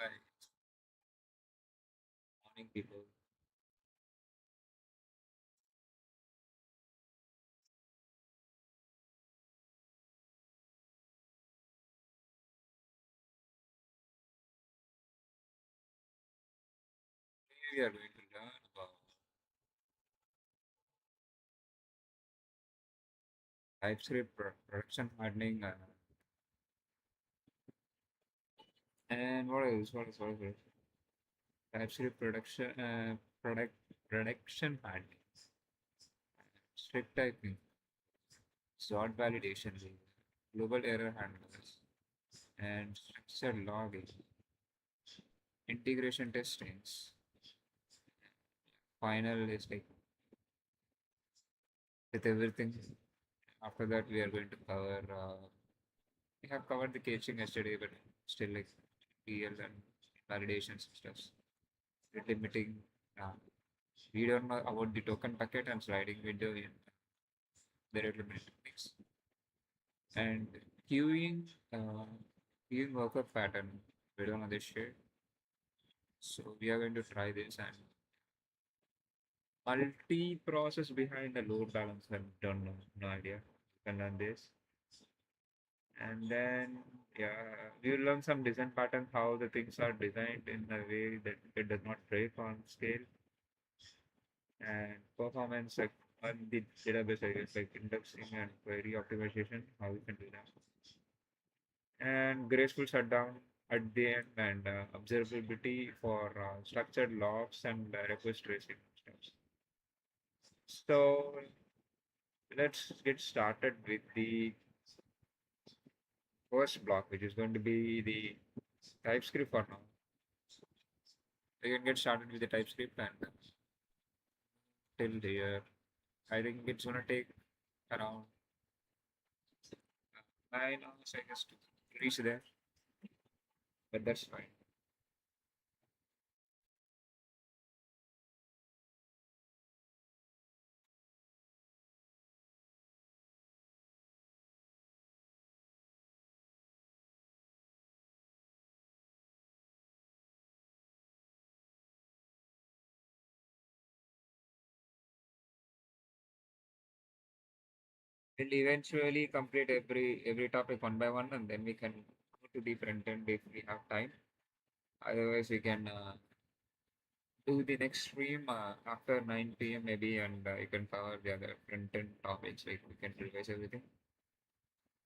Hi, morning people. Today we are going to learn about TypeScript production hardening and what is TypeScript product production hardening, strict typing, sort validation, global error handlers, and structured logging, integration testings. Final is like with everything. After that, we are going to cover. We have covered the caching yesterday, but still like TL and validations and stuff. Limiting. Uh, we don't know about the token bucket and sliding window in the rate limiting techniques. And queuing, queuing workup pattern. We don't know this shit. So we are going to try this and multi-process behind the load balancer. Don't know, no idea. You can learn this. And then, yeah, we will learn some design patterns, how the things are designed in a way that it does not break on scale, and performance like on the database, I guess, like indexing and query optimization, how we can do that. And graceful shutdown at the end, and observability for structured logs and request tracing steps. So let's get started with the first block, which is going to be the TypeScript for now. We can get started with the TypeScript and till here. I think it's gonna take around 9 hours, I guess, to reach there, but that's fine. We'll eventually complete every topic one by one, and then we can go to the front end if we have time. Otherwise, we can do the next stream after 9 p.m. maybe, and you can cover the other front end topics. Like we can revise everything,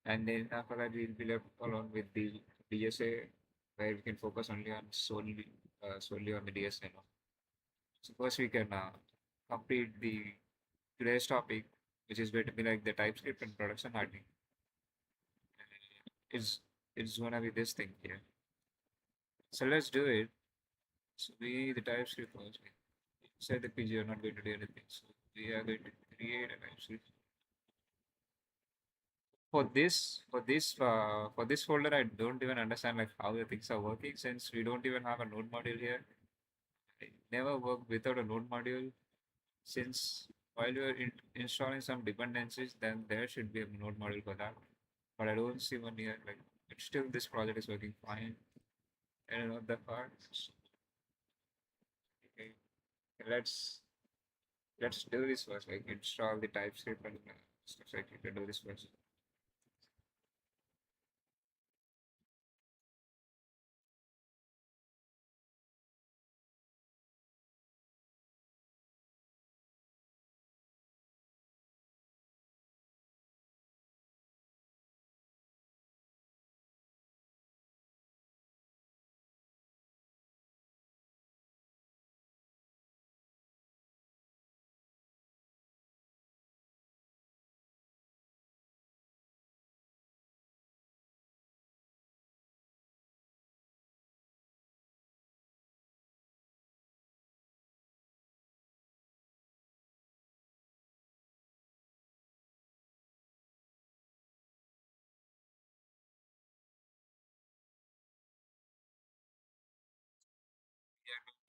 and then after that, we'll be left alone with the DSA, where we can focus only on solely on the DSA. No? So first, we can complete the today's topic, which is going to be like the TypeScript and production hardening. Is it's gonna be this thing here. So let's do it. So we the TypeScript first. Inside the PG, are not going to do anything. So we are going to create a TypeScript. For this folder, I don't even understand like how the things are working since we don't even have a node module here. I never work without a node module since while you're installing some dependencies, then there should be a node module for that. But I don't see one here. Like, but still, this project is working fine. And not that part. Okay, let's do this first. Like, install the TypeScript and stuff like you can do this first.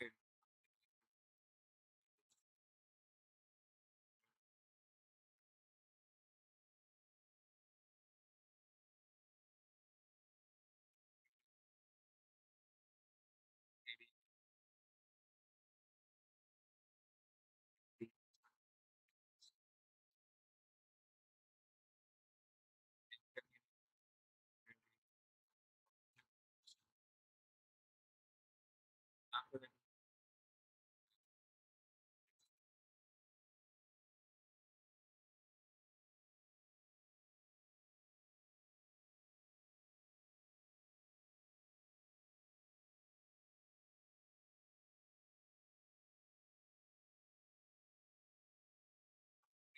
Yeah,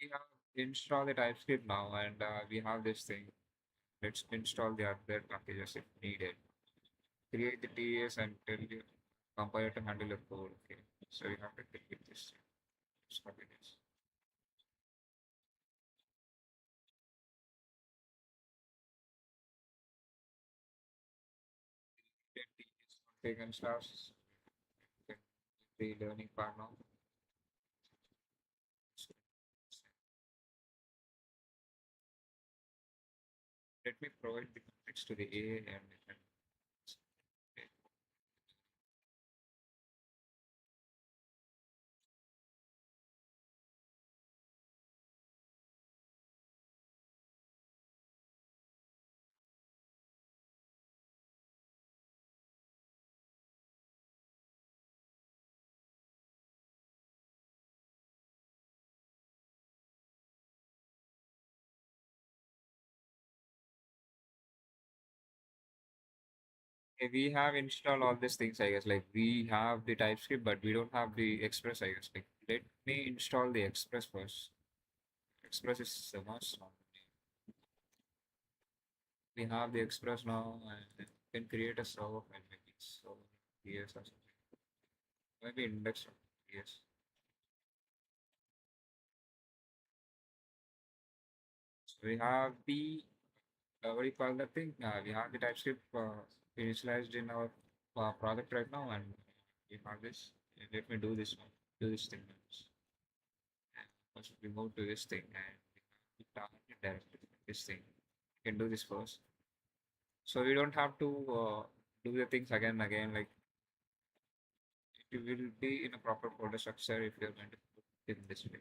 We have installed the TypeScript now, and we have this thing. Let's install the other packages if needed. Create the TS and tell you compiler to handle your code. Okay, so we have to delete this. Let's copy this. Get TS config and stuff. Get the learning part now. So, let me provide the context to the AI and we can. We have installed all these things, I guess. Like we have the TypeScript, but we don't have the Express, I guess. Like let me install the Express first. Express is a must now. We have the Express now, and we can create a server file maybe. So yes, or something. Maybe index. Yes. So we have the what do you call that thing? We have the TypeScript initialized in our project right now, and we have this. Let me do this one. Do this thing once. And first we move to this thing, and we target directly this thing. We can do this first, so we don't have to do the things again and again. Like it will be in a proper folder structure if you're going to put it in this way.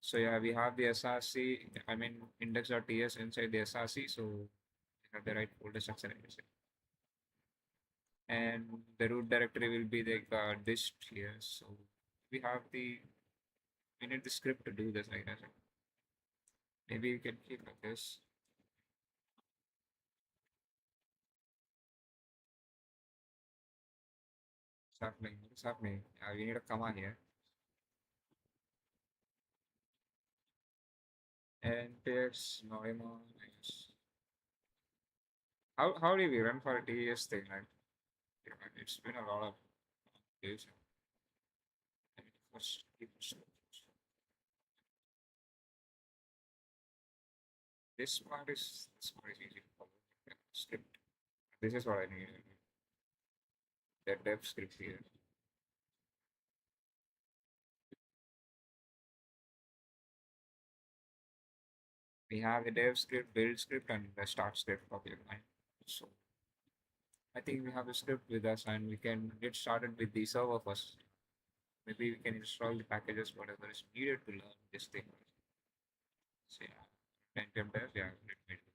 So yeah, we have the src. I mean index.ts inside the src, so we have the right folder structure. I guess. And the root directory will be the dist here. So we have the we need the script to do this, I guess. Maybe we can keep like this. What's happening? What's happening? We need a comma here. And text normal, I guess. How do we run for a TS thing? Like it's been a lot of days. I mean, first keep this part is easy to follow. Script. This is what I need. The dev script here. We have the dev script, build script, and the start script copy of mine. So I think we have the script with us, and we can get started with the server first. Maybe we can install the packages, whatever is needed to learn this thing. So yeah, npm dev, yeah, let me do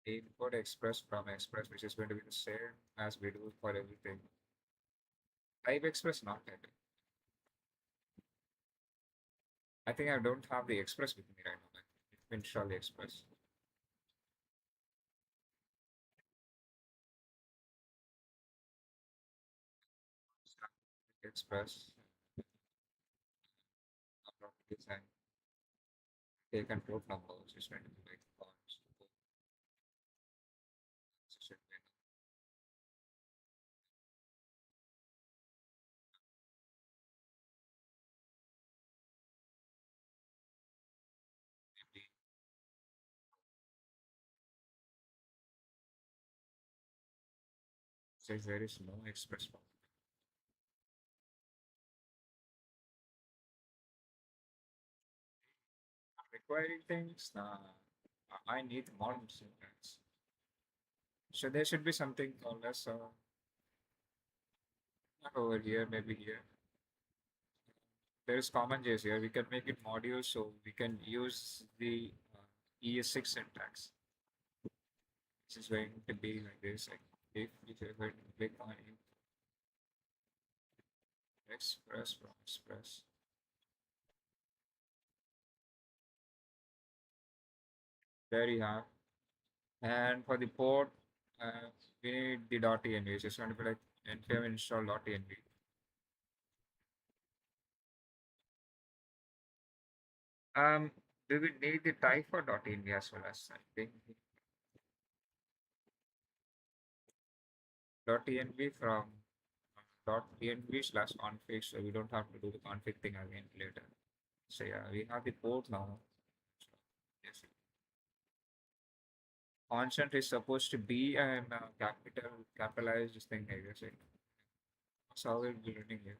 this. Import express from express, which is going to be the same as we do for everything. Type express, not type. I think I don't have the express with me right now. Let me install the express. Express, upload design, take and port number, which is going to be like points. So should be maybe says there is no express form. Requiring things, I need modern syntax. So there should be something called as not over here, maybe here. There is common JS here. We can make it modules, so we can use the ES6 syntax, which is going to be like this. Like if you're going to click on express from express, there you have. And for the port, we need the .env. It's just going to be like npm install .env. Um, we will need the type for .env as well as I think .env from .env/config, so we don't have to do the config thing again later. So yeah, we have the port now. So, yes, constant is supposed to be an capitalized thing, I guess. That's how we'll be running it.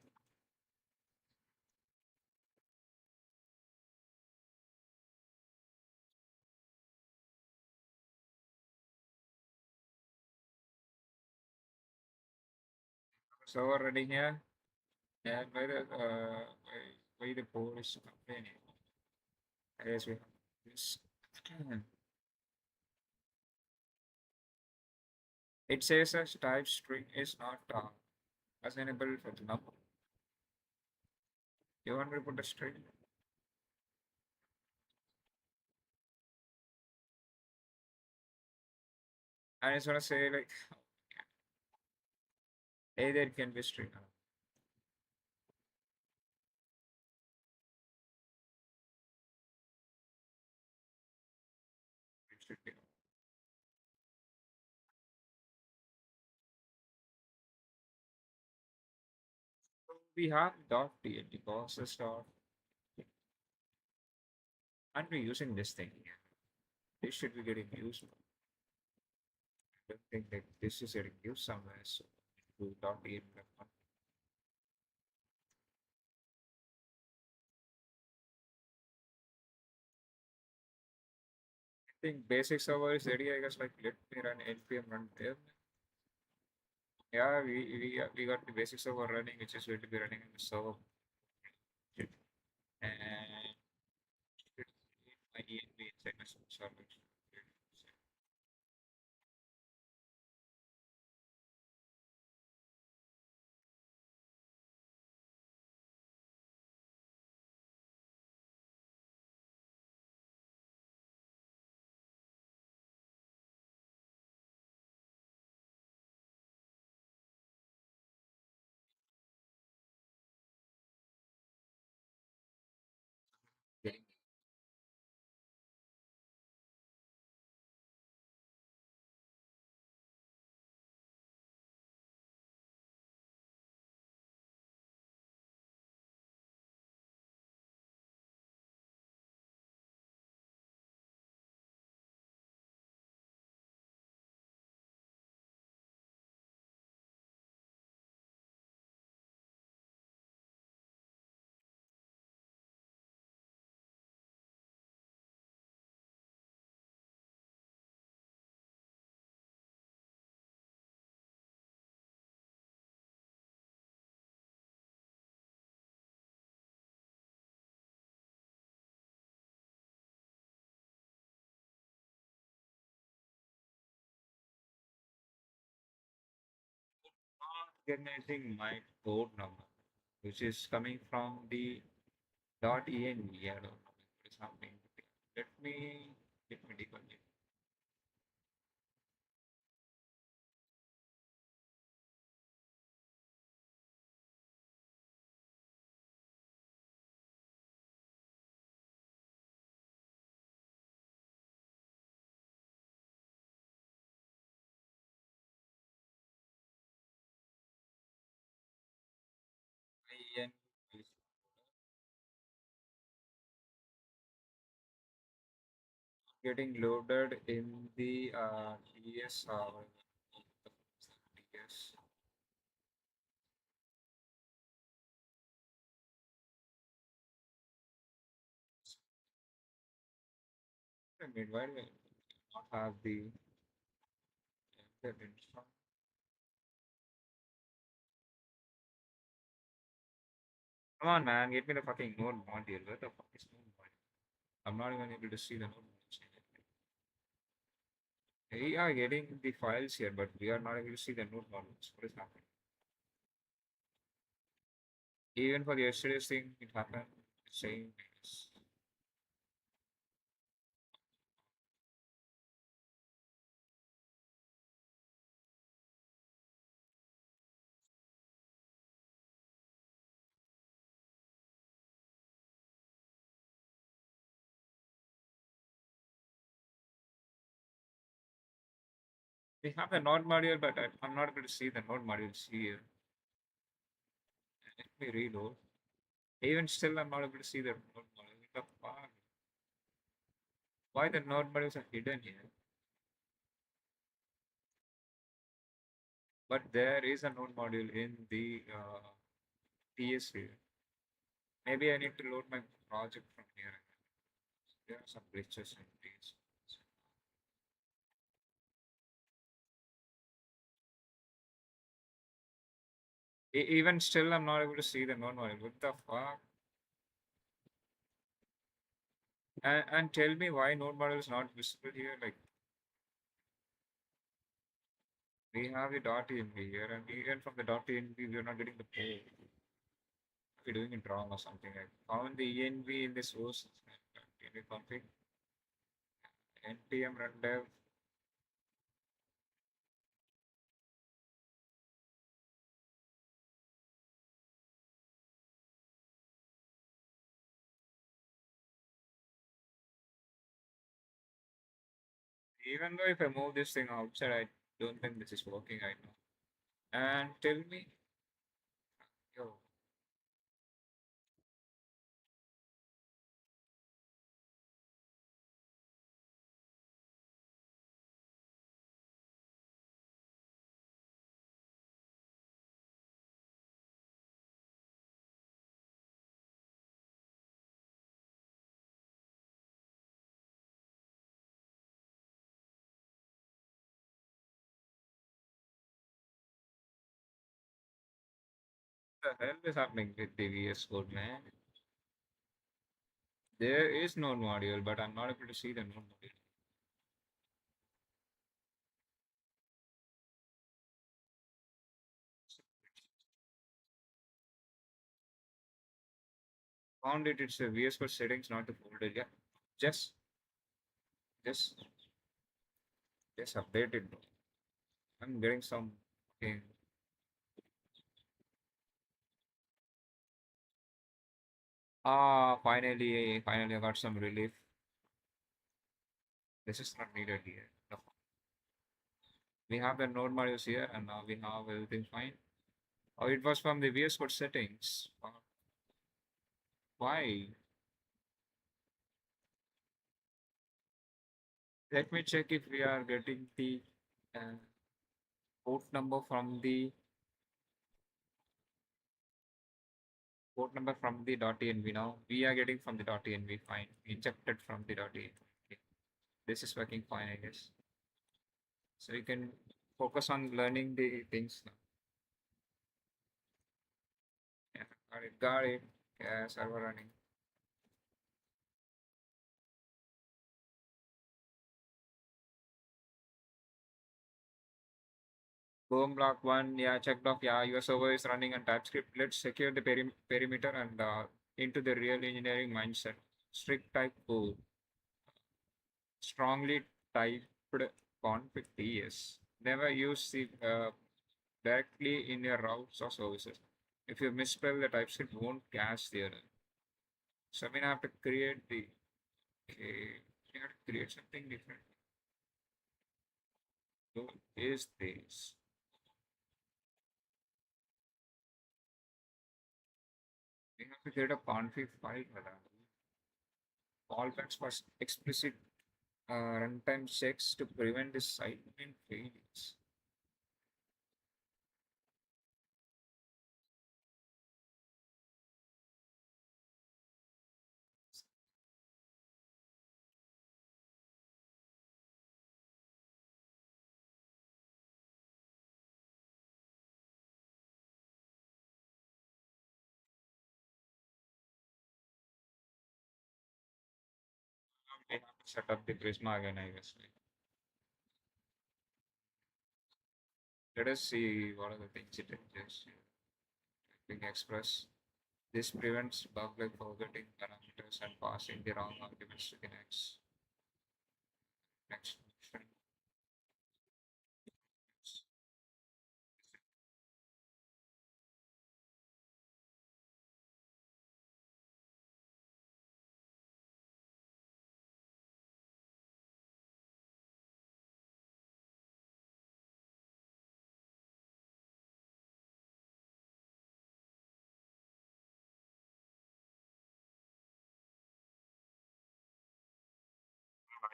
Server running here, and why the port is complaining. I guess we have this. It says a type string is not assignable for the number. You want to put a string? And it's gonna say like either it can be string or it should be. So we have .dlt process dot, and we're using this thing here. This should be getting used. I don't think that this is getting used somewhere. So do .dlt. I think basic server is ready. I guess like let me run npm run there. Yeah, we got the basic server running, which is going to be running in the server. And it's my env inside my server. Getting recognizing my code number, which is coming from the .env. I don't know what is happening. Let me debug it. IEN is getting loaded in the DS DS. I mean, why do I not have the install? Come on, man, get me the fucking node module. Where the fuck is node module? I'm not even able to see the node module. We are getting the files here, but we are not able to see the node modules. What is happening? Even for the yesterday's thing, it happened. Same. Yes. We have the node module, but I'm not able to see the node modules here. Let me reload. Even still, I'm not able to see the node module. What the fuck? Why the node modules are hidden here? But there is a node module in the TS here. Maybe I need to load my project from here. There are some glitches in TS. Even still, I'm not able to see the node module. What the fuck? And tell me why node module is not visible here. Like we have the .env here, and even from the .env, we are not getting the code. We're doing it wrong or something. I found the env in the source. Env config npm run dev. Even though if I move this thing outside, I don't think this is working right now. And tell me, yo, what the hell is happening with the VS Code, man? There is no module, but I'm not able to see the node module. Found it. It's a VS Code settings, not a folder. Yeah, just, just, just update it. Bro. I'm getting some. Okay. Finally, I got some relief. This is not needed here. No. We have the node modules here, and now we have everything fine. Oh, it was from the VS Code settings. Why? Let me check if we are getting the uh, port number from the .env now. We are getting from the .env. Fine. Injected from the .env. Okay. This is working fine, I guess. So you can focus on learning the things now. Yeah, got it. Got it. Yeah, server running. Boom block one. Yeah, checked off. Yeah, your server is running on TypeScript. Let's secure the perimeter and into the real engineering mindset. Strict type code. Strongly typed config TS. Never use the directly in your routes or services. If you misspell, the TypeScript won't catch the error. So I mean, I have to create the. Okay, you have to create something different. So is this? We have to create a config file for that. Callbacks for explicit runtime checks to prevent the sidechain failures. We have to set up the Prisma again, I guess. Let us see what are the things it is. Typing Express. This prevents bug like forgetting parameters and passing the wrong arguments to the next function.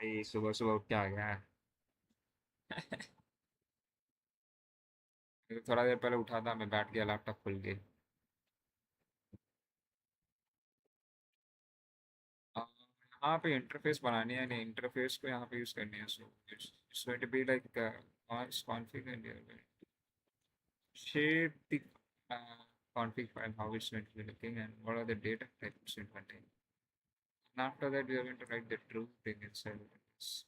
भाई सुबह सुबह उठ के आ गया। थोड़ा देर पहले उठा था, मैं बैठ गया लैपटॉप खोल के। यहाँ पे इंटरफेस बनानी है, नहीं इंटरफेस को यहाँ पे यूज करनी है, so it's going to be like config and shape the config file, how it's going to be looking, and what are the data types it contain. And after that, we are going to write the true thing inside of this.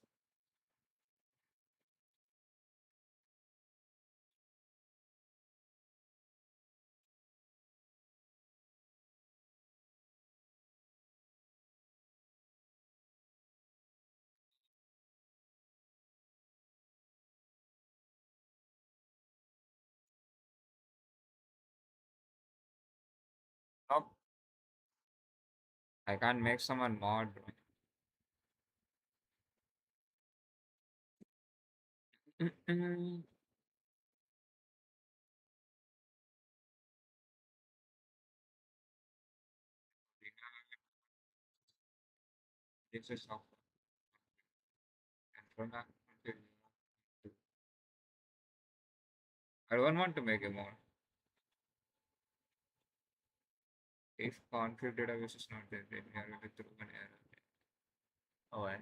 Now, I can't make someone mod. This is how I don't want to make a mod. If config database is not there, then we are going to throw an error. Oh, I.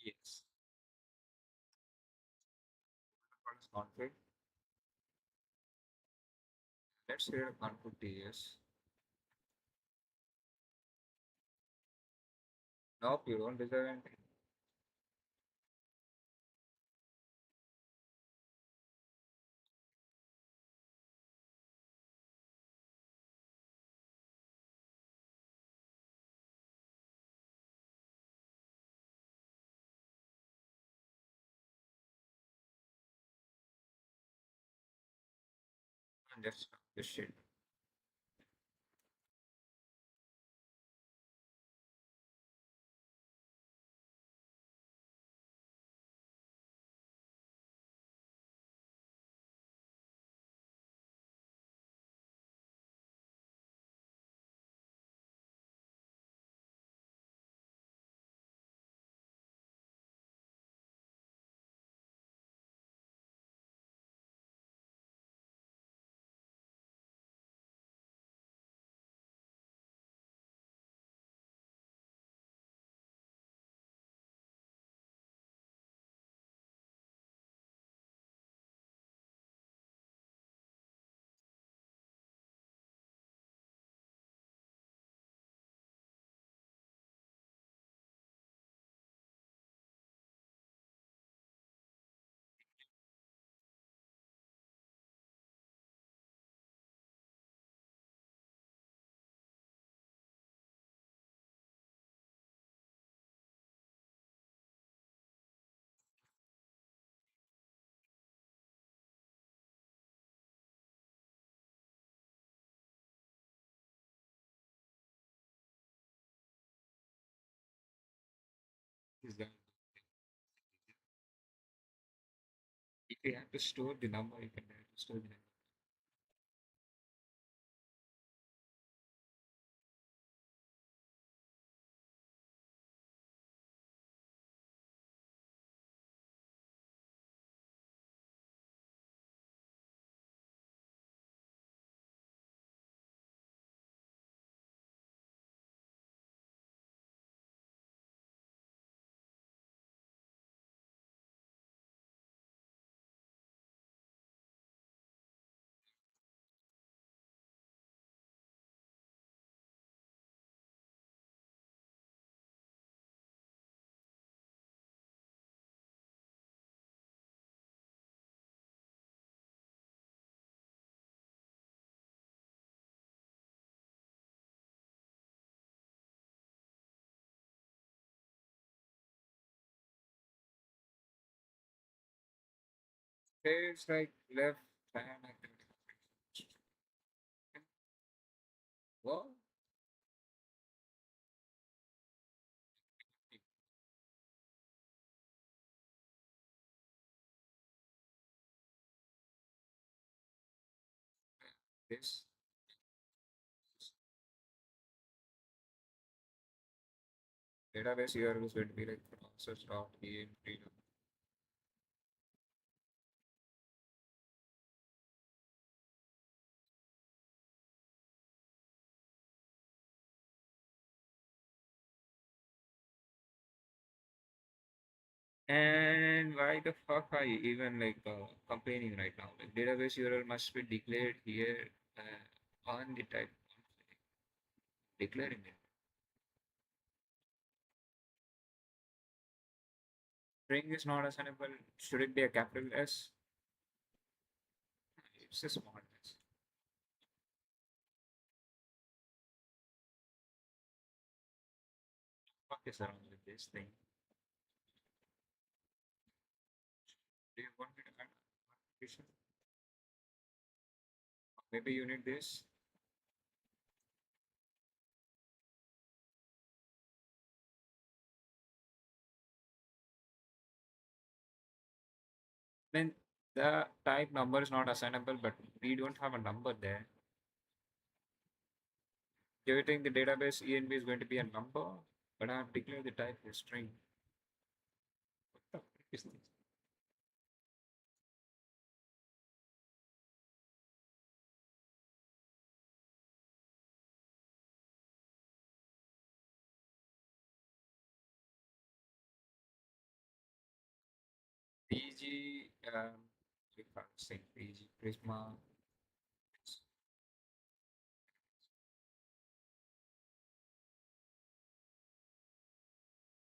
Yes. What is config? Let's create a config TS. Nope, you don't deserve anything. Just this shit. Is that if you have to store the number, you can have to store the number. There's like left hand activity. What? This database here is going to be like process.env. And why the fuck are you even like complaining right now? Like database URL must be declared here on the type declaring it. String is not assignable. Should it be a capital S? It's a small S. What is wrong with this thing? Do you want me to add application? Maybe you need this. Then the type number is not assignable, but we don't have a number there. Do you think the database env is going to be a number? But I have declared the type as string. What the frick is this? PG, we can't say PG Prisma.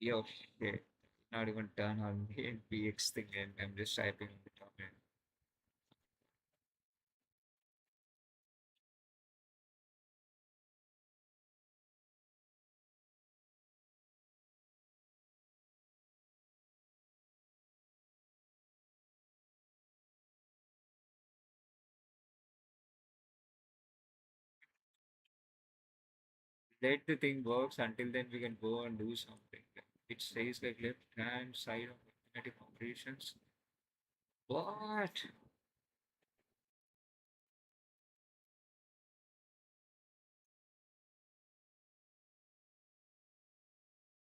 Yo, shit. Not even turn on the NPX thing, and I'm just typing on the top end. Let the thing works until then we can go and do something. It says like left hand side of automatic operations. What?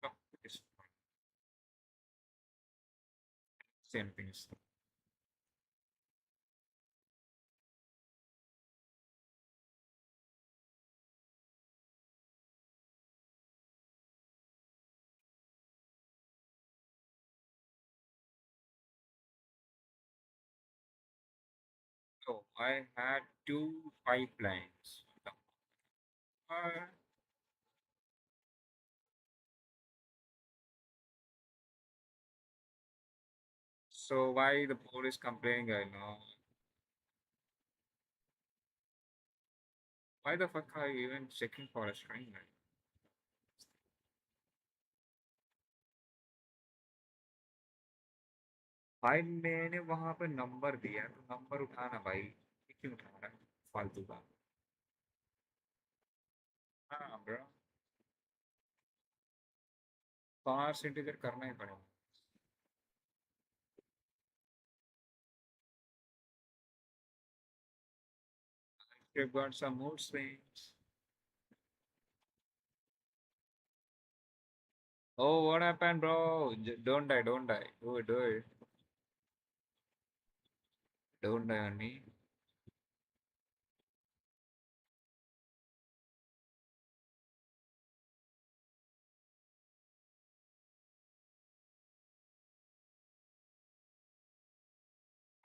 Oh, it's same thing. So I had two pipelines. Uh, so why the police complaining? I know. Why the fuck are you even checking for a string? Right? भाई मैंने वहां पे number दिया तो number उठाना भाई ये क्यों उठा रहा है फालतू का हाँ ब्रो पांच इंटीजर करना ही पड़ेगा we've got some mood swings. Oh, what happened, bro? Don't die, don't die. Do it, do it. Don't die on me.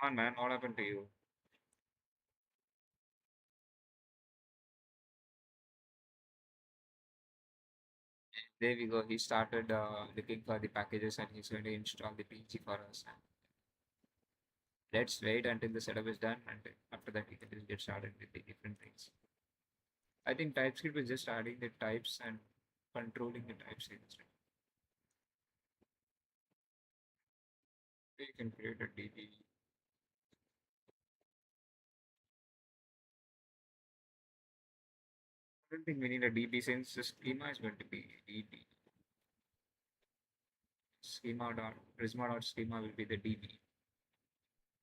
Come on, man. What happened to you? There we go. He started looking for the packages and he's going to install the PG for us. Let's wait until the setup is done and after that we can just get started with the different things. I think TypeScript is just adding the types and controlling the types here. You can create a DB. don't think we need a DB since the schema is going to be DB. Schema dot Prisma dot schema will be the DB.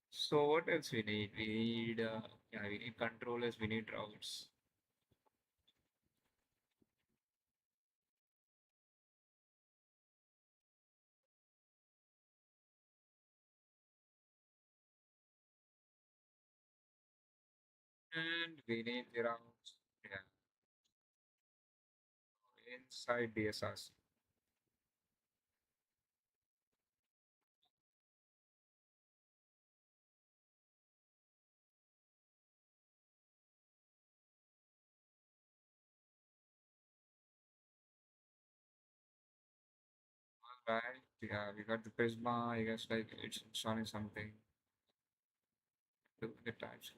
So what else we need? We need yeah, we need controllers, we need routes. And we need the routes. Yeah, inside DSRs. Right. Yeah, we got the Prisma, I guess like it's installing something. The types.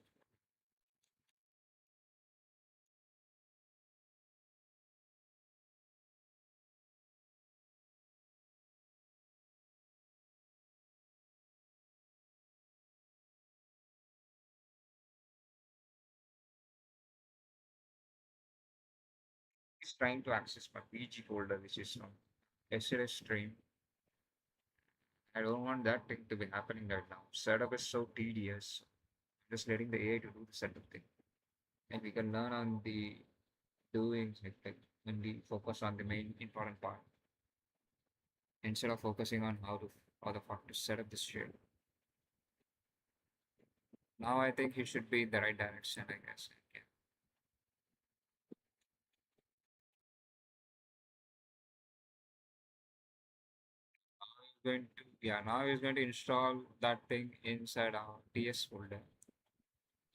He's trying to access my PG folder, which is on SLS stream. I don't want that thing to be happening right now. Setup is so tedious. Just letting the AI to do the setup thing. And we can learn on the doings like when we focus on the main important part instead of focusing on how the fuck to set up this shit. Now I think he should be in the right direction, I guess. Yeah. Now he's going to install that thing inside our TS folder,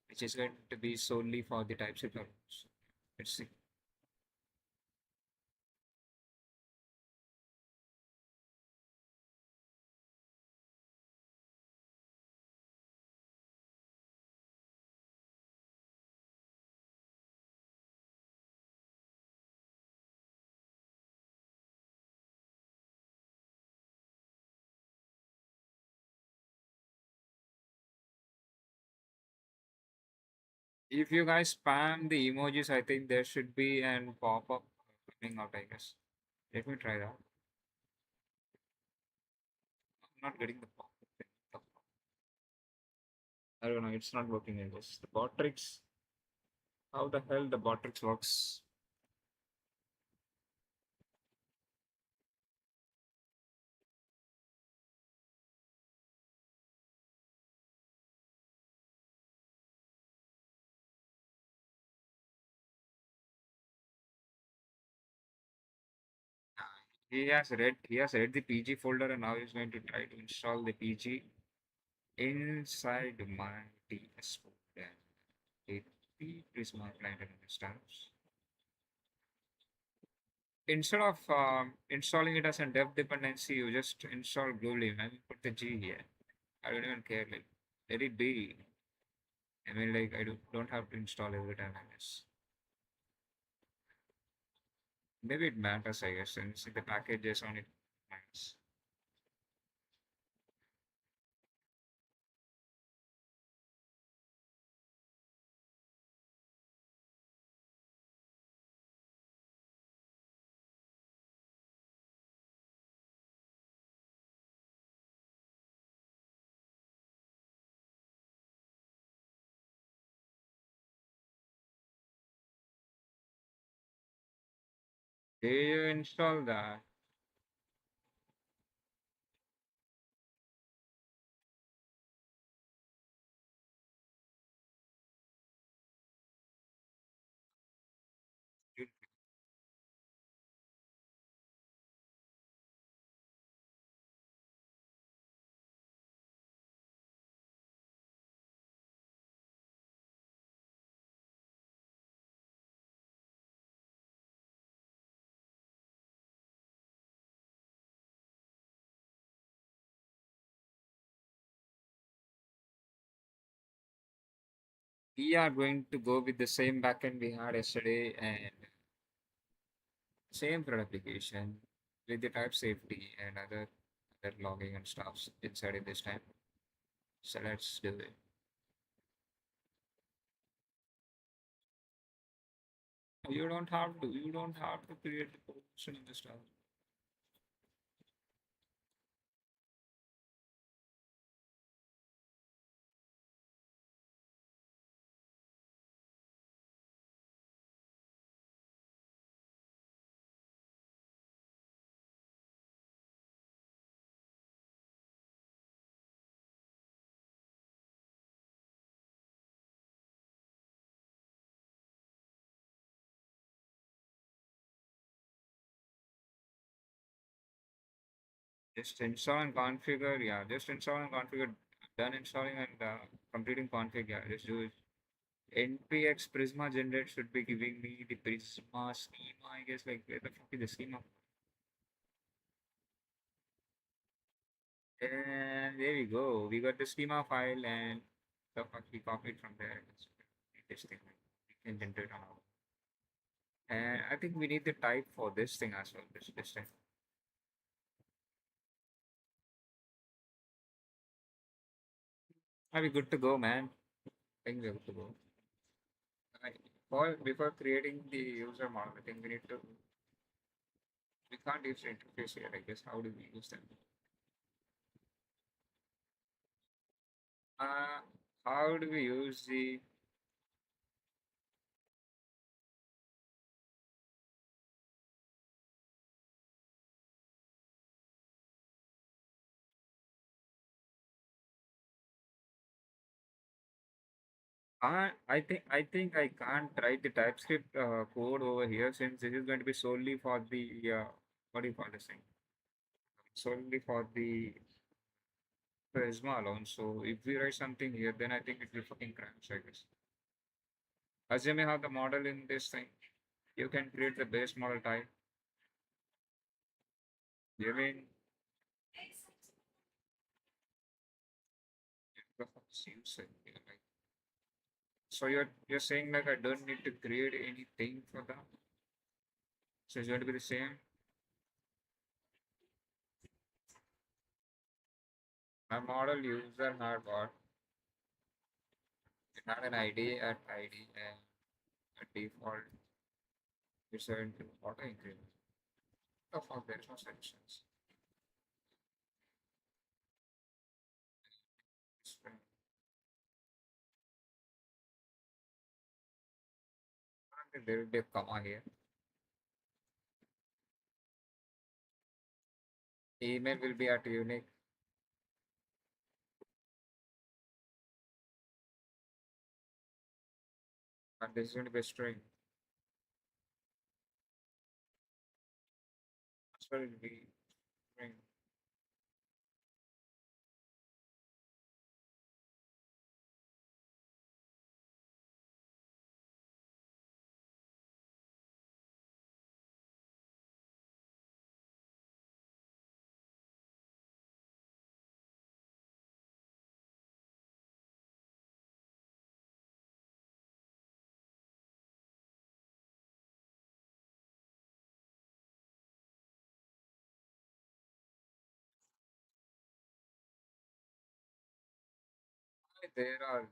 which is going to be solely for the TypeScript elements. Let's see. If you guys spam the emojis, I think there should be an pop-up coming out, I guess. Let me try that. I'm not getting the pop-up thing. I don't know, it's not working, I guess. The Botrix, how the hell the Botrix works? He has read the PG folder and now he's going to try to install the PG inside my TS folder. It is my client and instance. Instead of installing it as a dev dependency, you just install globally and put the G here. I don't even care. Like, let it be. I mean, like, don't have to install every time, I guess. Maybe it matters, I guess, since the package is on it. Nice. Do you install that? We are going to go with the same backend we had yesterday and same thread application with the type safety and other logging and stuff inside it this time. So let's do it. You don't have to create the position in the style. Just install and configure. Yeah, just install and configure. Done installing and completing config. Yeah, just do it. NPX Prisma generate should be giving me the Prisma schema. I guess like where the fuck is the schema? And there we go. We got the schema file and the fuck we copied from there. This thing we can generate on our. And I think we need the type for this thing as well. This thing. Are we good to go, man? I think we're good to go. Right. Before creating the user model, I think we need to. We can't use the interface here. I guess how do we use them? Uh, how do we use the? I think I can't write the TypeScript code over here since this is going to be solely for the what do you call this thing? Solely for the Prisma alone. So if we write something here, then I think it will fucking crash, I guess. Assume you have the model in this thing, you can create the base model type. You mean the fuck's use it? Yeah, like, so you're saying like I don't need to create anything for that? So it's going to be the same. My model user had what? It had an ID at ID and a default user into auto increment. The fuck, there is no sections. I think there will be a comma here. Email will be at unique, and this is going to be a string. Password will be string. There are no.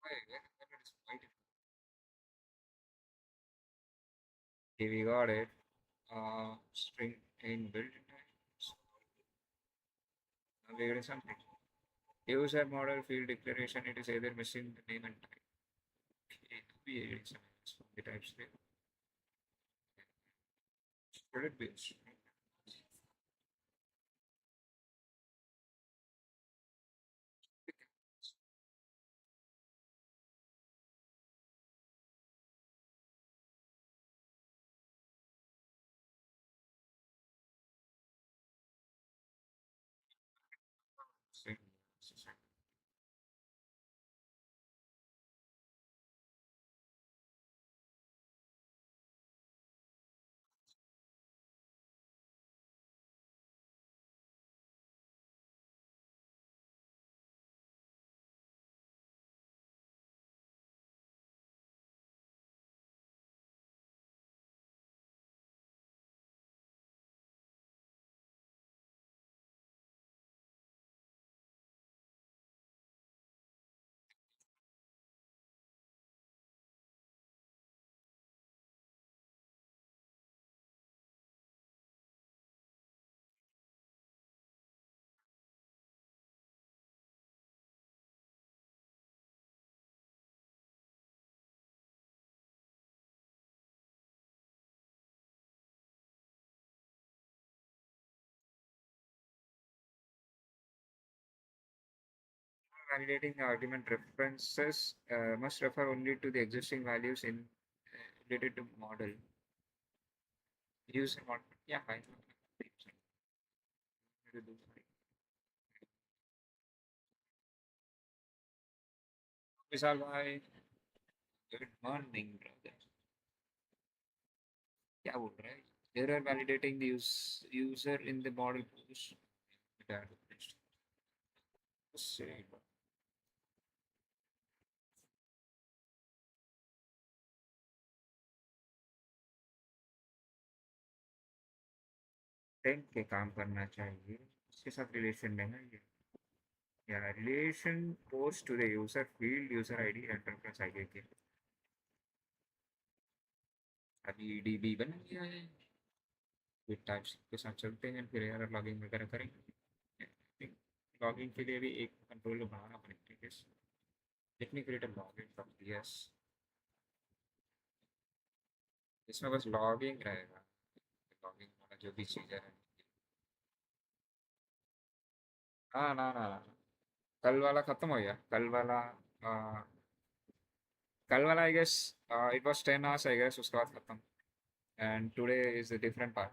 Wait, where it is white. Okay, we got it. String in built in time. So now we got something. User model field declaration. It is either missing the name and type. Okay, we adding some elements from the TypeScript. Should it be a string? String. Validating the argument references must refer only to the existing values in related to model. User model. Yeah, I know. Vishal bhai, good morning, brother. क्या बोल रहा है? Error validating the user in the model post. Say, 10 के काम करना चाहिए इसके साथ रिलेशन में है ये या relation post to the user field user ID enterprise ID के अभी डीबी बन गया है फिर टाइप्स के साथ चलते हैं फिर यार लॉगिंग वगैरह करेंगे लॉगिंग के लिए भी एक कंट्रोलर बनाना पड़ेगा let me create a login from yes इसमें बस लॉगिंग रहेगा लॉगिंग वाला जो भी चीज़ है हाँ ना ना ना कल वाला खत्म हो गया कल वाला I guess it was 10 hours I guess उसके बाद खत्म and today is a different part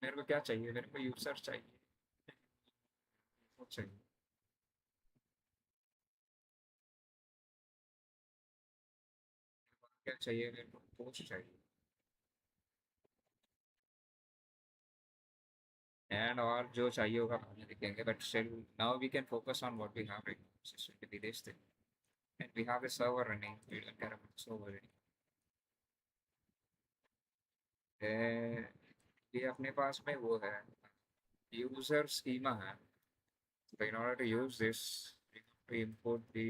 मेरे को क्या चाहिए मेरे को यूजर चाहिए वो चाहिए क्या चाहिए मेरे को पोस्ट चाहिए एंड और जो चाहिए होगा बाद में देखेंगे but still now we can focus on what we have right system के लिए this thing and we have a server running we don't care about server ये अपने पास में वो है यूजर स्कीमा है so in order to use this we have to import the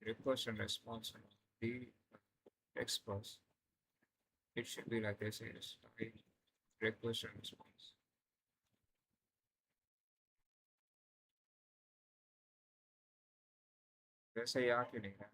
request and response and the express it should be like this is request and response वैसे ही आ क्यों नहीं रहा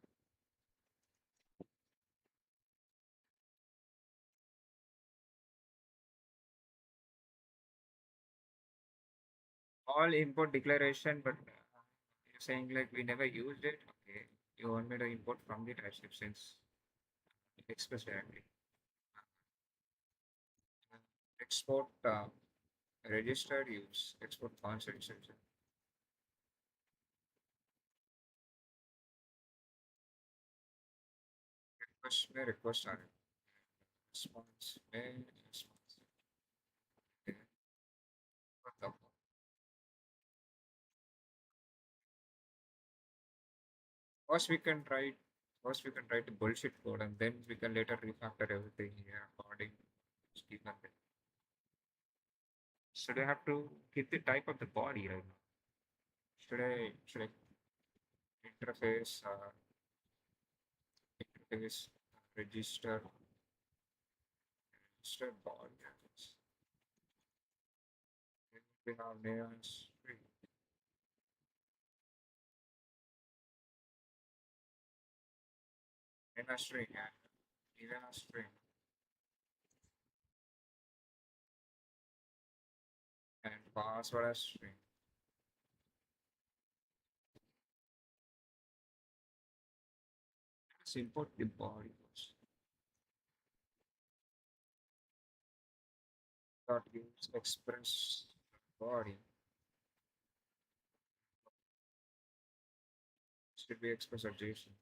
all import declaration but you're saying like we never used it okay you want me to import from the typescript since express directly export registered use export concepts request में request आ रहा है response में response बताओ first we can try first we can write a bullshit code and then we can later refactor everything here according to Steve Method. Should I have to give the type of the body right now? Should I interface interface register register body address? Then we have neon string in a string and even a string and password as string. Let's import the body first. Dot use express body should be express at JSON.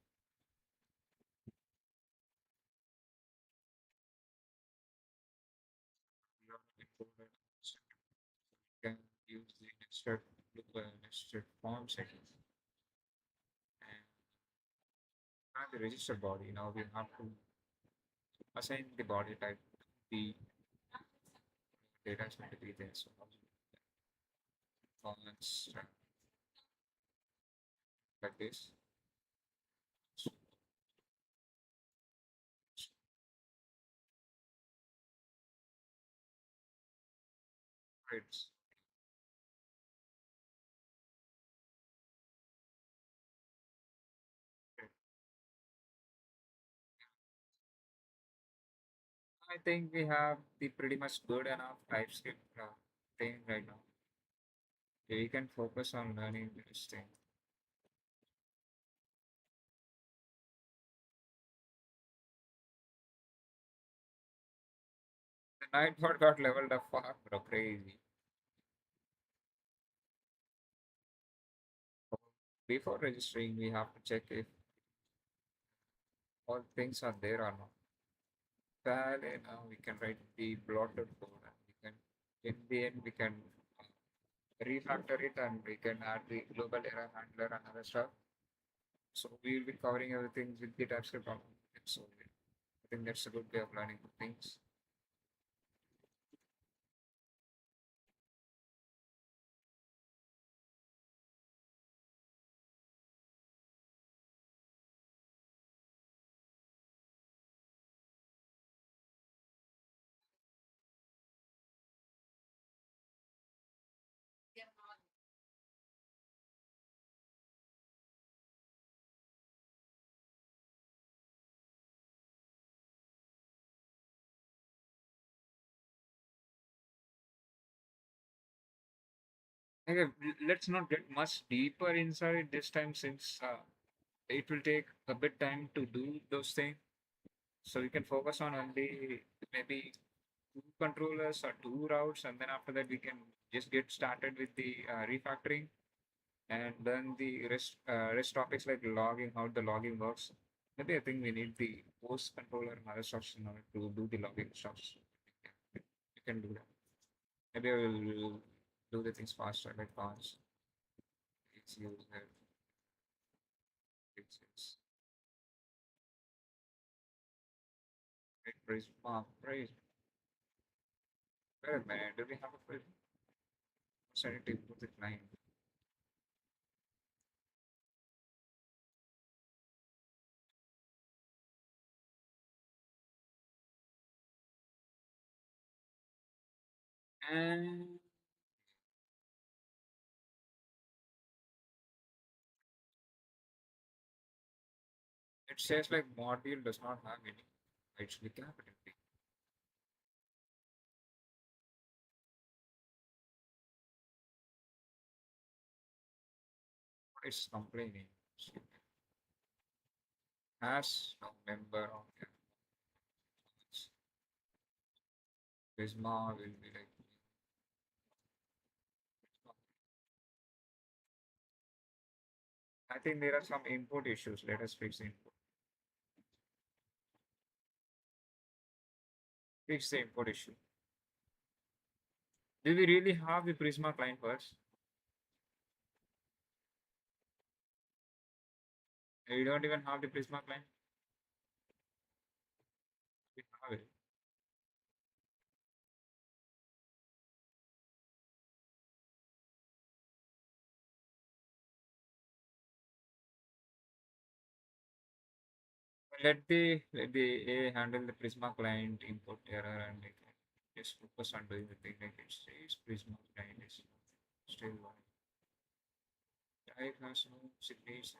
We have imported can use the nested form settings and the register body. Now we have to assign the body type. The data is going to be there. So fonts like this. Grids. I think we have the pretty much good enough TypeScript thing right now. We can focus on learning this thing. The nightbot got leveled up far, bro. Crazy. Before registering, we have to check if all things are there or not. Then we can write the blotted code, and we can, in the end, we can refactor it, and we can add the global error handler and other stuff. So we will be covering everything with the TypeScript on. So I think that's a good way of learning things. Okay, let's not get much deeper inside this time since it will take a bit time to do those things. So we can focus on only maybe two controllers or two routes, and then after that we can just get started with the refactoring, and then the rest topics like logging, how the logging works. Maybe I think we need the post controller and other stuff in order to do the logging stuff. We can do that. Maybe I will do the things faster, like fast. It's user. It's praise. Praise. Wait a minute. Do we have a praise? Sorry to put it line. And it says like module does not have any. Actually, capital P. What is complaining? Has no member of the Prisma will be like. I think there are some input issues. Let us fix the input. Fix the input issue. Do we really have the Prisma client first? We don't even have the Prisma client. We have it. Let the A handle the Prisma client input error, and like just focus on doing the thing like it says Prisma client is still live. Type has no signature.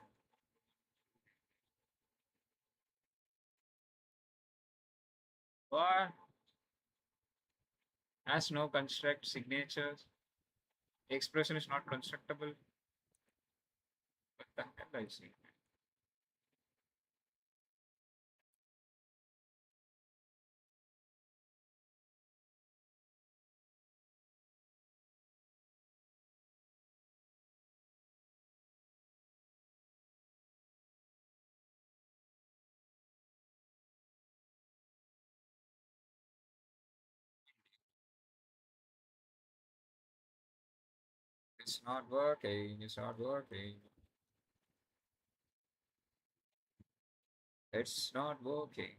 What? Has no construct signatures. Expression is not constructible. What the hell I see? It's not working. It's not working. It's not working.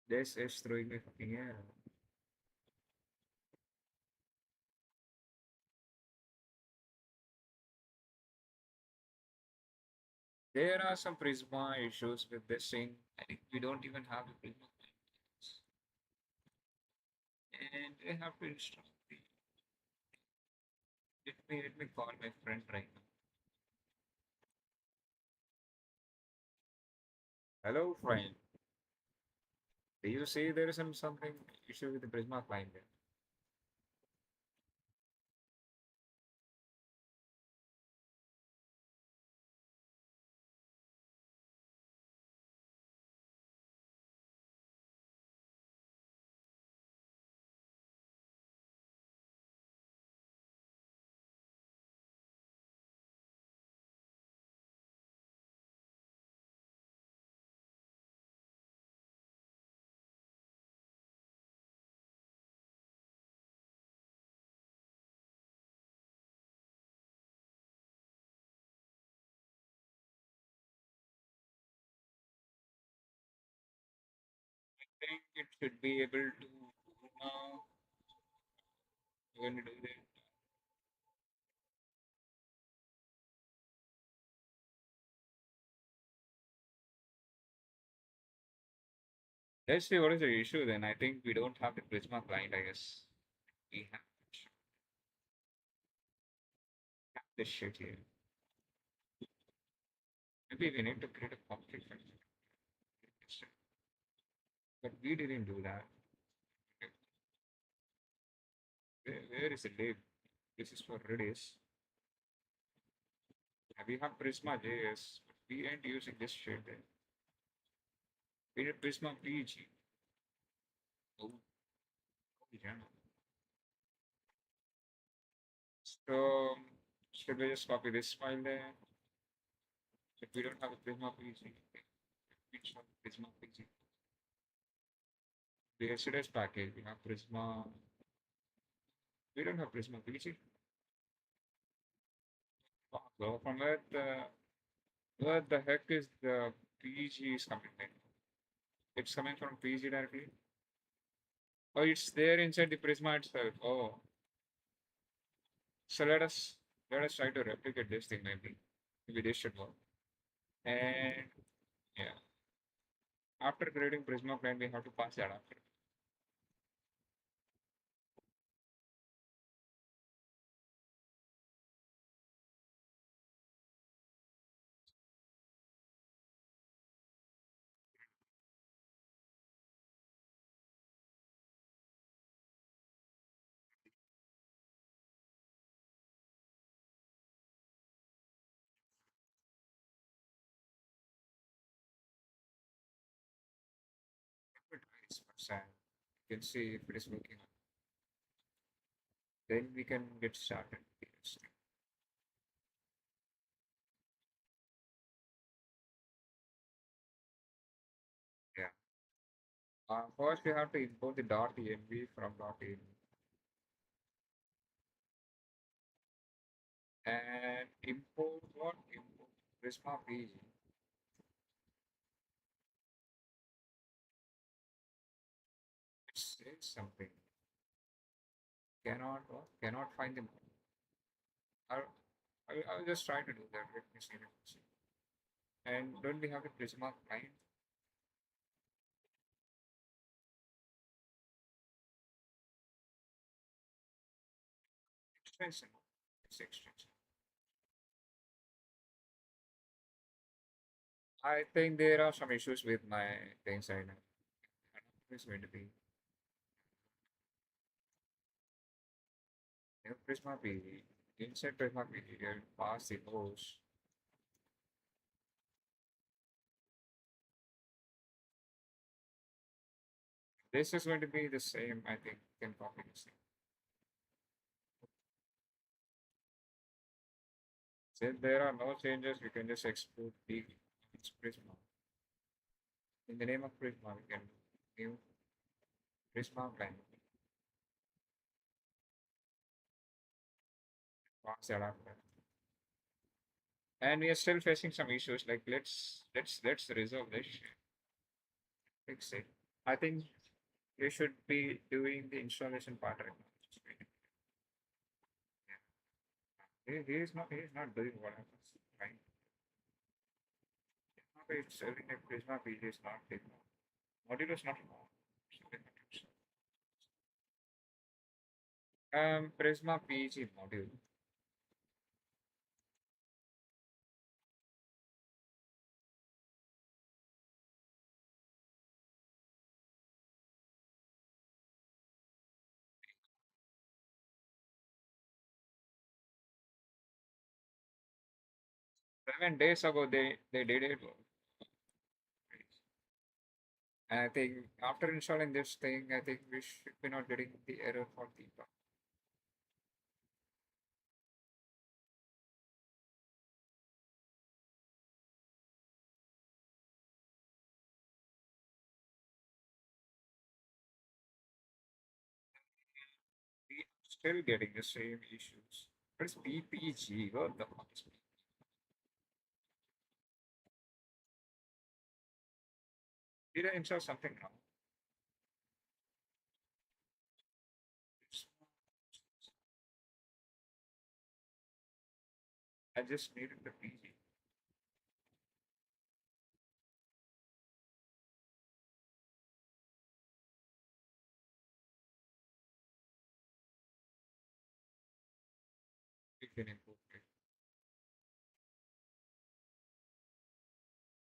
This is throwing me fucking error. There are some Prisma issues with this thing. I think we don't even have a Prisma client. And I have to install the. Let me call my friend right now. Hello, friend. Do you see there is something issue with the Prisma client there? think it should be able to now when we do that. Let's see what is the issue then. I think we don't have the Prisma client, I guess. We have this shit here. Maybe we need to create a conflict function. But we didn't do that. Where is the lib? This is for Redis. We have Prisma JS, but we ain't using this shit then. We need Prisma PG. Oh, yeah. So, should we just copy this file there? If we don't have a Prisma PG, we should have Prisma PG. The SDS package, we have Prisma. We don't have Prisma PG. So from where the heck is the PG is coming in? It's coming from PG directly. Oh, it's there inside the Prisma itself. Oh, so let us try to replicate this thing maybe. Maybe this should work. And yeah, after creating Prisma client, we have to pass that after. But it's percent. You can see if it is working. Then we can get started. Yeah. First, we have to import the .env from .env and import what? Import Prisma PG. It says something. Cannot what? Cannot find the. I'll just try to do that. Let me see. Let me see. And don't we have the Prisma client extension? It's extension. I think there are some issues with my things. I know. I don't think it's going to be. Prisma PG. Inside Prisma PG, you pass the host. This is going to be the same. I think you can copy the same. Since there are no changes, we can just export the Prisma. In the name of Prisma, we can new Prisma client. Pass that after. And we are still facing some issues. Like let's resolve this. Fix it. I think you should be doing the installation part right now. He is not doing what I was trying. It's everything like Prisma PG is not big. Module is not long. Prisma PG module. 7 days ago they did it. And I think after installing this thing, I think we should be not getting the error for the we still getting the same issues. What is PPG? What the fuck is Did I install something wrong? I just needed the PG. You can import it.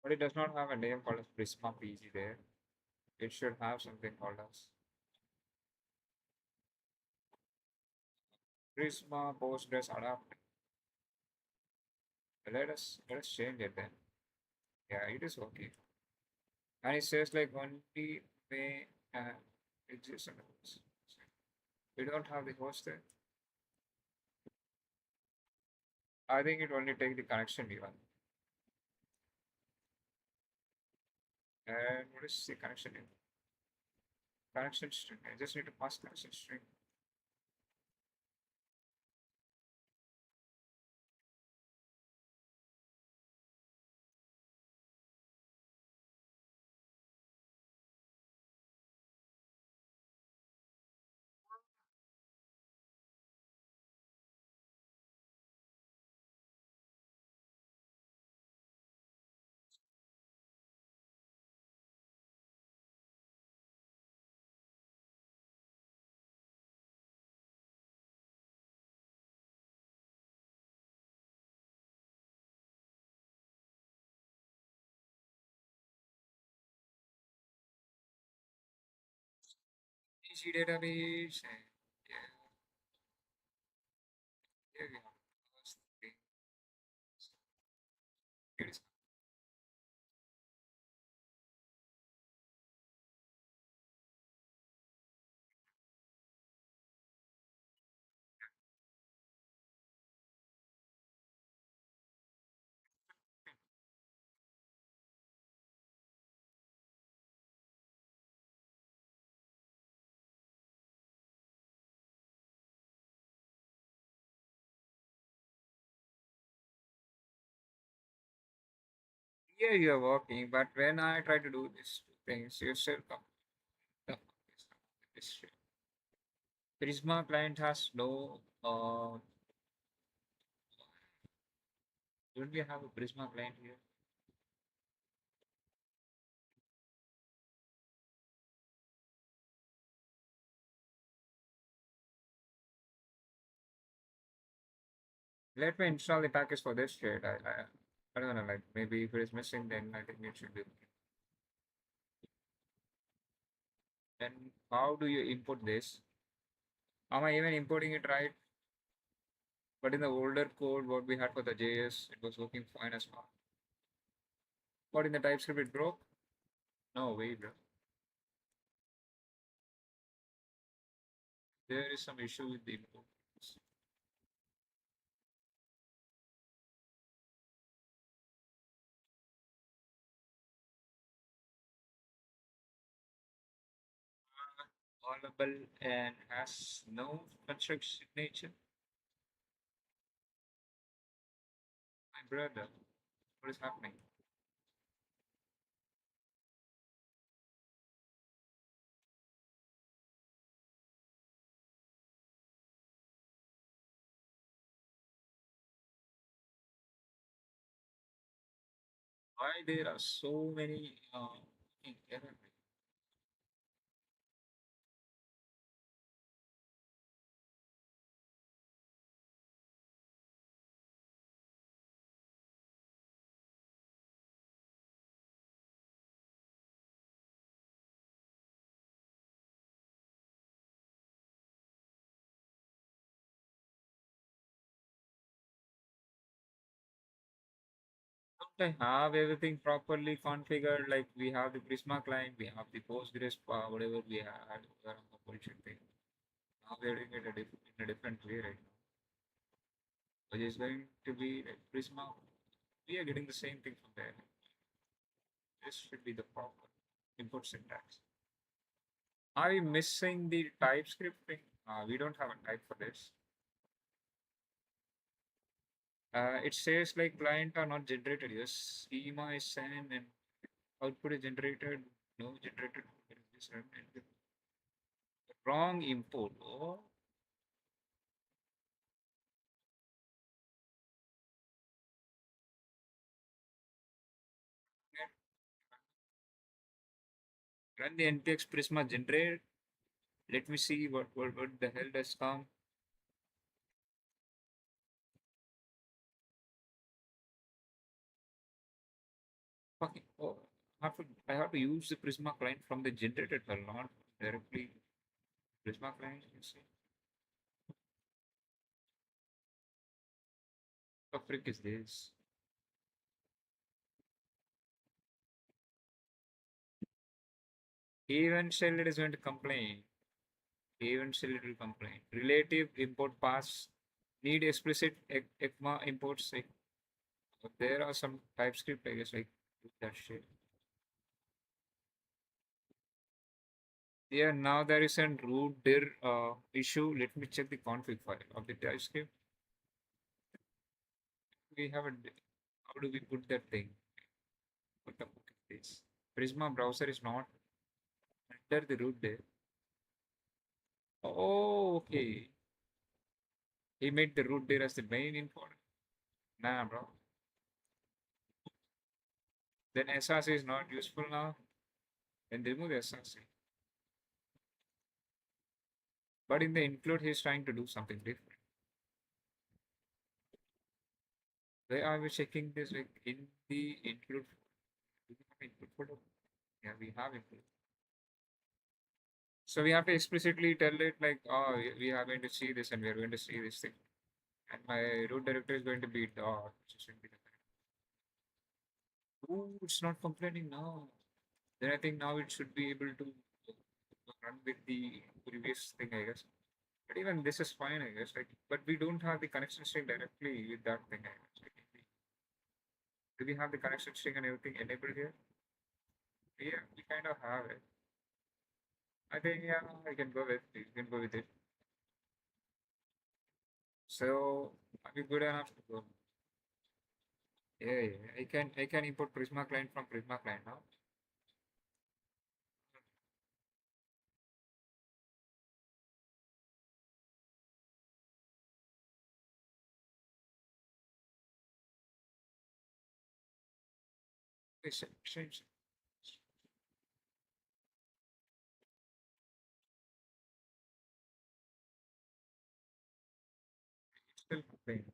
But it does not have a name called as Prisma PG there. It should have something called as Prisma Postgres Adapt. Let us change it then. Yeah, it is okay. And it says like only may exist on the host. We don't have the host there. I think it only take the connection even. And what is the connection in? Connection string. I just need to pass connection string. Easy database. And yeah, here we have first thing. It is here you are working, but when I try to do these two things, you still come. No, it's not this shit. Prisma client has no don't we have a Prisma client here? Let me install the package for this shit. I don't know, like maybe if it is missing, then I think it should be. Then how do you import this? Am I even importing it right? But in the older code, what we had for the JS, it was working fine as well. But in the TypeScript, it broke? No way, bro. There is some issue with the import. Callable and has no construction signature. My brother, what is happening? Why there are so many error? Don't I have everything properly configured? Like we have the Prisma client, we have the Postgres, whatever we had, the bullshit thing. Now we are doing it in a different way right now. Which is going to be like Prisma. We are getting the same thing from there. This should be the proper input syntax. Are we missing the TypeScript thing? We don't have a type for this. It says like client are not generated. Yes, schema is sent and output is generated. No generated. There is this and the wrong import. Oh, Run the npx prisma generate. Let me see what the hell does come. Fucking, oh, I have to use the prisma client from the generated file, not directly prisma client. You see, what the frick is this? Eventually, it is going to complain. Eventually, it will complain. Relative import pass need explicit ECMA imports. Like, there are some TypeScript, I guess, like that shit. Yeah, now there is a root dir issue. Let me check the config file of the TypeScript. We have a. How do we put that thing? What the fuck is this? Prisma browser is not under the root dir. Oh, okay. He made the root dir as the main import. Nah, bro. Then SRC is not useful now. Then remove the SRC. But in the include, he's trying to do something different. Where are we checking this? Like in the include. Do we have input folder? Yeah, we have input. So we have to explicitly tell it like, oh, we are going to see this and we are going to see this thing. And my root directory is going to be dot, which should be the Ooh, it's not complaining now. Then I think now it should be able to run with the previous thing, I guess. But even this is fine, I guess. Like, but we don't have the connection string directly with that thing, I guess. Like, do we have the connection string and everything enabled here? Yeah, we kind of have it. I think yeah, I can go with you can go with it. So are we good enough to go? Yeah, yeah. I can import Prisma client from Prisma client now. Change. Still complaining.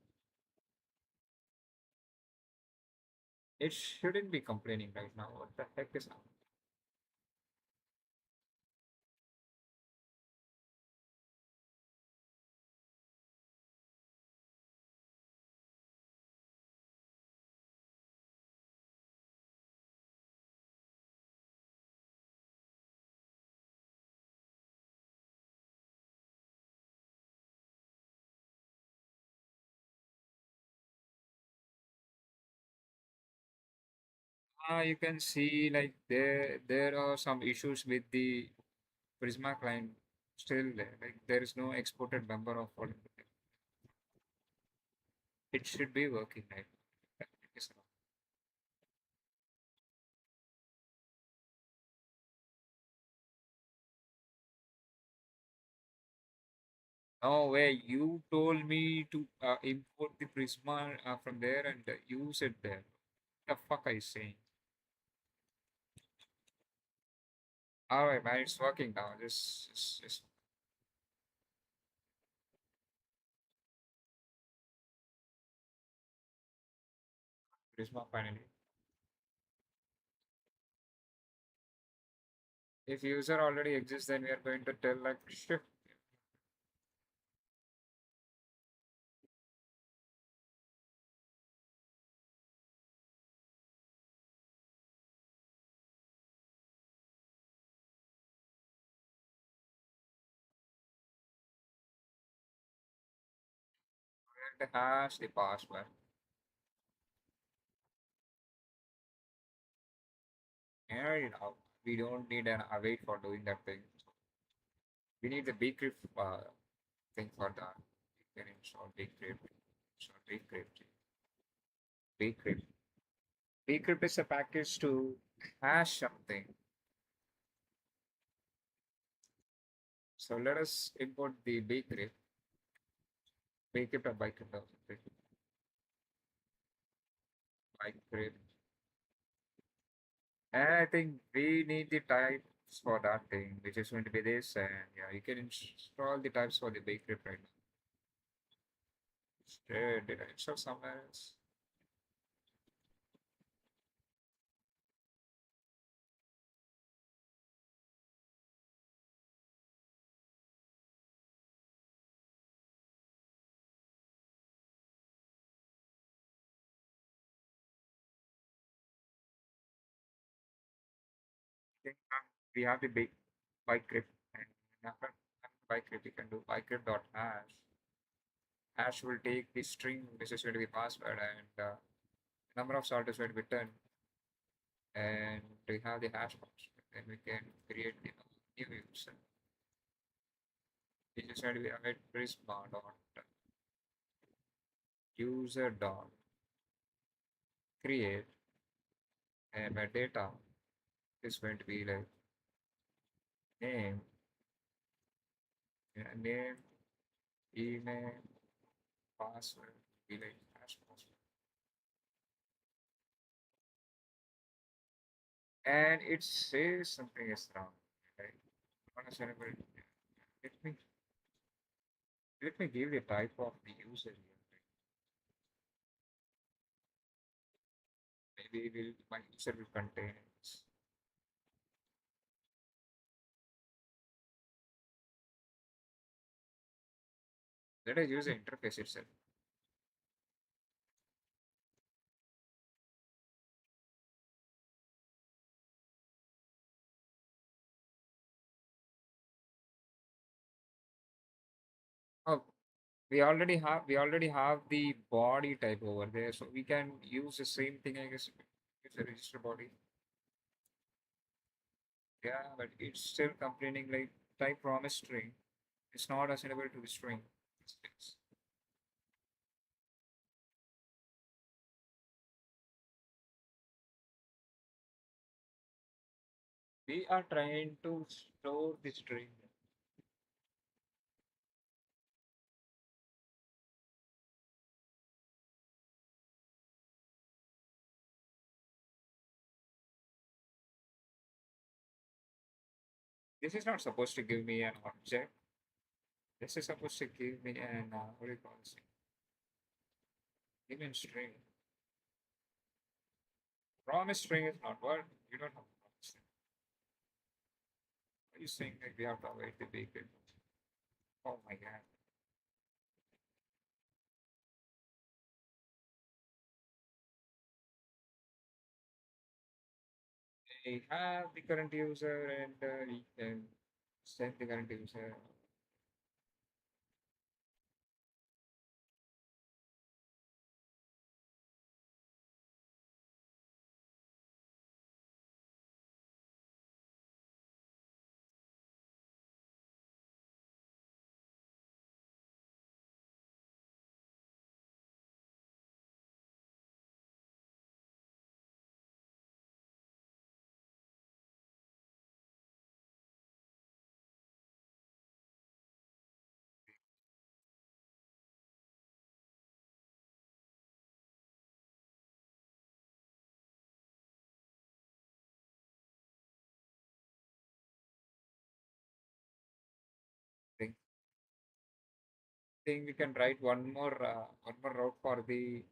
It shouldn't be complaining right now. What the heck is happening? You can see like there are some issues with the Prisma client still there. Like there is no exported member of what it should be working right. It is not. No way, you told me to import the Prisma from there and use it there. The fuck are you saying? Alright, man, it's working now. Just Prisma finally. If user already exists, then we are going to tell like shift. And hash the password. And you know, we don't need an await for doing that thing. We need the bcrypt thing for that. We can install bcrypt. Install bcrypt. Bcrypt. Bcrypt is a package to hash something. So let us import the bcrypt. Bcrypt or bcrypt or something. Bcrypt. And I think we need the type for that thing, which is going to be this, and yeah, you can install the types for the bakery right now. Did I install somewhere else? I think we have the big bike grip, and after bike grip, you can do bike grip dot hash. Hash will take the string which is going to be password and number of salt is going to be 10, and we have the hash function. Then we can create the new user. We just going to be write prisma dot user dot create, and my data is going to be like name, name, email, password, be like hash password. And it says something is wrong, right? Not a able. Let me let me give the type of the user here. Maybe will my user will contain let us use the interface itself. Oh, we already have the body type over there, so we can use the same thing, I guess. It's a register body. Yeah, but it's still complaining like type promise string. It's not assignable to the string. It's- We are trying to store the string. This is not supposed to give me an object. This is supposed to give me an what do you call this? Give me a string. Promise string is not what you don't have a promise string. Are you saying that we have to await the beacon? Oh my god. I have the current user and we can send the current user. Think think we can write one more route for the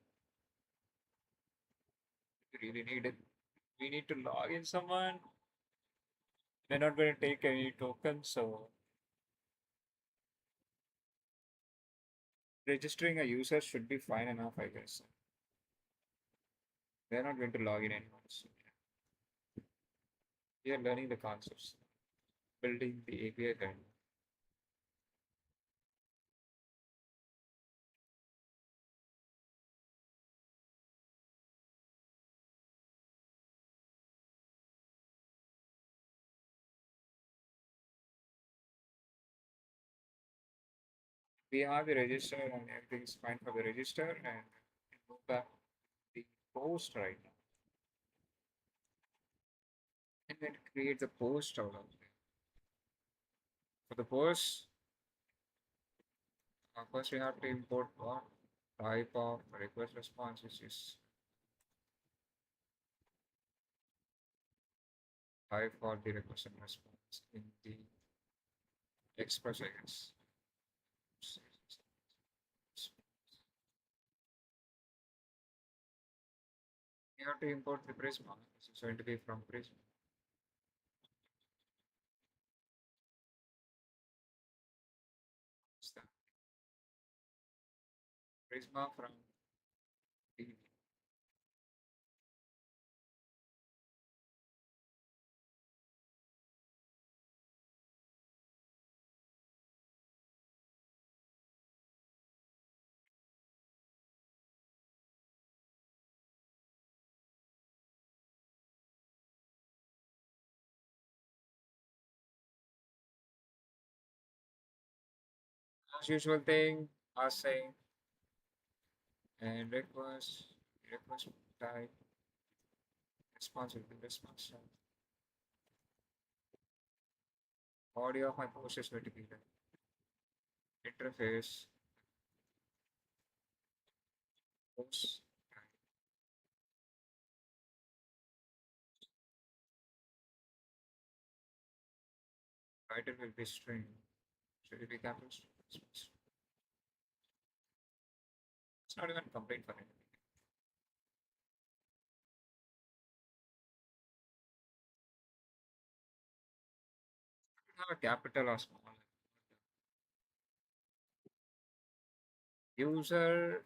we really need it. We need to log in someone. We're not going to take any tokens, so registering a user should be fine enough, I guess. They're not going to log in anymore. So we are learning the concepts, building the API kind. We have the register and everything is fine for the register, and we move back to the post right now. And then create the post out of there. For the post, first we have to import what type of request response, which is type for the request and response. in the express, I guess. You have to import the Prisma. This is going to be from Prisma. It's the Prisma from the as usual thing, as saying, and request type, response will be response type. Audio of my post is going to be the interface post type. Title will be string. Should it be capital string? It's not even complete for it. Have a capital or small. User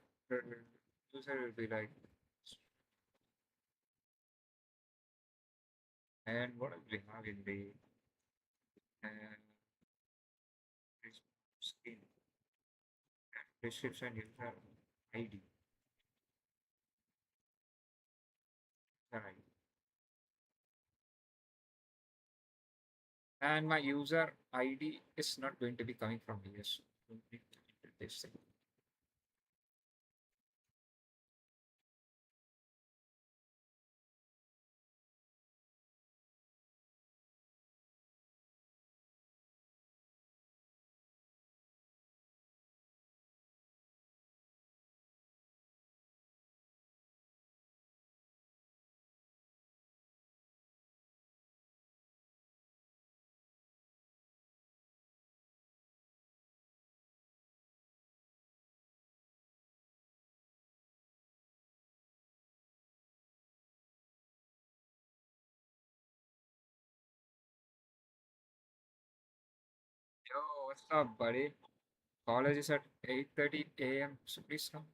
user will be like, and what else we have in the uh, screen description user ID. User ID. And my user ID is not going to be coming from here. So we need to enter this thing. Yo, what's up, buddy? College is at 8:30 a.m. So please come.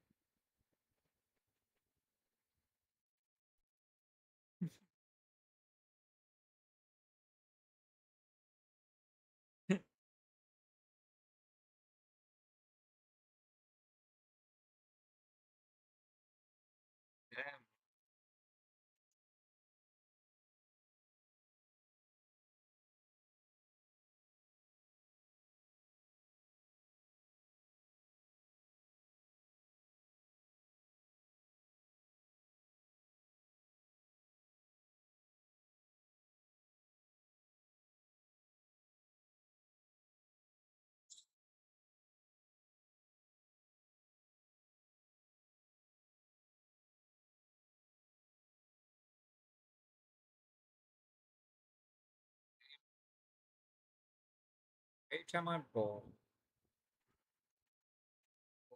Damn. 8 ball.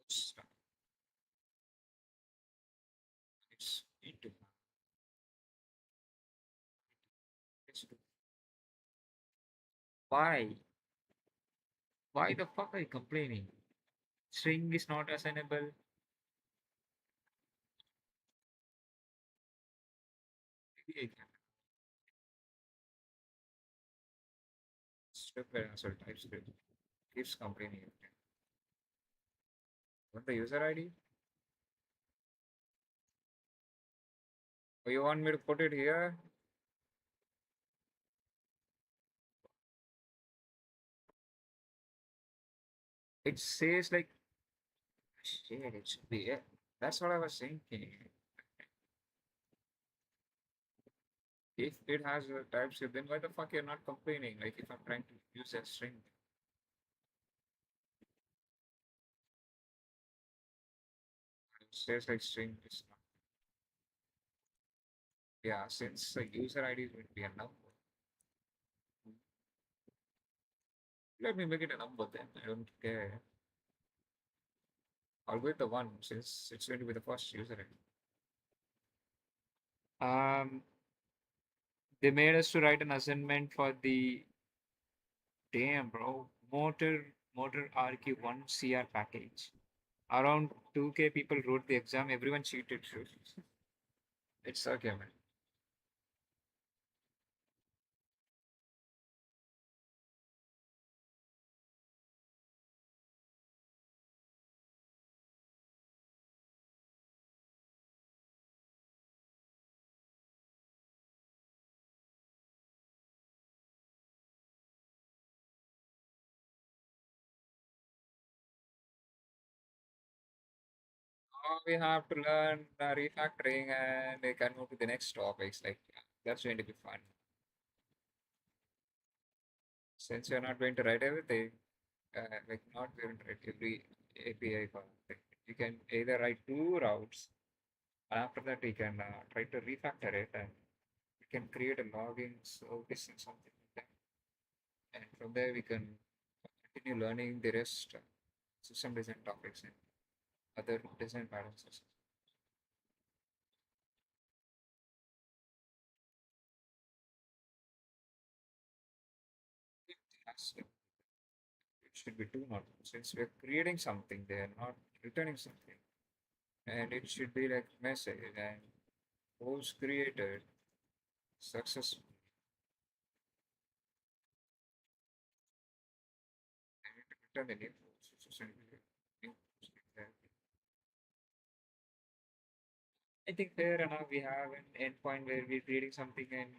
It's it's into it's why? Why the fuck are you complaining? String is not assignable. Maybe I can script answer typescript. Keeps complaining. Want the user ID? Or you want me to put it here? It says like shit, it should be it. That's what I was thinking. If it has a TypeScript, then why the fuck you're not complaining? Like if I'm trying to use a string, it says like string is not. Yeah, since the user ID is going to be a number. Let me make it a number then. I don't care. I'll go with the one since it's going to be the first user ID. They made us to write an assignment for the damn bro motor RQ1 CR package. Around 2K people wrote the exam. Everyone cheated. It's okay, man. Now we have to learn refactoring and we can move to the next topics. Like that's going to be fun. Since you're not going to write everything, like not going to write every API for thing. You can either write two routes, and after that we can try to refactor it, and we can create a logging service and something like that. And from there we can continue learning the rest system design topics and other design patterns. Yes, it should be two not one. Since we're creating something, they are not returning something. And it should be like message and was created successfully. And it return the new post. So send me the new post like that. I think fair enough we have an endpoint where we're creating something and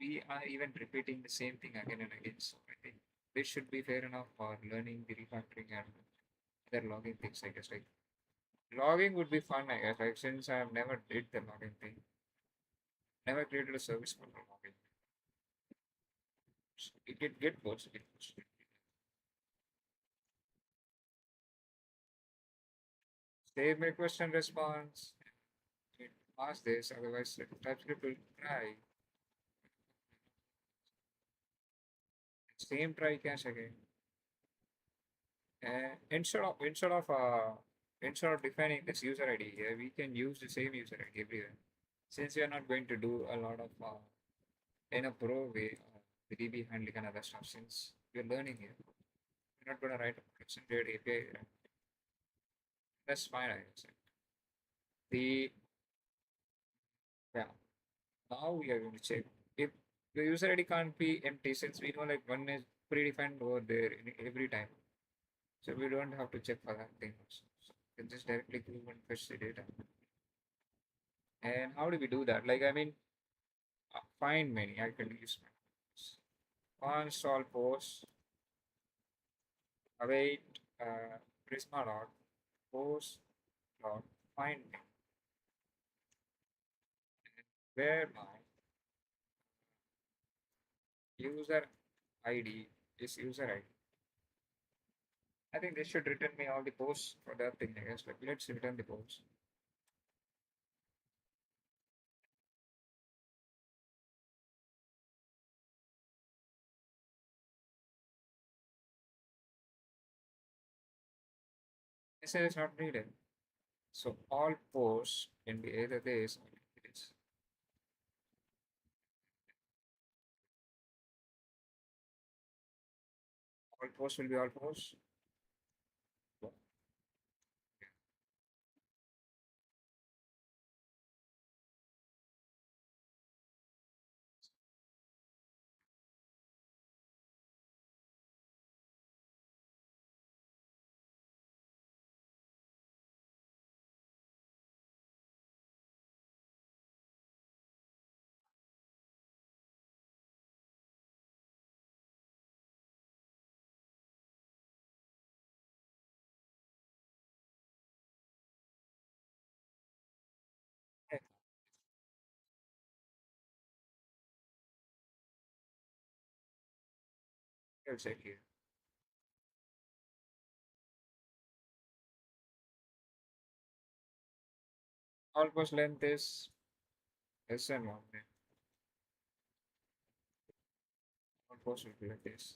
we are even repeating the same thing again and again. So I think this should be fair enough for learning the refactoring and other logging things, I guess. Like logging would be fun, I guess. Like since I have never did the logging thing, never created a service for the logging. It get posts, get posts. Save my question response. Ask this, otherwise TypeScript will try. Same try catch again. And instead of defining this user ID here, we can use the same user ID everywhere. Since we are not going to do a lot of in a pro way, the DB handling and other stuff. Since we're learning here, we're not going to write a extended API. That's fine, I guess. The yeah. Now we are going to check if the user ID can't be empty since we know like one is predefined over there in every time. So we don't have to check for that thing also. So we can just directly go and fetch the data. And how do we do that? Like I mean, find many. I can use console post await prisma dot post dot find many, where my user ID is user ID. I think they should return me all the posts for that thing. I guess like let's return the posts. They say it's not needed. So all posts can be either this or this. All posts will be all posts. Yeah, I'll check here. All post length is SN1. All posts will be like this.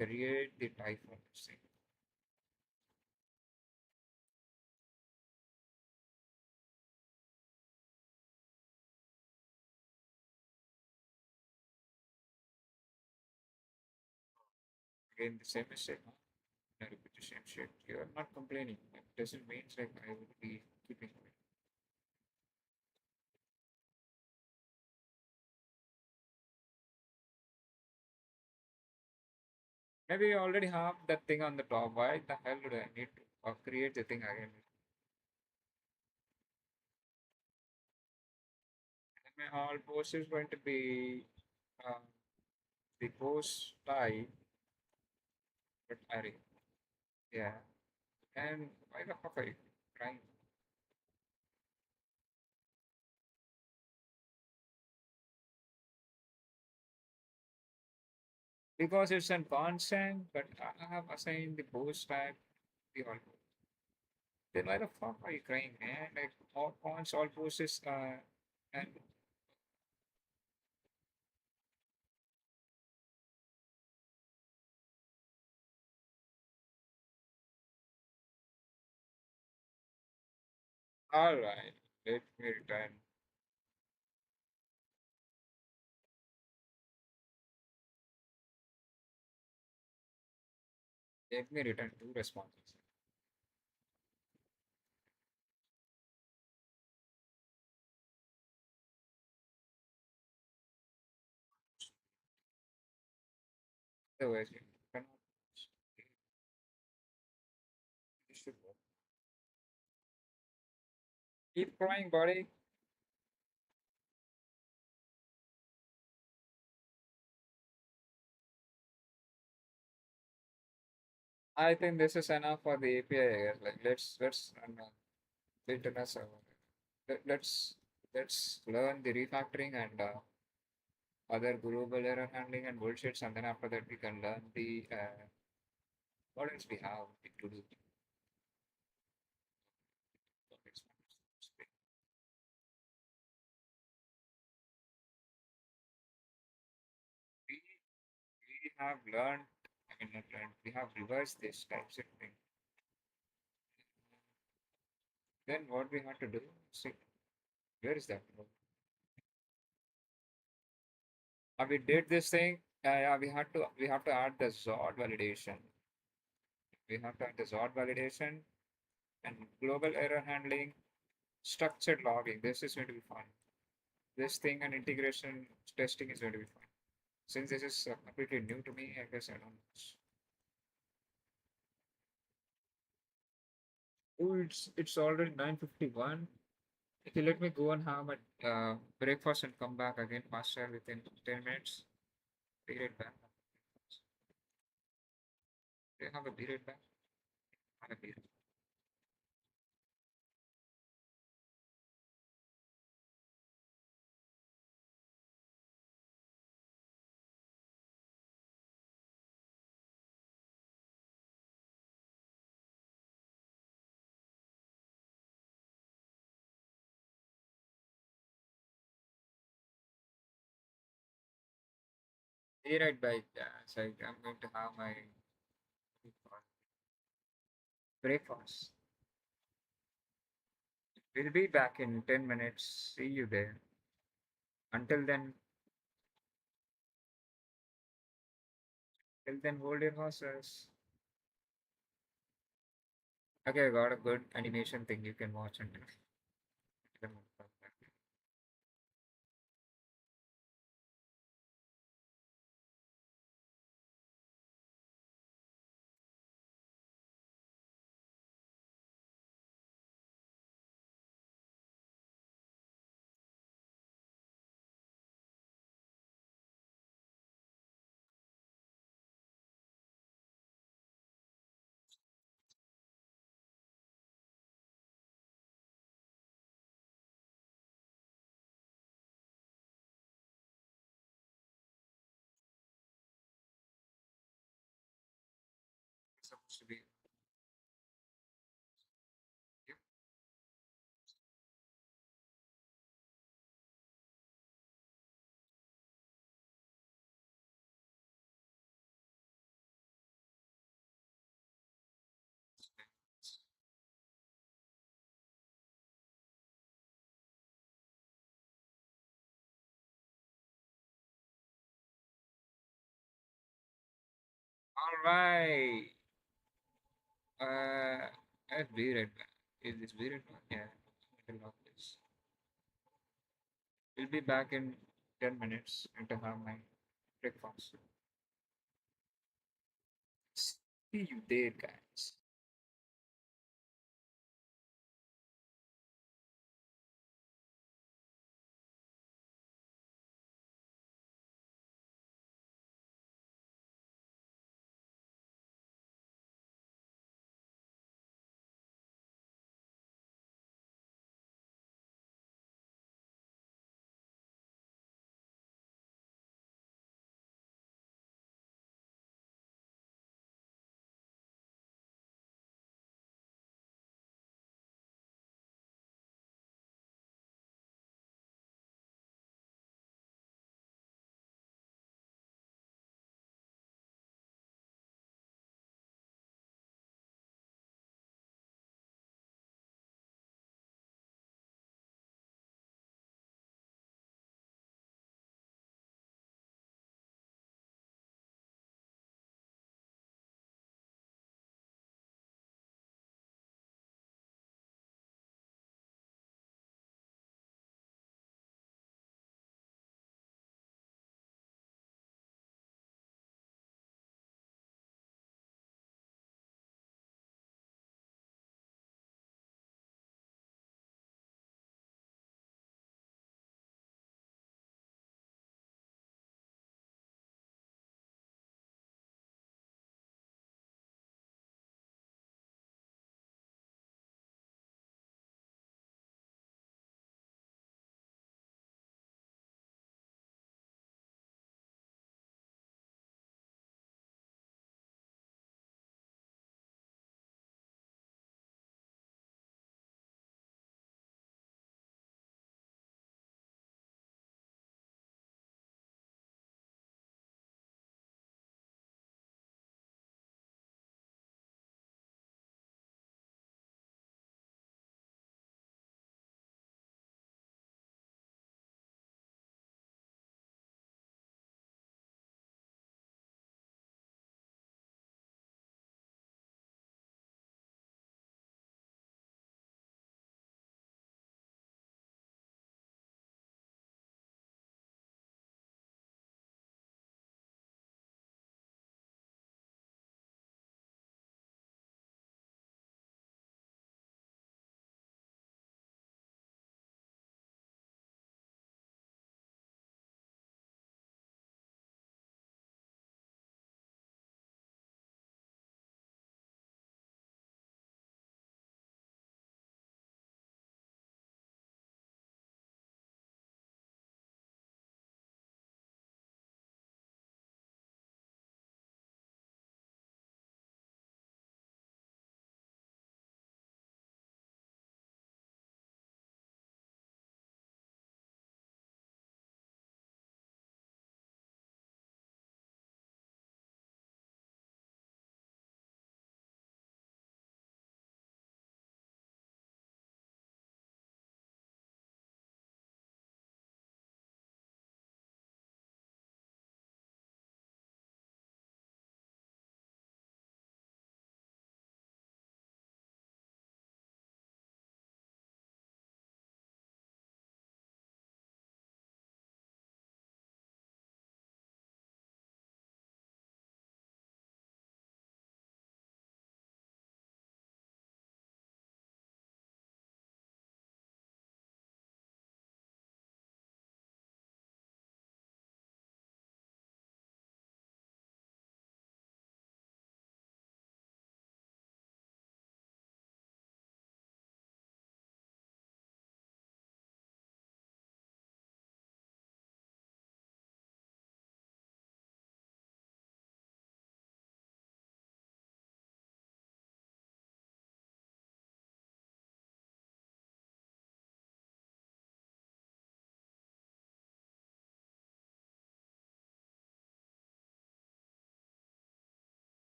create the type for this thing. Again, the same mistake. Huh? I repeat the same shit. You are not complaining. It doesn't mean like I would be keeping quiet. Maybe you already have that thing on the top. Why the hell do I need to create the thing again? And my all post is going to be uh, the post type, but array. Yeah. And why the fuck are you trying? Because it's a constant, but I have assigned the post type the all. Then why the fuck are you crying, man? Like all cons, all posts, and all right. Let me return. Let me return two responses. Otherwise, you cannot. It should work. Keep crying, buddy. I think this is enough for the API. I guess. Like let's run a internet server. Let's learn the refactoring and other global error handling and bullshits, and then after that we can learn the what else we have to do. We we have learned. I mean, not learned. We have reversed this types of thing. Then what we have to do? See, where is that? We did this thing. Yeah, we have to add the Zod validation. We have to add the Zod validation and global error handling, structured logging. This is going to be fun. This thing and integration testing is going to be fun. Since this is completely new to me, I guess I don't know. Oh, it's already 9:51. Okay, let me go and have a breakfast and come back again faster within 10 minutes. Be right back. Do you have a be right back? Have a be right Be right back. So I'm going to have my breakfast. We'll be back in 10 minutes. See you there. Until then, hold your horses. Okay, I got a good animation thing you can watch until. It's supposed to be. All right. Let's be right back. Is this be right back? Yeah. I can lock this. We'll be back in 10 minutes and to have my breakfast. See you there, guys.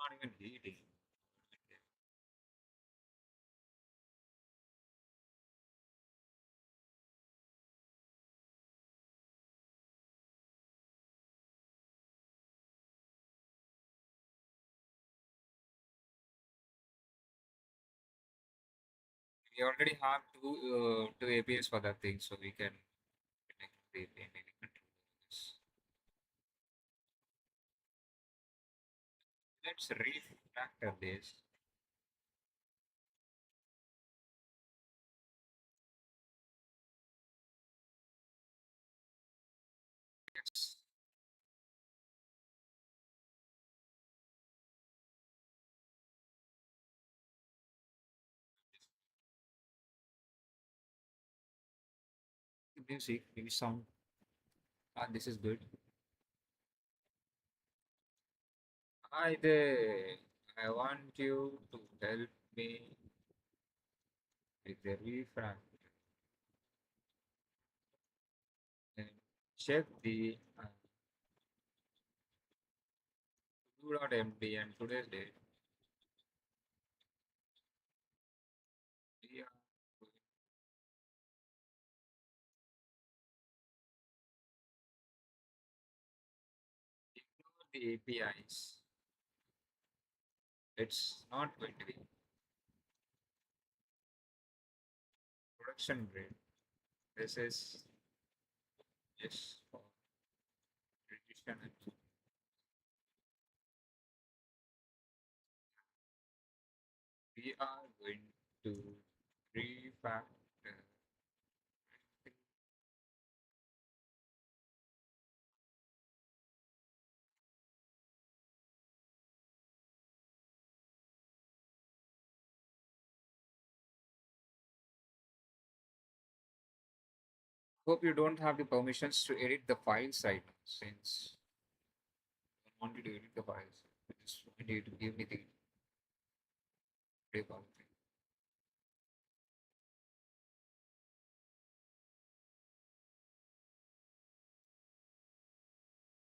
Not even eating. We already have two APIs for that thing, so we can connect the API and maybe control this. Let's refactor this. Yes. Music, maybe sound. Ah, this is good. Hi there. I want you to help me with the refactor and check the do.md and today's date. We are going to ignore the APIs. It's not going to be production grade. This is just for revision. And we are going to refactor. Hope you don't have the permissions to edit the files right now, since I don't want you to edit the files. I just want you to give me the default thing.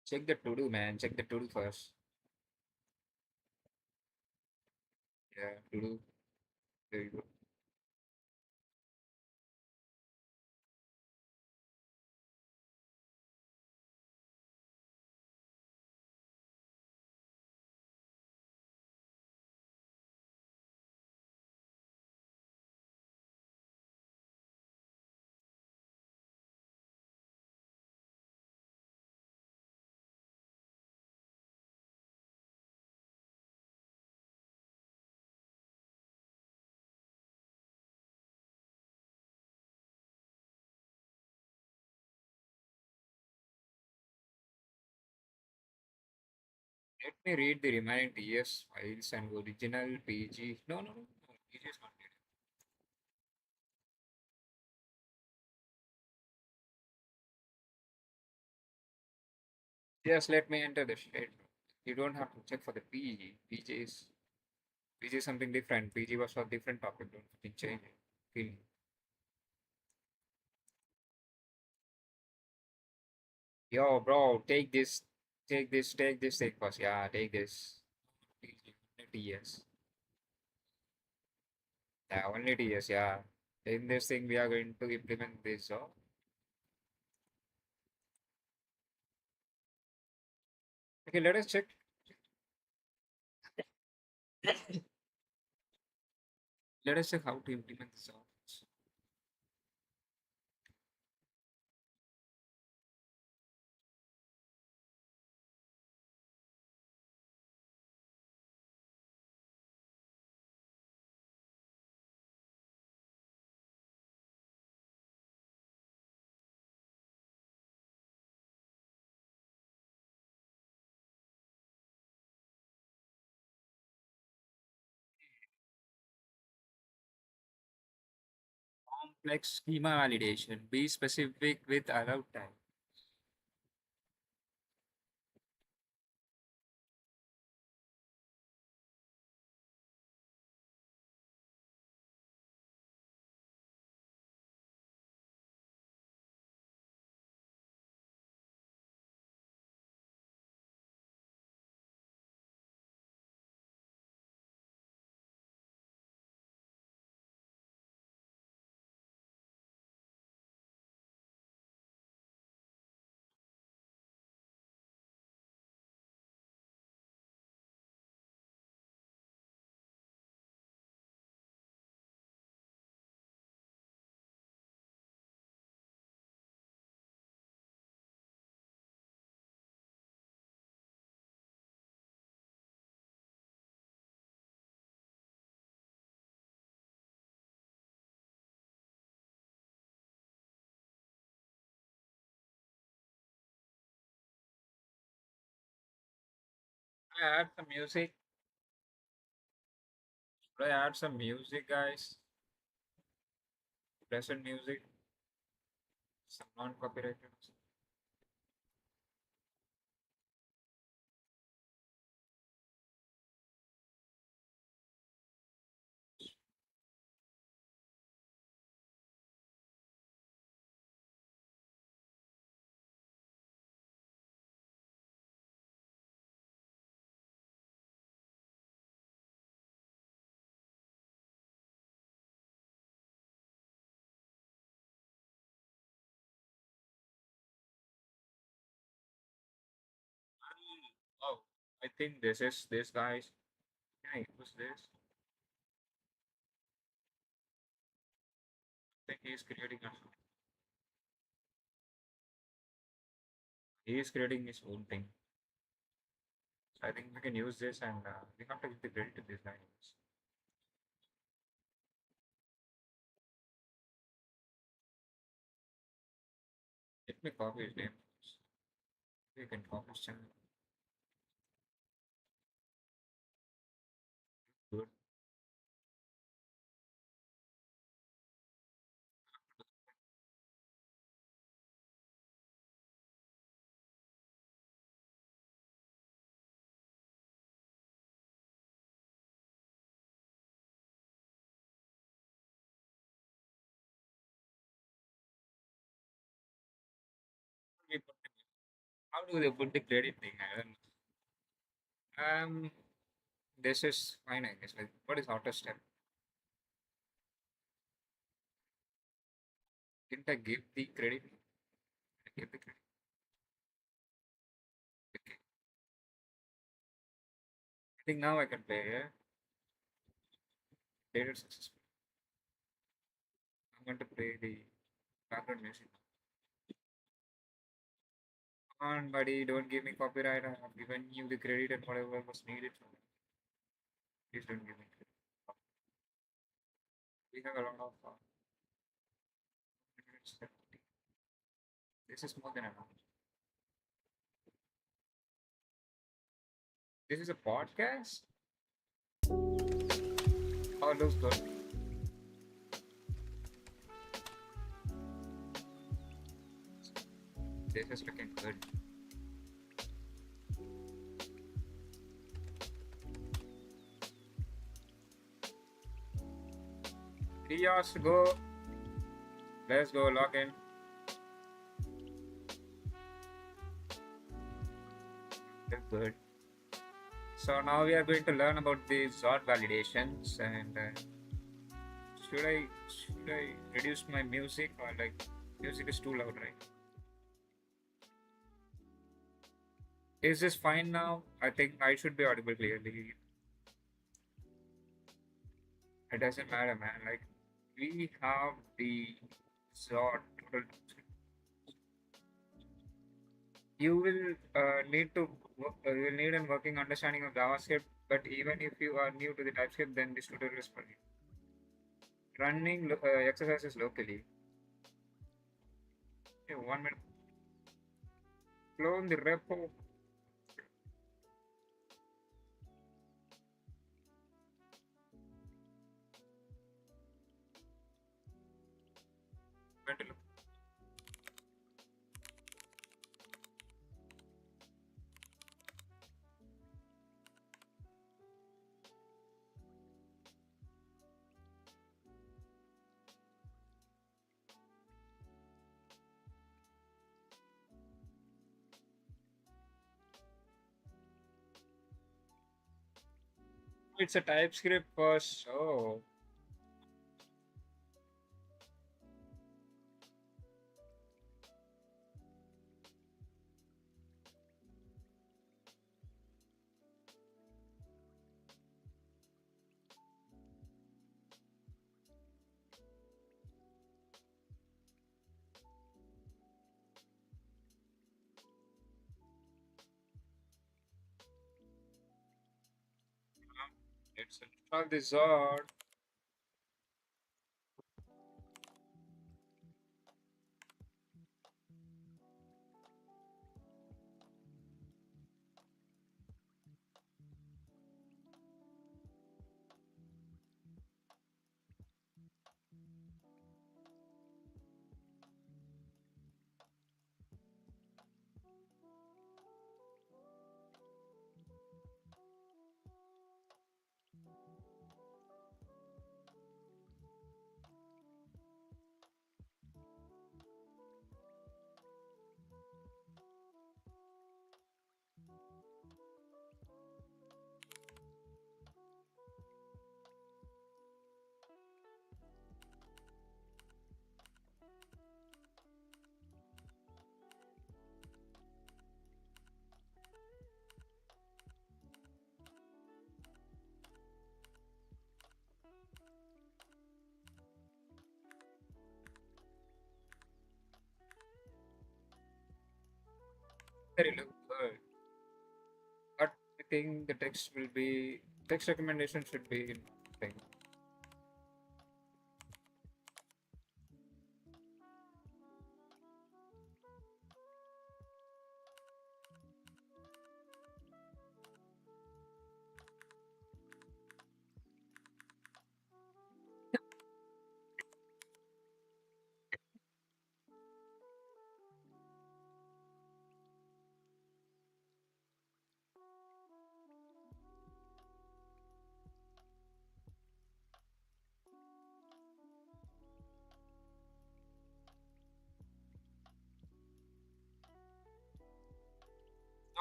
Check the to do, man. Check the to do first. Yeah, to do. There you go. Let me read the remaining TS files and original PG. No, no, no. No, PG is not needed. Just let me enter the state. You don't have to check for the PG. PG is something different. PG was for different topic. Don't fucking change it. Okay. Yo, bro, take this thing first. Yeah, take this. PG, only TS. Yeah, only TS. Yeah. In this thing, we are going to implement this. So, okay, let us check. Let us check how to implement this. Complex schema validation. Be specific with allowed time. Add some music. Should I add some music, guys? Present music, some non-copyrighted. Oh, I think this is this guys. Hey, who's this? I think he's creating a. He is creating his own thing. So I think we can use this, and we have to give the credit to this guy. Let me copy his name. We can copy his channel. Good. We put How do they put the credit thing? I don't know. This is fine, I guess. Like, what is auto step? Didn't I give the credit? I gave the credit. Okay. I think now I can play. Yeah, played it successfully. I'm going to play the background music. Come on, buddy, don't give me copyright. I have given you the credit and whatever was needed from it. Please don't give me credit. We have a lot of minutes left. This is more than enough. This is a podcast? Oh, it looks good. This is looking good. 3 hours to go. Let's go log in. That's good. So now we are going to learn about the sort validations and should I reduce my music or like music is too loud, right? Is this fine now? I think I should be audible clearly. It doesn't matter, man. Like we have the sort. You will need to you will need a working understanding of JavaScript. But even if you are new to the TypeScript, then this tutorial is for you. Running exercises locally. Okay, 1 minute. Clone the repo. Going to look. It's a TypeScript first. Oh, let's install the Zord. Very look good. But I think the text recommendation should be in thing.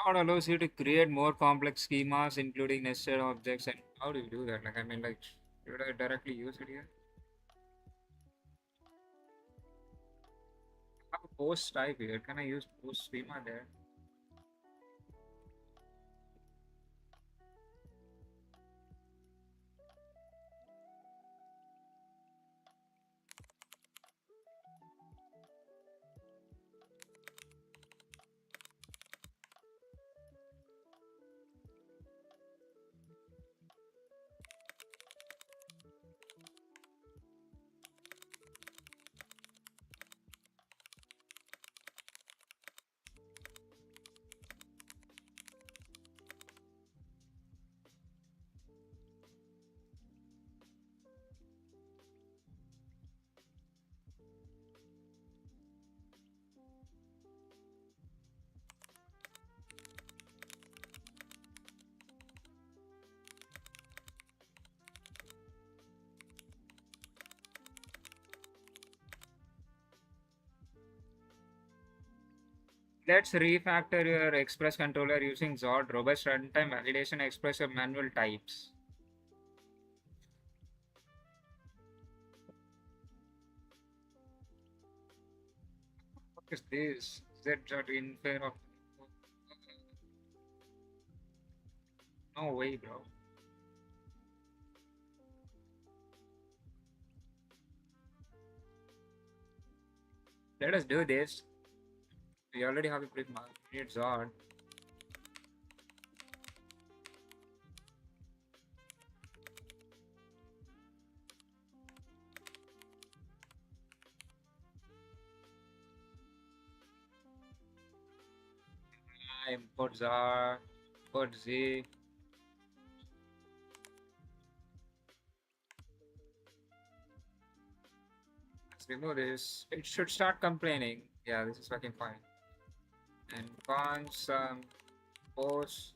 Cloud allows you to create more complex schemas, including nested objects. And how do you do that? Like, I mean, like, should I directly use it here? I have a post type here. Can I use post schema there? Let's refactor your Express controller using Zod, robust runtime validation, express your manual types. What is this? Z in favor of. No way, bro. Let us do this. We already have a prisma. We need Zod. Import Zod. Import Z. Let's remove this. It should start complaining. Yeah, this is working fine. And cons post.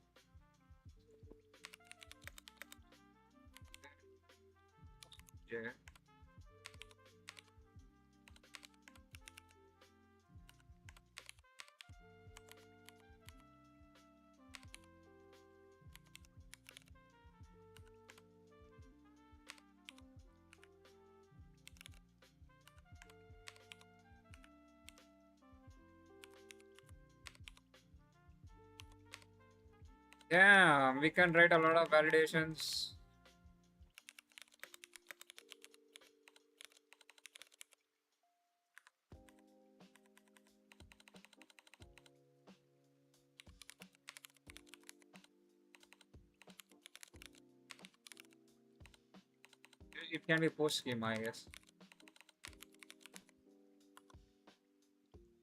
Yeah. Yeah, we can write a lot of validations. It can be post schema, I guess.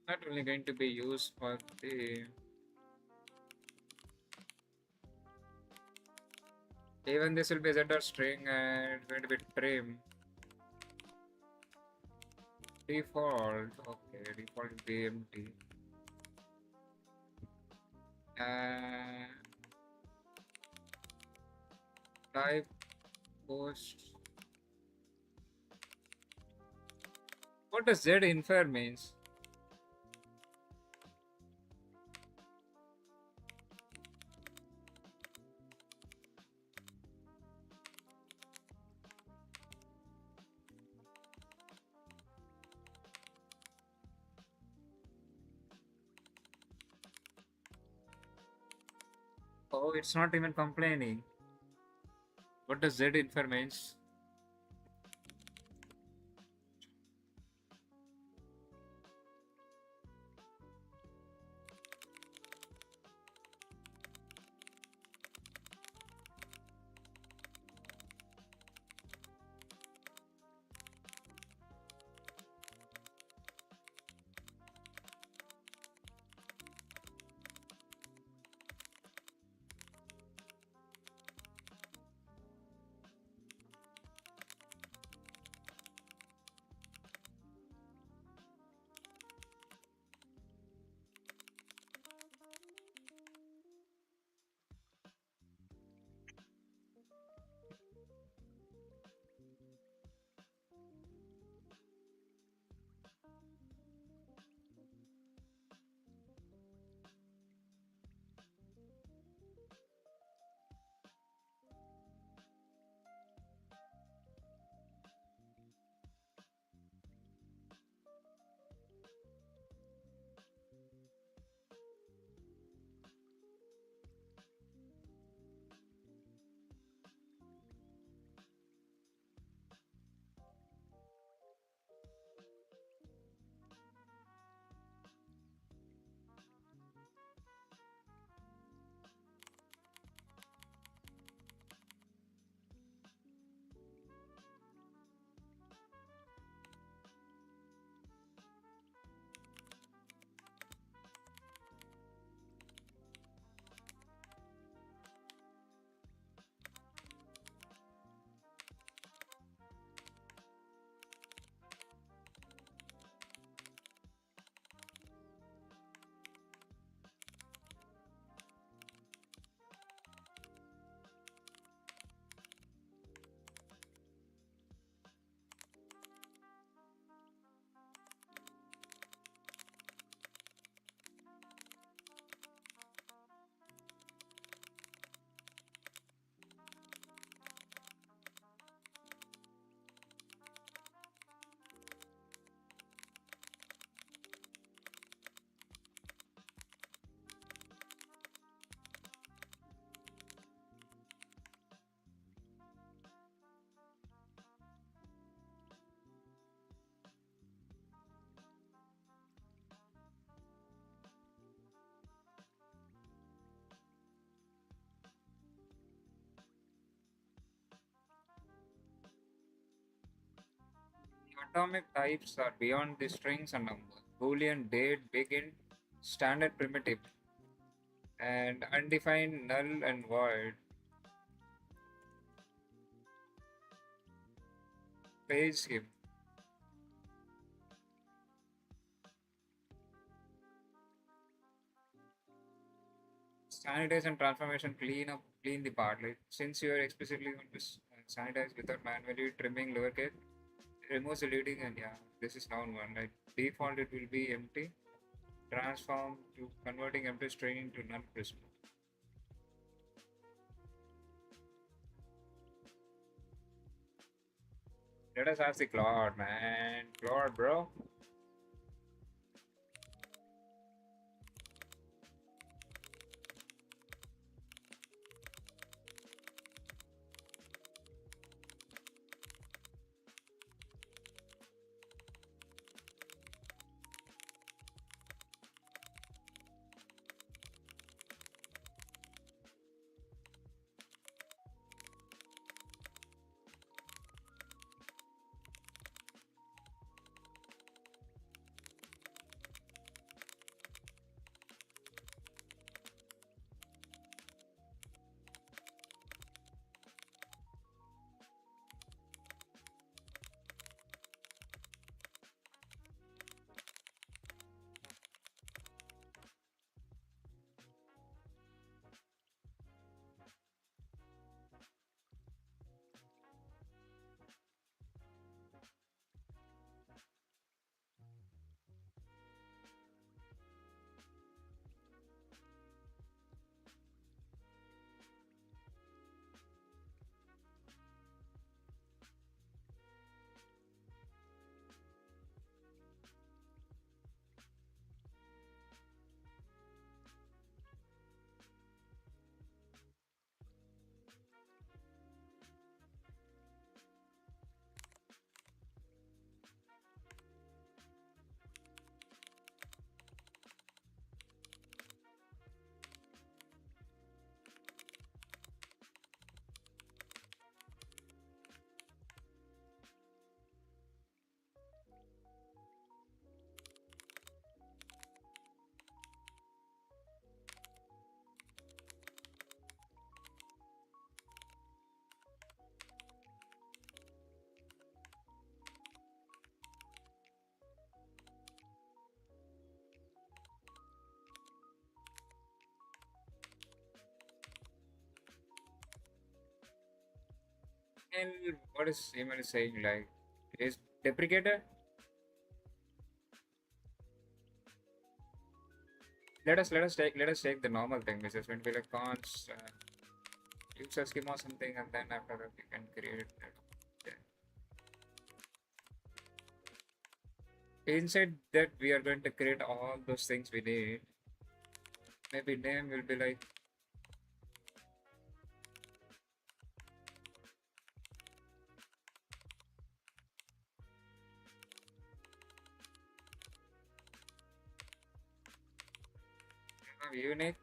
Not only going to be used for the. Even this will be z string and it's going to be trim. Default. Okay, default will be empty. And type post. What does Z infer means? Oh, it's not even complaining. What does Z infer means? Atomic types are beyond the strings and numbers. Boolean, date, begin, standard primitive, and undefined, null, and void. Praise him. Sanitize and transformation clean the part. Like since you are explicitly going to sanitize without manually trimming lowercase, removes the leading and yeah, this is noun one. Like default it will be empty. Transform to converting empty string into null prism. Let us ask the Claude, man. Claude, bro. And what is email saying? Like, is deprecated? Let us take the normal thing, which is going to be like const user schema or something, and then after that you can create that. Yeah. Inside that we are going to create all those things we need. Maybe name will be like unique.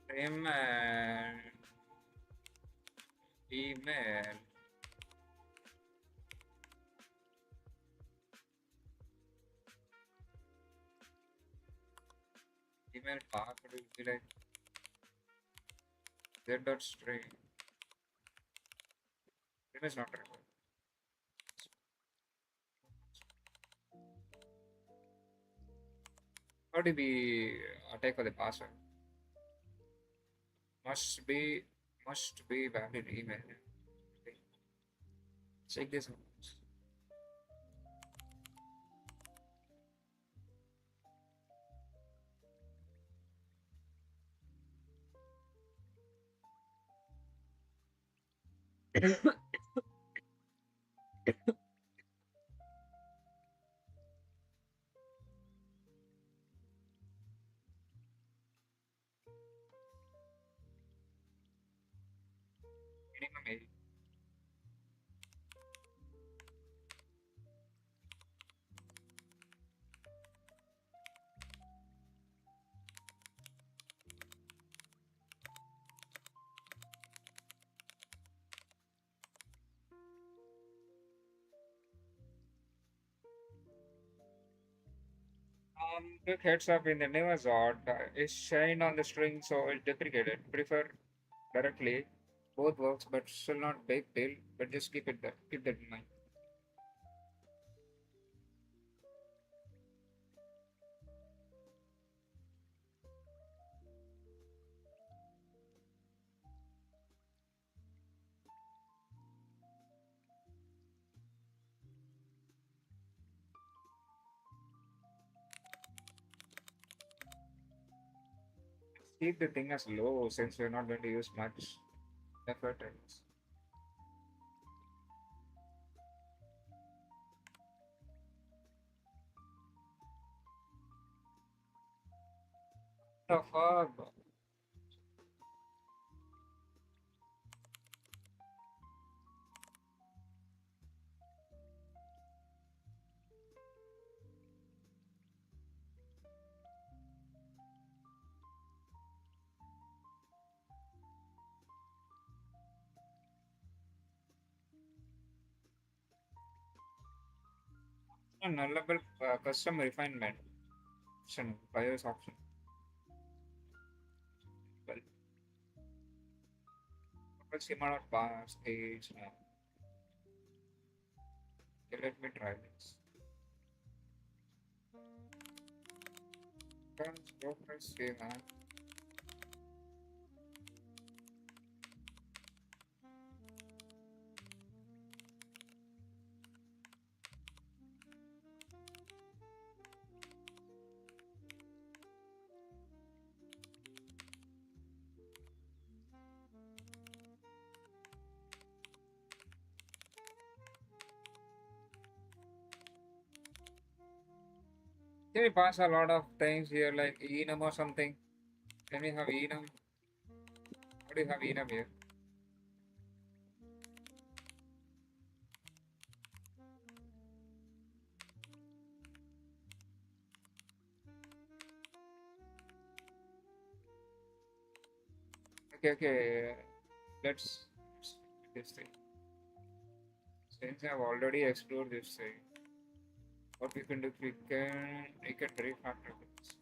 Name and email. Email path will be like z.string. It is not required. How do we attack for the password? Must be must be valid email. Okay. Check this out. Minimum age. Quick heads up in the new Zod is shine on the string, so it's deprecated. Prefer directly. Both works, but still not big deal. But just keep that in mind. Keep the thing as low since we're not going to use much effort in this. The fuck? A nullable custom refinement option, BIOS option. Well, total schema dot bar stage. Okay, let me try this. Go for schema. Can we pass a lot of things here like enum or something? Can we have enum? What do you have enum here? Okay, okay. Let's do this thing. Since I've already explored this thing, what we can do, we can refactor this.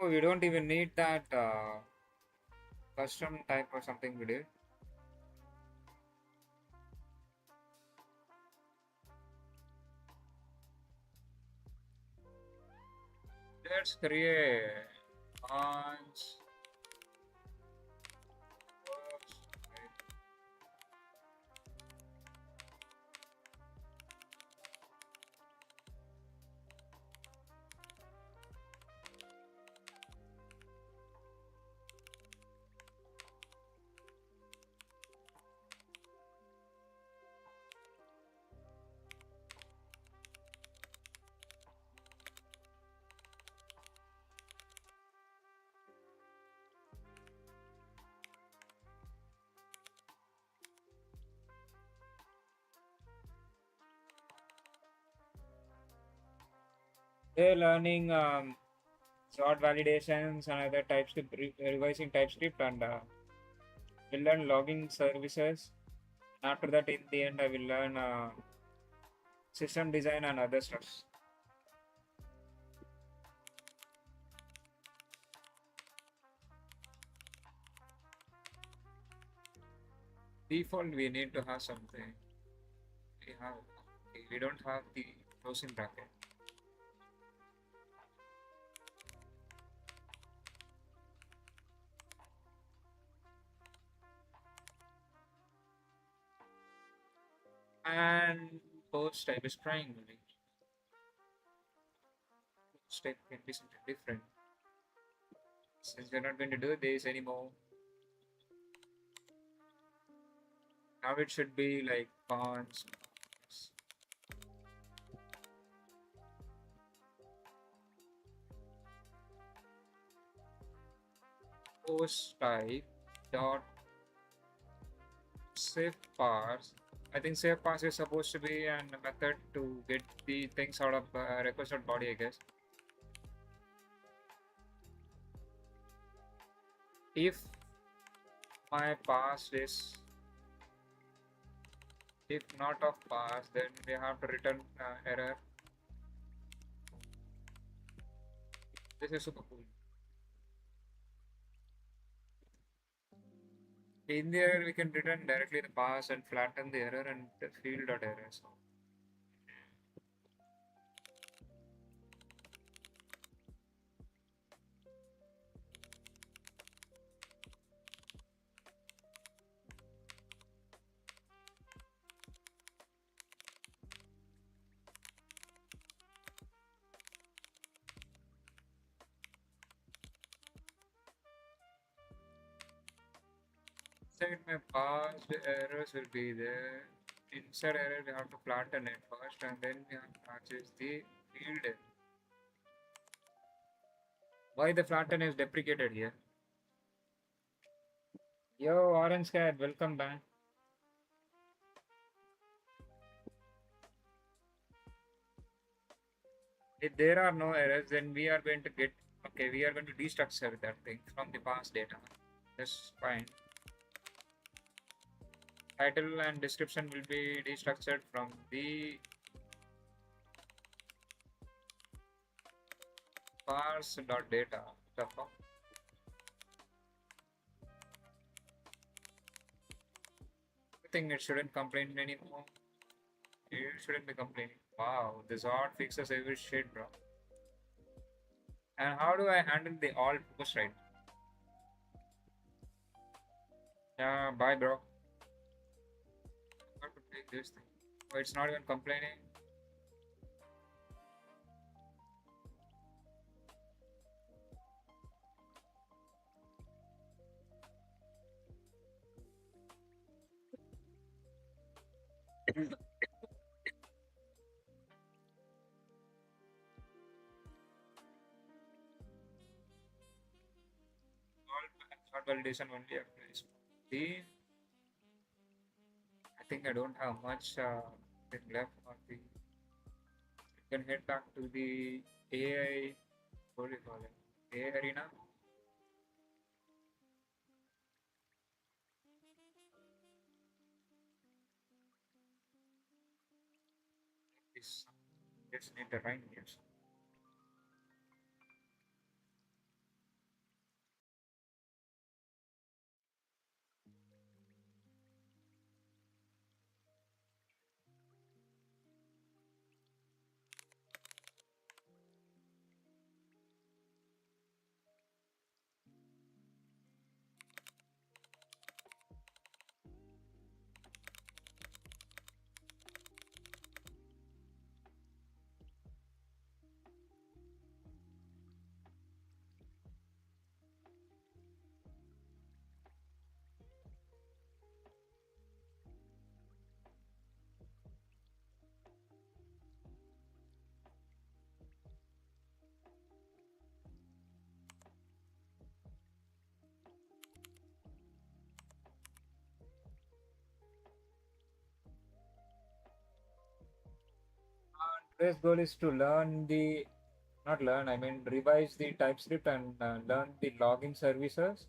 Oh, we don't even need that custom type or something we did. Let's create launch first. They're learning sort validations and other TypeScript, revising TypeScript and We'll learn logging services. After that, in the end, I will learn system design and other stuff. Default, we need to have something. We have. Okay, we don't have the closing bracket. And post type is triangle. Post type can be something different. Since we're not going to do this anymore, now it should be like fonts. Post type dot save parse. I think save parse is supposed to be a method to get the things out of requested body, I guess. If my parse is if not of parse, then we have to return error. This is super cool. In the error, we can return directly the parse and flatten the error and the field dot error. So inside my parse, the errors will be there. Inside error, we have to flatten it first, and then we have to purchase the field error. Why the flatten is deprecated here? Yo, Orange Cat, welcome back. If there are no errors, then we are going to get okay. We are going to destructure that thing from the past data. That's fine. Title and description will be destructured from the parse.data. The fuck? I think it shouldn't complain anymore. You shouldn't be complaining. Wow, this art fixes every shit, bro. And how do I handle the all post right? Yeah, bye, bro. Got to take this thing. Oh, it's not even complaining. All short validation only applies. The I think I don't have much thing left on the. You can head back to the AI. What do you call it? AI arena. This just need the right news. Today's goal is to learn the not learn. I mean revise the TypeScript and learn the logging services.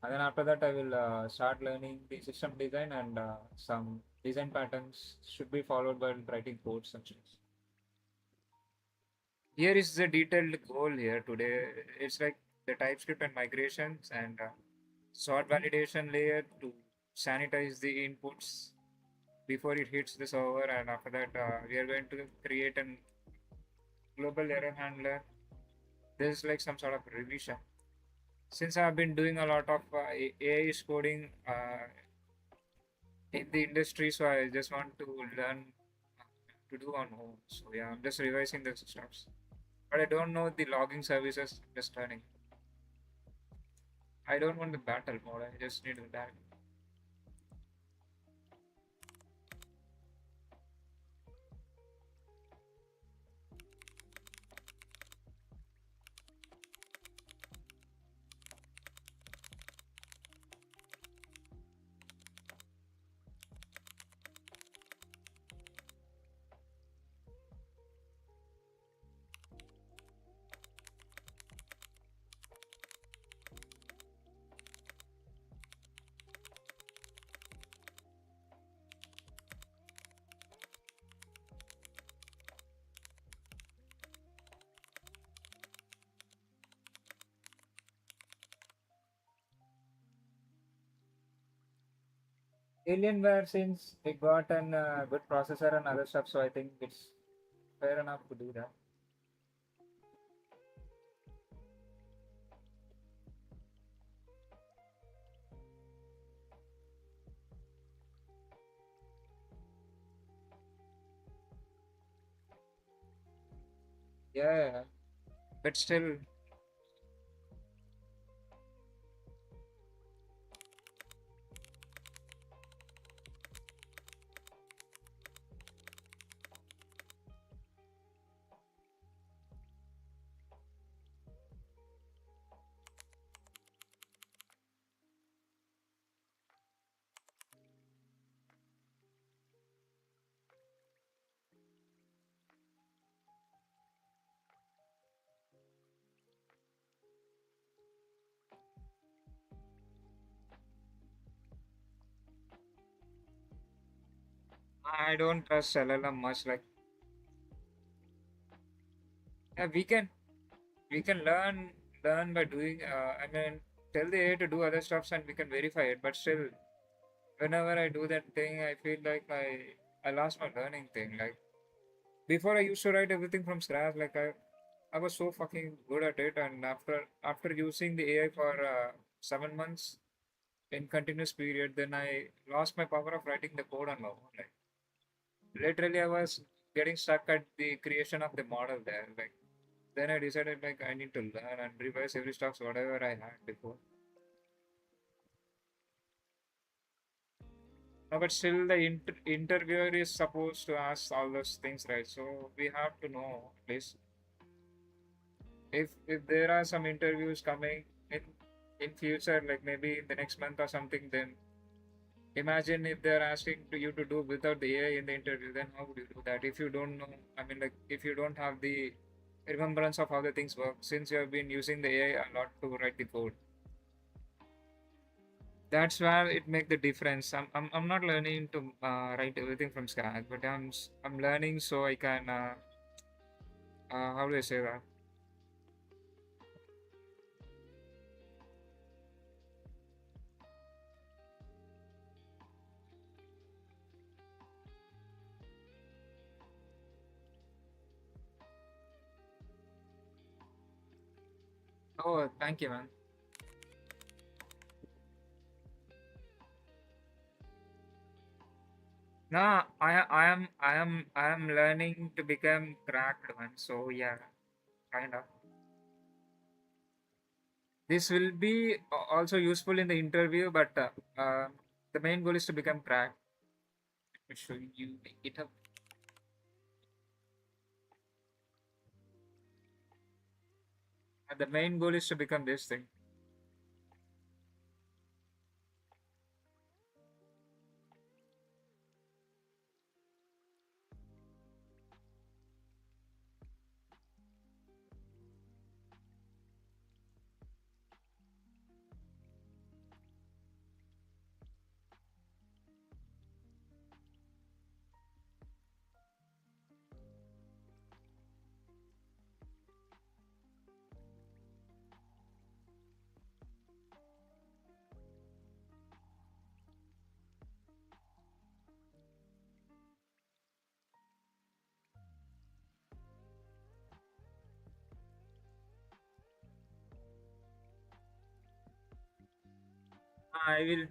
And then after that, I will start learning the system design and some design patterns should be followed while writing code sections. Here is the detailed goal here today. It's like the TypeScript and migrations and sort validation layer to sanitize the inputs before it hits the server. And after that, we are going to create an global error handler. This is like some sort of revision. Since I've been doing a lot of AI coding in the industry, so I just want to learn to do on home. So yeah, I'm just revising the stuffs. But I don't know the logging services. I'm just learning. I don't want the battle mode. I just need that. Alienware, since it got an good processor and other stuff, so I think it's fair enough to do that. Yeah, but still, I don't trust LLM much. Like, yeah, we can learn by doing. I mean, tell the AI to do other stuffs and we can verify it. But still, whenever I do that thing, I feel like I lost my learning thing. Like before, I used to write everything from scratch. Like I was so fucking good at it, and after using the AI for 7 months in continuous period, then I lost my power of writing the code on my own. Like literally, I was getting stuck at the creation of the model there. Like then I decided like I need to learn and revise every stuff whatever I had before. No, but still, the interviewer is supposed to ask all those things, right? So we have to know at least if there are some interviews coming in future, like maybe in the next month or something, then imagine if they're asking to you to do without the AI in the interview, then how would you do that? If you don't know, I mean, like if you don't have the remembrance of how the things work, since you have been using the AI a lot to write the code, that's where it make the difference. I'm not learning to write everything from scratch, but I'm learning so I can how do I say that? Oh, thank you, man. No, I am learning to become cracked one. So yeah, kind of. This will be also useful in the interview, but the main goal is to become cracked. Let me show you the GitHub. And the main goal is to become this thing. I will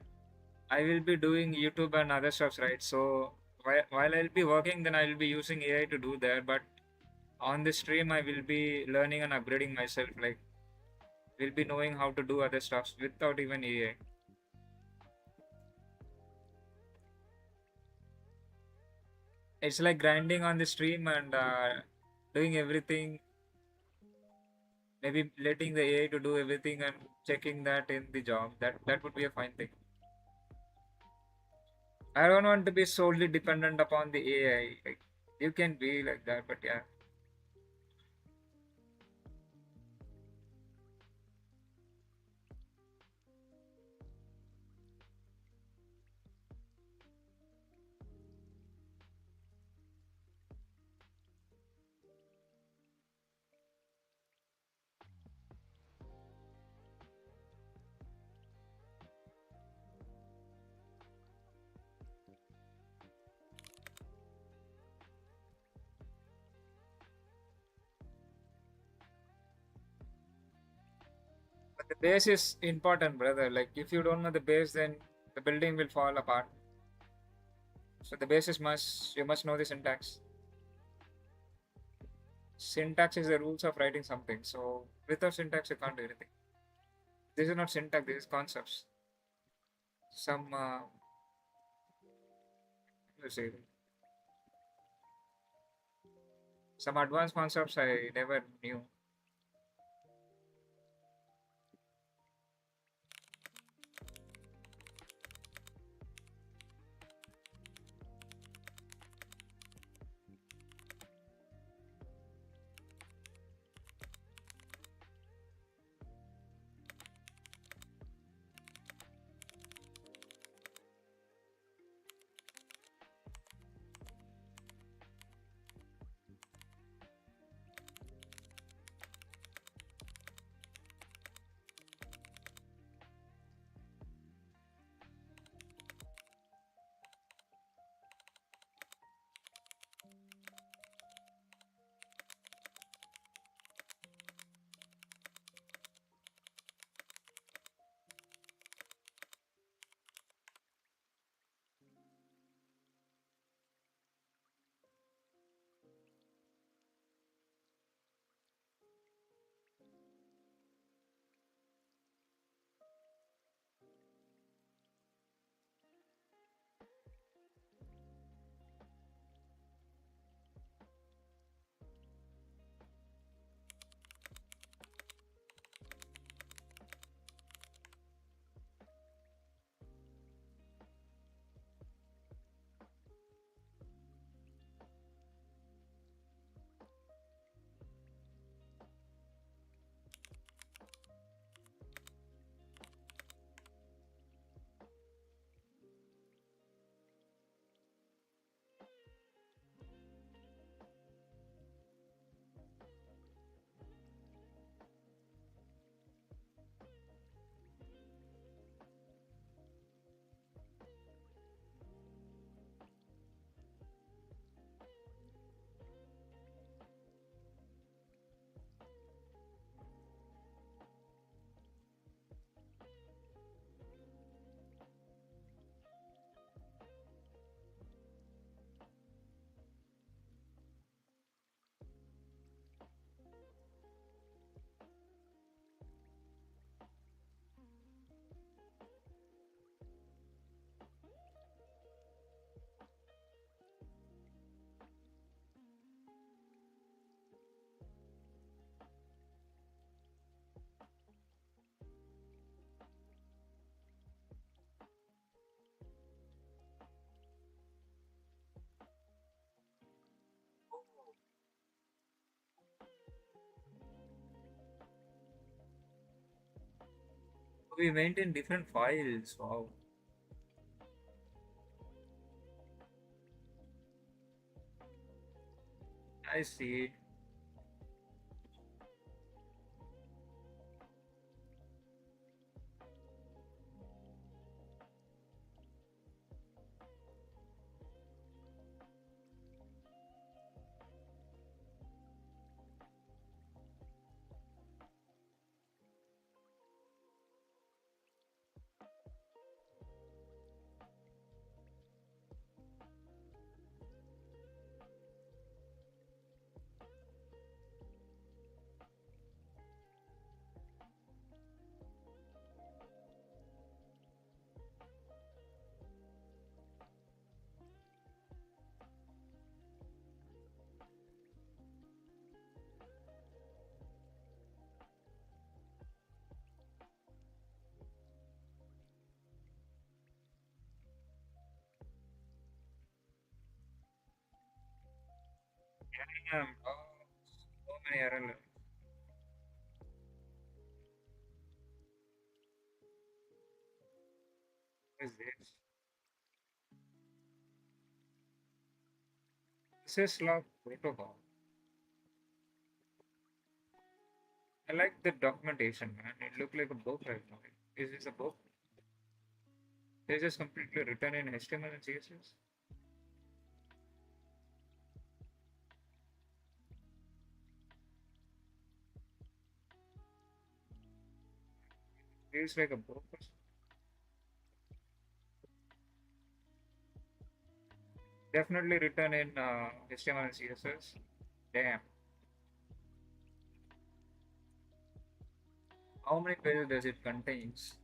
I will be doing YouTube and other stuffs, right? So while I'll be working, then I'll be using AI to do that. But on the stream, I will be learning and upgrading myself. Like, will be knowing how to do other stuffs without even AI. It's like grinding on the stream and doing everything. Maybe letting the AI to do everything and checking that in the job. That would be a fine thing. I don't want to be solely dependent upon the AI. Like, you can be like that, but yeah. But the base is important, brother. Like, if you don't know the base, then the building will fall apart. So the base is must. You must know the syntax. Syntax is the rules of writing something. So without syntax, you can't do anything. This is not syntax. This is concepts. Some let's say some advanced concepts I never knew. We maintain different files. Wow, I see. Damn. Oh, so many errors. What is this? This is log protocol. I like the documentation, man. It looked like a book right now. Is this a book? They just completely written in HTML and CSS. Feels like a book. Definitely written in HTML and CSS. Damn. How many pages does it contains?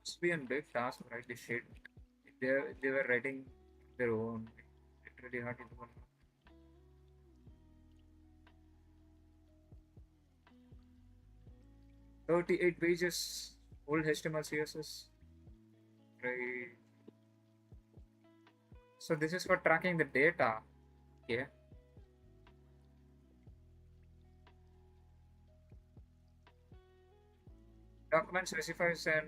Must be a big task, right? This shit. They were writing their own. It's really hard to do. 38 pages. Old HTML CSS. Right. So this is for tracking the data. Okay. Document specifies an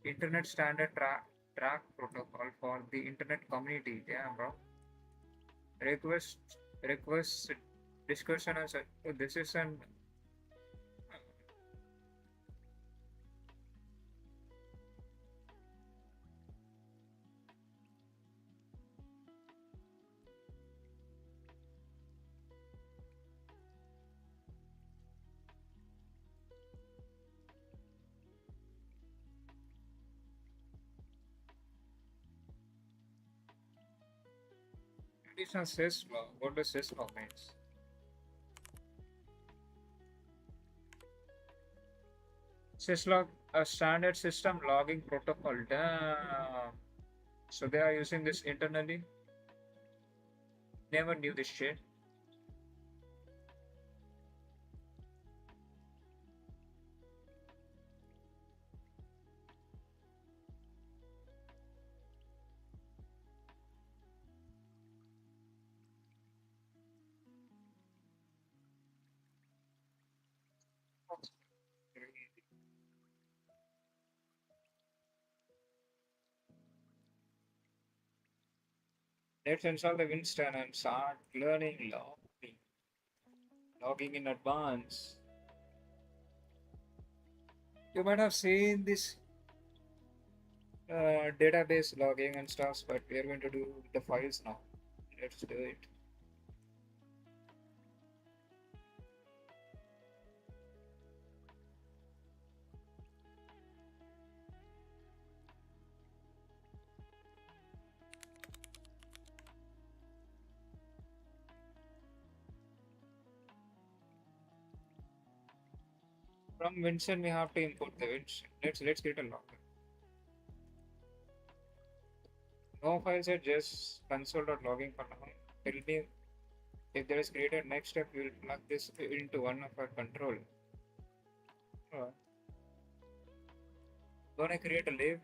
internet standard track protocol for the internet community. Yeah, bro. Request request discussion as this is an additional syslog. What does syslog means? Syslog, a standard system logging protocol. Damn. So they are using this internally. Never knew this shit. Let's install the Winston and start learning logging in advance. You might have seen this database logging and stuff, but we are going to do the files now. Let's do it. From Winston, we have to import the Winston. Let's get a logger. No files are just console.logging for now. Tell me if there is created next step, we will plug this into one of our control. Gonna create a lib.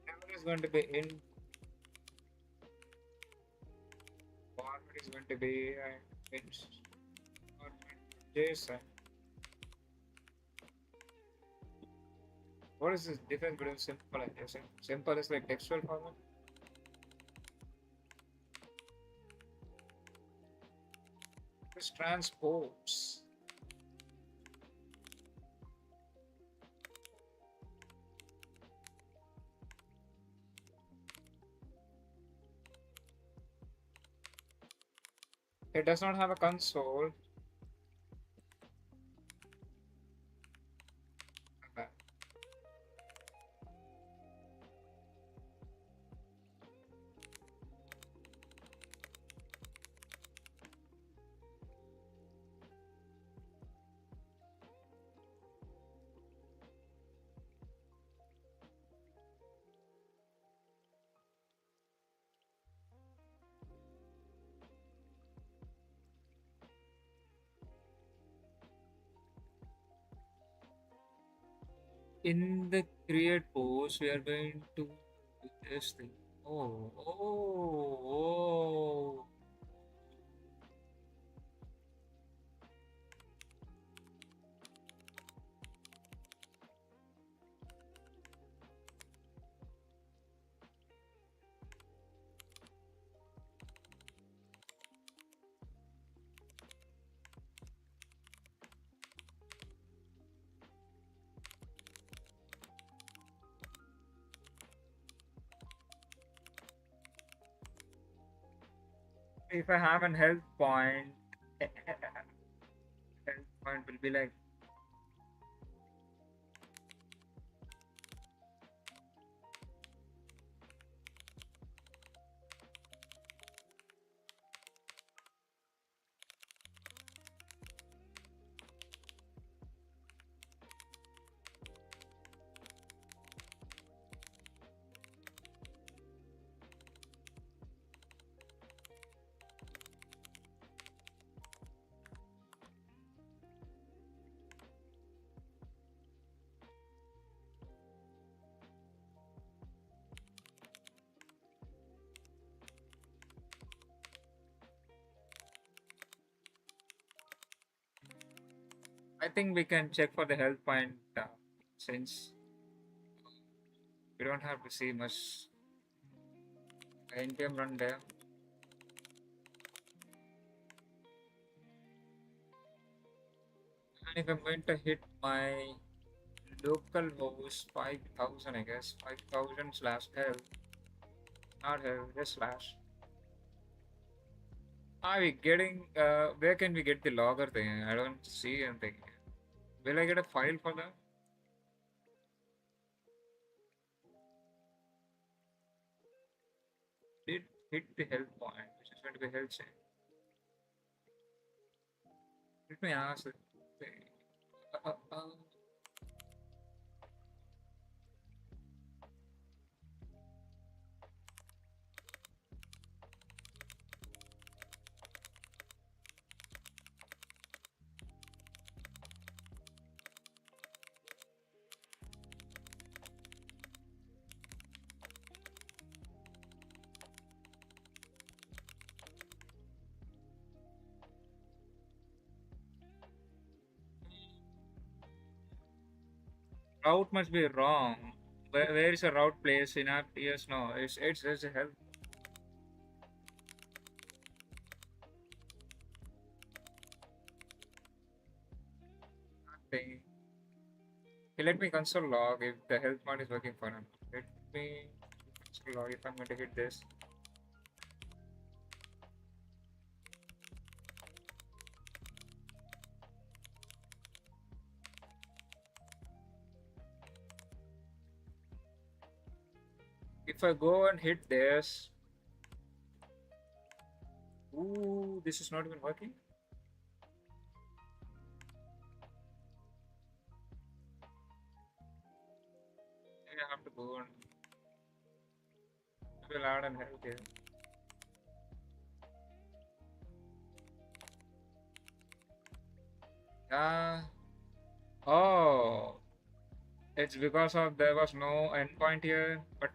Level is going to be in. Format is going to be in JSON. What is this difference between simple and simple? Simple is like textual format. It's transports. It does not have a console. Okay. In the create post, we are going to do this thing. Oh, oh, oh. If I have an health point, health point will be like, I think we can check for the health point since we don't have to see much npm run there. And if I'm going to hit my local host 5000, I guess 5000 slash health, not health, just slash. Are we getting? Where can we get the logger thing? I don't see anything. Will I get a file for that? Did hit the health point, which is going to be health check. Let me ask it. Uh, uh, uh, route must be wrong. Where is a route place in our yes? No, it's a health thing. Okay, let me console log if the health point is working for him. Let me console log if I'm going to hit this. If I go and hit this, ooh, this is not even working. Maybe I have to go and will add an health here. Yeah. Oh, it's because of there was no endpoint here, but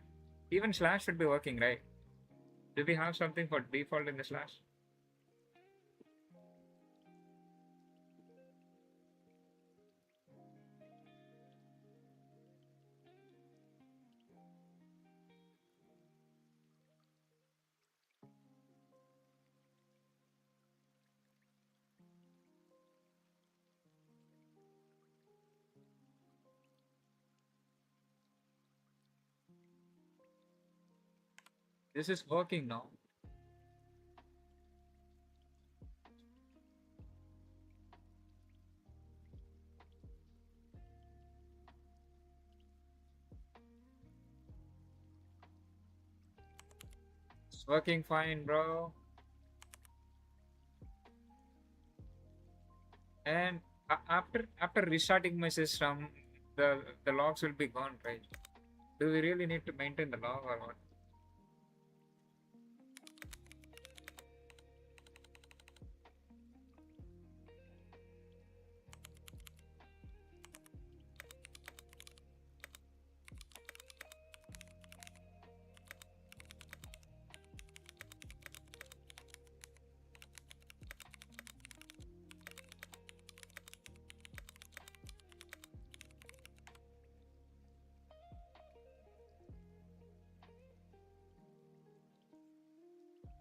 even slash should be working, right? Do we have something for default in the slash? This is working now. It's working fine, bro. And after restarting my system, the logs will be gone, right? Do we really need to maintain the log or what?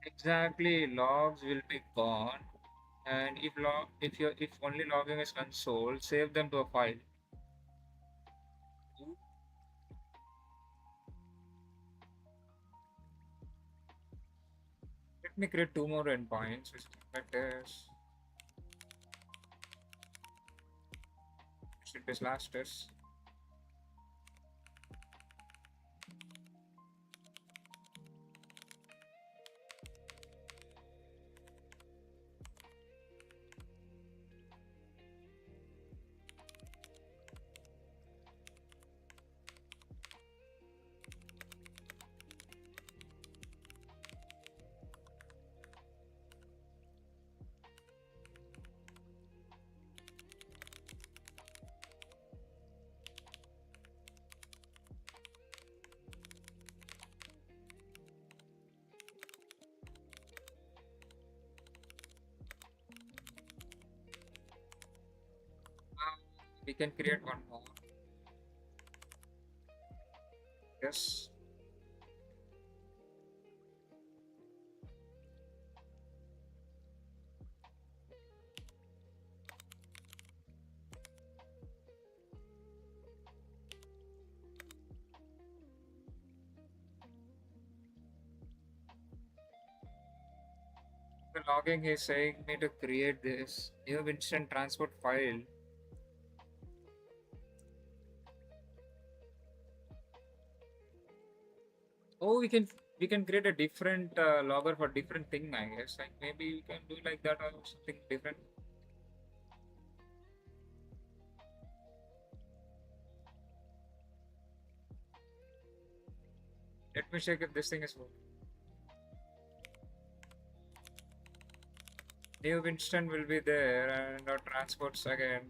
Exactly, logs will be gone. And if only logging is console, save them to a file. Let me create two more endpoints, which is disasters. We can create one more. Yes. The logging is saying me to create this new instant transport file. Oh, we can create a different logger for different thing, I guess. Like maybe we can do like that or something different. Let me check if this thing is working. New instant will be there and our transports again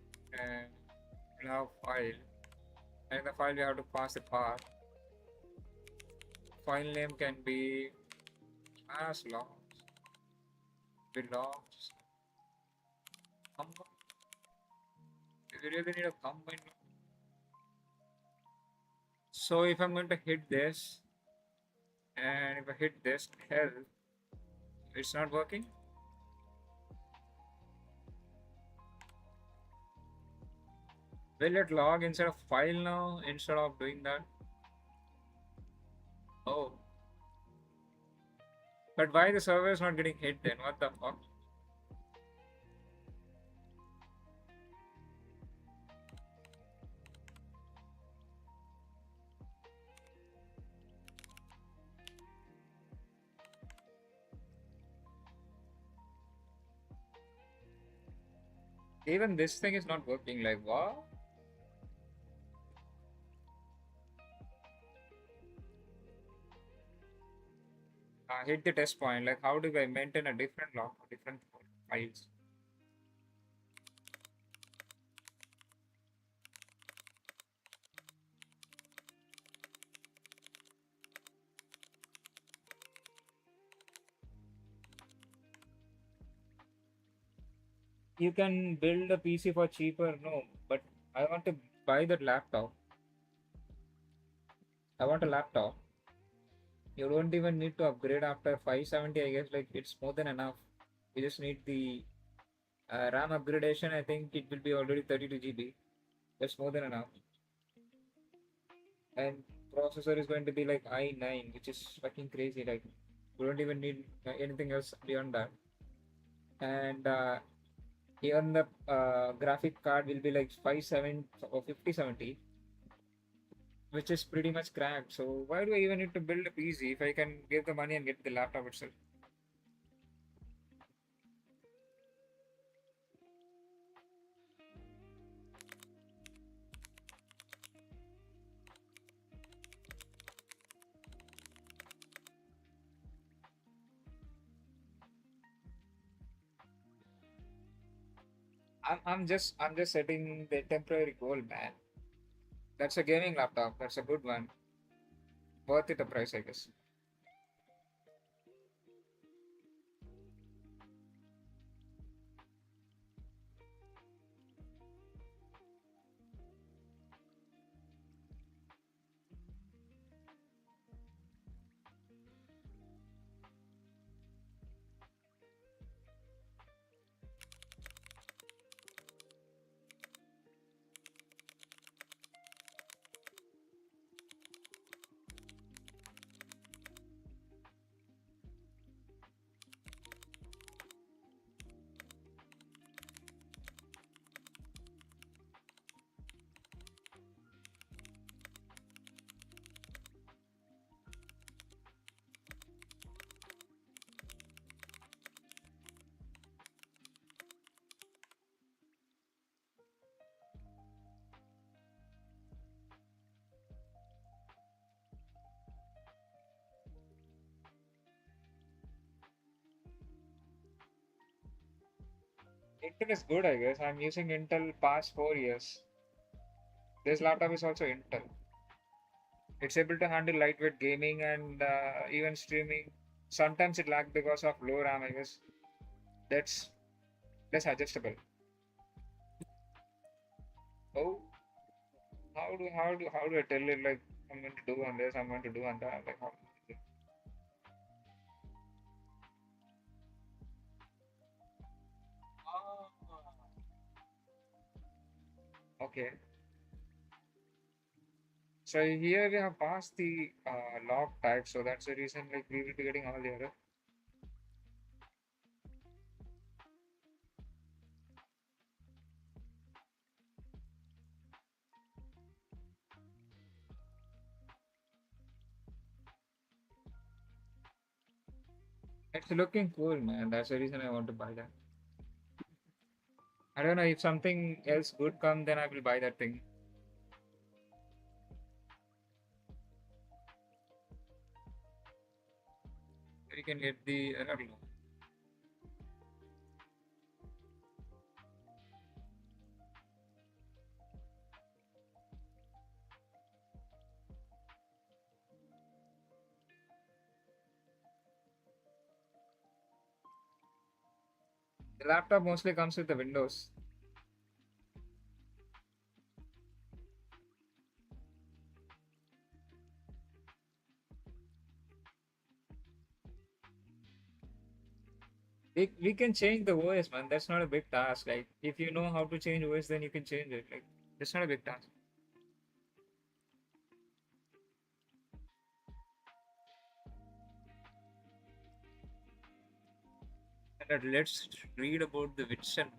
and we'll have file. And the file we have to pass the path. File name can be as logs, belongs, combine. We really need a combine. So if I'm going to hit this and if I hit this hell, it's not working. Will it log instead of file now instead of doing that? Oh, but why the server is not getting hit then? What the fuck? Even this thing is not working. Like what? Hit the test point. Like how do I maintain a different log for different files? You can build a PC for cheaper. No, but I want to buy that laptop. I want a laptop. You don't even need to upgrade after 570. I guess like it's more than enough. You just need the RAM upgradation. I think it will be already 32 GB. That's more than enough. And processor is going to be like i9, which is fucking crazy. Like, we don't even need anything else beyond that. And even the graphic card will be like 57 or 5070, which is pretty much cracked. So why do I even need to build a PC if I can give the money and get the laptop itself? I'm just setting the temporary goal, man. That's a gaming laptop. That's a good one. Worth it the price, I guess. Intel is good, I guess. I'm using Intel past 4 years. This laptop is also Intel. It's able to handle lightweight gaming and even streaming. Sometimes it lags because of low RAM, I guess. That's that's adjustable. Oh, how do I tell it like I'm going to do on this, I'm going to do on that? Like how? Okay. So here we have passed the log type, so that's the reason like we will be getting all the error. It's looking cool, man. That's the reason I want to buy that. I don't know if something else good come, then I will buy that thing. You can get the I don't know. The laptop mostly comes with the Windows. We can change the OS, man. That's not a big task. Like if you know how to change OS, then you can change it. Like that's not a big task. And let's read about the Vision.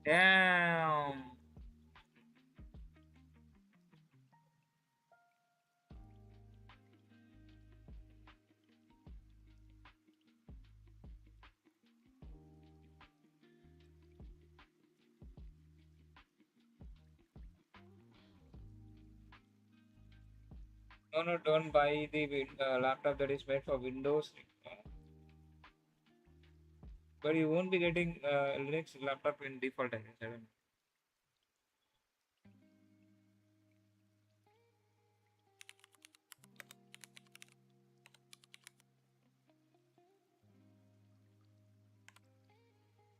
Damn. No, no, don't buy the laptop that is made for Windows. But you won't be getting Linux laptop in default, I guess. I don't know.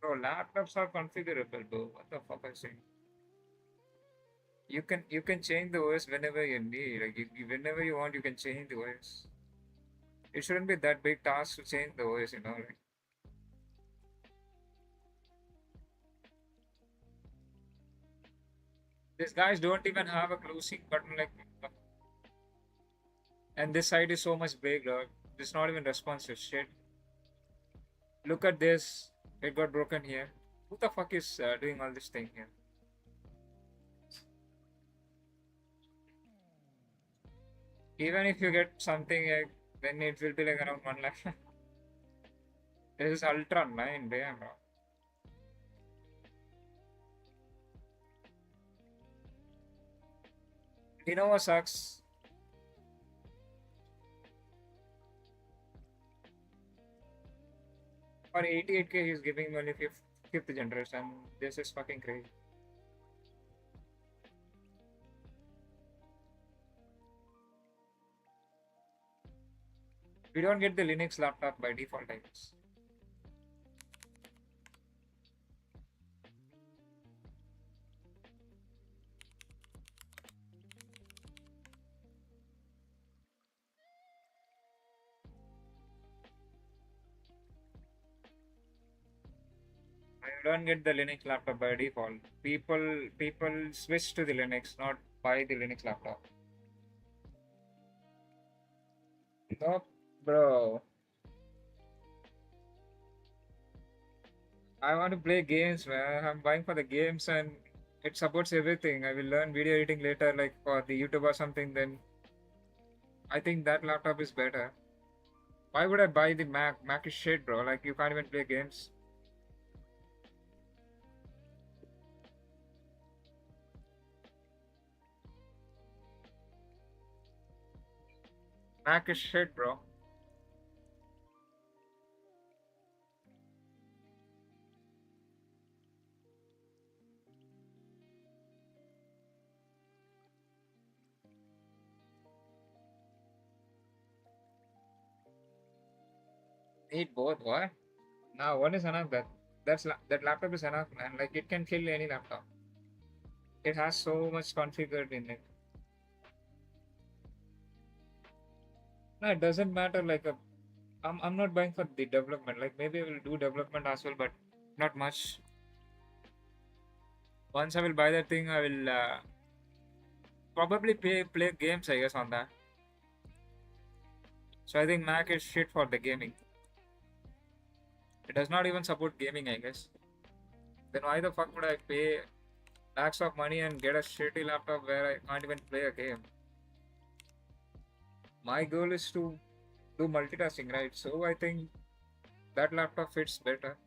Bro, laptops are configurable, bro. What the fuck I saying? You can change the OS whenever you need. Like whenever you want, you can change the OS. It shouldn't be that big task to change the OS, you know. Like these guys don't even have a closing button, like, and this side is so much big, dog. It's not even responsive. Shit. Look at this. It got broken here. Who the fuck is doing all this thing here? Even if you get something, then it will be like around 1 lakh. This is Ultra 9, damn, bro. You know what sucks? For 88K, he's giving me only fifth generation. This is fucking crazy. We don't get the Linux laptop by default, I guess. I don't get the Linux laptop by default. People switch to the Linux, not buy the Linux laptop. Nope, bro. I want to play games, man. I'm buying for the games and it supports everything. I will learn video editing later, like for the YouTube or something. Then I think that laptop is better. Why would I buy the Mac? Mac is shit, bro. Like you can't even play games. Mac is shit, bro. Need both. What? Now one is enough. That laptop is enough, man. Like it can kill any laptop. It has so much configured in it. No, it doesn't matter. I'm not buying for the development. Like maybe I will do development as well, but not much. Once I will buy that thing, I will probably play games, I guess, on that. So I think Mac is shit for the gaming. It does not even support gaming, I guess. Then why the fuck would I pay lakhs of money and get a shitty laptop where I can't even play a game? My goal is to do multitasking, right? So I think that laptop fits better.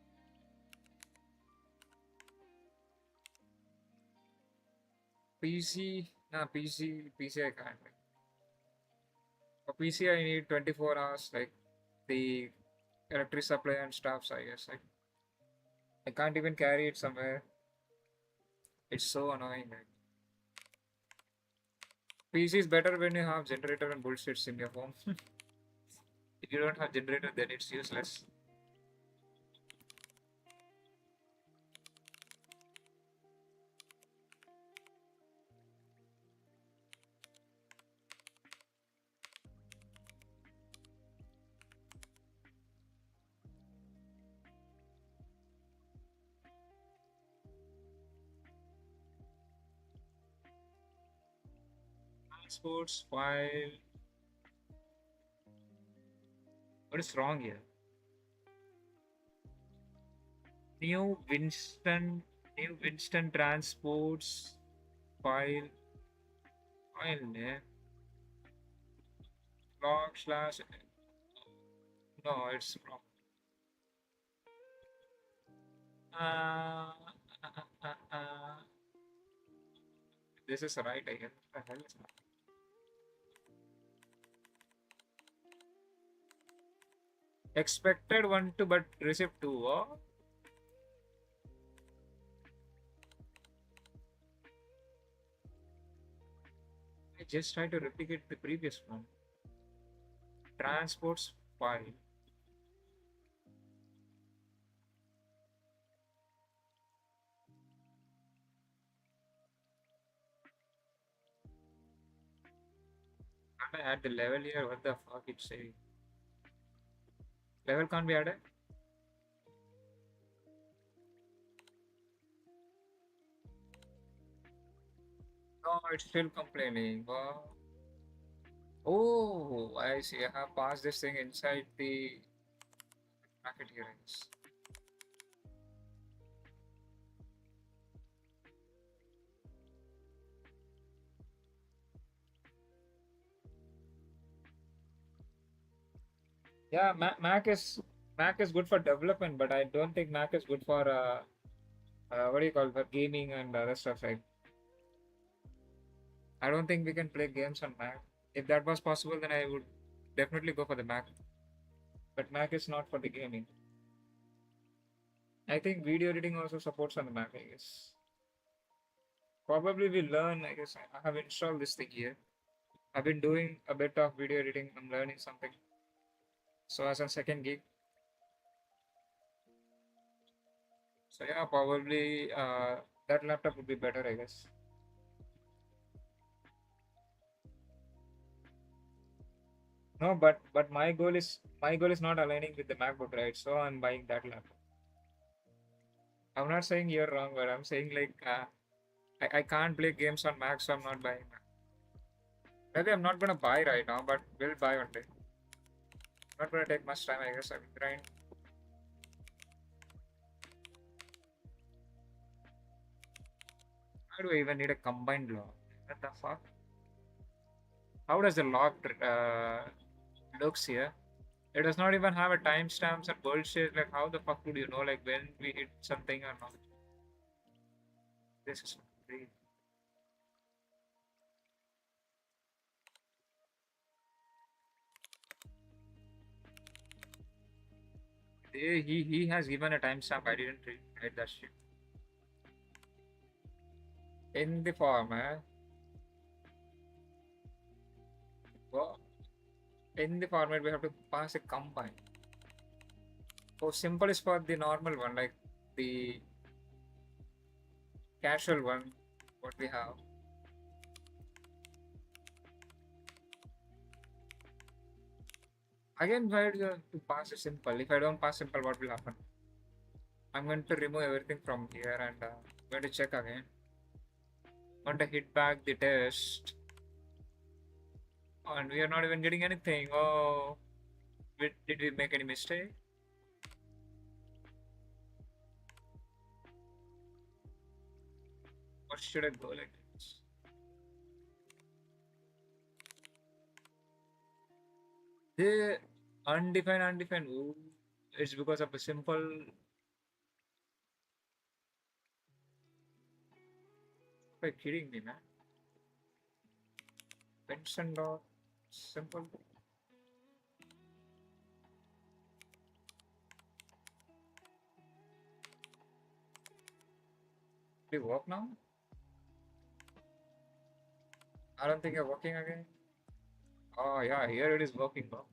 PC, nah, PC I can't. For PC I need 24 hours, like the electric supply and stuff. So I guess I can't even carry it somewhere. It's so annoying. Like, PC is better when you have generator and bullshits in your home. If you don't have generator, then it's useless. Sports file. What is wrong here? New Winston, New Winston transports file name log slash. No, it's wrong. Uh, this is right, I guess. What the hell is that? Expected one to but received two. Oh? just try to replicate the previous one. Transports file. Can't I add the level here? What the fuck it's saying? Level can't be added? No, it's still complaining. Wow. Oh, I see. I have passed this thing inside the bracket here. I guess. Yeah, Mac is good for development, but I don't think Mac is good for what do you call it, for gaming and other stuff. Like I don't think we can play games on Mac. If that was possible, then I would definitely go for the Mac. But Mac is not for the gaming. I think video editing also supports on the Mac, I guess. Probably we learn, I guess. I have installed this thing here. I've been doing a bit of video editing. I'm learning something. So as a second gig. So yeah, probably that laptop would be better, I guess. No, but my goal is not aligning with the MacBook, right? So I'm buying that laptop. I'm not saying you're wrong, but I'm saying like I can't play games on Mac, so I'm not buying Mac. Maybe I'm not gonna buy right now, but will buy one day. Not gonna take much time, I guess. I will grind. Why do I even need a combined log? What the fuck? How does the log looks here? It does not even have a timestamps and bullshit. Like how the fuck would you know like when we hit something or not? This is crazy. He has given a timestamp. I didn't read that shit. In the format, well, in the format we have to pass a combine. So simple is for the normal one, like the casual one, what we have. Again, why do you have to pass a simple? If I don't pass simple, what will happen? I'm going to remove everything from here and I'm going to check again. I'm going to hit back the test. And we are not even getting anything. Oh, did we make any mistake? Or should I go like this? The undefined. Ooh, it's because of a simple. Are you kidding me, man? Pension dot simple. Will it work now? I don't think you're working again. Oh yeah, here it is working now.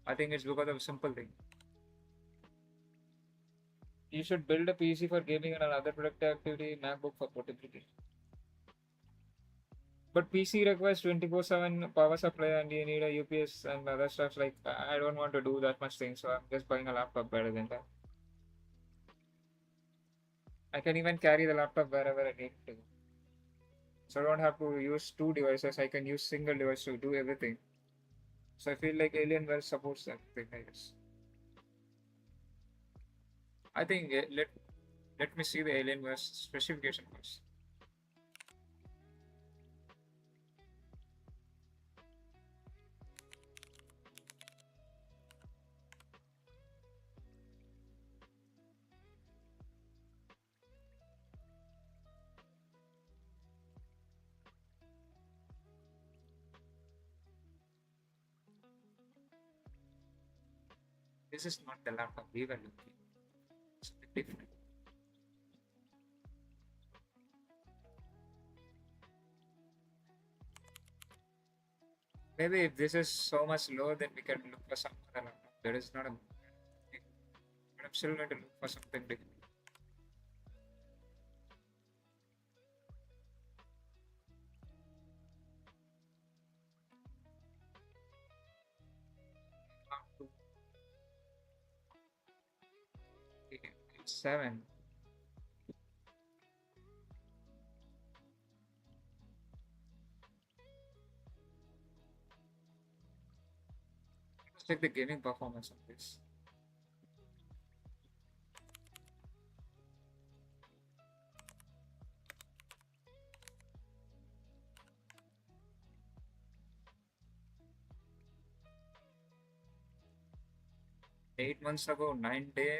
I think it's because of a simple thing. You should build a PC for gaming and another productive activity, MacBook for portability. But PC requires 24/7 power supply and you need a UPS and other stuff. Like I don't want to do that much thing, so I'm just buying a laptop better than that. I can even carry the laptop wherever I need to. So I don't have to use two devices. I can use single device to do everything. So I feel like Alienware supports that thing, I guess. I think let me see the Alienware specification first. This is not the laptop we were looking. It's a bit different. Maybe if this is so much low, then we can look for some other laptop. There is not a. But I'm still going to look for something different. Up to 7. Let's check the gaming performance of this. 8 months ago, 9 day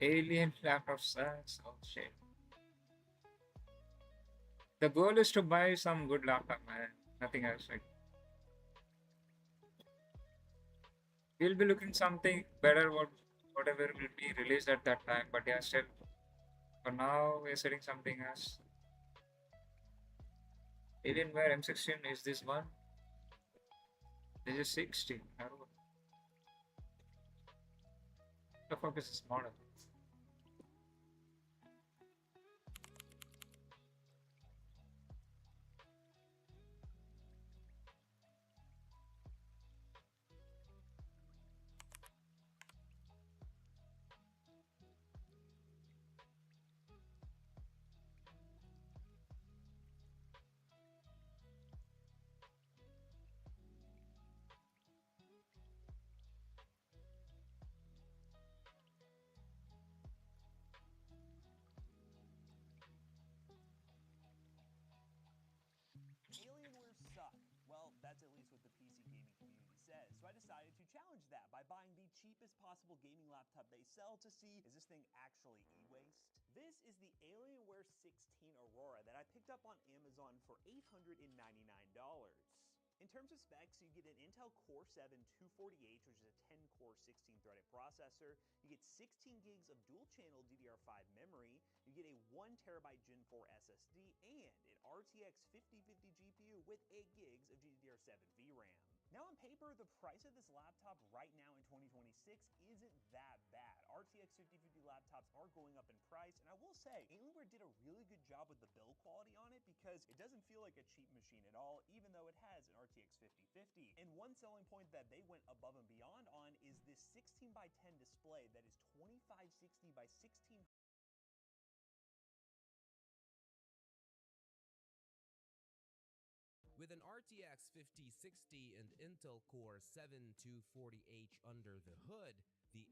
alien laptop sucks. Oh shit. The goal is to buy some good laptop, man. Nothing else. Like we'll be looking something better. Whatever will be released at that time. But yeah, still for now we're setting something else. Alienware M16 is this one. This is 60. I don't know. The fuck is this model? Alienware suck. Well, that's at least what the PC gaming community says. So I decided to challenge that by buying the cheapest possible gaming laptop they sell to see, is this thing actually e-waste? This is the Alienware 16 Aurora that I picked up on Amazon for $899. In terms of specs, you get an Intel Core 7 240H, which is a 10-core 16-threaded processor. You get 16 gigs of dual-channel DDR5 memory. You get a 1TB Gen 4 SSD and an RTX 5050 GPU with 8 gigs of GDDR7 VRAM. Now on paper, the price of this laptop right now in 2026 isn't that bad. RTX 5050 laptops are going up in price, and I will say, Alienware did a really good job with the build quality on it because it doesn't feel like a cheap machine at all, even though it has an RTX 5050. And one selling point that they went above and beyond on is this 16 by 10 display that is 2560 by 1600. With an RTX 5060 and Intel Core 7 240H under the hood, the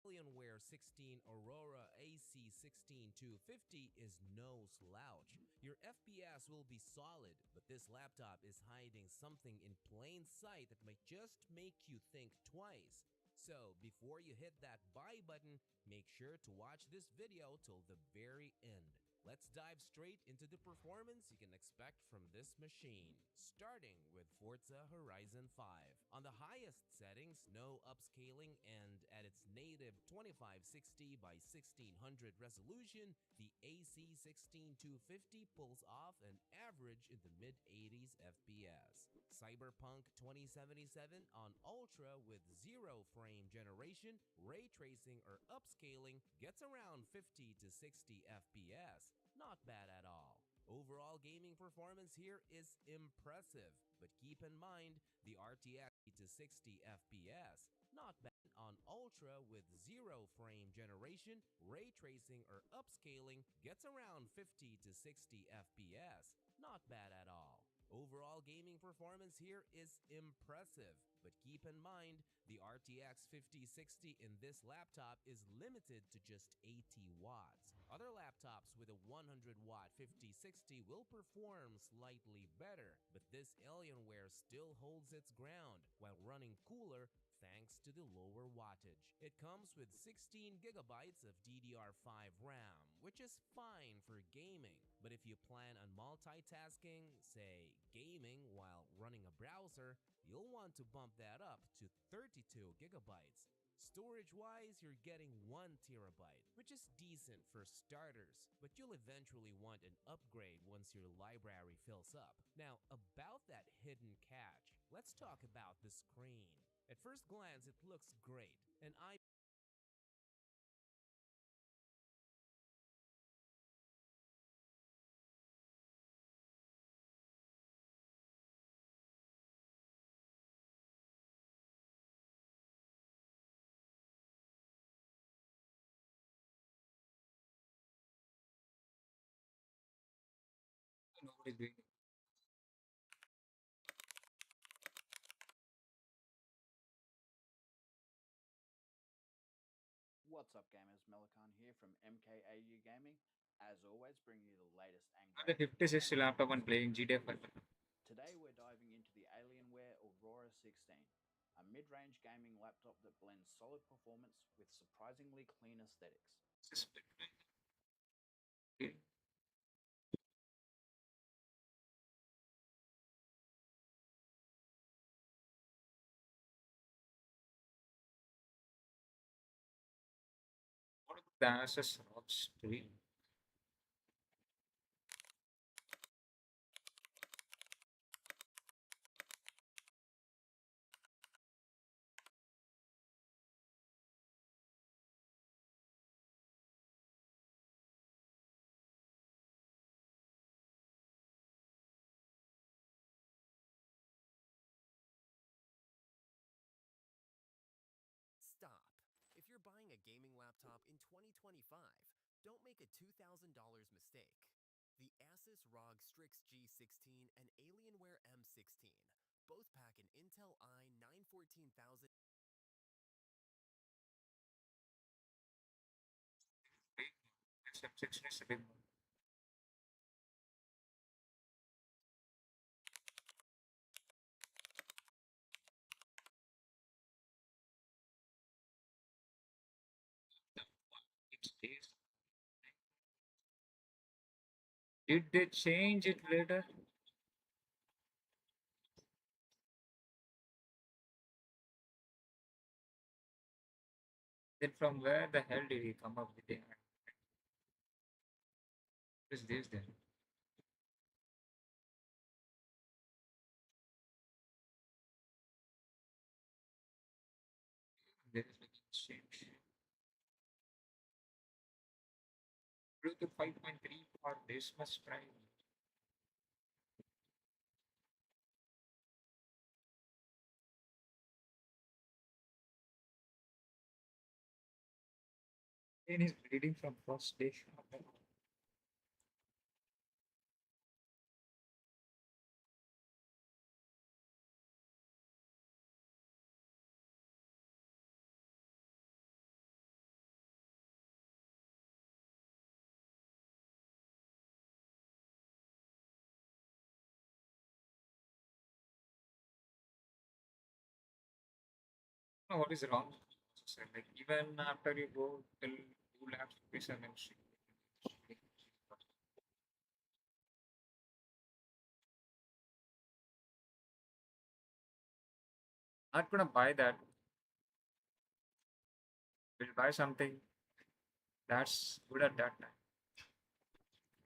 Alienware 16 Aurora AC16250 is no slouch. Your FPS will be solid, but this laptop is hiding something in plain sight that might just make you think twice. So before you hit that buy button, make sure to watch this video till the very end. Let's dive straight into the performance you can expect from this machine, starting with Forza Horizon 5. On the highest settings, no upscaling, and at its native 2560 by 1600 resolution, the AC16250 pulls off an average in the mid-80s FPS. Cyberpunk 2077 on Ultra with 0 frame generation, ray tracing, or upscaling gets around 50 to 60 FPS. Not bad at all. Overall gaming performance here is impressive, but keep in mind the RTX to 60 FPS. Not bad on Ultra with 0 frame generation, ray tracing, or upscaling gets around 50 to 60 FPS. Not bad at all. Overall gaming performance here is impressive, but keep in mind the RTX 5060 in this laptop is limited to just 80 watts. Other laptops with a 100 watt 5060 will perform slightly better, but this Alienware still holds its ground while running cooler thanks to the lower wattage. It comes with 16 gigabytes of DDR5 RAM, which is fine for gaming. But if you plan on multitasking, say gaming while running a browser, you'll want to bump that up to 32 gigabytes. Storage wise, you're getting 1 terabyte, which is decent for starters, but you'll eventually want an upgrade once your library fills up. Now, about that hidden catch, let's talk about the screen. At first glance, it looks great, and I Nobody's doing it. What's up, gamers? Melikan here from MKAU Gaming. As always, bringing you the latest and The greatest. 56 laptop and playing GTA 5. Today, we're diving into the Alienware Aurora 16, a mid-range gaming laptop that blends solid performance with surprisingly clean aesthetics. What about the Asus ROG 3? stop. If you're buying a gaming laptop in 2025, don't make a $2,000 mistake. The Asus ROG Strix G16 and Alienware M16 both pack an Intel i9-14000. M16 is a big one. It stays. Did they change it later? Then from where the hell did he come up with it? What is this then? There is like change. Bluetooth 5.3 for this much price. And he's bleeding from first day. No, what is wrong? So, like even after you go till 2 lakhs rupees and then not gonna buy that. We'll buy something that's good at that time.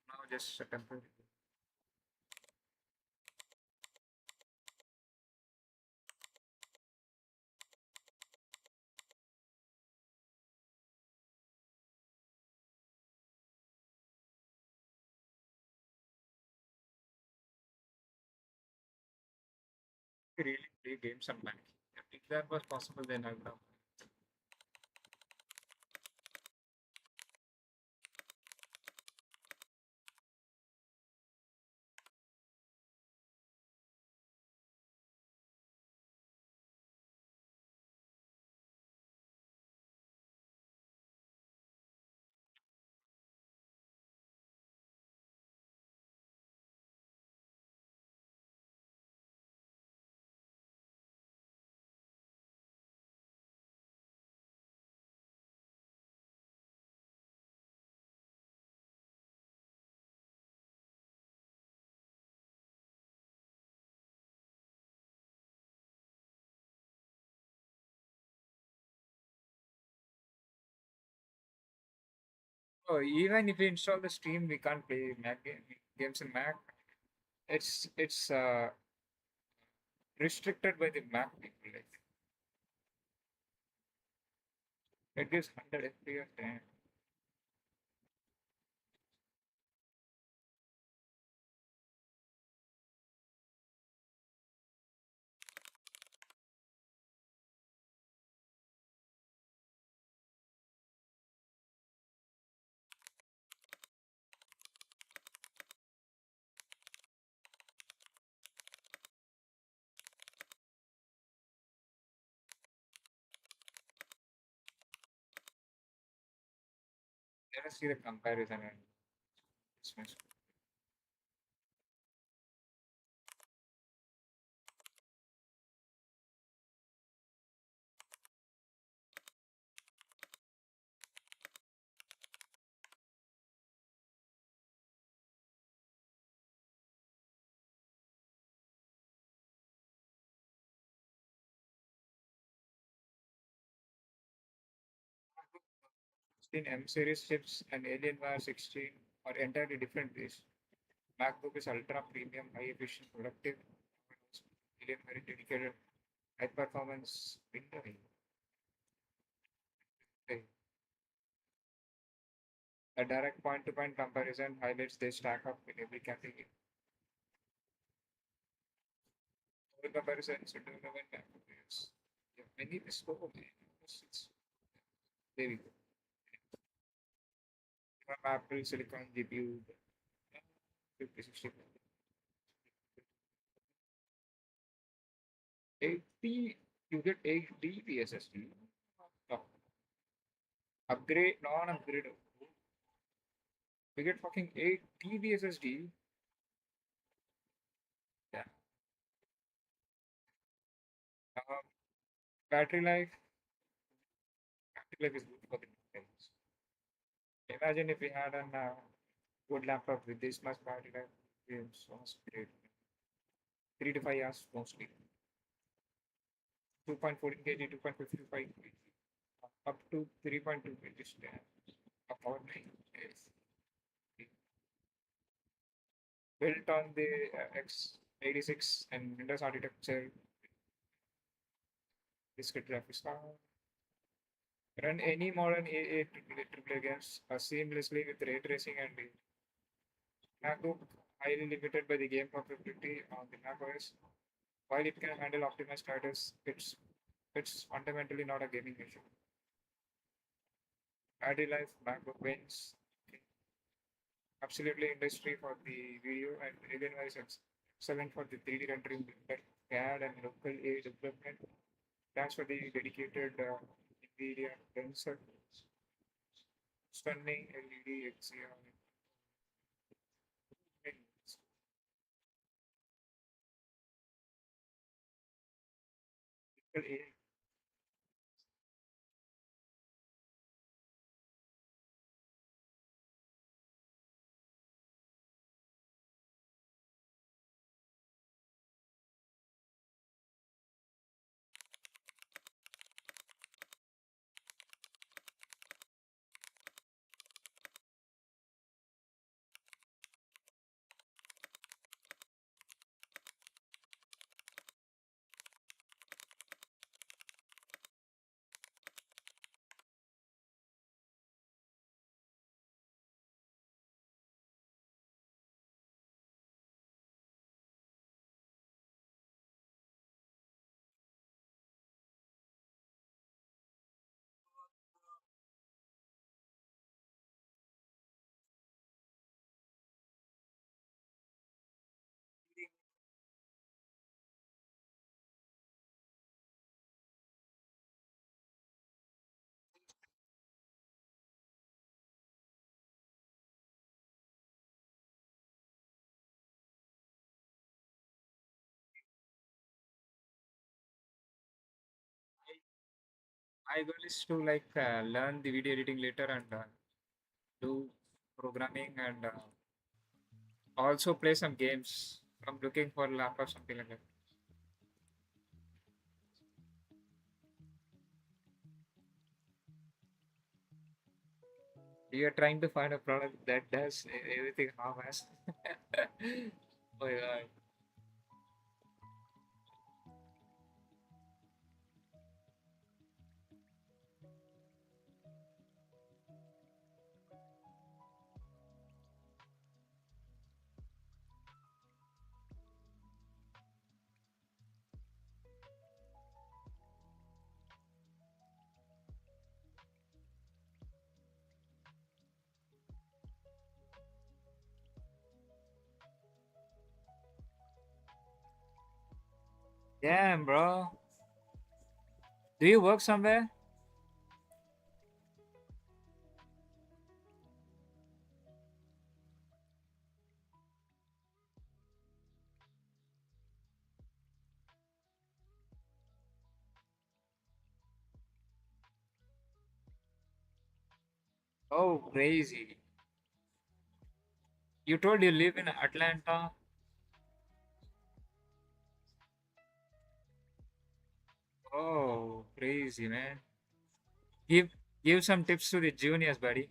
Now just a temporary. Really play games on Mac. If that was possible, then I would have. Oh, even if we install the Steam, we can't play games in Mac. It's restricted by the Mac people. Like it gives 100 FPS. Damn. Let us see the comparison and this one. 16 M series chips and Alienware 16 are entirely different ways. MacBook is ultra premium, high efficient, productive. Alienware is dedicated high performance windowing. A direct point to point comparison highlights they stack up in every category. For comparisons, development packages. Yeah, many bespoke man. There we go. From Apple Silicon GPU 5060 80, you get 8 GB SSD. No, upgrade, non-upgrade. We get fucking 8 GB SSD. Yeah. Um, battery life. Battery life is good for the things. Imagine if we had an good laptop with this much battery life. It's almost great. 3 to 5 hours mostly. 2.14 kg, 2.55 kg, up to 3.2 kg. About is built on the x86 and Windows architecture, discrete graphics card. Run any modern AA AAA games seamlessly with ray tracing and MacBook highly limited by the game compatibility on the macOS. While it can handle optimized titles, it's fundamentally not a gaming issue. Battery life, MacBook wins. Absolutely industry for the video and Alienware is excellent for the 3D rendering, like CAD and local age development. Thanks for the dedicated NVIDIA tensor, stunning LED XCR. Local AI. My goal is to like learn the video editing later and do programming and also play some games. I'm looking for laptop, something like that. You're trying to find a product that does everything half-ass. Oh my god. Damn, bro. Do you work somewhere? Oh, crazy. You told you live in Atlanta. Oh, crazy, man. Give give some tips to the juniors, buddy.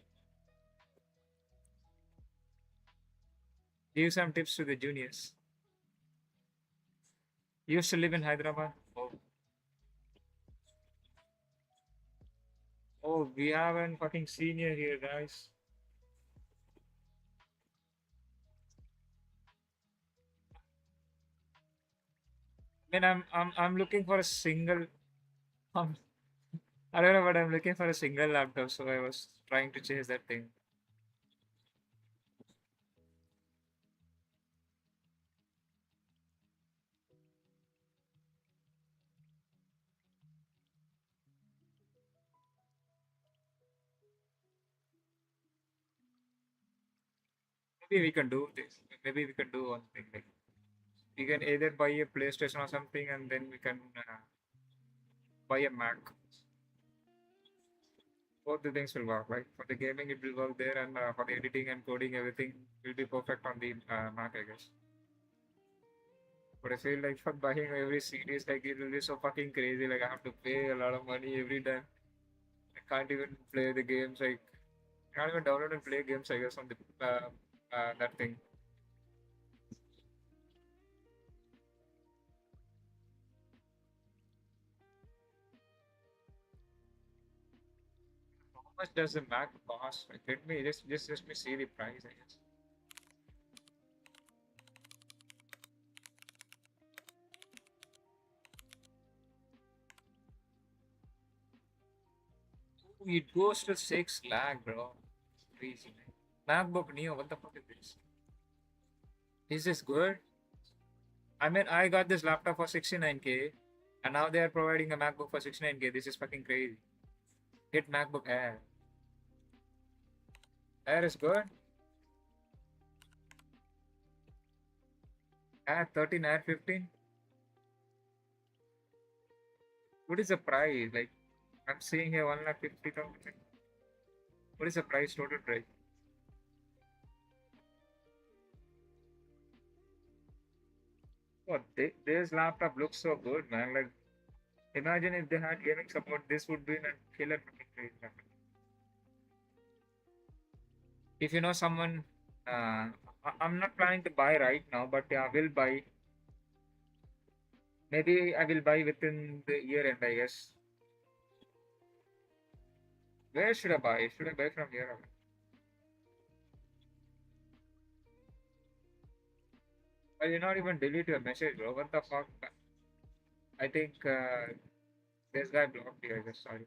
Give some tips to the juniors. You used to live in Hyderabad. Oh, oh, we have a fucking senior here, guys. I mean, I'm looking for a single. Um, I don't know, but I'm looking for a single laptop, so I was trying to chase that thing. Maybe we can do this. Maybe we can do one thing like we can either buy a PlayStation or something, and then we can buy a Mac. Both the things will work. Like for the gaming, it will work there, and for the editing and coding, everything will be perfect on the Mac, I guess. But I feel like for buying every series, like it will be so fucking crazy. Like I have to pay a lot of money every time. I can't even play the games. Like I can't even download and play games. I guess on the that thing. How much does the Mac cost? Like, let me just me see the price. I guess. Ooh, it goes to 6 lakh, bro. Crazy, man. MacBook Neo. What the fuck is this? Is this good? I mean, I got this laptop for 69K, and now they are providing a MacBook for 69K. This is fucking crazy. Get MacBook Air. Air is good. Air 13, Air 15. What is the price? Like, I'm seeing here 1,50,000. What is the price, total price? Oh, this laptop looks so good, man. Like, imagine if they had gaming support, this would be a killer fucking crazy laptop. If you know someone, I'm not planning to buy right now, but yeah, I will buy. Maybe I will buy within the year end, I guess. Where should I buy? Should I buy from here? I did not even delete your message, bro. What the fuck? I think this guy blocked you, I guess. Sorry.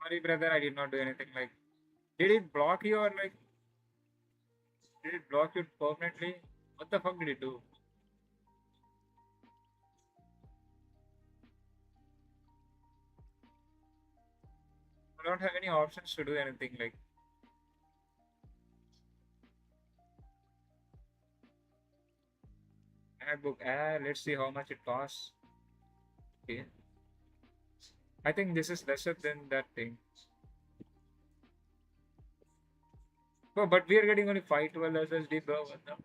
Sorry, brother. I did not do anything. Like, did it block you or like, did it block you permanently? What the fuck did it do? I don't have any options to do anything. Like, MacBook Air. Let's see how much it costs. Okay. I think this is lesser than that thing. Oh, but we are getting only 512 SSD, bro. What the-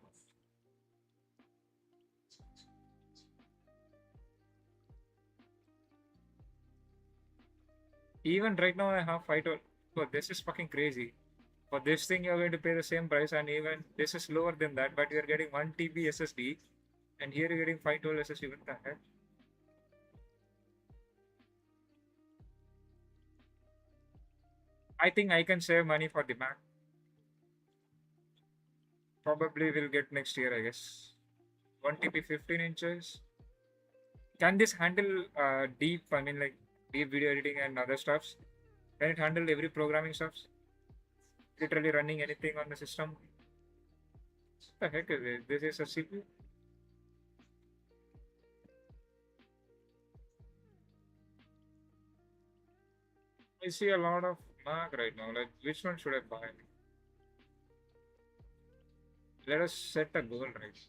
Even right now, I have 512. Oh, this is fucking crazy. For this thing, you're going to pay the same price, and even this is lower than that, but you're getting 1 TB SSD, and here you're getting 512 SSD. What the heck? I think I can save money for the Mac. Probably will get next year, I guess. 1 TB 15 inches. Can this handle I mean, like deep video editing and other stuffs? Can it handle every programming stuffs? Literally running anything on the system? What the heck is it? This is a CPU? I see a lot of Mac right now. Like, which one should I buy? Let us set a goal, right?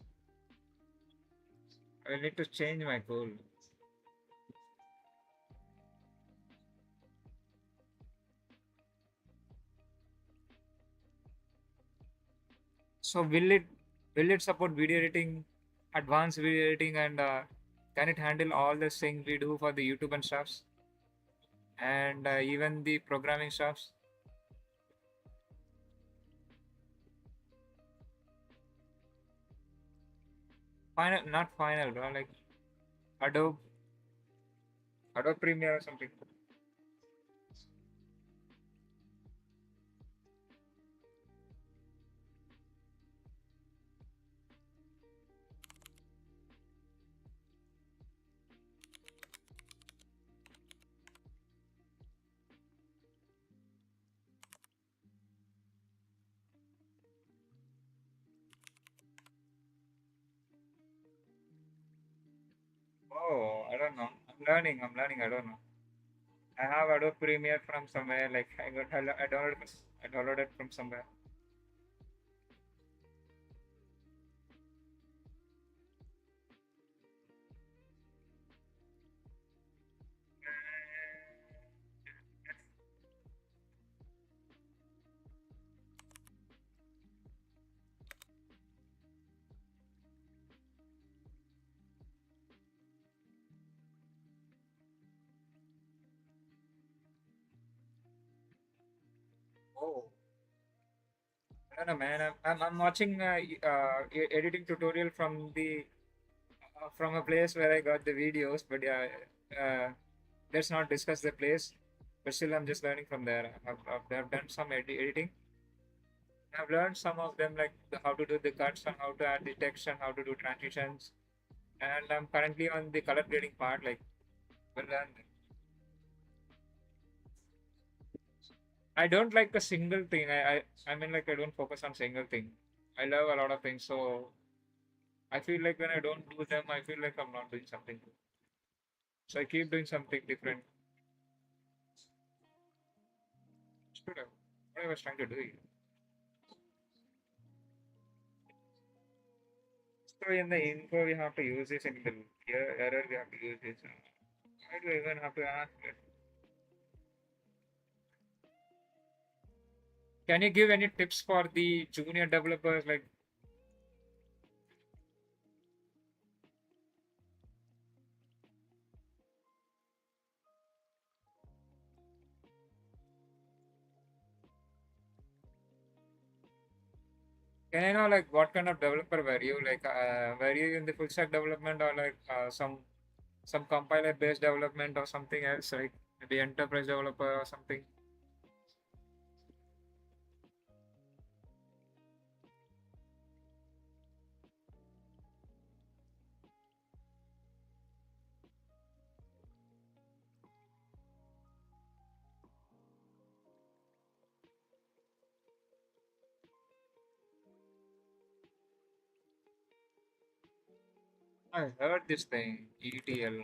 I need to change my goal. So will it support video editing, advanced video editing, and can it handle all the things we do for the YouTube and stuffs, and even the programming stuffs? Final, not final, bro. Like Adobe, Adobe Premiere or something. Oh, I don't know. I'm learning. I'm learning. I don't know. I have Adobe Premiere from somewhere. Like I downloaded it from somewhere. Oh, I don't know, man. I'm watching editing tutorial from the from a place where I got the videos, but yeah, let's not discuss the place. But still, I'm just learning from there. I've done some editing. I've learned some of them, like how to do the cuts and how to add the text and how to do transitions. And I'm currently on the color grading part. Like, well done. I don't like a single thing. I mean, like, I don't focus on single thing. I love a lot of things, so I feel like when I don't do them, I feel like I'm not doing something good. So I keep doing something different. Should have. What I was trying to do here. So in the info, we have to use this. In the error, we have to use this. Why do I even have to ask it? Can you give any tips for the junior developers? Like, can I know like what kind of developer were you? Like, were you in the full stack development or like some compiler based development or something else, like the enterprise developer or something? I heard this thing, ETL.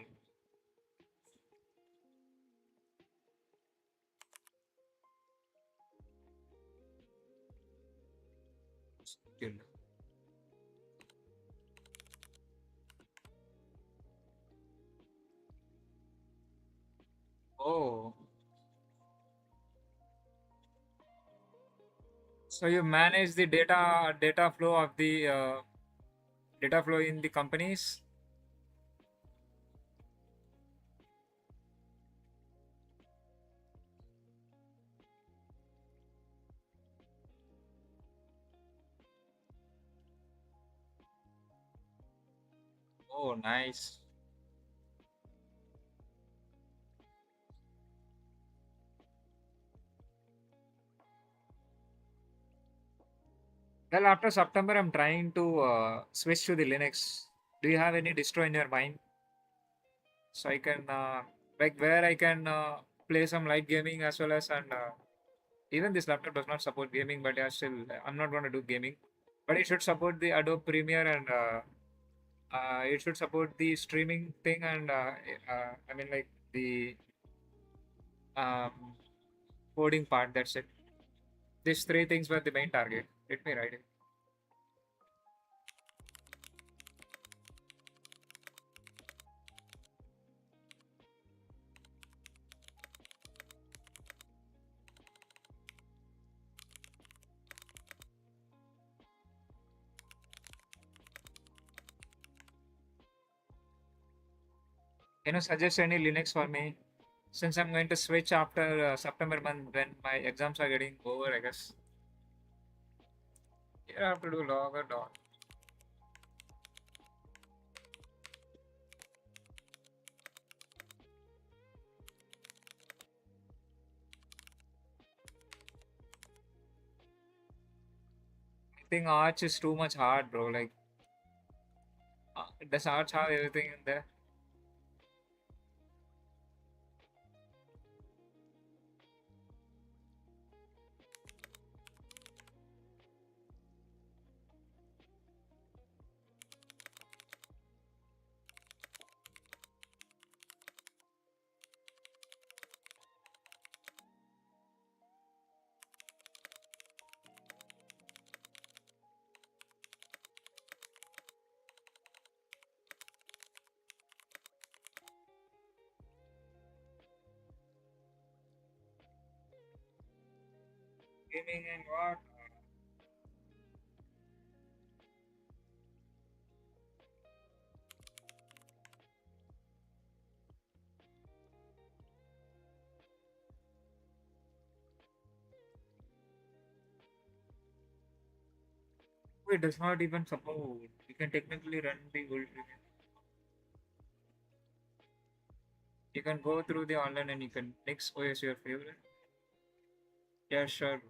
Skill. So you manage the data flow of the data flow in the companies. Oh, nice. Well, after September, I'm trying to switch to the Linux. Do you have any distro in your mind? So I can like where I can play some light gaming as well as and even this laptop does not support gaming, but yeah, still I'm not going to do gaming. But it should support the Adobe Premiere and it should support the streaming thing and I mean like the um, coding part. That's it. These three things were the main target. Let me write it. Can you suggest any Linux for me? Since I'm going to switch after September month when my exams are getting over, I guess. You have to do logger dot. I think Arch is too much hard, bro. Like, does Arch have everything in there? Gaming and what? It does not even support. You can technically run the whole. You can go through the online and you can next OS your favorite. Yeah, sure.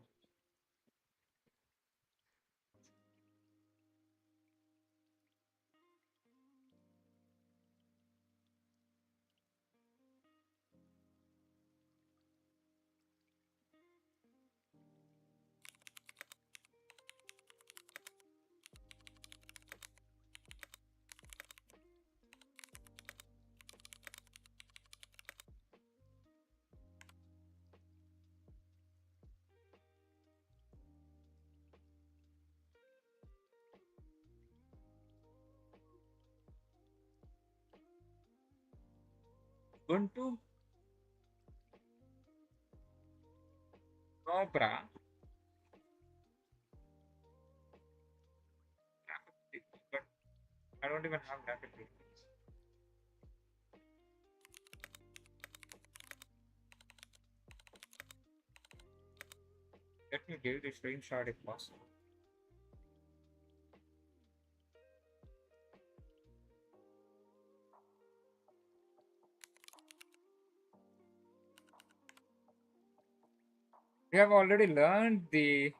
Ubuntu, Cobra. But I don't even have graphic. Let me give the screenshot if possible. We have already learned the.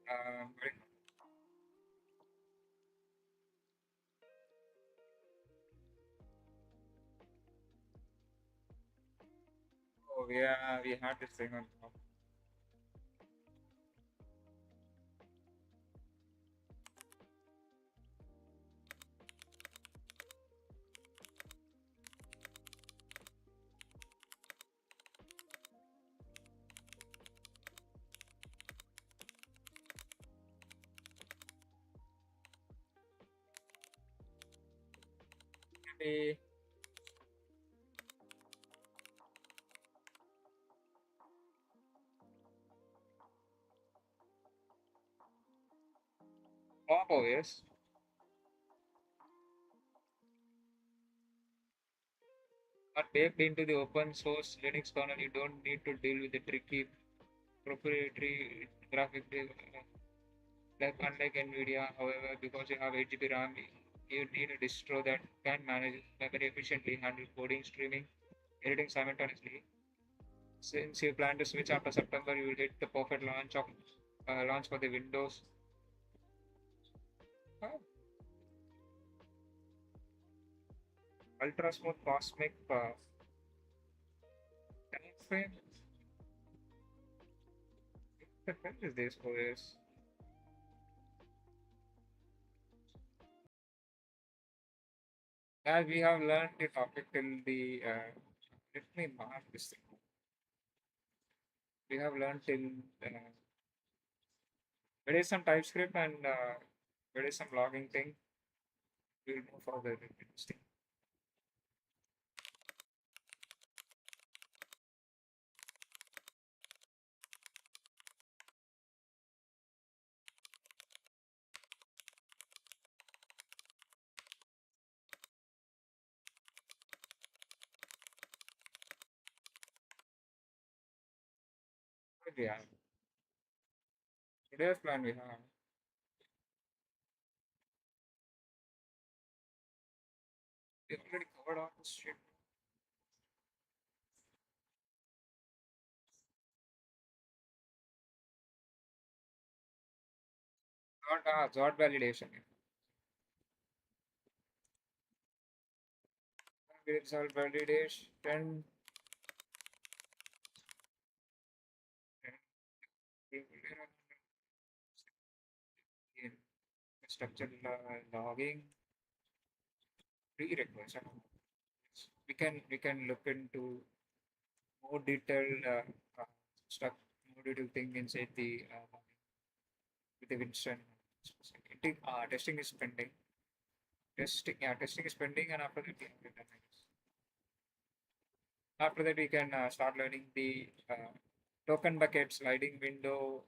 Uh, oh yeah, we had this thing on top. Maybe Combo, yes. But baked into the open source Linux kernel, you don't need to deal with the tricky proprietary graphic like unlike NVIDIA. However, because you have 8 GB RAM, you need a distro that can manage memory efficiently, handle coding, streaming, editing simultaneously. Since you plan to switch after September, you will hit the perfect launch for the Windows. Oh, ultra smooth cosmic time frame. What the hell is this for this? As we have learned the topic till the let me mark this thing. We have learned till there is some TypeScript and there is some logging thing. We'll move further with this thing. What do we have? Today's plan we have. We already covered all this shit. Zod validation. Result validation. Structured logging prerequisites. We can look into more detailed stuff, more detailed thing inside the with the Winston. Testing is pending. Testing is pending, and after that, we have to done, I guess. After that, we can start learning the token bucket sliding window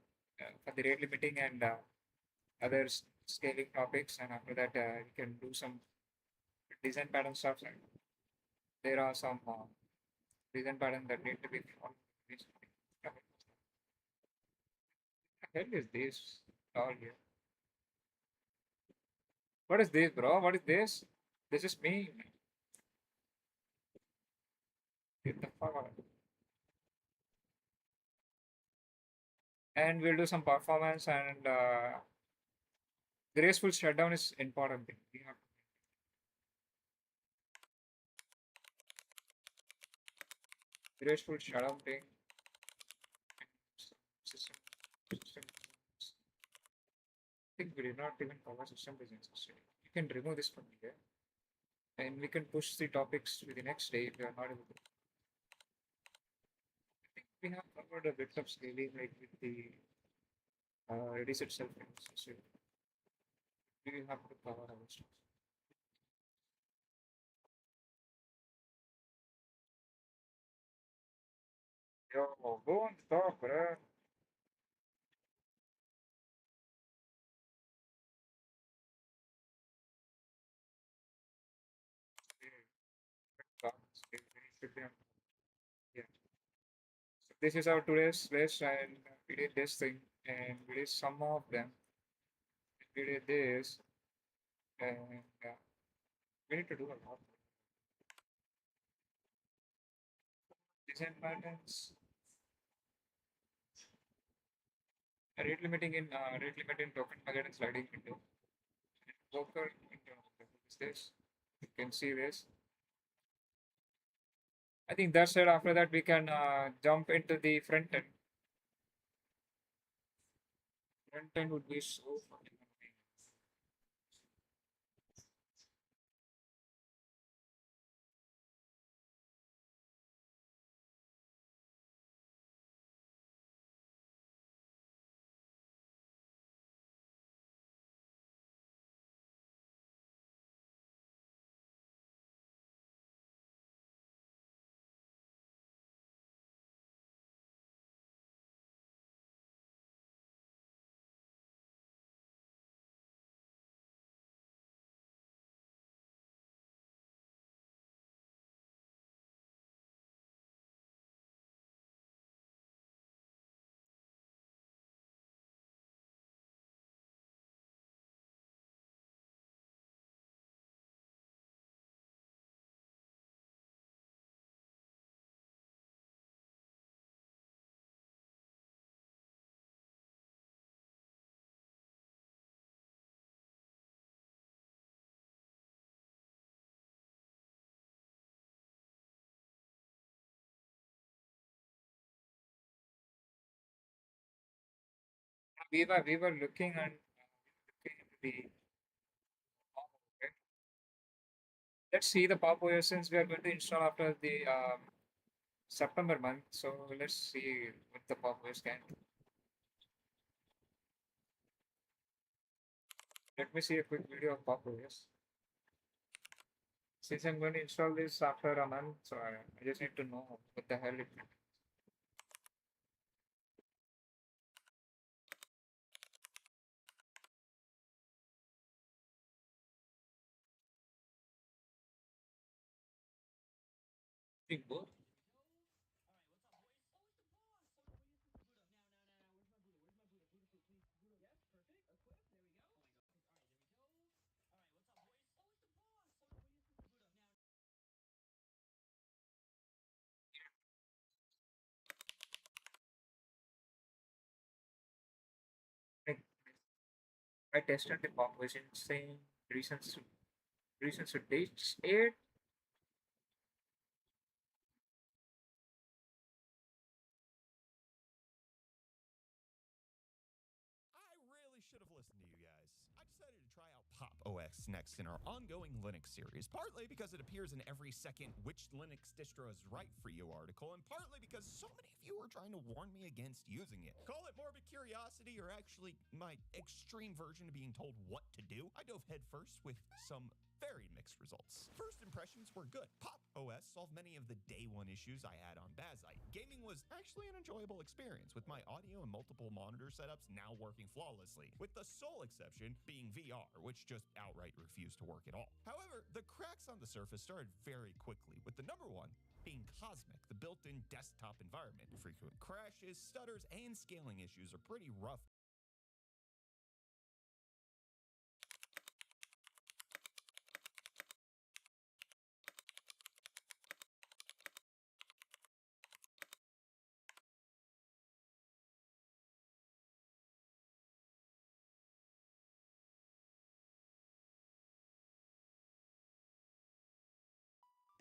for the rate limiting and other scaling topics. And after that, we can do some design pattern stuff. And there are some design patterns that need to be followed. What the hell is this all here? What is this, bro? What is this? This is me. Get the fuck out. And we'll do some performance and graceful shutdown is important thing. We have graceful shutdown thing. System, system. I think we did not even cover system design yesterday. You can remove this from here, and we can push the topics to the next day if we are not able to. I think we have covered a bit of scaling, like with the Redis itself. So we have to cover our stuff. Yo, go on top, bro. Yeah. So this is our today's list, and we did this thing, and we did some of them. We did this, and we need to do a lot. Design patterns, rate limiting token bucket and sliding window. Worker window. Is this? You can see this. I think that's it. After that, we can jump into the front end. Front end would be so fucking annoying. we were looking and looking into the pop, okay? Let's see the pop OS since we are going to install after the September month. So let's see what the pop OS can do. Let me see a quick video of pop OS. Since I'm going to install this after a month, so I just need to know what the hell it can do. Like, I tested the pop OS in saying reasons to teach it. I really should have listened to you guys. I decided to try out Pop OS next in our ongoing Linux series, partly because it appears in every second which Linux distro is right for you article, and partly because so many of you are trying to warn me against using it. Call it morbid curiosity or actually my extreme version of being told what to do. I dove headfirst with some very mixed results. First impressions were good. Pop OS solved many of the day one issues I had on Bazite. Gaming was actually an enjoyable experience, with my audio and multiple monitor setups now working flawlessly, with the sole exception being VR, which just outright refused to work at all. However, the cracks on the surface started very quickly, with the number one being Cosmic, the built-in desktop environment. Frequent crashes, stutters, and scaling issues are pretty rough.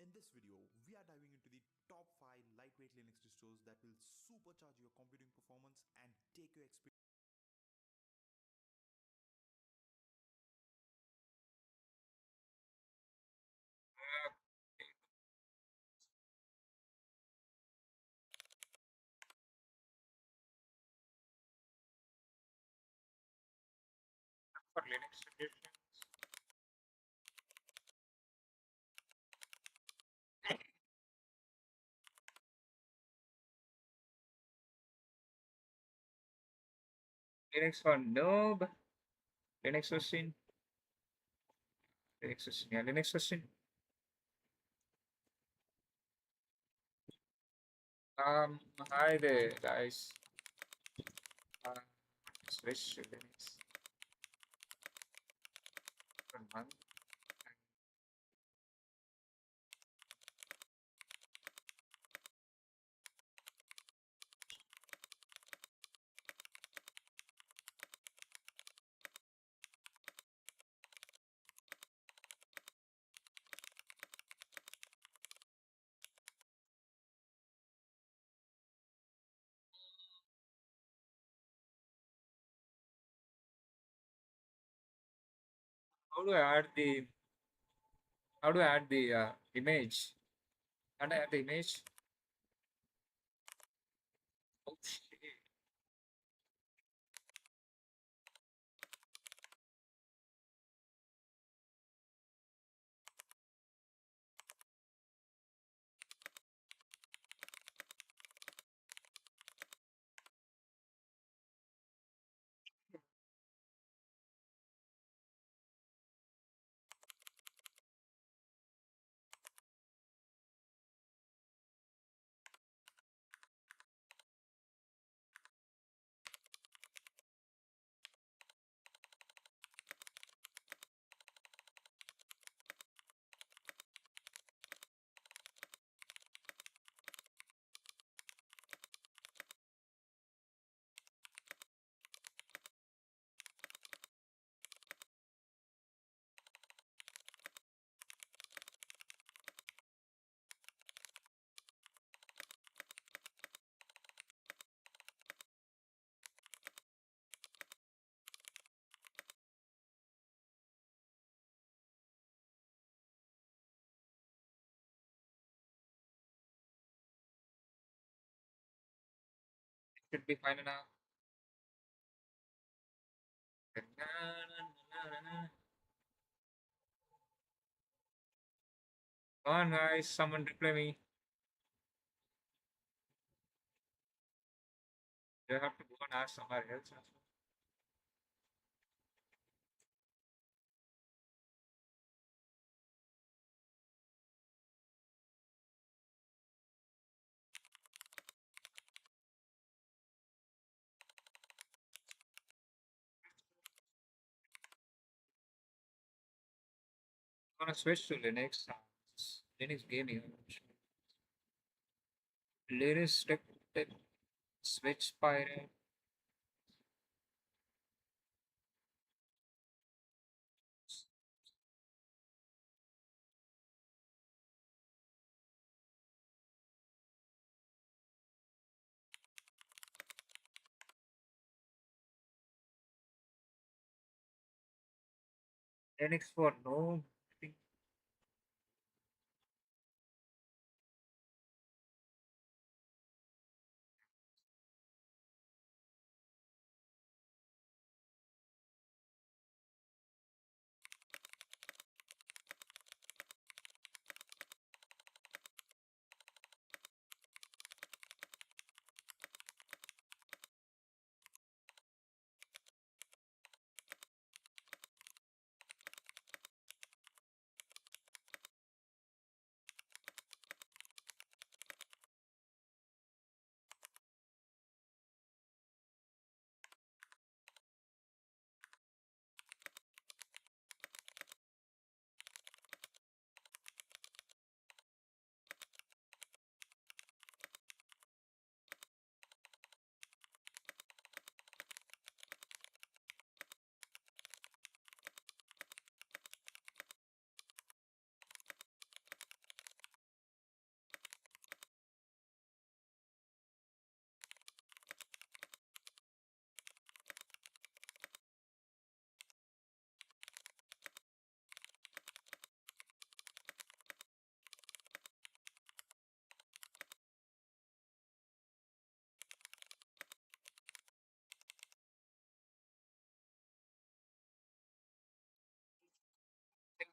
In this video, we are diving into the top 5 lightweight Linux distros that will supercharge your computing performance and take your experience. For Linux distributions. Linux for noob. Linux question. Linux question. Yeah, Linux question. Hi there, guys. Switch to Linux for a month. How do I add the image? Can I add the image? Oh shit. Should be fine enough. Come on, guys, someone reply me. You have to go and ask somewhere else as well. I'm gonna switch to Linux. Linux gaming. Linux tech, switch pirate. Linux for no.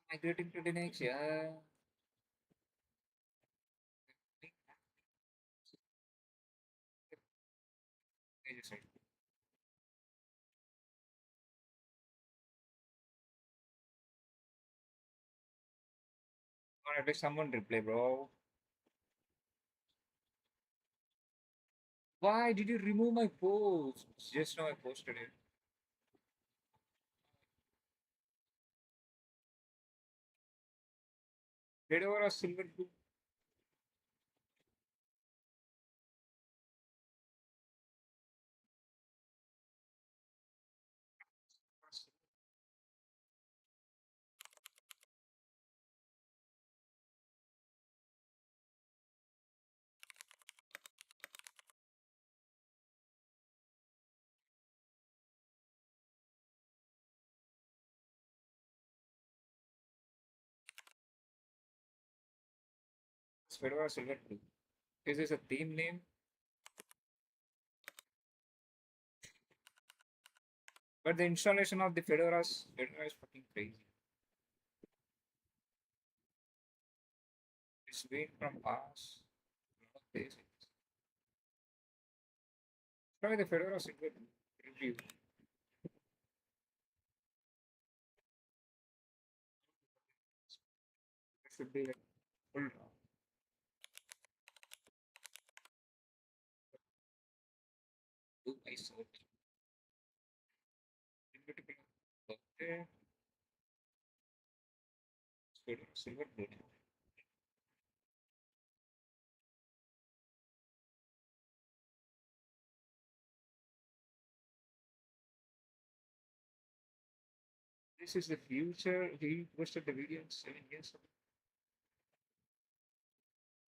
Migrating to Linux, yeah. Or at least someone reply, bro. Why did you remove my post? Just now I posted it. Did over a silver blue? Fedora silver blue. Is this a theme name? But the installation of the Fedora is fucking crazy. It's been from past. Lot of days. Try the Fedora silver blue review. It should be like full round. Do my search. Okay. Fedora silver blue. This is the future. He posted the video 7 years ago.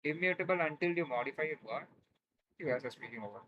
Immutable until you modify it. What? You guys are speaking over.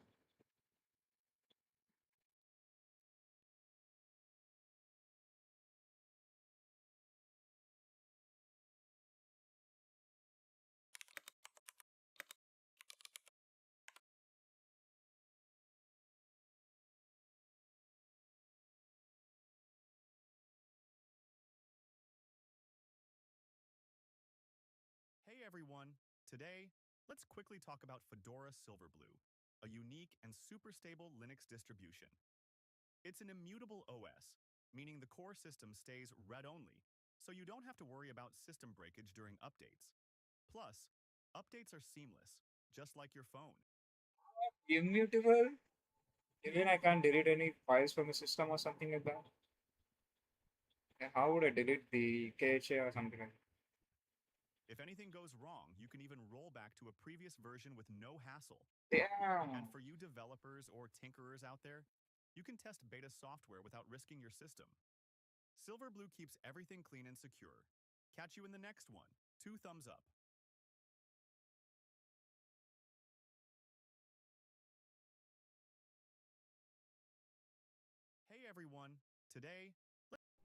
Hey everyone! Today, let's quickly talk about Fedora Silverblue, a unique and super stable Linux distribution. It's an immutable OS, meaning the core system stays read-only, so you don't have to worry about system breakage during updates. Plus, updates are seamless, just like your phone. Immutable? Even I can't delete any files from the system or something like that. How would I delete the KHA or something like If anything goes wrong, you can even roll back to a previous version with no hassle. that? And Damn. for you developers or tinkerers out there, you can test beta software without risking your system. Silverblue keeps everything clean and secure. Catch you in the next one. 2 thumbs up. Hey everyone! Today,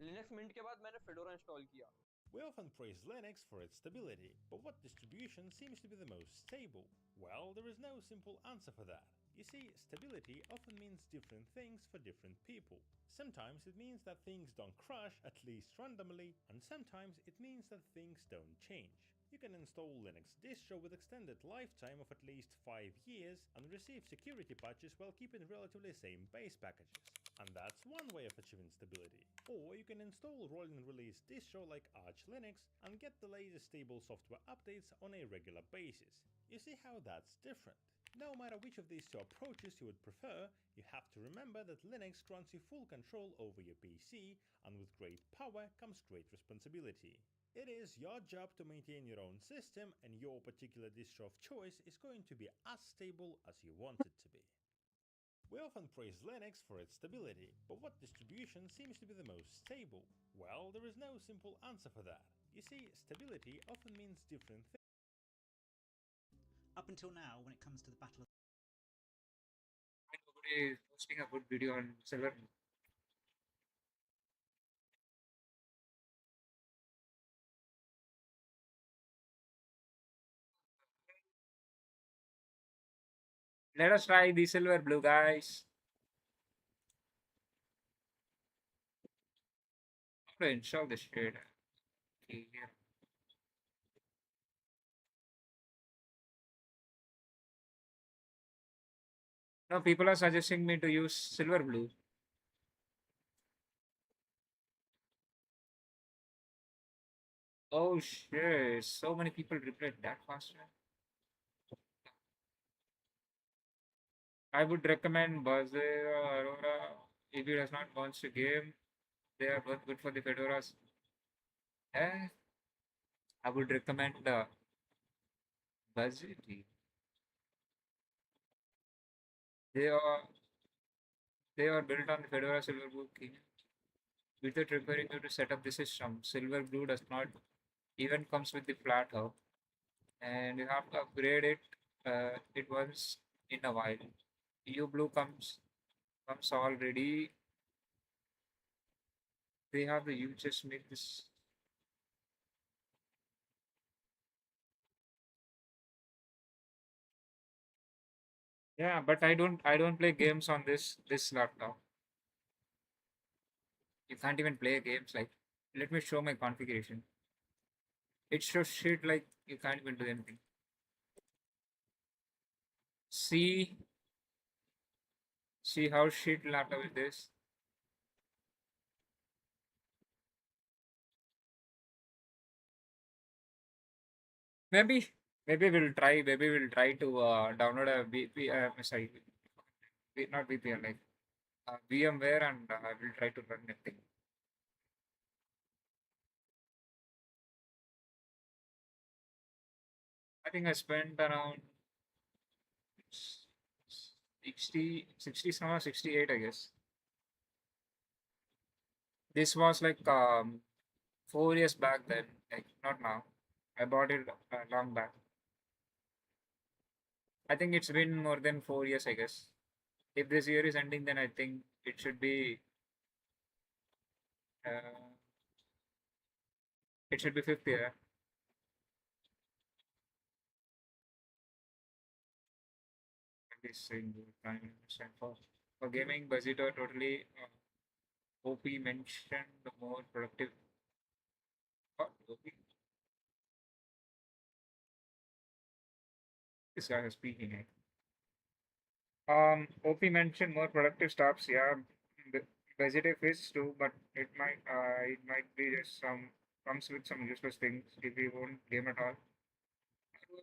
Linux Mint के बाद मैंने Fedora install किया. We often praise Linux for its stability, but what distribution seems to be the most stable? Well, there is no simple answer for that. You see, stability often means different things for different people. Sometimes it means that things don't crash, at least randomly, and sometimes it means that things don't change. You can install Linux distro with extended lifetime of at least 5 years and receive security patches while keeping relatively same base packages. And that's one way of achieving stability. Or you can install rolling release distro like Arch Linux and get the latest stable software updates on a regular basis. You see how that's different. No matter which of these two approaches you would prefer, you have to remember that Linux grants you full control over your PC, and with great power comes great responsibility. It is your job to maintain your own system, and your particular distro of choice is going to be as stable as you want it to be. We often praise Linux for its stability, but what distribution seems to be the most stable? Well, there is no simple answer for that. You see, stability often means different things. Up until now, when it comes to the Battle of Nobody is posting a good video on Silver. Let us try the silver blue, guys. How to install this shit? Okay, here. No, people are suggesting me to use silver blue. Oh shit! So many people replied that fast. I would recommend Buzzer or Aurora if it does not launch the game. They are both good for the Fedoras. Eh, I would recommend Buzzer. They are they are built on the Fedora Silverblue key. Without requiring you to set up the system, Silverblue does not even comes with the flat hub, and you have to upgrade it. It once in a while. EU Blue comes already. They have the you just make this. Yeah, but I don't play games on this laptop. You can't even play games like. Let me show my configuration. It shows shit like you can't even do anything. See, see how shit laptop it is. Maybe maybe we'll try to download a sorry, not VPN, like VMware, and we'll try to run that thing. I think I spent around 60 some 68, I guess. This was like 4 years back then, like not now. I bought it long back. I think it's been more than 4 years, I guess. If this year is ending, then I think it should be uh, it should be fifth year. This thing time understand for gaming, budget or totally OP mentioned more productive. What OP? This guy is speaking. OP mentioned more productive stops. Yeah, the vegetative fish too, but it might be just some comes with some useless things if we won't game at all.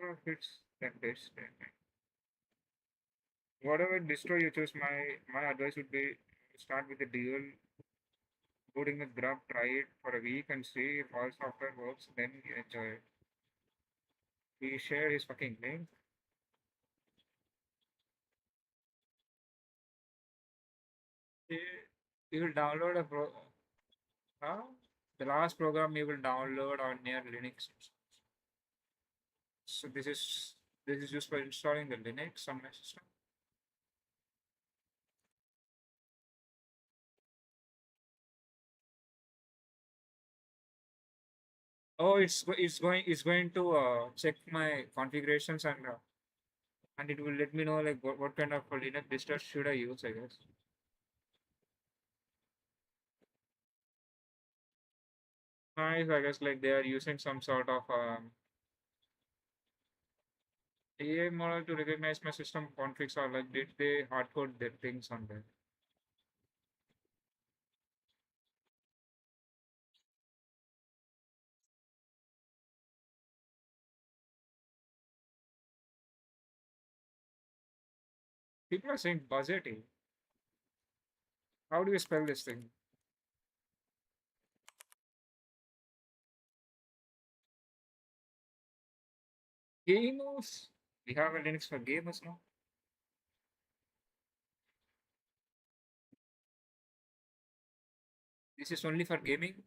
Or if it's then fish, then whatever distro you choose, my advice would be start with the dual coding with Grub, try it for a week and see if all software works, then you enjoy it. He shared his fucking link. He, you will download a huh? The last program you will download on your Linux. So this is just for installing the Linux on my system. Oh, it's going to check my configurations and it will let me know like what kind of Linux distro should I use, I guess. Nice, I guess like they are using some sort of AI model to recognize my system configs, or like did they hardcode their things on there? People are saying budgeting. How do you spell this thing? Gamers? We have a Linux for gamers now. This is only for gaming.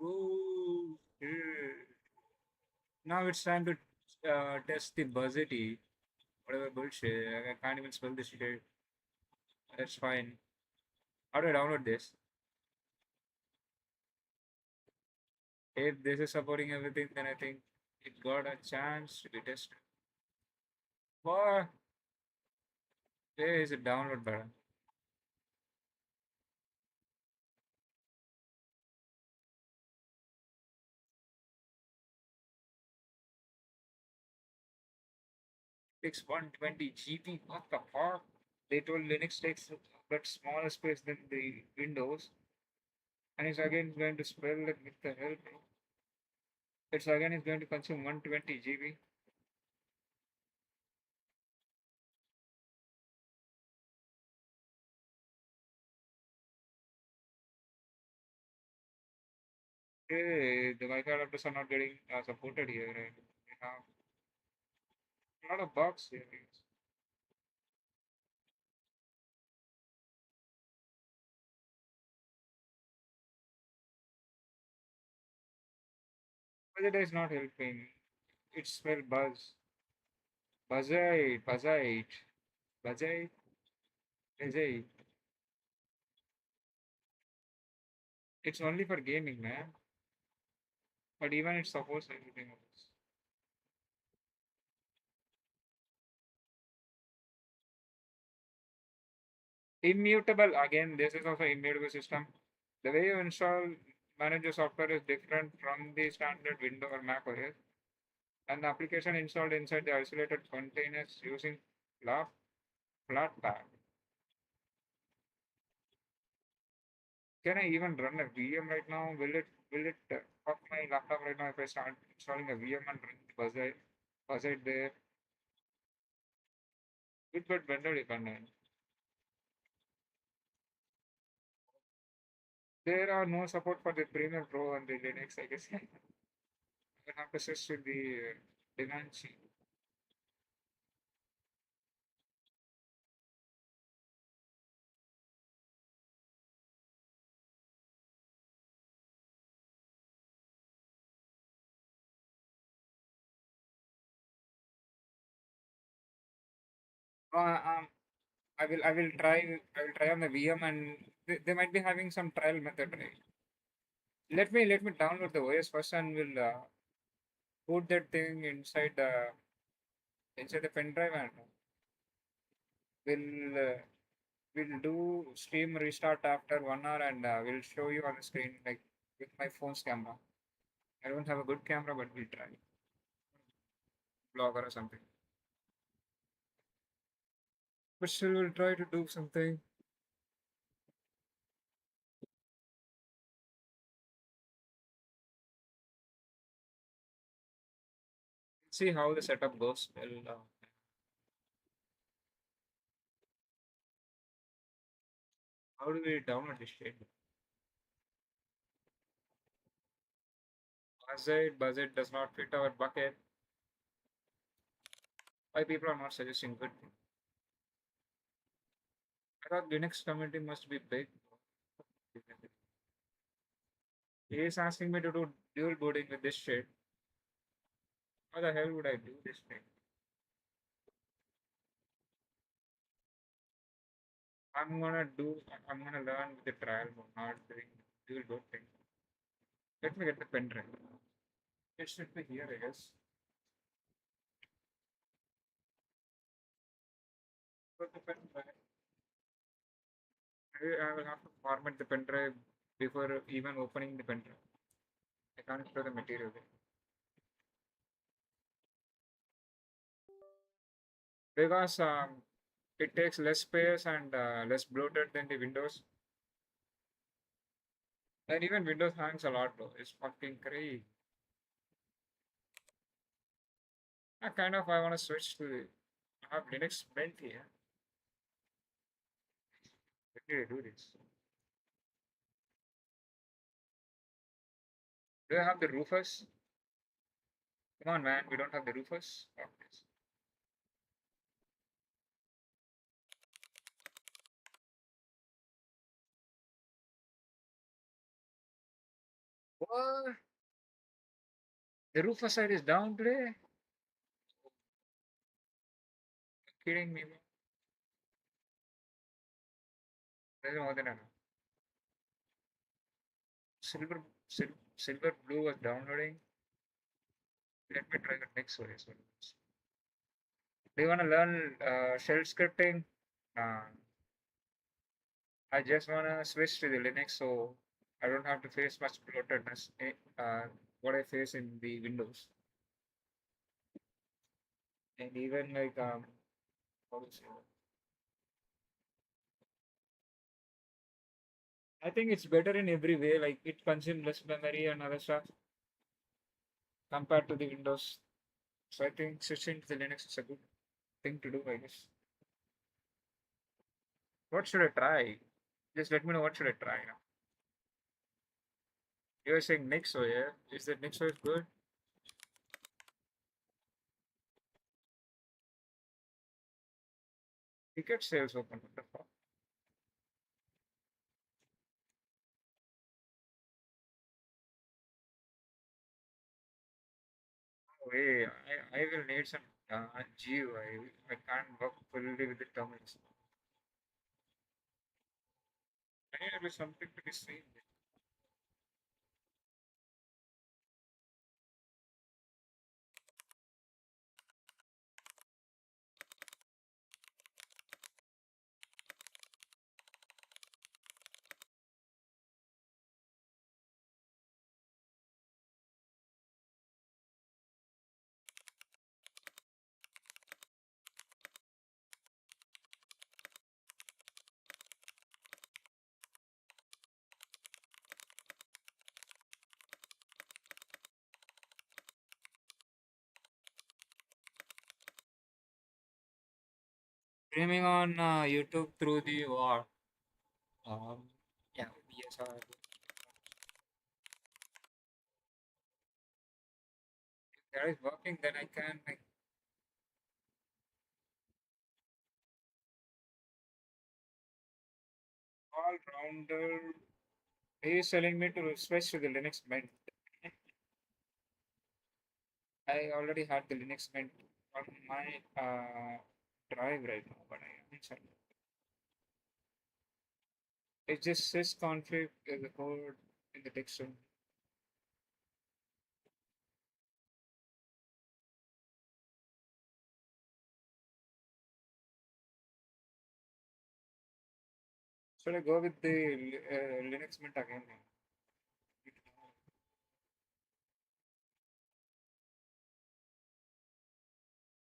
Oh, shit. Now it's time to test the buzzity. Whatever bullshit. I can't even spell this shit. That's fine. How do I download this? If this is supporting everything, then I think it got a chance to be tested. What? There is a download button. Takes 120 GB. What the fuck? They told Linux takes but smaller space than the Windows, and it's again going to spell it with the help. It's again is going to consume 120 GB. Hey, the Wi-Fi adapters are not getting supported here, and we have a lot of bugs here. But it is not helping. It's spelled buzz. Buzzite, buzzite, buzzite, buzzite. It's only for gaming, man. But even it supports everything else. Immutable, again, this is also immutable system. The way you install manage your software is different from the standard Windows or Mac OS. And the application installed inside the isolated containers using flat Flatpak. Can I even run a VM right now? Will it fuck my laptop right now if I start installing a VM and run Buzzite there? With but vendor dependent. There are no support for the Premium Pro on the Linux, I guess. I will have to switch to the demand sheet. I will try on the VM, and they might be having some trial method, right? Let me download the OS first, and we'll put that thing inside the pen drive, and we'll we'll do stream restart after 1 hour, and we'll show you on the screen like with my phone's camera. I don't have a good camera, but we'll try vlogger or something. But still, we'll try to do something. See how the setup goes. How do we download this shit? Buzzet does not fit our bucket. Why people are not suggesting good things? I thought Linux community must be big. He is asking me to do dual booting with this shit. How the hell would I do this thing? I'm gonna learn with the trial mode, not doing dual booting. Let me get the pen drive. It should be here, I guess. Put the pen drive. Maybe I will have to format the pen drive before even opening the pen drive. I can't show the material there. Because it takes less space and less bloated than the Windows. And even Windows hangs a lot, bro. It's fucking crazy. I want to switch to. I have Linux Mint here. Let me do this. Do you have the Rufus? Come on, man. We don't have the Rufus. Oh, yes. What? The Rufus side is down today? You're kidding me, bro. There's more than enough. Silver Blue was downloading. Let me try the next one as well. Do you want to learn shell scripting? Uh, I just want to switch to the Linux so I don't have to face much bloatedness what I face in the Windows. And even like, how to say that? I think it's better in every way. Like it consumes less memory and other stuff compared to the Windows. So I think switching to the Linux is a good thing to do, I guess. What should I try? Just let me know what should I try now. You're saying Nixo, yeah? Is that Nixo is good? Ticket sales open. What the fuck? Oh, hey, I will need some GUI. I can't work fully with the terminals. I need a bit something to be seen. Streaming on YouTube through the war. Yeah, BSR. If that is working, then I can like all rounder. He is telling me to switch to the Linux Mint. I already had the Linux Mint on my drive right now, but I haven't signed up. It just says config the code in the text room. Should I go with the Linux Mint again?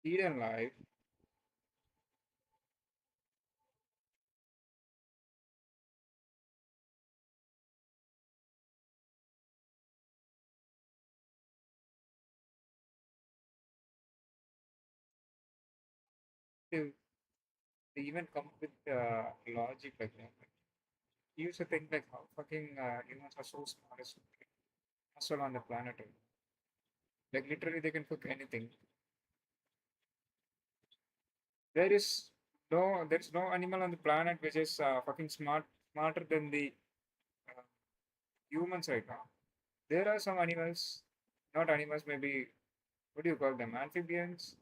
Eden Live. They even come up with logic like that. You used to think like how fucking humans are so smart as muscle on the planet. Right? Like literally they can cook anything. There's no animal on the planet which is fucking smarter than the uh, humans right now. There are some animals, not animals, maybe what do you call them? Amphibians?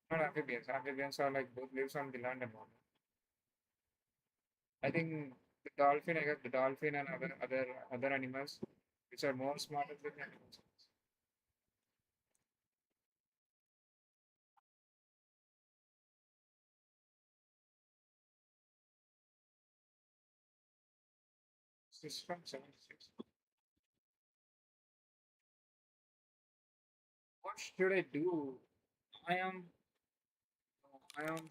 Not amphibians. Amphibians are like both lives on the land and water. I think the dolphin, I guess the dolphin and other animals which are more smarter than animals. This is from 76. What should I do? I am I am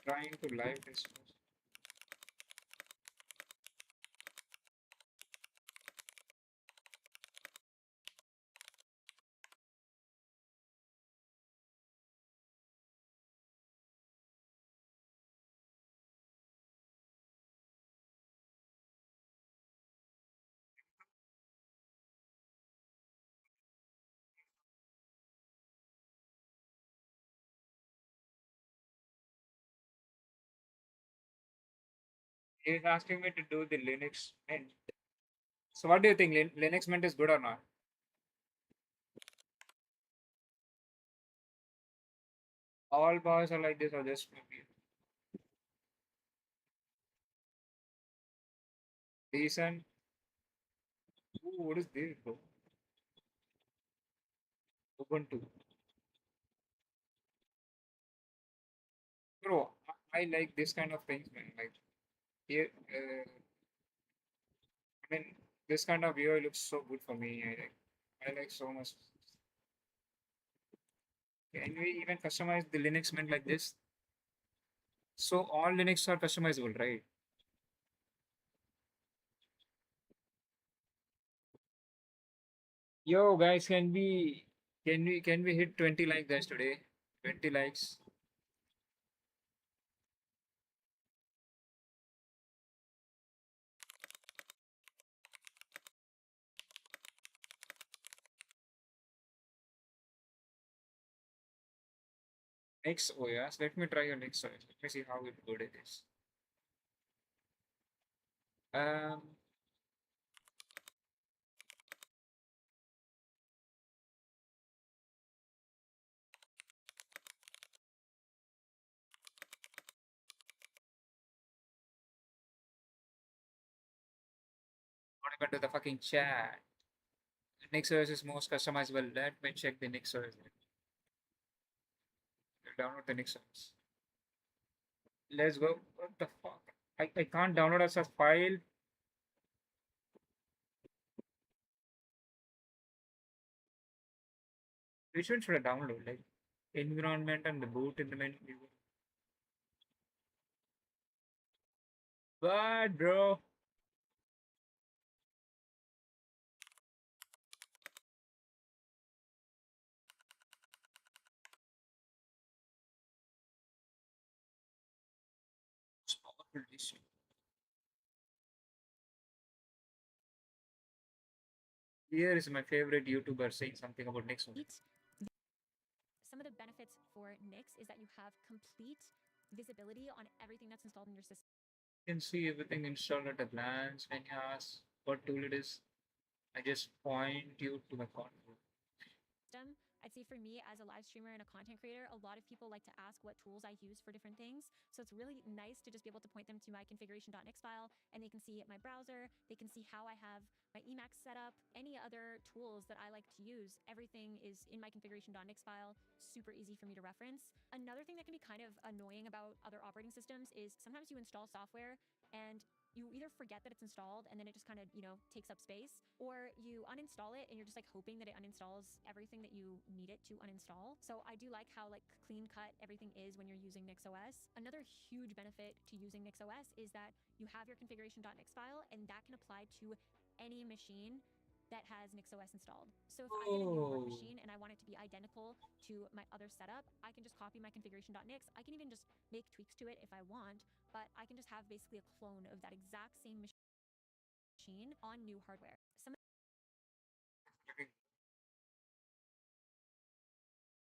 trying to live this. He's asking me to do the Linux Mint. So what do you think? Linux Mint is good or not? All bars are like this or just maybe decent? Ooh, what is this, bro? Ubuntu. Bro, I like this kind of things, man. Like here, I mean, this kind of UI looks so good for me. I like so much. Can we even customize the Linux Mint like this? So all Linux are customizable, right? Yo, guys, can we hit 20 like this today? 20 likes. Next OS. Let me try your next OS. Let me see how good it is. Um, what happened to the fucking chat? Next OS is most customizable. Let me check the next OS. Download the next OS. Let's go. What the fuck? I can't download as a file. Which one should I download? Like environment and the boot in the menu. What, bro? It's powerful this. Here is my favorite YouTuber saying something about next one. Some of the benefits for Nix is that you have complete visibility on everything that's installed in your system. You can see everything installed at a glance. When you ask what tool it is, I just point you to my console. I'd say for me as a live streamer and a content creator, a lot of people like to ask what tools I use for different things. So it's really nice to just be able to point them to my configuration.nix file, and they can see my browser, they can see how I have my Emacs set up, any other tools that I like to use. Everything is in my configuration.nix file, super easy for me to reference. Another thing that can be kind of annoying about other operating systems is sometimes you install software and you either forget that it's installed and then it just kind of, takes up space, or you uninstall it and you're just like hoping that it uninstalls everything that you need it to uninstall. So I do like how like clean cut everything is when you're using NixOS. Another huge benefit to using NixOS is that you have your configuration.nix file and that can apply to any machine that has NixOS installed. So if I get a new work machine and I want it to be identical to my other setup, I can just copy my configuration.nix. I can even just make tweaks to it if I want, but I can just have basically a clone of that exact same machine on new hardware.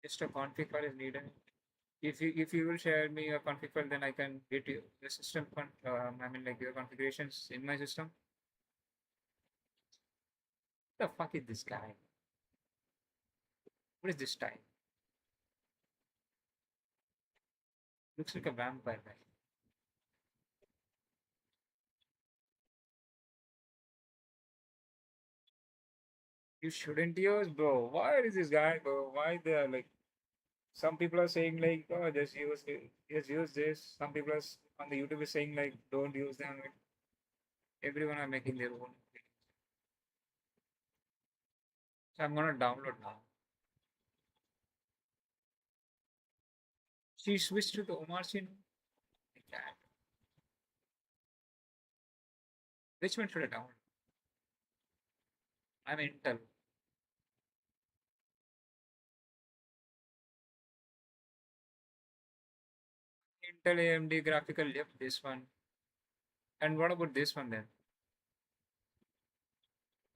Just a config file is needed. If you will share me a config file, then I can get you the system like your configurations in my system. The fuck is this guy? What is this type? Looks like a vampire guy. You shouldn't use, bro. Why is this guy, bro? Why they are like? Some people are saying like, oh, just use it, just use this. Some people are on the YouTube is saying like, don't use them. Like, everyone are making their own. So I'm gonna download now. She switched to the Omar Shin. Like that. Which one should I download? I'm Intel. Intel AMD graphical. Yep, this one. And what about this one then?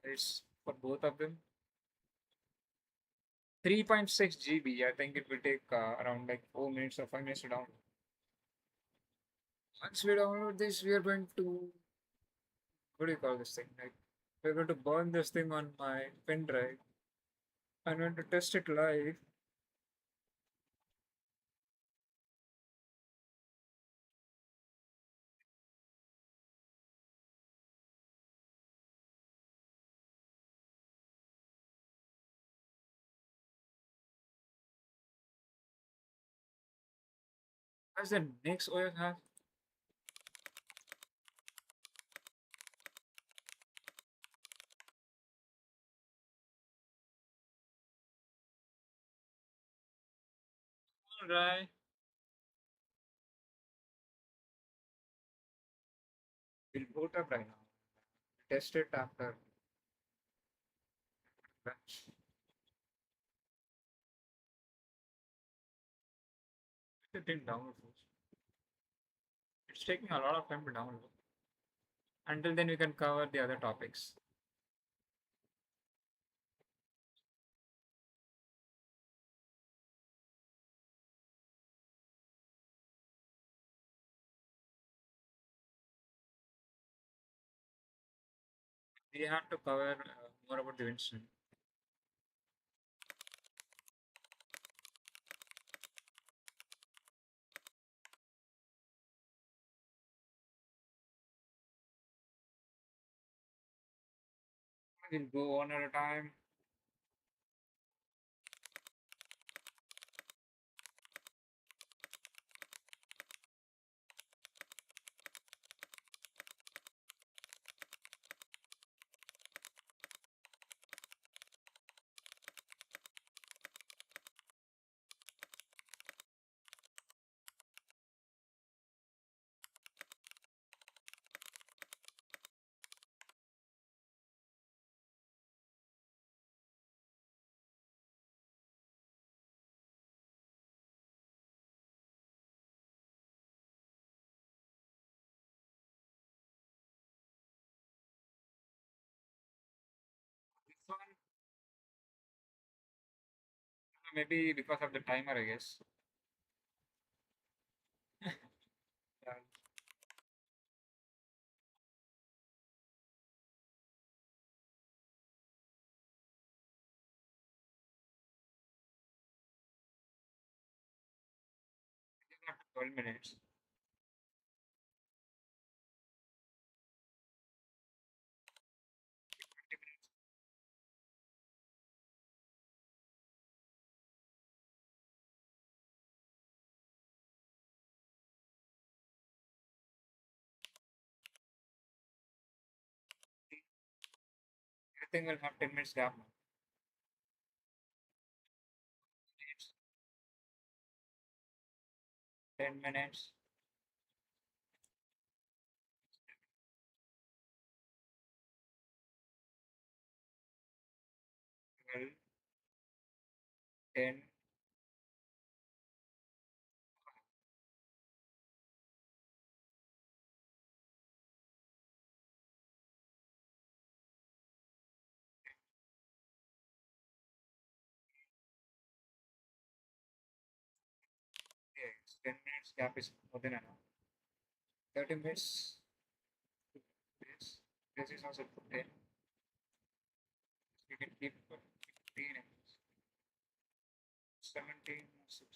It's for both of them. 3.6 GB. I think it will take around like 4 minutes or 5 minutes to download. Once we download this, we are going to, what do you call this thing? Like, we're going to burn this thing on my pen drive. I'm going to test it live. As the next OS have? Alright. We'll boot up right now. Test it after batch. It didn't download first. It's taking a lot of time to download. Until then, we can cover the other topics. We have to cover more about the Winston. We'll go one at a time. This one, maybe because of the timer, I guess. Yeah. 12 minutes. Everything will have 10 minutes gap. Minutes, 10 minutes. 12, 10. Yes, 10 minutes gap is more than enough. 30 minutes. This, this is also 10. We can keep 15 minutes. 17, 16.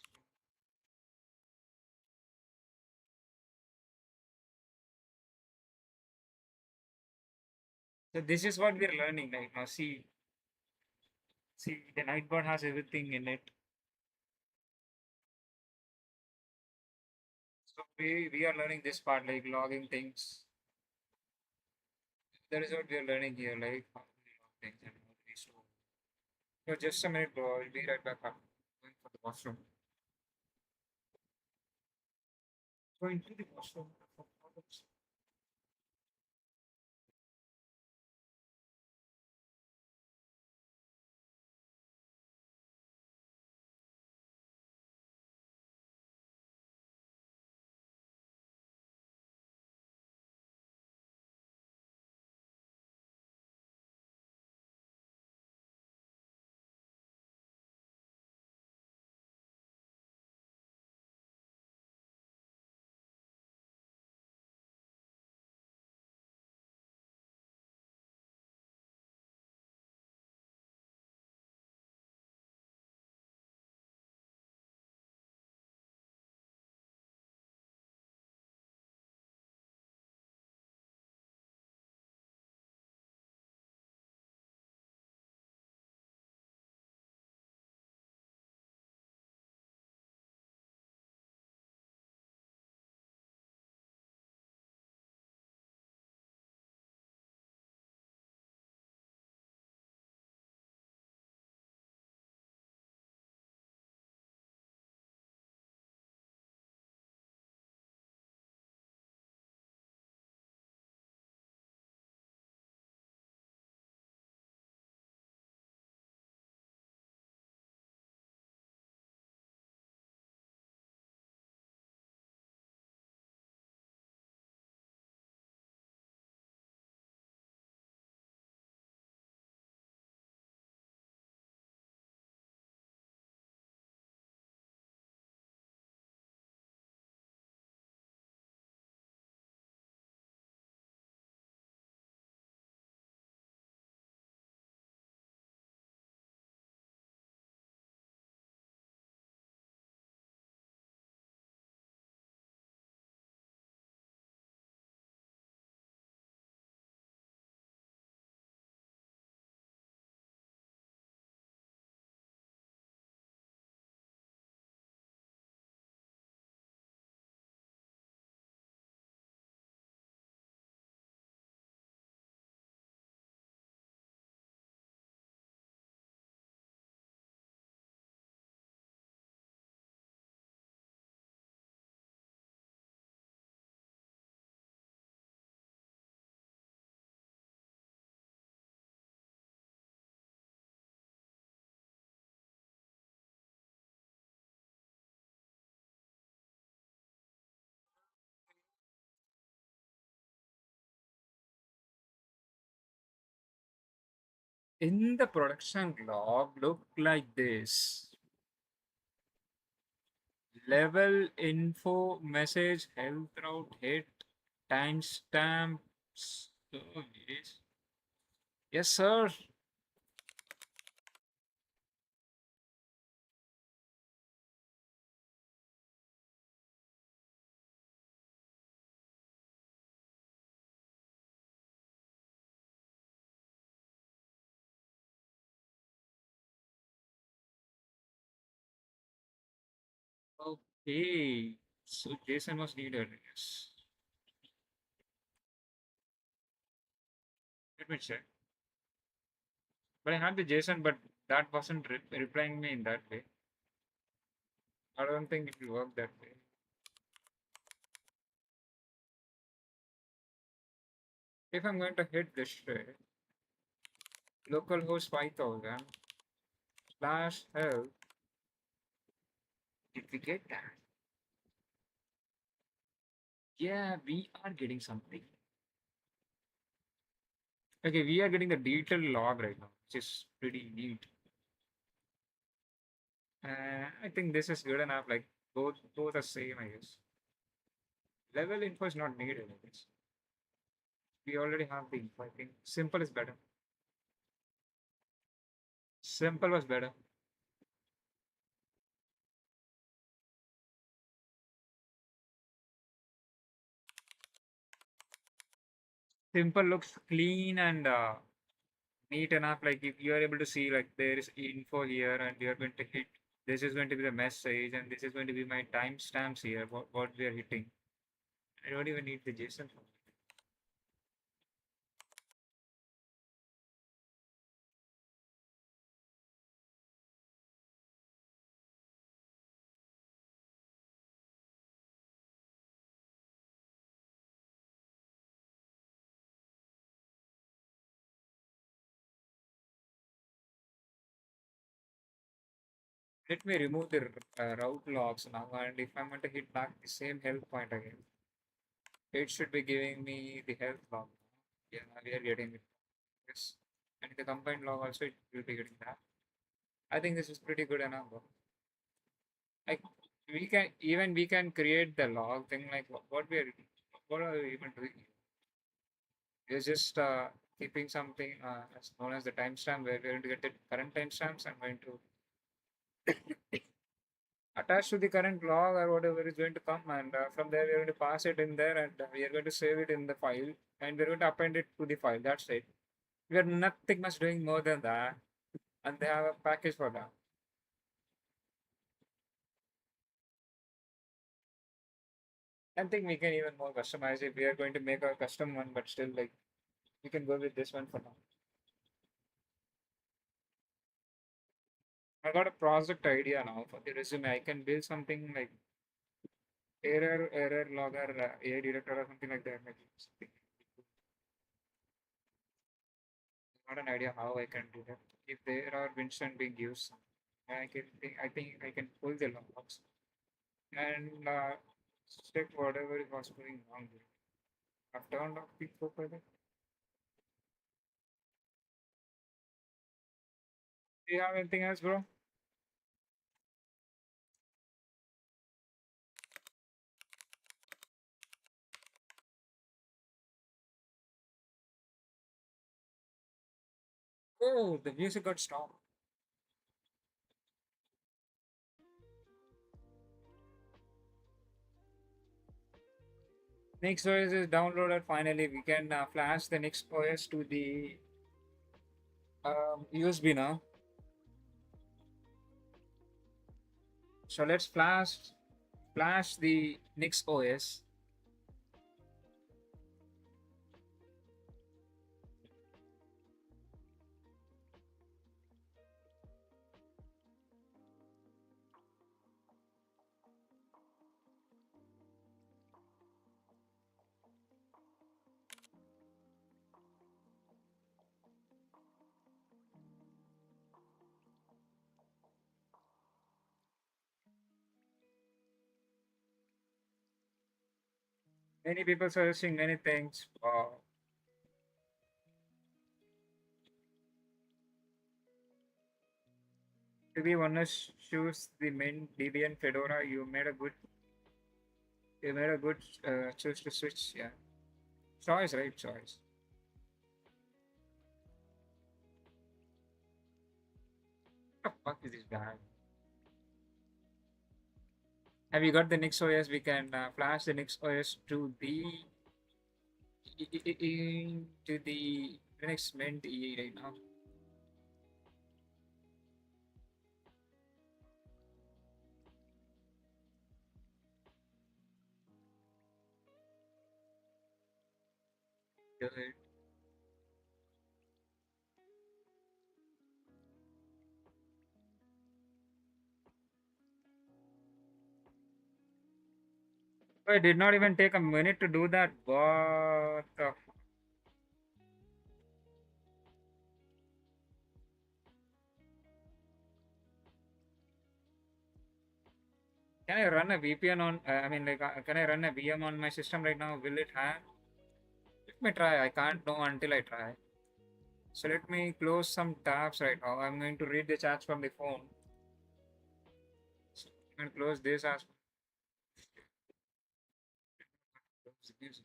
So this is what we are learning right now. See, the Nightbot has everything in it. So we are learning this part, like logging things. That is what we are learning here, like how do we log things and how do we store. So just a minute, bro. I'll be right back. I'm going for the washroom. Going to the washroom. In the production log, look like this. Level info message health route hit timestamp service. Yes, sir. Hey, so JSON was needed. Yes. Let me check. But I had the JSON, but that wasn't replying me in that way. I don't think it will work that way. If I'm going to hit this tray, localhost 5000 slash help, did we get that? Yeah, we are getting something. Okay, we are getting the detailed log right now, which is pretty neat. I think this is good enough. Like both are same, I guess. Level info is not needed, I guess. We already have the info. I think simple is better. Simple was better. Simple looks clean and neat enough. Like if you are able to see like there is info here and you are going to hit, this is going to be the message and this is going to be my timestamps here, what we are hitting. I don't even need the JSON. Let me remove the route logs now, and if I'm going to hit back the same health point again, it should be giving me the health log. Yeah, we are getting it. Yes. And the combined log also it will be getting that. I think this is pretty good enough. Like we can create the log thing like what are we even doing? We're just keeping something as known as the timestamp where we're going to get the current timestamps. I'm going to attach to the current log or whatever is going to come, and from there we're going to pass it in there, and we are going to save it in the file, and we're going to append it to the file. That's it. We are nothing much doing more than that, and they have a package for that. I think we can even more customize it. We are going to make a custom one, but still, like, we can go with this one for now. I got a project idea now for the resume. I can build something like error logger, AI director or something like that. Maybe something. Not an idea how I can do that. If there are Winston being used, I think I can pull the logs and check whatever was going wrong there. I've turned off the profile. Do you have anything else, bro? Oh, the music got stopped. Next OS is downloaded finally. We can flash the next OS to the USB now. So let's flash the Nix OS. Many people suggesting many things. To be honest, choose the main Debian Fedora. You made a good choice to switch. Yeah, choice, right? Choice. What the fuck is this guy? Have you got the Nix OS? We can flash the Nix OS to the to the Linux Mint EE right now. Do it. I did not even take a minute to do that. What the? Can I run a VPN on? I mean, like, can I run a VM on my system right now? Will it hang? Let me try. I can't know until I try. So let me close some tabs right now. I'm going to read the chats from the phone. So I'm going to close this as close the music.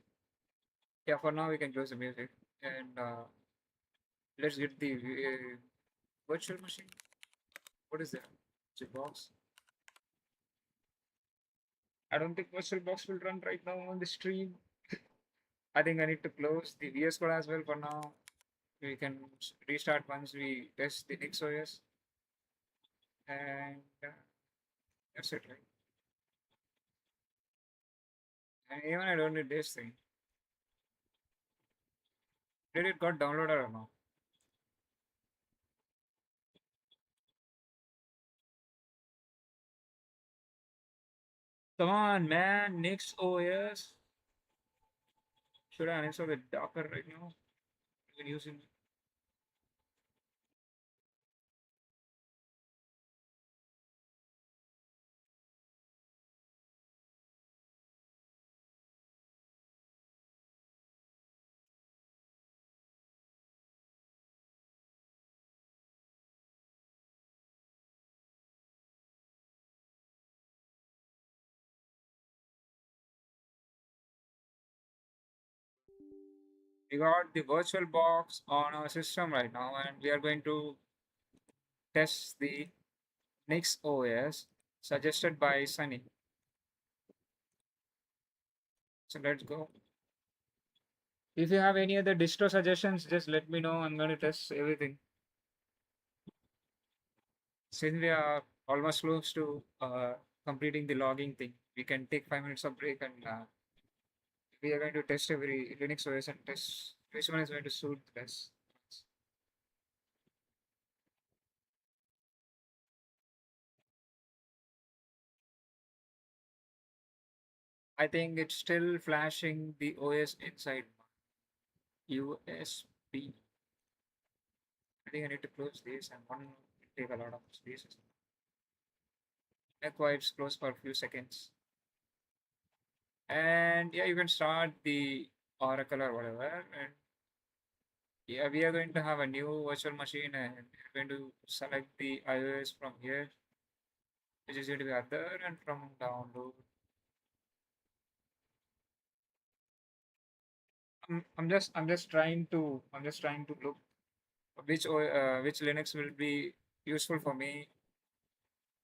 Yeah, for now we can close the music and let's get the virtual machine. What is that? It's a box. I don't think virtual box will run right now on the stream. I think I need to close the VS Code as well for now. We can restart once we test the NixOS. And that's it, right? And even I don't need this thing. Did it got downloaded or not? Come on, man. NixOS. Should I uninstall the Docker right now? I've been using. We got the virtual box on our system right now, and we are going to test the NixOS suggested by Sunny. So let's go. If you have any other distro suggestions, just let me know. I'm going to test everything. Since we are almost close to completing the logging thing, we can take 5 minutes of break and we are going to test every Linux OS and test which one is going to suit best. I think it's still flashing the OS inside USB. I think I need to close this and one will take a lot of space. Make wipes close for a few seconds. And yeah, you can start the Oracle or whatever. And yeah, we are going to have a new virtual machine and we're going to select the iOS from here, which is going to be other and from download. I'm just trying to look which Linux will be useful for me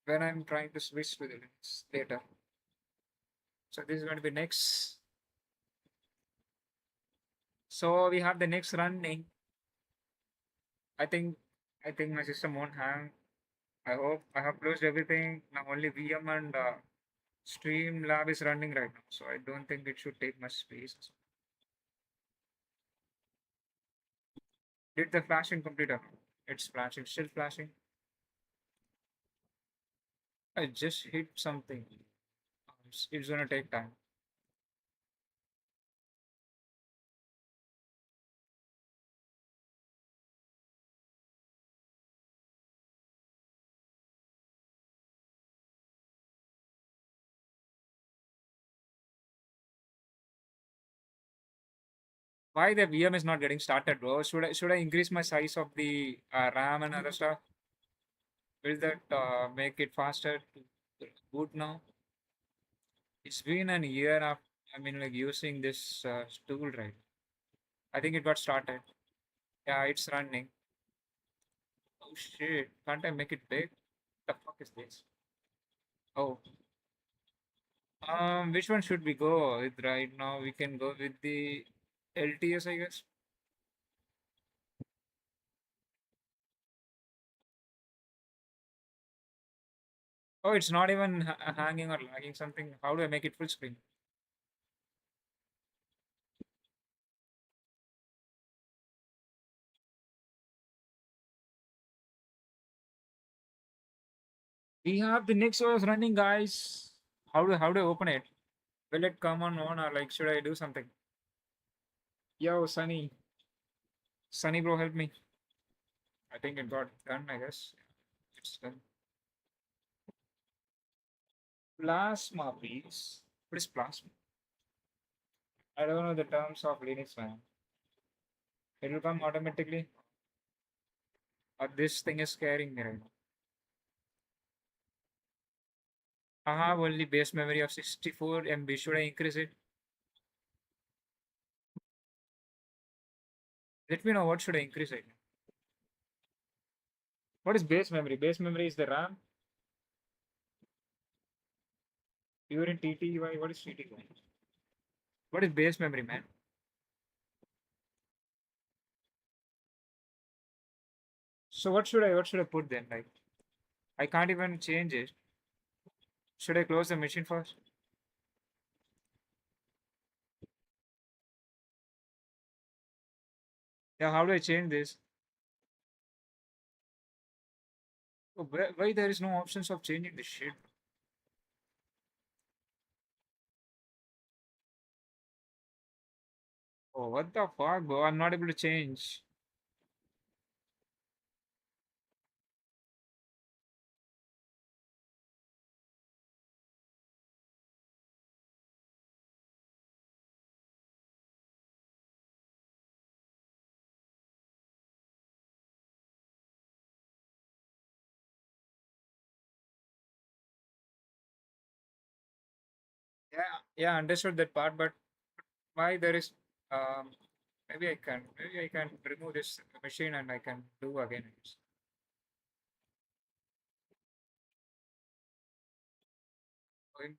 when I'm trying to switch to the Linux later. So this is going to be next. So we have the next running. I think I think my system won't hang. I hope I have closed everything. Now only VM and Streamlab is running right now, so I don't think it should take much space. Did the flashing complete or not? It's flashing, still flashing. I just hit something. It's gonna take time. Why the VM is not getting started, bro? Should I increase my size of the RAM and other stuff? Will that make it faster to boot now? It's been an year after. I mean, like using this tool, right? I think it got started. Yeah, it's running. Oh shit! Can't I make it big? The fuck is this? Oh, which one should we go with right now? We can go with the LTS, I guess. Oh, it's not even hanging or lagging something. How do I make it full screen? We have the next OS running, guys. How do I open it? Will it come on or like should I do something? Yo, Sunny bro, help me. I think it got done. I guess it's done. Plasma, please. What is plasma? I don't know the terms of Linux, man. It will come automatically. This thing is scaring me right now. I have only base memory of 64 MB. Should I increase it? Let me know what should I increase it. What is base memory? Base memory is the RAM. You're in TTY. What is TTY? What is base memory, man? So what should I put then? Like I can't even change it. Should I close the machine first? Yeah, how do I change this? Oh, why there is no options of changing this shit? Oh, what the fuck, bro? I'm not able to change. Yeah, understood that part, but why there is um maybe I can remove this machine and I can do again. Going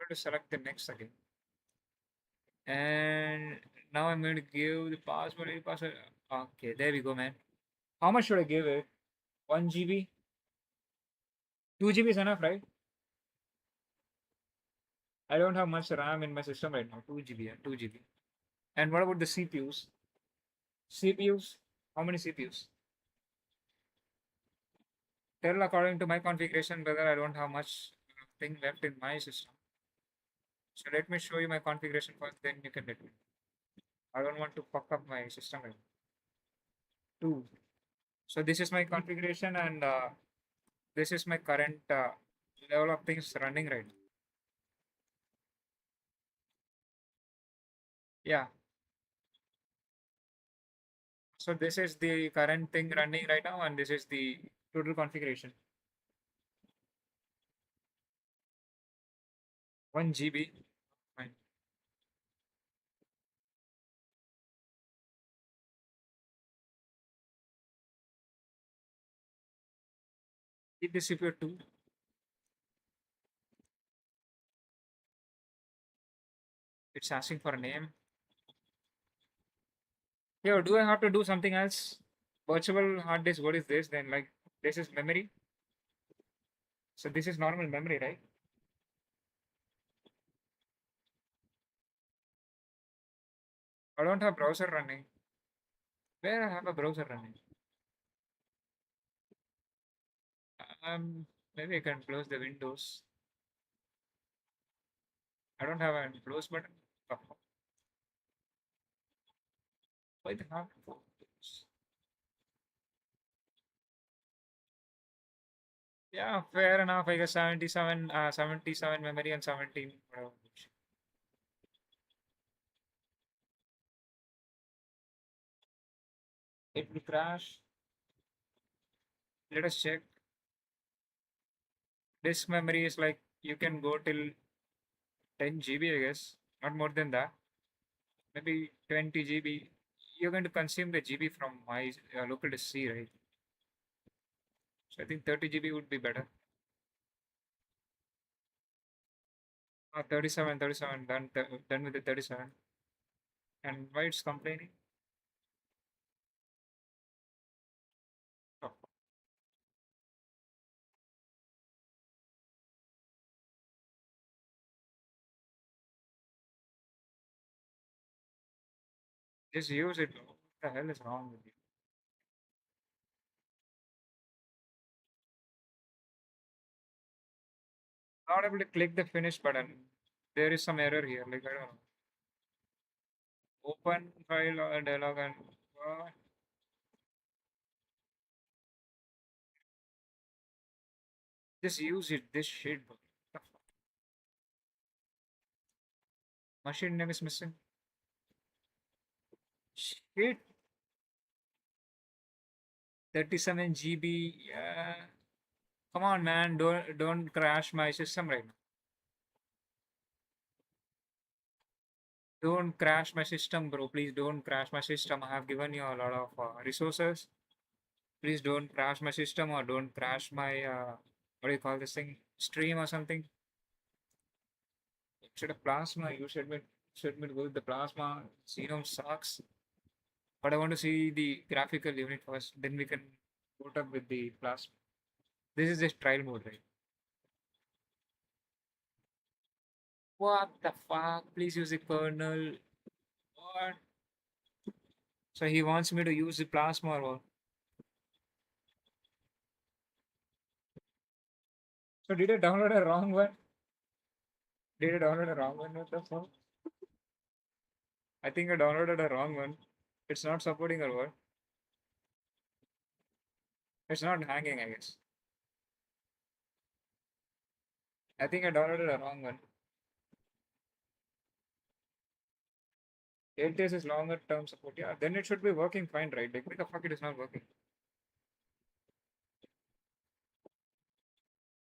to select the next again. And now I'm going to give the password. Password. Okay, there we go, man. How much should I give it? 1 GB? 2 GB is enough, right? I don't have much RAM in my system right now. 2 GB, 2 GB. And what about the CPUs? CPUs? How many CPUs? Tell according to my configuration whether I don't have much thing left in my system. So let me show you my configuration first, then you can let me. I don't want to fuck up my system right now. 2. So this is my configuration and this is my current level of things running right now. Yeah. So this is the current thing running right now and this is the total configuration. 1 GB. Fine. Keep the CPU 2. It's asking for a name. Yo, do I have to do something else? Virtual hard disk, what is this? Then like this is memory. So this is normal memory, right? I don't have browser running. Where I have a browser running? Maybe I can close the windows. I don't have a close button. Oh, why the hell? Yeah, fair enough. I guess 77 memory and 17. Whatever. It will crash. Let us check. Disk memory is like you can go till 10 GB, I guess. Not more than that. Maybe 20 GB. You're going to consume the GB from my local disk C, right? So I think 30 GB would be better. 37, done with the 37. And why it's complaining? Oh, just use it. What the hell is wrong with you? Not able to click the finish button. There is some error here. Like, I don't know. Open file or dialog and just use it. This shit. Bro. Machine name is missing. Shit. 37 GB. Yeah. Come on, man. Don't crash my system right now. Don't crash my system, bro. Please don't crash my system. I have given you a lot of resources. Please don't crash my system or don't crash my what do you call this thing? Stream or something. Instead of plasma, you should go with the plasma. Xenon sucks. But I want to see the graphical unit first. Then we can boot up with the plasma. This is just trial mode, right? What the fuck? Please use the kernel. What? So he wants me to use the plasma or what? So did I download a wrong one? Did I download a wrong one? What the fuck? I think I downloaded a wrong one. It's not supporting or what? It's not hanging, I guess. I think I downloaded a wrong one. 8 days is longer term support. Yeah, then it should be working fine, right? Like, why the fuck it is not working?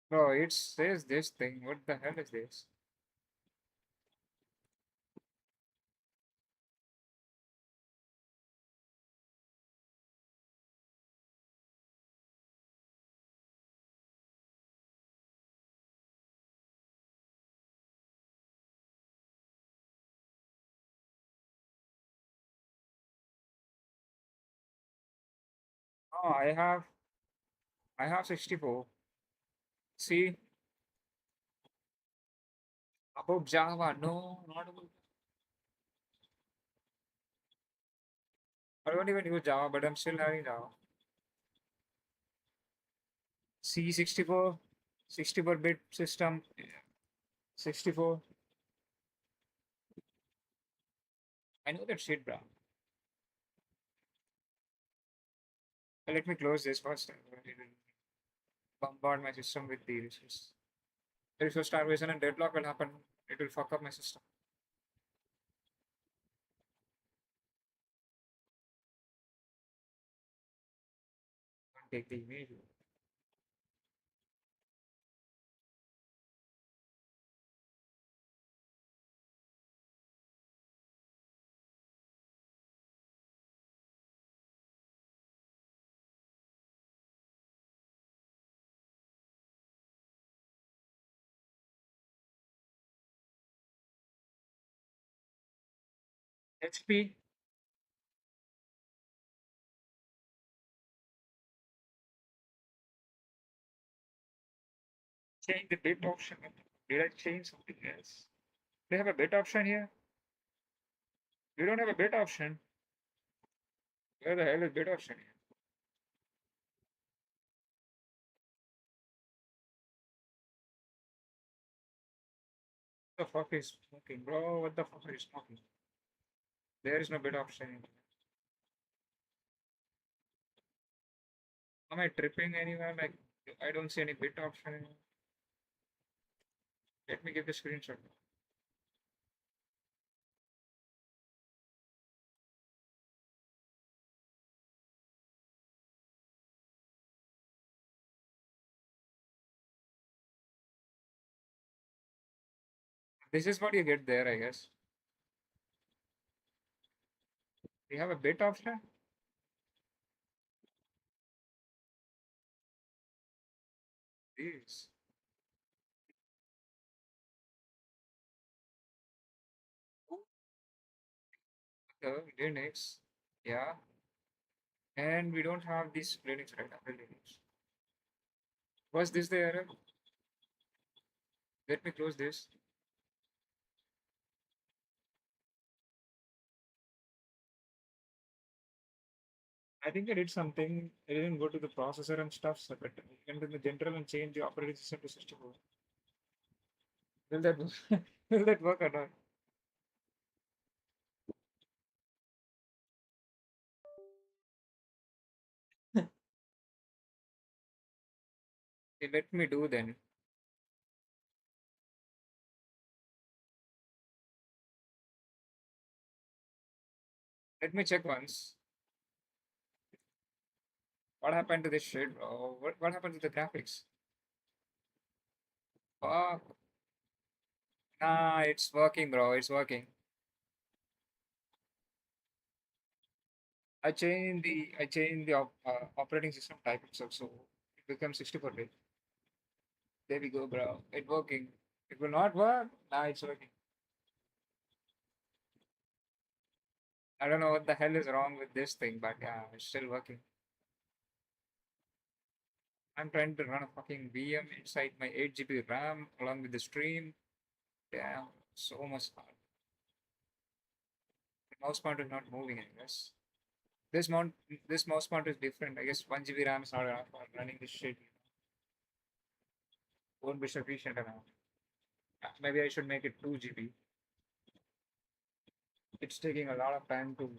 Bro, it says this thing. What the hell is this? Oh, I have 64. See, about Java. No, not about. I don't even use Java, but I'm still having Java. C64, 64-bit system, 64. I know that shit, bro. Let me close this first. It will bombard my system with the resource. Resource starvation and deadlock will happen. It will fuck up my system. Take the image. HP. Change the bit option. Did I change something else? They have a bit option here. We don't have a bit option. Where the hell is bit option here? What the fuck is smoking, bro? What the fuck are you smoking? There is no bit option. Am I tripping anywhere? Like, I don't see any bit option. Let me give the screenshot. This is what you get there, I guess. We have a bit option. This. The Linux. Yeah. And we don't have this Linux right now. Linux. Was this the error? Let me close this. I think I did something. I didn't go to the processor and stuff, so but I went in the general and change the operating system to 64. Will that will that work or not? Okay, let me do then. Let me check once. What happened to this shit, bro? What happened to the graphics? Fuck. Nah, it's working, bro. It's working. I changed the operating system type itself, so it becomes 64-bit. There we go, bro. It working. It will not work. Nah, it's working. I don't know what the hell is wrong with this thing, but yeah, it's still working. I'm trying to run a fucking VM inside my 8 GB RAM along with the stream. Damn, so much hard. The mouse pointer is not moving, I guess. This mount, this mouse pointer is different. I guess 1 GB RAM is not enough for running this shit. Won't be sufficient enough. Maybe I should make it 2 GB. It's taking a lot of time to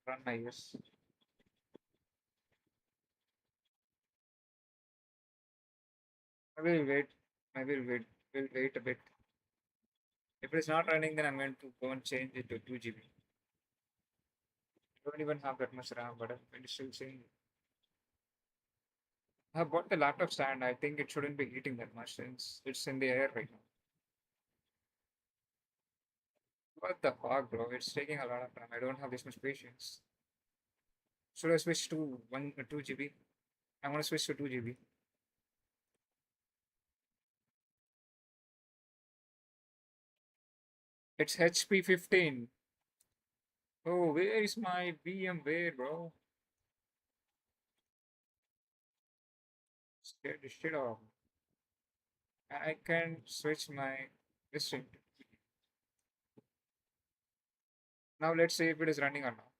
run, I guess. I will wait. I will wait. Will wait a bit. If it's not running, then I'm going to go and change it to 2 GB. I don't even have that much RAM, but I'm going to still change it. I've got the laptop stand. I think it shouldn't be heating that much since it's in the air right now. What the fuck, bro? It's taking a lot of time. I don't have this much patience. Should I switch to 2 GB? I'm gonna switch to 2 GB. It's HP 15. Oh, where is my VMware, bro? Scared the shit off. And I can switch my this thing. Now let's see if it is running or not.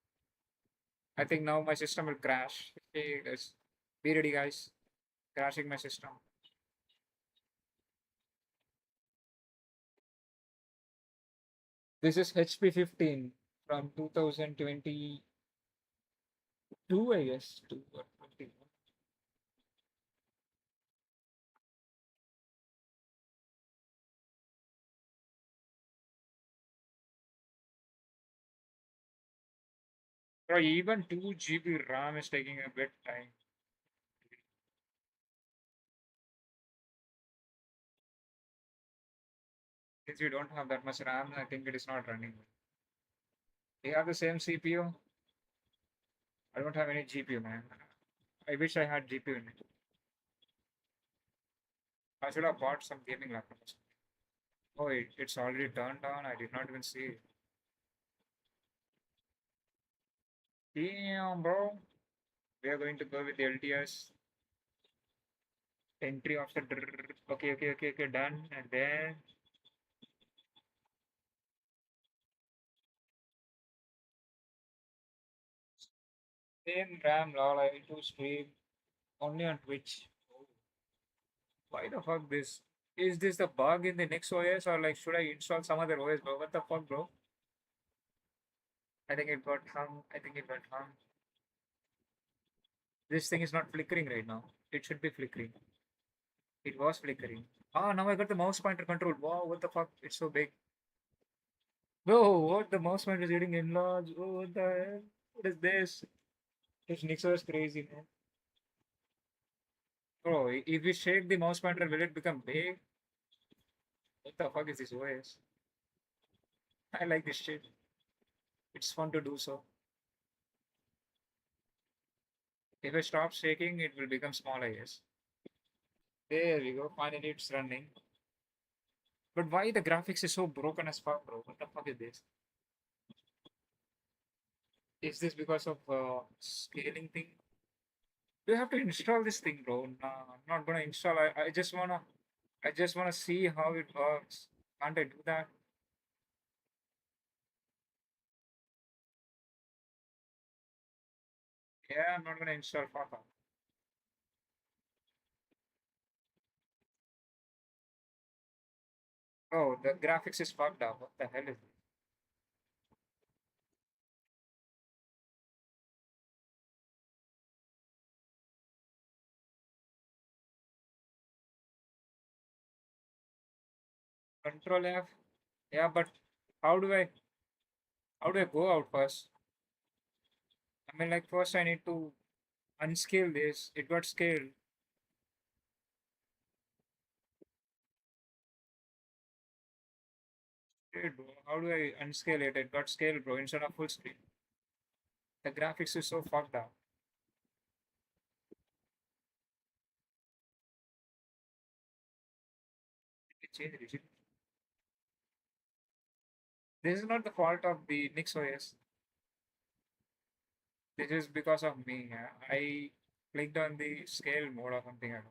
I think now my system will crash. Okay, guys. Be ready, guys. Crashing my system. This is HP 15 from 2022, I guess. 2 or 21. Bro, even 2 GB RAM is taking a bit time. Since you don't have that much RAM, I think it is not running. You have the same CPU? I don't have any GPU, man. I wish I had GPU in it. I should have bought some gaming laptops. Oh, it's already turned on. I did not even see it. Damn, bro. We are going to go with the LTS. Entry of the. Okay, okay, okay, okay, done. And then. Same RAM, lol. I need to stream only on Twitch. Oh, why the fuck this? Is this the bug in the next OS or like should I install some other OS, bro? What the fuck, bro? I think it got hung. I think it got hung. This thing is not flickering right now. It should be flickering. It was flickering. Ah, now I got the mouse pointer control. Wow, what the fuck? It's so big. Whoa, what the mouse pointer is getting enlarged? Oh, what the hell? What is this? This Nixo is crazy, man. Bro, if we shake the mouse pointer, will it become big? What the fuck is this OS? I like this shit. It's fun to do so. If I stop shaking, it will become small, I guess. There we go. Finally, it's running. But why the graphics is so broken as fuck, bro? What the fuck is this? Is this because of scaling thing? Do you have to install this thing, bro? Nah, I'm not gonna install. I just wanna see how it works. Can't I do that? Yeah, I'm not gonna install Papa. Oh, the graphics is fucked up. What the hell is this? Control F. Yeah, but how do I how do I go out first? I mean, like first I need to unscale this. It got scaled. Dude, bro, how do I unscale it? It got scaled, bro, instead of full screen. The graphics is so fucked up. It change resolution. This is not the fault of the Nix OS. This is because of me. Yeah. I clicked on the scale mode or something. I don't know.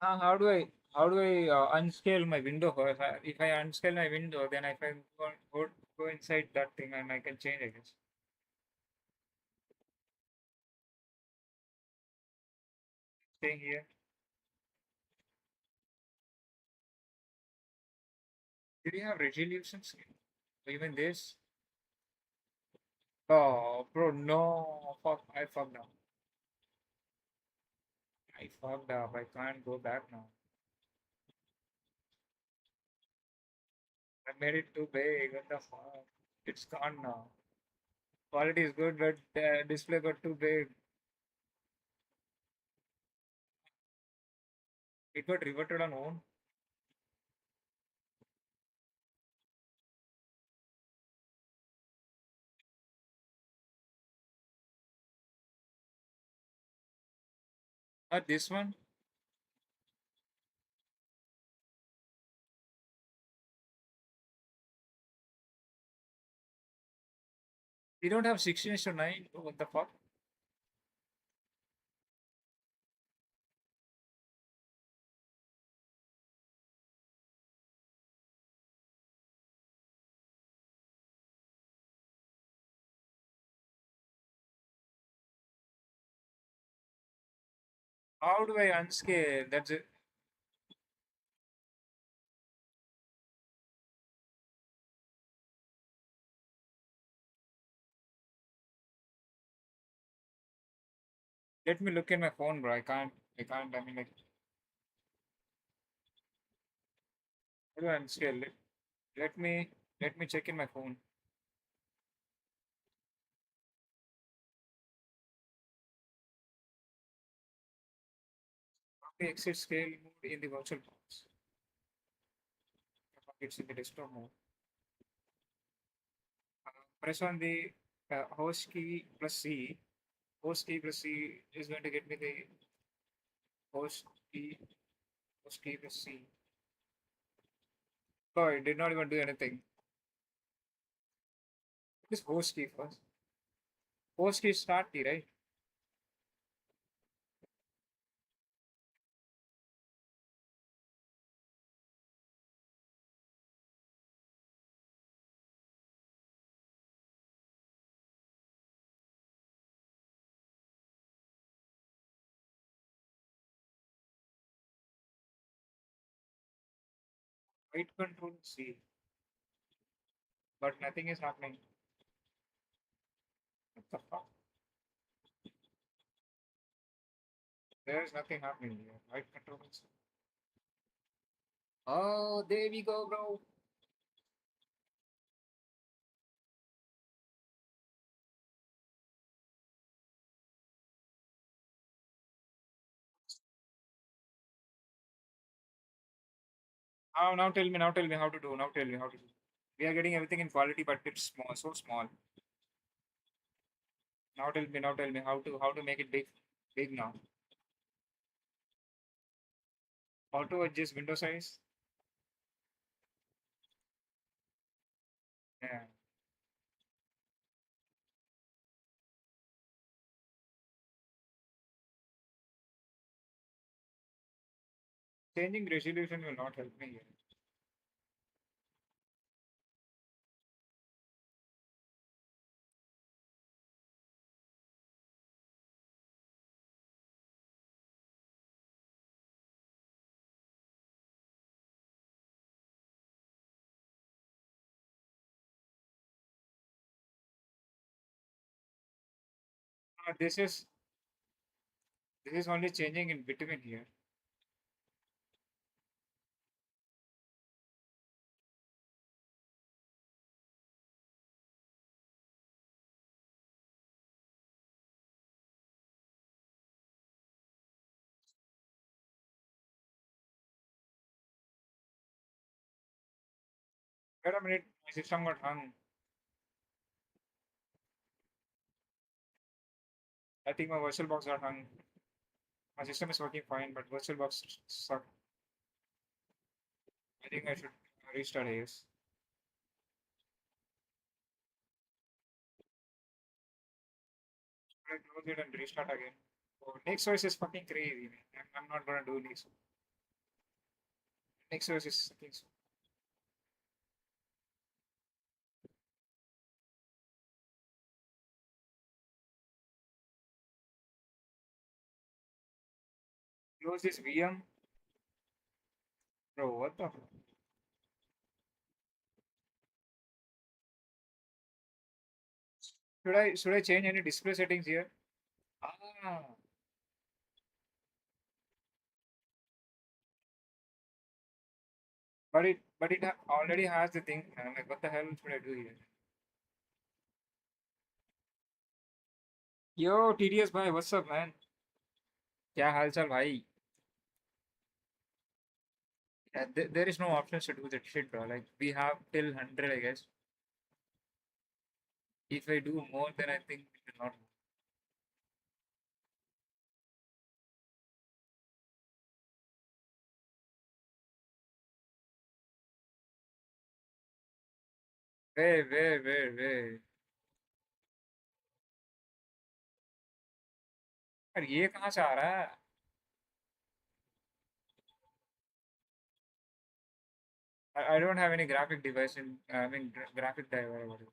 How do I unscale my window first? If I unscale my window, then if I go inside that thing and I can change, I guess. Staying here. Did you have resolution scale? Even this? Oh, bro, no. Fuck, I fucked up. I fucked up. I can't go back now. I made it too big. What the fuck? It's gone now. Quality is good, but display got too big. It got reverted on own. This one? We don't have 16:9. Oh, what the fuck? How do I unscale? That's it. Let me look in my phone, bro. I can't. I mean, like, how do I unscale it? Let me, let me check in my phone. How do I exit scale mode in the virtual box? It's in the desktop mode. Press on the host key plus C. Host key plus C is going to get me the host key, host key plus C. Oh, it did not even do anything. This host key first. Host key is start key, right? Right control C. But nothing is happening. What the fuck? There is nothing happening here. Right control C. Oh, there we go, bro. Now tell me, now tell me how to do. Now tell me how to do. We are getting everything in quality, but it's small, so small. Now tell me how to make it big, big now. Auto adjust window size. Yeah. Changing resolution will not help me here. This is only changing in between here. Wait a minute, my system got hung. I think my virtual box got hung. My system is working fine, but virtual box suck. I think I should restart AS. Should I close it and restart again? Oh, next choice is fucking crazy, man. I'm not gonna do this. Next choice is fucking. Close this VM. Bro, what the? Should I change any display settings here? Ah, but it already has the thing. I'm like, what the hell should I do here? Yo, TDS bhai, what's up, man? क्या हाल चाल भाई? Yeah, there is no options to do that shit, bro. Like we have till 100, I guess. If I do more, then I think it will not. वे यार ये कहाँ से आ रहा है? I don't have any graphic device in. I mean graphic driver or whatever.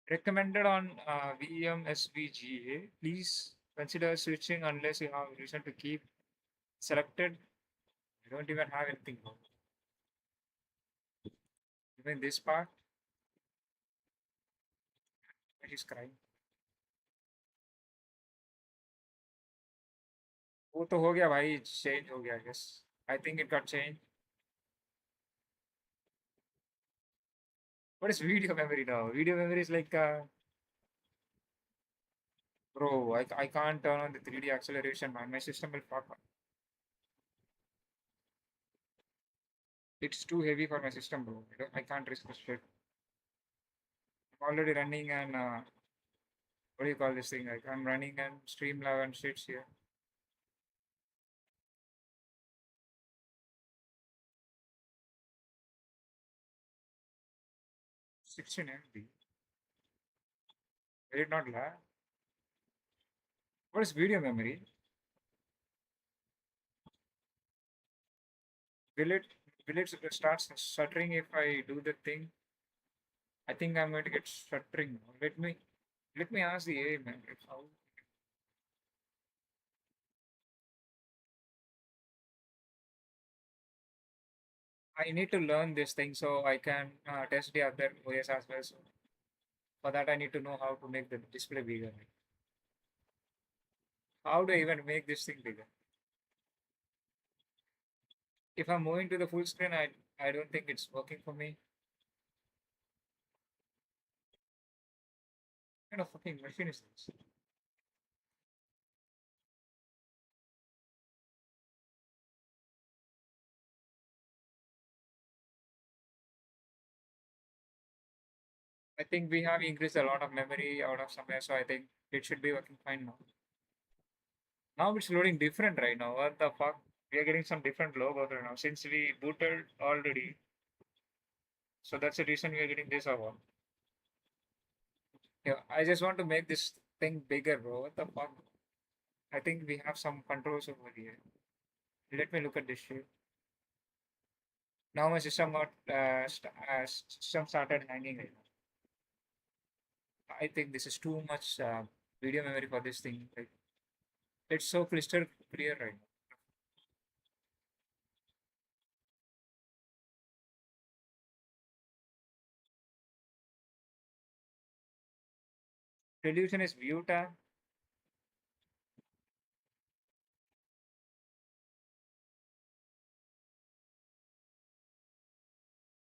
Recommended on VM SVGA. Please consider switching unless you have reason to keep selected. I don't even have anything. Bro. Even this part, it is crying. वो तो हो गया भाई, change हो गया I guess. I think it got changed. What is video memory now? Video memory is like, bro, I can't turn on the 3D acceleration, man. My system will fuck up. It's too heavy for my system, bro. I can't risk this shit. I'm already running and what do you call this thing? Like I'm running and Streamlab and shits here. 16 MB. Will it not lag? What is video memory? Will it will it start stuttering if I do the thing? I think I'm going to get stuttering. Let me ask the AI man. Like how I need to learn this thing so I can test the other OS as well. So for that, I need to know how to make the display bigger. How do I even make this thing bigger? If I'm moving to the full screen, I don't think it's working for me. What kind of fucking machine is this? I think we have increased a lot of memory out of somewhere, so I think it should be working fine now. Now it's loading different right now. What the fuck? We are getting some different logos right now since we booted already. So that's the reason we are getting this award. Yeah, I just want to make this thing bigger, bro. What the fuck? I think we have some controls over here. Let me look at this shit. Now my system got system started hanging right now. I think this is too much video memory for this thing. Like it's so crystal clear right now. Resolution is view tab.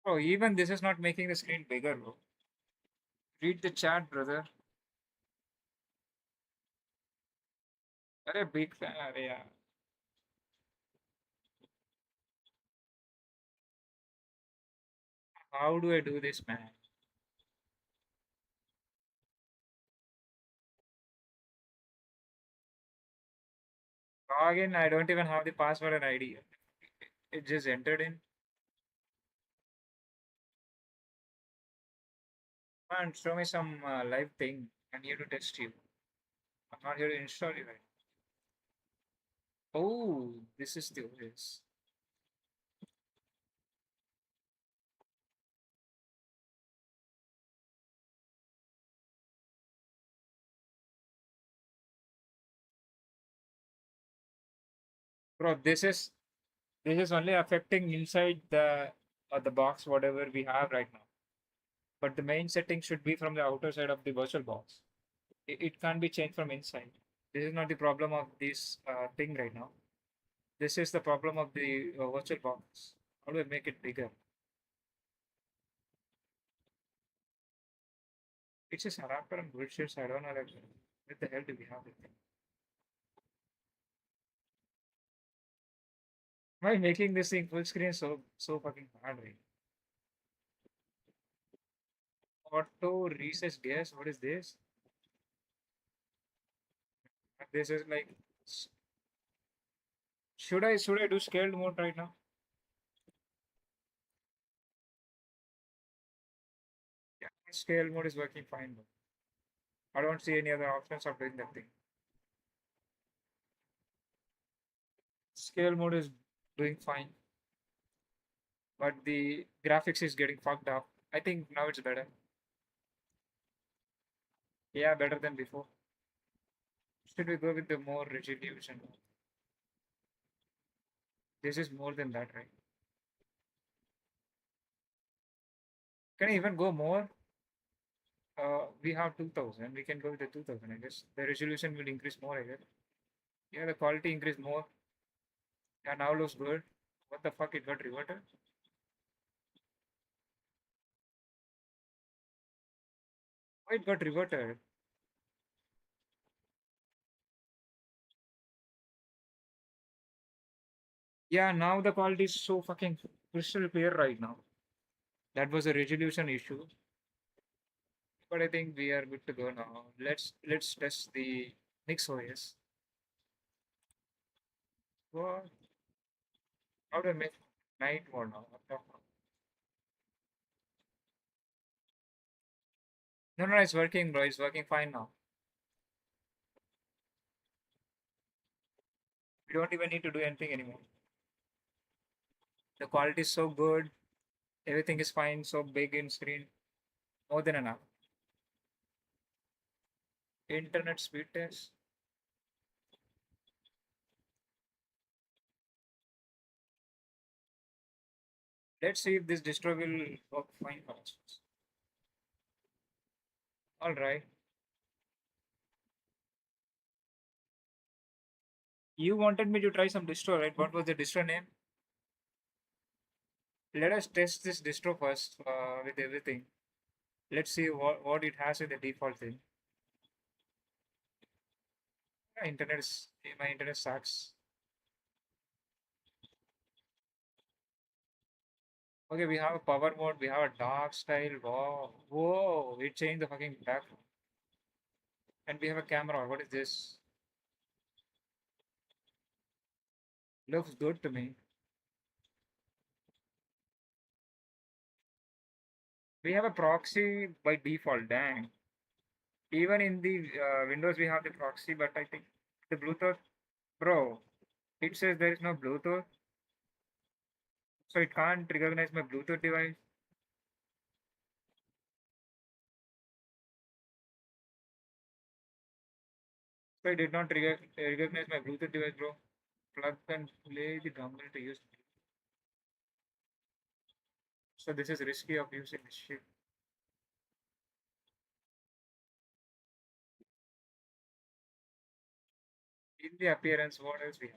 Oh, even this is not making the screen bigger, bro. Read the chat, brother. अरे big fan, अरे यार. How do I do this, man? Log in. I don't even have the password and ID. It just entered in. Man, show me some live thing. I'm here to test you. I'm not here to install you right. Oh, this is the OS. Bro, this is only affecting inside the box whatever we have right now. But the main setting should be from the outer side of the virtual box. It can't be changed from inside. This is not the problem of this thing right now. This is the problem of the virtual box. How do I make it bigger? It's just adapter and bullshit. So I don't know like what the hell do we have it? Why making this thing full screen so fucking hard, right? Auto recess guess. What is this? This is like should I do scaled mode right now? Yeah, scale mode is working fine. Though. I don't see any other options of doing that thing. Scale mode is doing fine, but the graphics is getting fucked up. I think now it's better. Yeah, better than before. Should we go with the more resolution? This is more than that, right? Can I even go more? We have 2000. We can go with the 2000, I guess. The resolution will increase more, I guess. Yeah, the quality increase more. Yeah, now looks good. What the fuck? It got reverted? Why it got reverted? Yeah, now the quality is so fucking crystal clear right now. That was a resolution issue. But I think we are good to go now. Let's test the Nix OS. What? How do I make night mode now? What the fuck? No, no, it's working, bro. It's working fine now. We don't even need to do anything anymore. The quality is so good. Everything is fine. So big in screen. More than enough. Internet speed test. Let's see if this distro will work fine for us. All right. You wanted me to try some distro, right? What was the distro name? Let us test this distro first with everything. Let's see what it has with the default thing. My internet sucks. Okay, we have a power mode, we have a dark style. Wow. Whoa, it changed the fucking background. And we have a camera. What is this? Looks good to me. We have a proxy by default. Dang. Even in the Windows, we have the proxy, but I think the Bluetooth, bro, it says there is no Bluetooth, so it can't recognize my Bluetooth device. So I did not recognize my Bluetooth device, bro. Plug and play the dongle to use. So this is risky of using this shit. In the appearance, what else we have?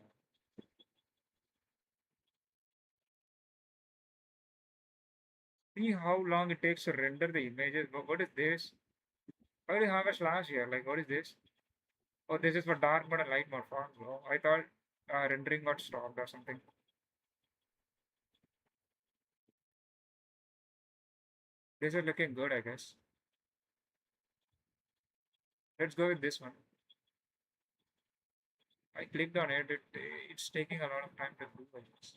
See how long it takes to render the images. But what is this? Why do you have a slash here? Like, what is this? Oh, this is for dark mode and light mode. Fuck, bro. I thought rendering got stopped or something. This is looking good, I guess. Let's go with this one. I clicked on it. It's taking a lot of time to do, I guess.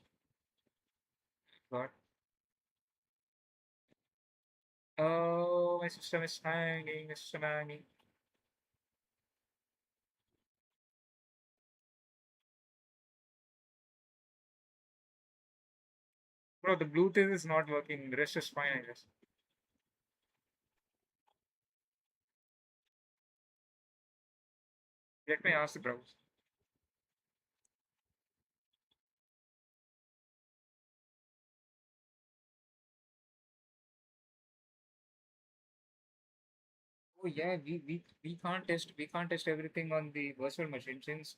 But oh, my system is hanging. My system hanging. Bro, the Bluetooth is not working. The rest is fine, I guess. Let me ask the browser. Oh yeah, we can't test everything on the virtual machine since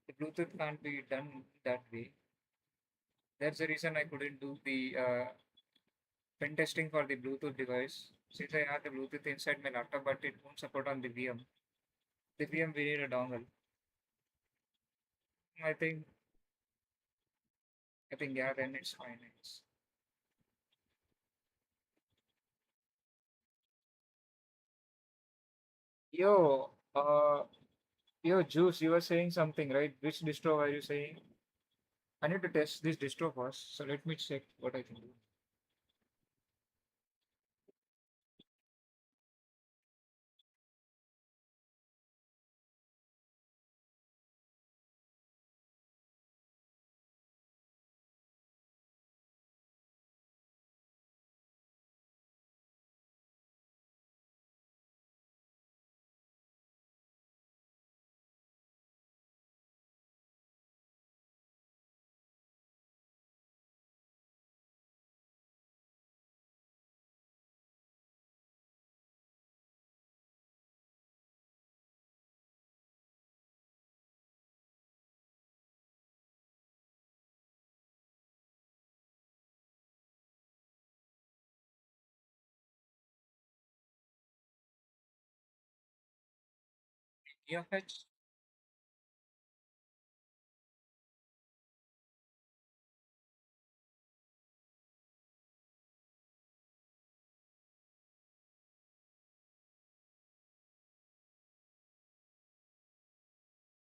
the Bluetooth can't be done that way. That's the reason I couldn't do the pen testing for the Bluetooth device. Since I have the Bluetooth inside my laptop, but it won't support on the VM. The VM we need a dongle. I think yeah, then it's fine. Yo, Juice, you were saying something, right? Which distro are you saying? I need to test this distro first, so let me check what I can do. Yeah, fetch.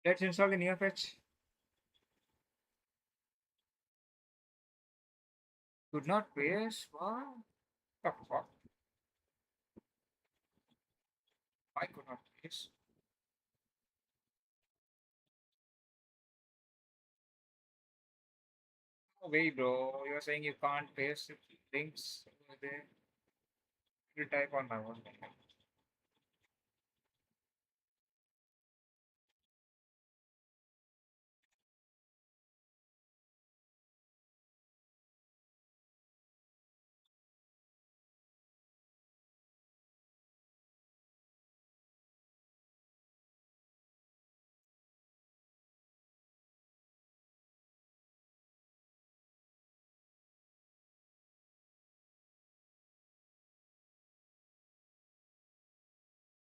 Let's install the NeoFetch. Could not paste. What the fuck? I could not paste. No way, bro. You're saying you can't paste links over there. You type on my one.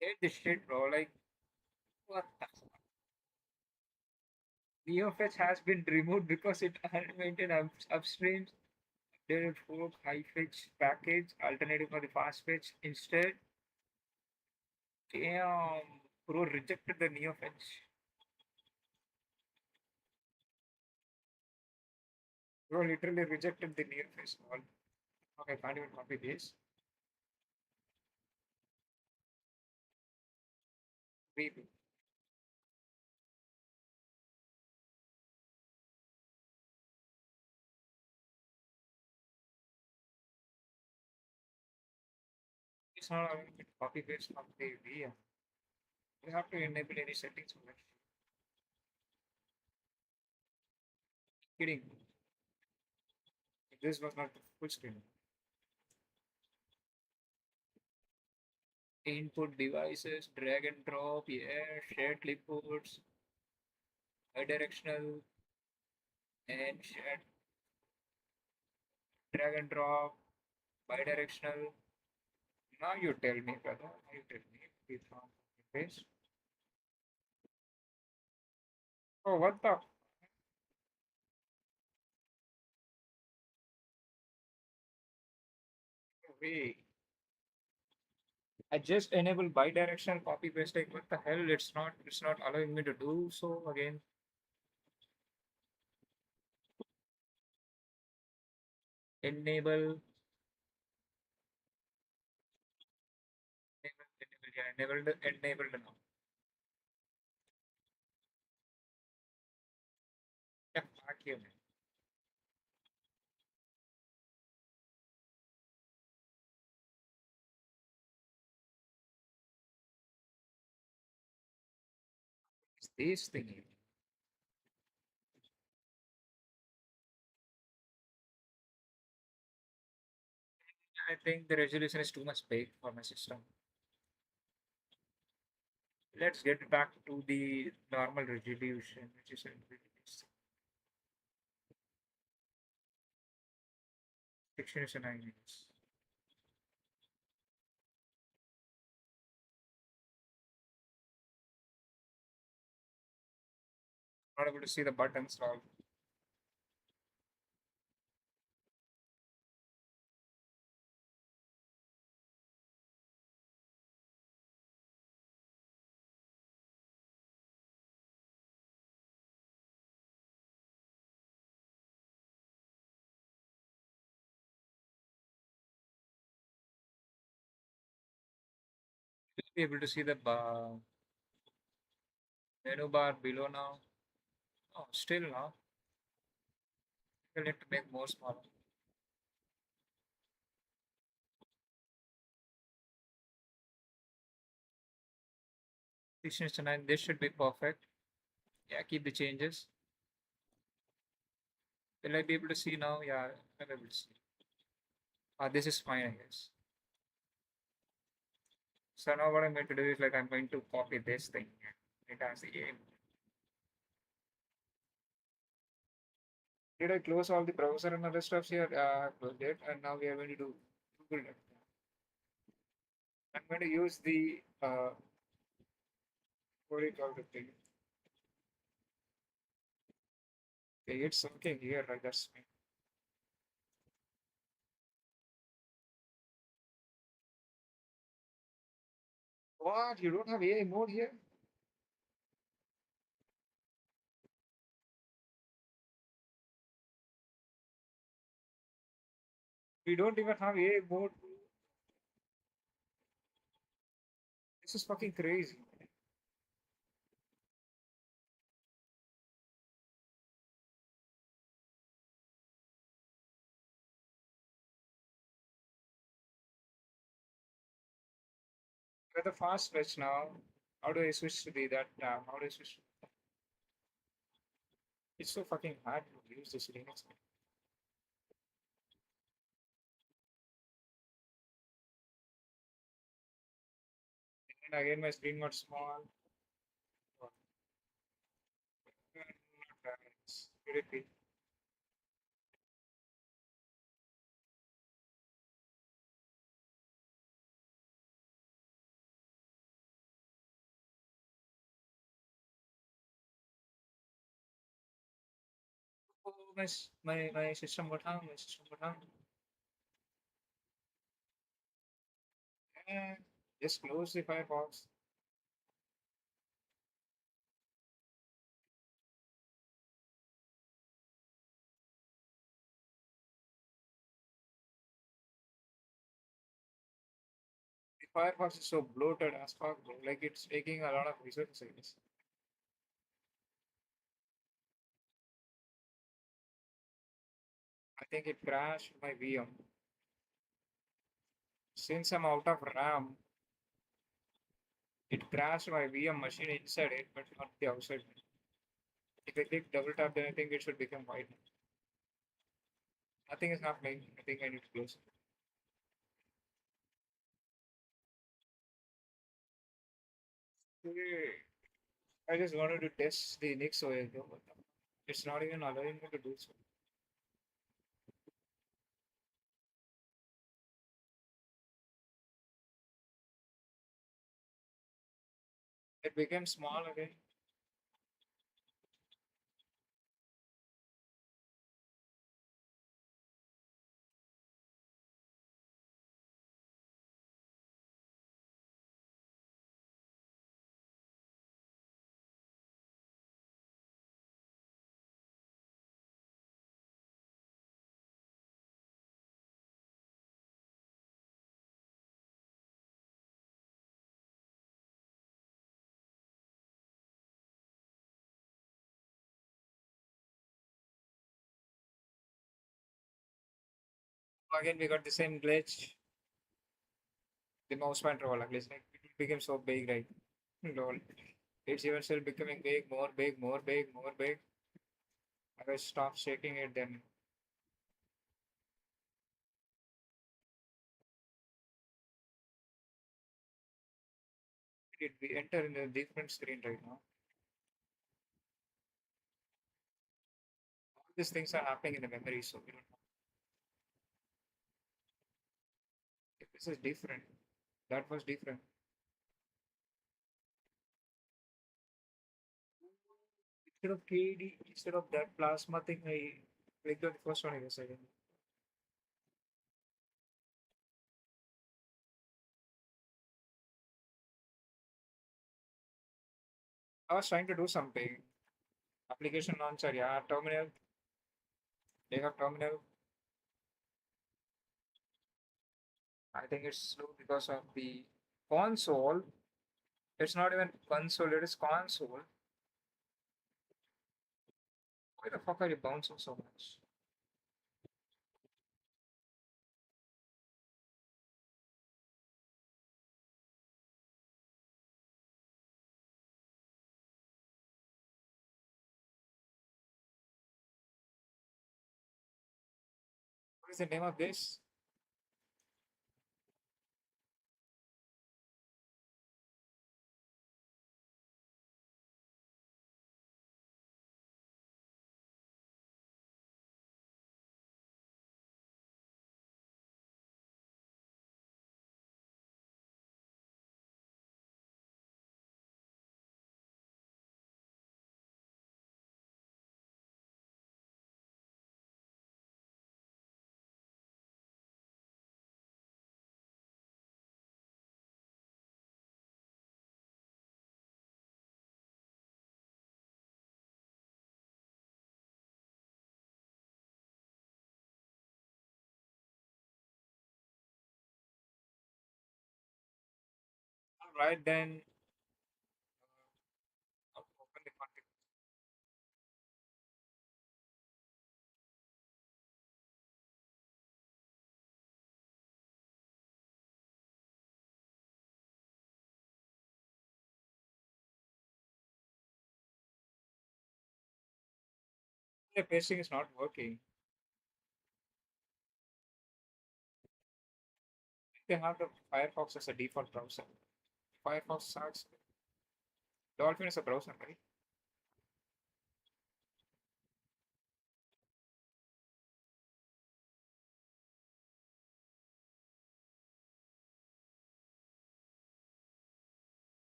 Hate this shit, bro. Like, what the fuck? NeoFetch has been removed because it unmaintained upstreams. Did fork high fetch package alternative for the fast fetch instead. Damn, bro rejected the neo fetch. Bro literally rejected the neo fetch. Okay, can't even copy this. Maybe. It's not allowing me to copy paste from the VM. You have to enable any settings for that. Kidding. This was not the full screen. Input devices, drag and drop, yeah, shared clipboards, bidirectional, and shared drag and drop, bidirectional. Now you tell me, brother. Now you tell me. We found paste. Oh, what the? Wait. I just enabled bidirectional copy paste. Like, what the hell? It's not allowing me to do so again. Enable, yeah, enabled now. Yeah, back here, man. It's this thing here. I think the resolution is too much big for my system. Let's get back to the normal resolution, which is 16 is 9 minutes. Not able to see the buttons at all. Will be able to see the menu bar below now. Oh, still now. We'll need to make more smaller. 16 is 9. This should be perfect. Yeah, keep the changes. Will I be able to see now? Yeah, I'm able to see. This is fine, I guess. So now what I'm going to do is like I'm going to copy this thing. It has the aim. Did I close all the browser and other stuff here? I closed it, and now we are going to do Google. I'm going to use the what do you call the thing? Okay, it's okay here, right? That's fine. What? You don't have AI mode here? We don't even have AI mode. This is fucking crazy. We're the fast switch now. How do I switch to the that tab? How do I switch? It's so fucking hard to use this Linux. And again, my screen got small. Oh, not bad. It's pretty. Oh, my system got hung. My system got hung. Yeah, just close the Firefox. The Firefox is so bloated as fuck, bro. Like it's taking a lot of resources, I guess. I think it crashed my VM. Since I'm out of RAM, it crashed my VM machine inside it, but not the outside. If I click double tap, then I think it should become white. Nothing is happening. I think I need to close it. Okay. I just wanted to test the Nix OS, though, but it's not even allowing me to do so. It became small again. Again, we got the same glitch. The mouse pointer all like it became so big, right? Lol. It's even still becoming big, more big, more big, more big. I will stop shaking it, then we enter in a different screen right now. All these things are happening in the memory, so we don't know. If this is different. That was different. Instead of KD, instead of that plasma thing, I clicked on the first one, I guess. Again. I was trying to do something. Application launcher, yeah, terminal. They have terminal. I think it's slow because of the console. It's not even console, it is console. Why the fuck are you bouncing so much? What is the name of this? Alright, then I'll open the config. The pasting is not working. They have the Firefox as a default browser. Firefox sucks. Dolphin is a browser, right?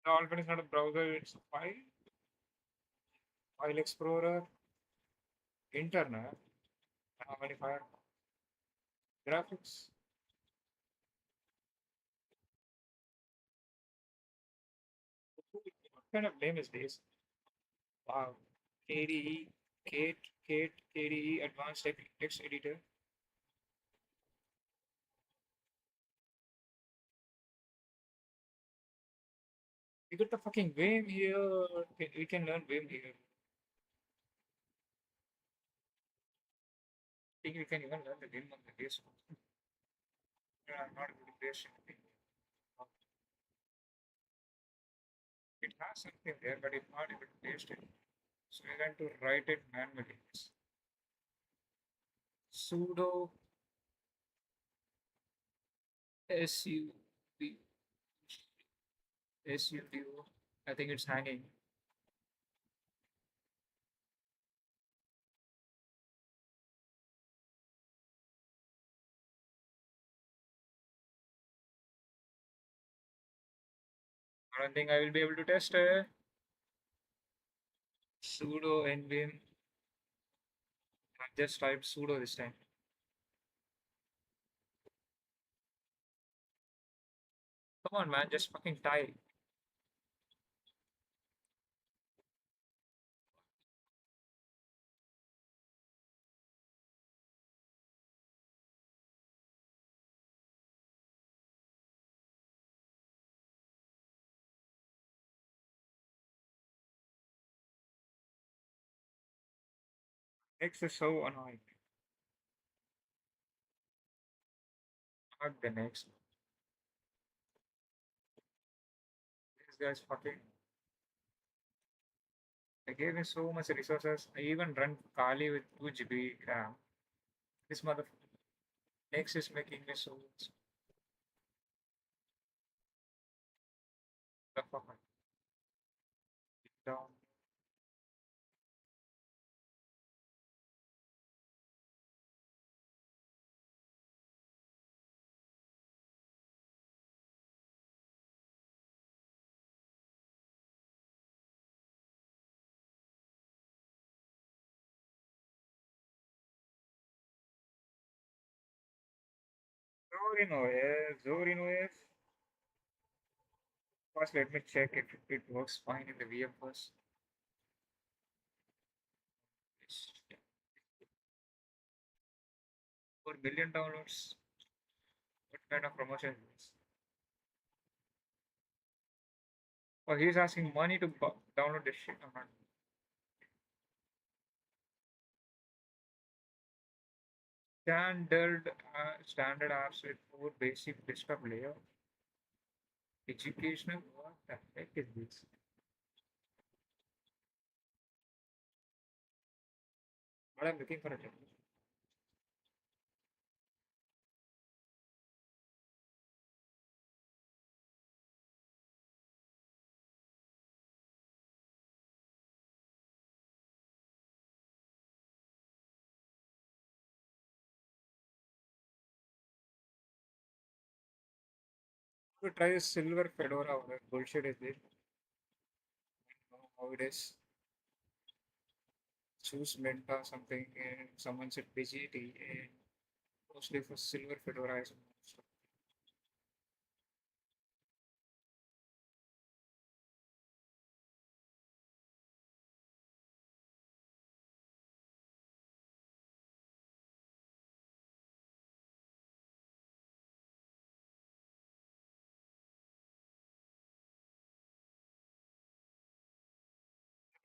Dolphin is not a browser, it's a file. File Explorer, Internet, how many file graphics? What kind of name is this? Wow. KDE, KDE Advanced Text Editor. We got the fucking Vim here. We can learn Vim here. I think we can even learn the Vim on the base. I'm not good at this. It has something there, but it's not able to paste it. So we're going to write it manually. Sudo sudo. I think it's hanging. I don't think I will be able to test it. Sudo nvim. I just type sudo this time. Come on, man, just fucking type. Next is so annoying. Not the next. This guy's fucking. I gave him so much resources. I even run Kali with 2 GB RAM. This motherfucker. Next is making me so much. The fuck? Down. Zorin OS. First, let me check if it works fine in the VM first. 4 million downloads. What kind of promotion is this? Oh, he's asking money to download this shit. I'm not. Standard apps with 4 basic desktop layout. Educational. What the heck is this? But I'm looking for a job. To try this silver fedora. What bullshit is this? I don't know how it is. Choose Menta something and someone said PGT and mostly for silver fedora is most.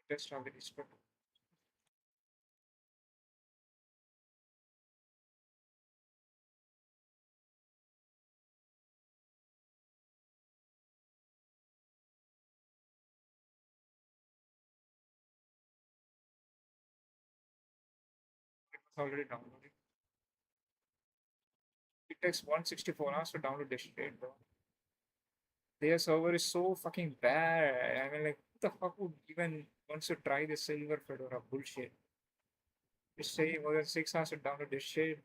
Test of it is but it was already downloaded. It takes 164 hours to download this shit, bro. Their server is so fucking bad. I mean, like, who the fuck would even wants to try the silver fedora bullshit? It's saying more than 6 hours to download this shit.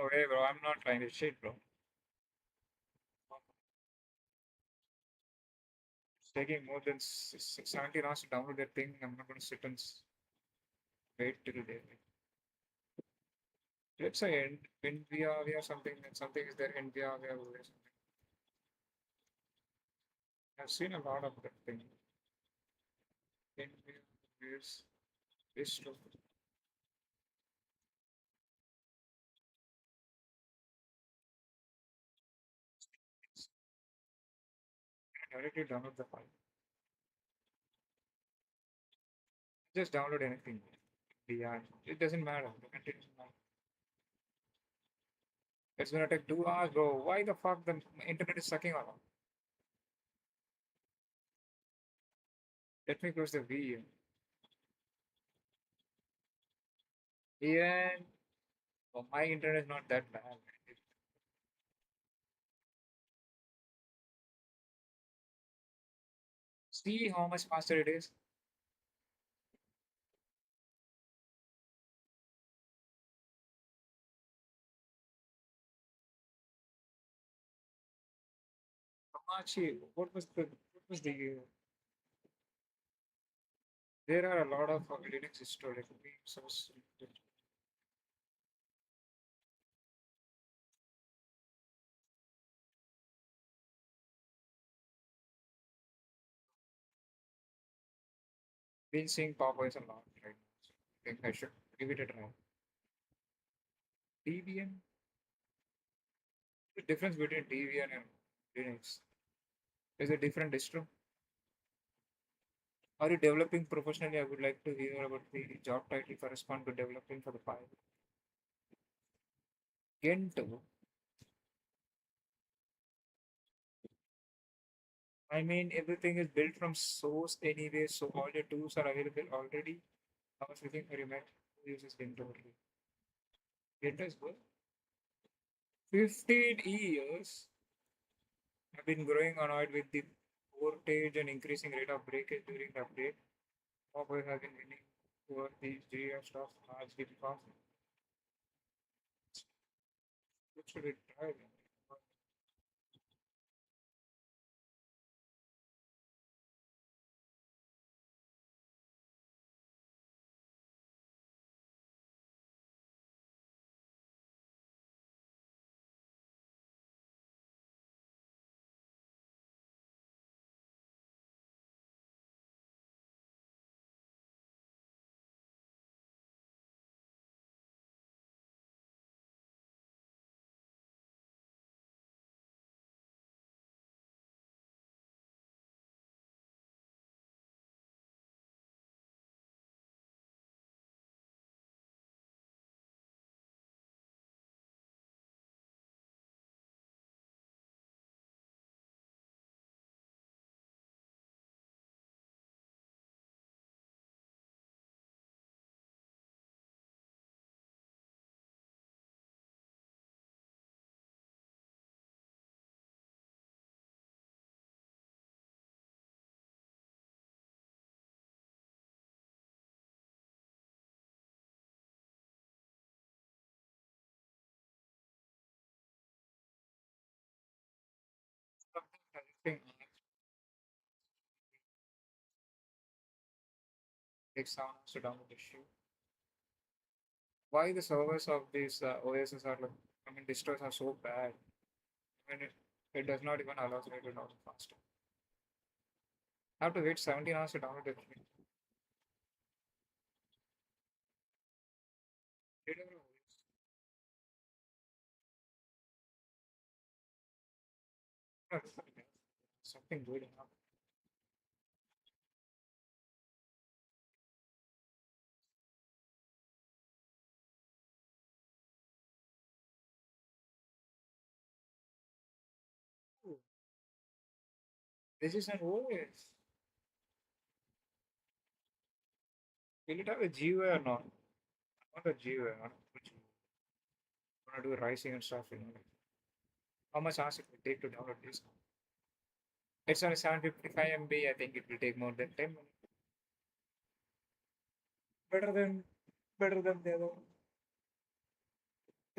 Oh, hey, bro, I'm not trying to shit, bro. It's taking more than 17 hours to download that thing. I'm not going to sit and wait till day. Let's say NVR or something, and something is there, NVR or something. I've seen a lot of that thing. NVR is distro. Directly download the file. Just download anything. Yeah, it doesn't matter. The content doesn't matter. It's gonna take 2 hours, bro. Why the fuck the internet is sucking on? Let me close the V. Even my internet is not that bad. See how much faster it is. Actually, what was the there are a lot of Linux historically source. Been seeing Popeyes a lot right now. So I think I should give it a try. Debian? The difference between Debian and Linux is a different distro. Are you developing professionally? I would like to hear about the job title correspond to developing for the file. Gento. I mean, everything is built from source anyway, so all your tools are available already. I was looking for a Mac who uses Gento only. Gento is good. 15 years. I've been growing annoyed with the voltage and increasing rate of breakage during the update. Huawei has been winning over these GR stuff largely because what should it try then? I think takes sounds to download the shoe. Why the servers of these OSs are like, I mean, distros are so bad. I mean, it does not even allow me to download faster. I have to wait 17 hours to download it. Something good enough. Ooh, this is an OS. Will it have a GUI or not? Not a GUI. I want to do rising and stuff. How much hours it will take to download this? It's on a 755 MB. I think it will take more than 10 minutes. Better than better than the other one.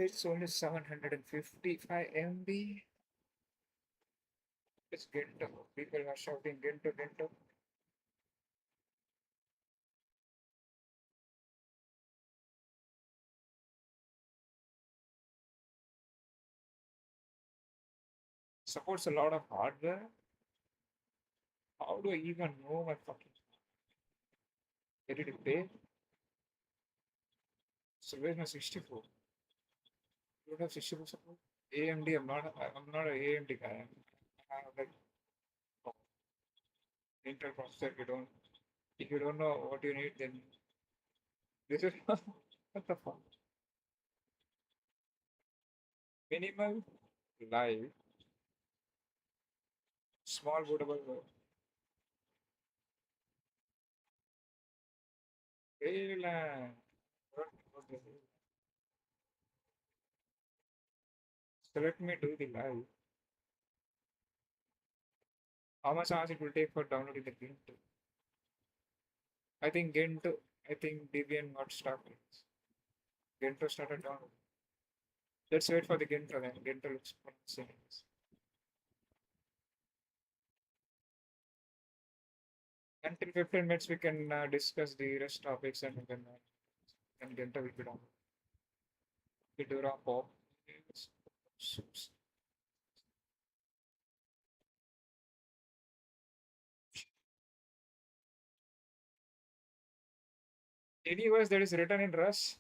It's only 755 MB. It's Gento. People are shouting Gento, Gento. Supports a lot of hardware. How do I even know my fucking ready to pay? So where's my 64? You don't have 64 support? AMD, I'm not an AMD guy. I have like Intel processor. If you don't know what you need, then this is what the fuck. Minimal live, small bootable. Relax. So let me do the live. How much hours it will take for downloading the game? I think Gento, I think Debian got stuck. Gento started down. Let's wait for the Gento then. Gento looks promising. Until 15 minutes, we can discuss the rest topics and then Gento will be down. Fedora Pop. Any verse that is written in Rust.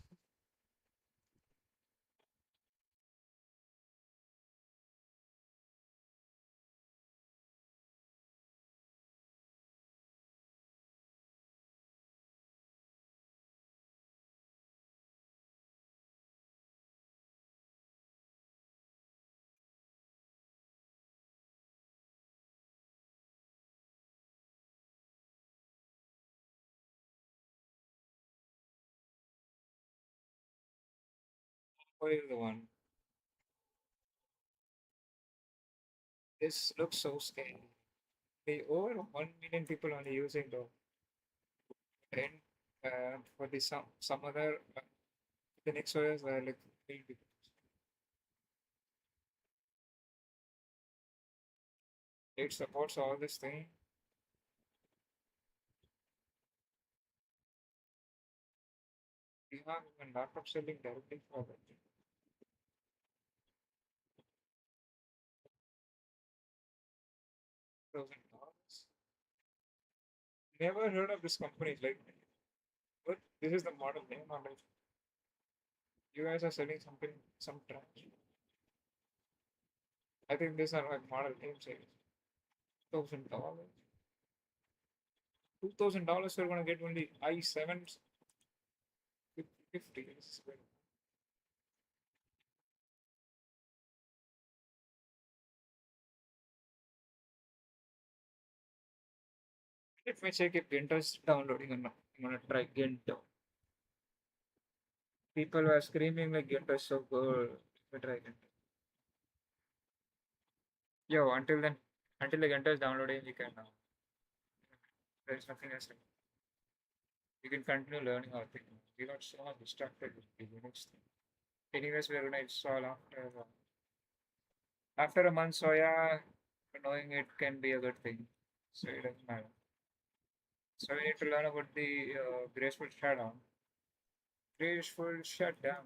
Where is the one? This looks so scary. The over 1 million people only using the and for the some other the next OS like maybe it supports all this thing. We have even laptop selling directly for that. $1,000. Never heard of this company. Like, what? This is the model name. Or like, you guys are selling something, some trash. I think these are like model names. $1,000. $2,000 you're gonna get only i7 50. This is great. Let me check if Gento is downloading or not. I'm gonna try Gento. People were screaming like Gento is so good. Let me try Gento. Yo, until the Gento is downloading, you can there's nothing else. You can continue learning how things. We got so much distracted with the Linux thing. Anyways, we're gonna install after a month. So yeah, knowing it can be a good thing. So it doesn't matter. So we need to learn about the graceful shutdown. Graceful shutdown.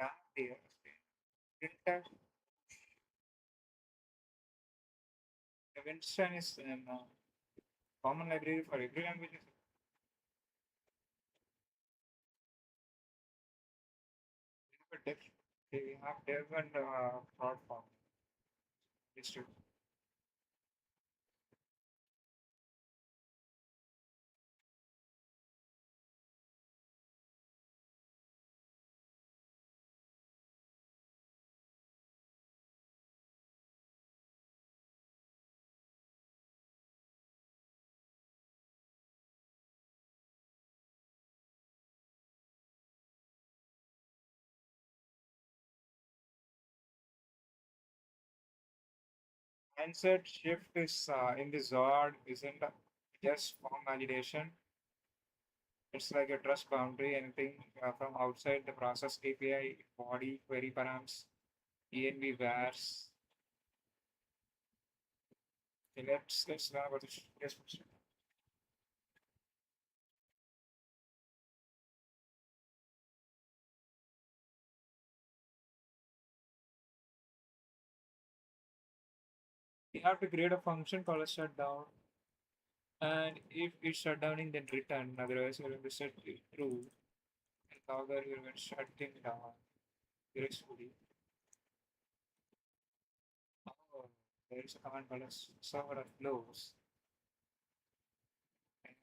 Yeah, the printer. The Winston is an common library for every language. But we have dev and prod form. District. Mindset shift is in the Zord isn't just form validation. It's like a trust boundary. Anything from outside the process API, body, query params, env vars. Okay, let's learn about this. Yes, question. We have to create a function called a shutdown, and if it's shut down, then return. Otherwise, we're going to set it true. And logger, we're going to shut thing down gracefully. Oh, there is a command called as server of flows. And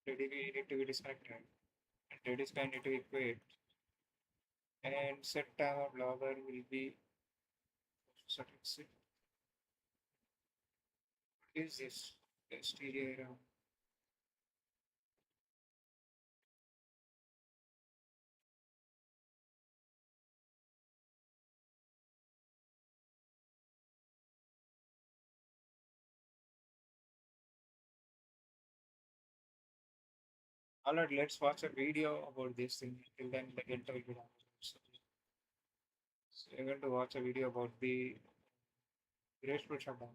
ready we need to be disconnected. And ready span need to equate. And set time of logger will be so let's see. What is this? Stereo error. Alright, let's watch a video about this thing. Till then, the Delta will be done. So we're going to watch a video about the graceful shutdown.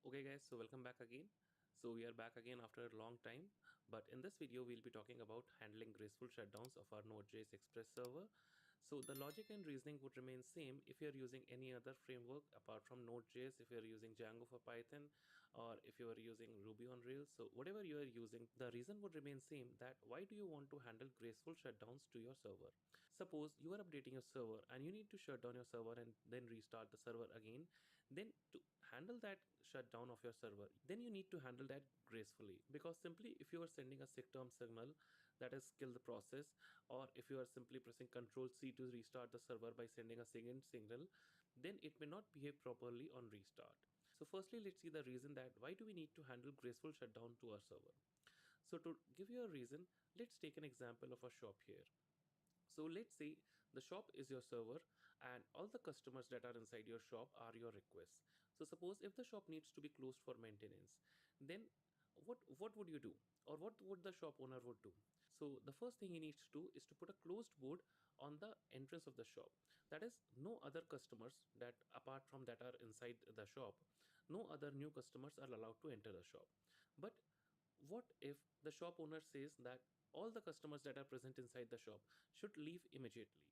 Okay guys, so welcome back again. So we are back again after a long time, but in this video we'll be talking about handling graceful shutdowns of our Node.js Express server. So the logic and reasoning would remain same if you're using any other framework apart from Node.js, if you're using Django for Python, or if you are using Ruby on Rails. So whatever you are using, the reason would remain same, that why do you want to handle graceful shutdowns to your server? Suppose you are updating your server and you need to shut down your server and then restart the server again. Then to handle that shutdown of your server, then you need to handle that gracefully, because simply if you are sending a term signal, that is kill the process, or if you are simply pressing Ctrl C to restart the server by sending a second signal, then it may not behave properly on restart. So firstly, let's see the reason that why do we need to handle graceful shutdown to our server. So to give you a reason, let's take an example of a shop here. So let's say the shop is your server and all the customers that are inside your shop are your requests. So suppose if the shop needs to be closed for maintenance, then what would you do? Or what would the shop owner would do? So the first thing he needs to do is to put a closed board on the entrance of the shop. That is, no other customers that apart from that are inside the shop, no other new customers are allowed to enter the shop. But what if the shop owner says that all the customers that are present inside the shop should leave immediately?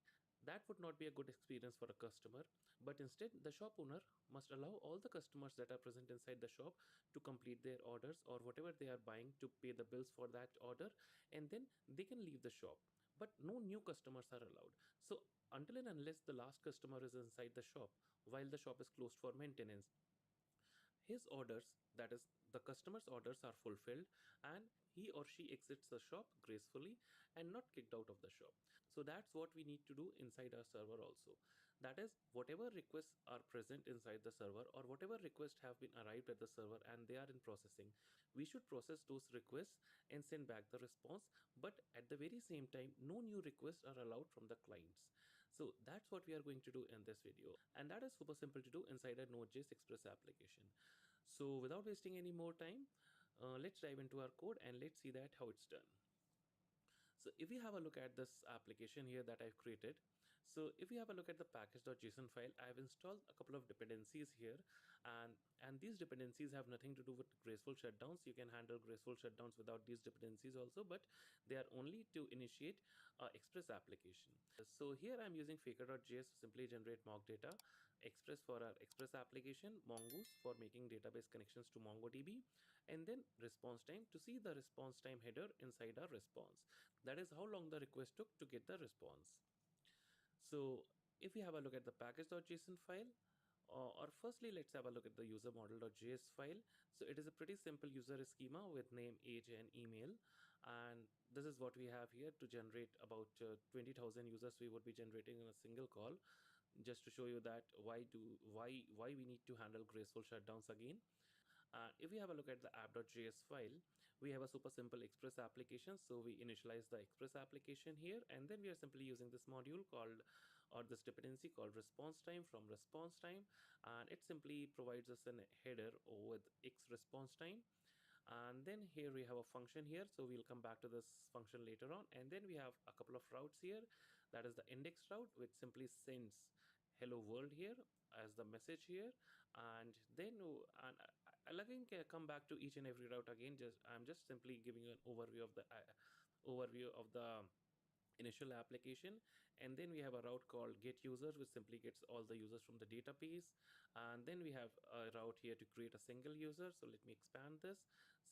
That would not be a good experience for a customer, but instead the shop owner must allow all the customers that are present inside the shop to complete their orders or whatever they are buying, to pay the bills for that order, and then they can leave the shop. But no new customers are allowed. So until and unless the last customer is inside the shop while the shop is closed for maintenance, his orders, that is the customer's orders, are fulfilled and he or she exits the shop gracefully and not kicked out of the shop. So that's what we need to do inside our server also. That is, whatever requests are present inside the server or whatever requests have been arrived at the server and they are in processing, we should process those requests and send back the response. But at the very same time, no new requests are allowed from the clients. So that's what we are going to do in this video. And that is super simple to do inside a Node.js Express application. So without wasting any more time, let's dive into our code and let's see that how it's done. So if we have a look at this application here that I've created, so if we have a look at the package.json file, I've installed a couple of dependencies here, and these dependencies have nothing to do with graceful shutdowns. You can handle graceful shutdowns without these dependencies also, but they are only to initiate Express application. So here I'm using faker.js to simply generate mock data, Express for our Express application, Mongoose for making database connections to MongoDB, and then response time to see the response time header inside our response. That is how long the request took to get the response. So if we have a look at the package.json file, or firstly, let's have a look at the user model.js file. So it is a pretty simple user schema with name, age, and email. And this is what we have here to generate about 20,000 users we would be generating in a single call, just to show you that why we need to handle graceful shutdowns again. If we have a look at the app.js file, we have a super simple Express application. So we initialize the Express application here, and then we are simply using this module called, or this dependency called response time from response time, and it simply provides us a header with X response time. And then here we have a function here, so we'll come back to this function later on. And then we have a couple of routes here. That is the index route, which simply sends hello world here as the message here. And then I'll again come back to each and every route again. I'm just simply giving you an overview of the initial application. And then we have a route called get users, which simply gets all the users from the database. And then we have a route here to create a single user. So let me expand this.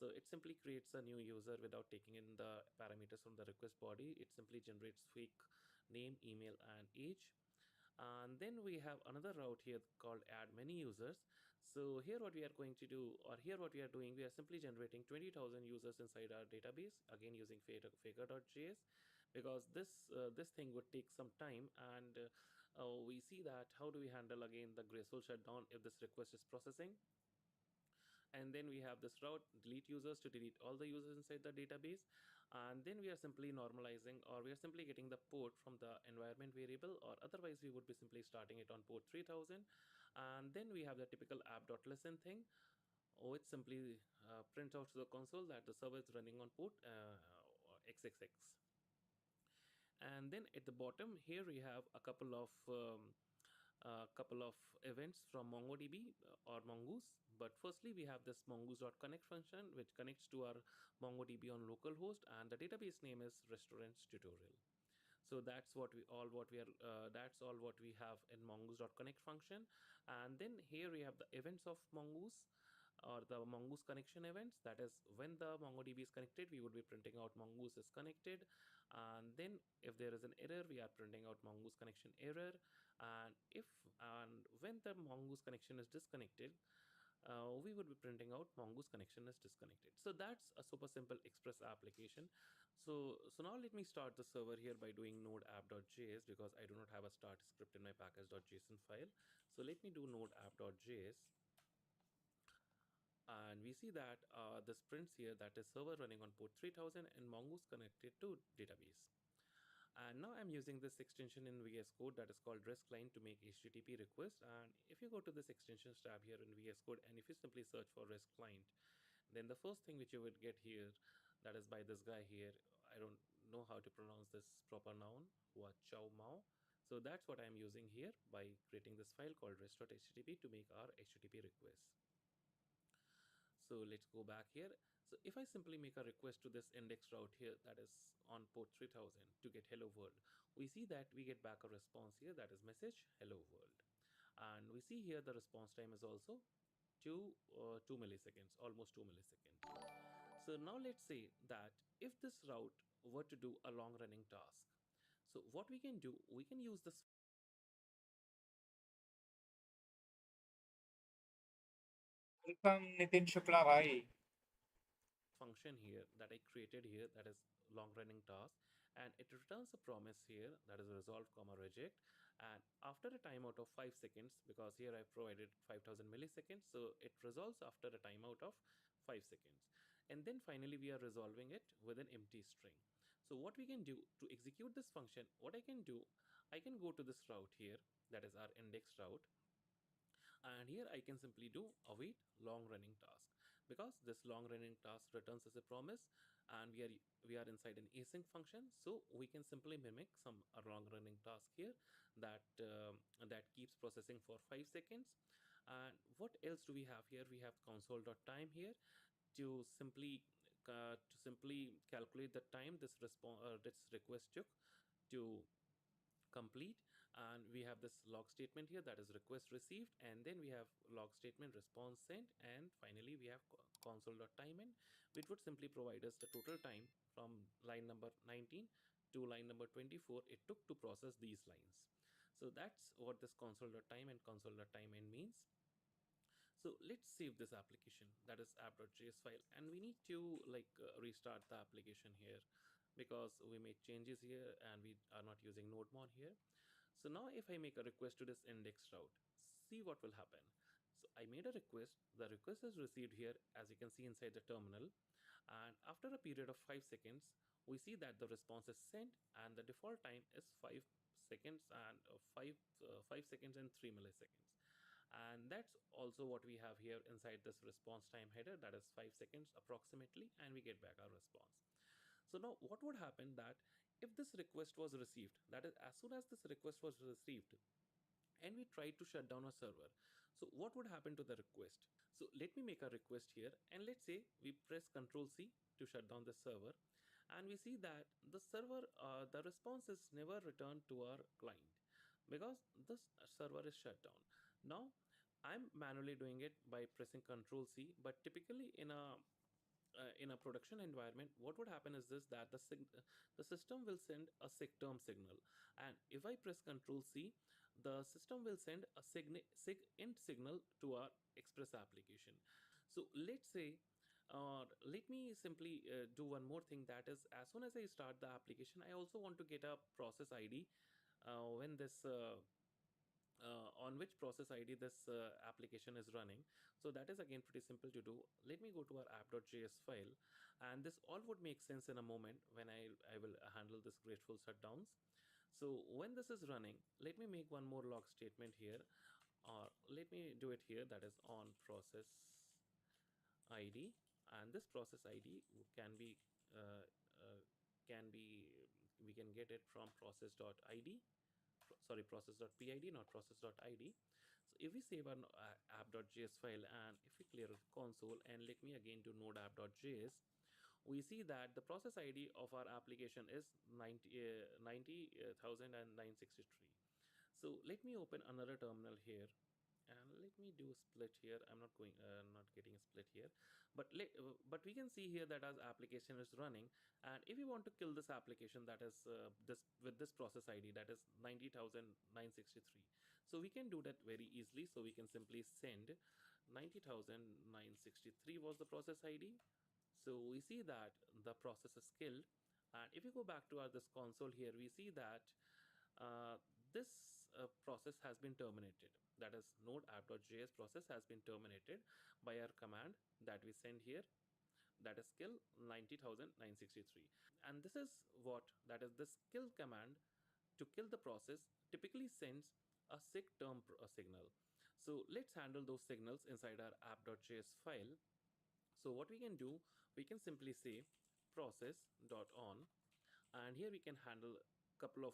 So it simply creates a new user without taking in the parameters from the request body. It simply generates fake name, email, and age. And then we have another route here called add many users. So here what we are going to do, or here what we are doing, we are simply generating 20,000 users inside our database, again using faker.js, because this thing would take some time. And we see that how do we handle again the graceful shutdown if this request is processing. And then we have this route delete users to delete all the users inside the database. And then we are simply normalizing, or we are simply getting the port from the environment variable, or otherwise we would be simply starting it on port 3000. And then we have the typical app.listen thing, which simply prints out to the console that the server is running on port XXX. And then at the bottom here we have a couple of events from MongoDB or Mongoose. But firstly, we have this mongoose.connect function, which connects to our MongoDB on localhost, and the database name is restaurants tutorial. So that's what we have in mongoose.connect function. And then here we have the events of Mongoose, or the Mongoose connection events. That is, when the MongoDB is connected, we would be printing out Mongoose is connected. And then if there is an error, we are printing out Mongoose connection error. And when the Mongoose connection is disconnected, we would be printing out Mongoose connection is disconnected. So that's a super simple Express application. So now let me start the server here by doing node app.js, because I do not have a start script in my package.json file. So let me do node app.js. And we see that this prints here that is server running on port 3000 and Mongoose connected to database. And now I'm using this extension in VS Code that is called REST client to make HTTP requests. And if you go to this extensions tab here in VS Code, and if you simply search for REST client, then the first thing which you would get here, that is by this guy here. I don't know how to pronounce this proper noun, Hua Chow Mao. So that's what I'm using here by creating this file called rest.http to make our HTTP requests. So let's go back here. So if I simply make a request to this index route here that is on port 3000 to get hello world, we see that we get back a response here that is message hello world. And we see here the response time is also 2 milliseconds, almost 2 milliseconds. So now let's say that if this route were to do a long running task, so what we can do, we can use this Welcome, Nitin Shukla bhai. function here that I created here, that is long running task, and it returns a promise here that is resolve comma reject. And after a timeout of 5 seconds, because here I provided 5000 milliseconds, so it resolves after a timeout of 5 seconds. And then finally we are resolving it with an empty string. So what we can do to execute this function, what I can do, I can go to this route here, that is our index route, and here I can simply do await long running task, because this long running task returns as a promise, and we are inside an async function, so we can simply mimic some long running task here that that keeps processing for 5 seconds. And what else do we have here? We have console.time here to simply calculate the time this request took to complete. And we have this log statement here, that is request received, and then we have log statement response sent, and finally we have console.timeIn, which would simply provide us the total time from line number 19 to line number 24 it took to process these lines. So that's what this console.time and console.timeIn means. So let's save this application, that is app.js file, and we need to restart the application here, because we made changes here and we are not using nodemon here. So now if I make a request to this index route, see what will happen. So I made a request, the request is received here, as you can see inside the terminal, and after a period of 5 seconds we see that the response is sent, and the default time is 5 seconds and 5 seconds and 3 milliseconds. And that's also what we have here inside this response time header, that is 5 seconds approximately, and we get back our response. So now what would happen, that if this request was received, that is as soon as this request was received and we tried to shut down a server, so what would happen to the request? So let me make a request here, and let's say we press Ctrl C to shut down the server, and we see that the server the response is never returned to our client, because this server is shut down. Now I'm manually doing it by pressing Ctrl C, but typically in a production environment, what would happen is this, that the system will send a sigterm signal, and if I press Ctrl C, the system will send a int signal to our Express application. So let's say, let me simply do one more thing, that is, as soon as I start the application, I also want to get a process ID when this on which process ID this application is running. So that is again pretty simple to do. Let me go to our app.js file, and this all would make sense in a moment when I will handle this grateful shutdowns. So when this is running, let me make one more log statement here, or let me do it here, that is on process ID, and this process ID can be uh, uh, can be we can get it from process.id, sorry, process.pid, not process.id. So if we save our app.js file, and if we clear the console and let me again do node app.js, we see that the process ID of our application is 90,963. So let me open another terminal here, and let me do a split here. I'm not getting a split here, but we can see here that our application is running, and if we want to kill this application, that is this with this process ID, that is 90,963, so we can do that very easily. So we can simply send 90,963 was the process ID. So we see that the process is killed, and if you go back to our this console here, we see that this process has been terminated. That is, node app.js process has been terminated by our command that we send here, that is kill 90,963. And this is what, that is this kill command to kill the process typically sends a sigterm signal. So let's handle those signals inside our app.js file. So what we can do, we can simply say process.on, and here we can handle couple of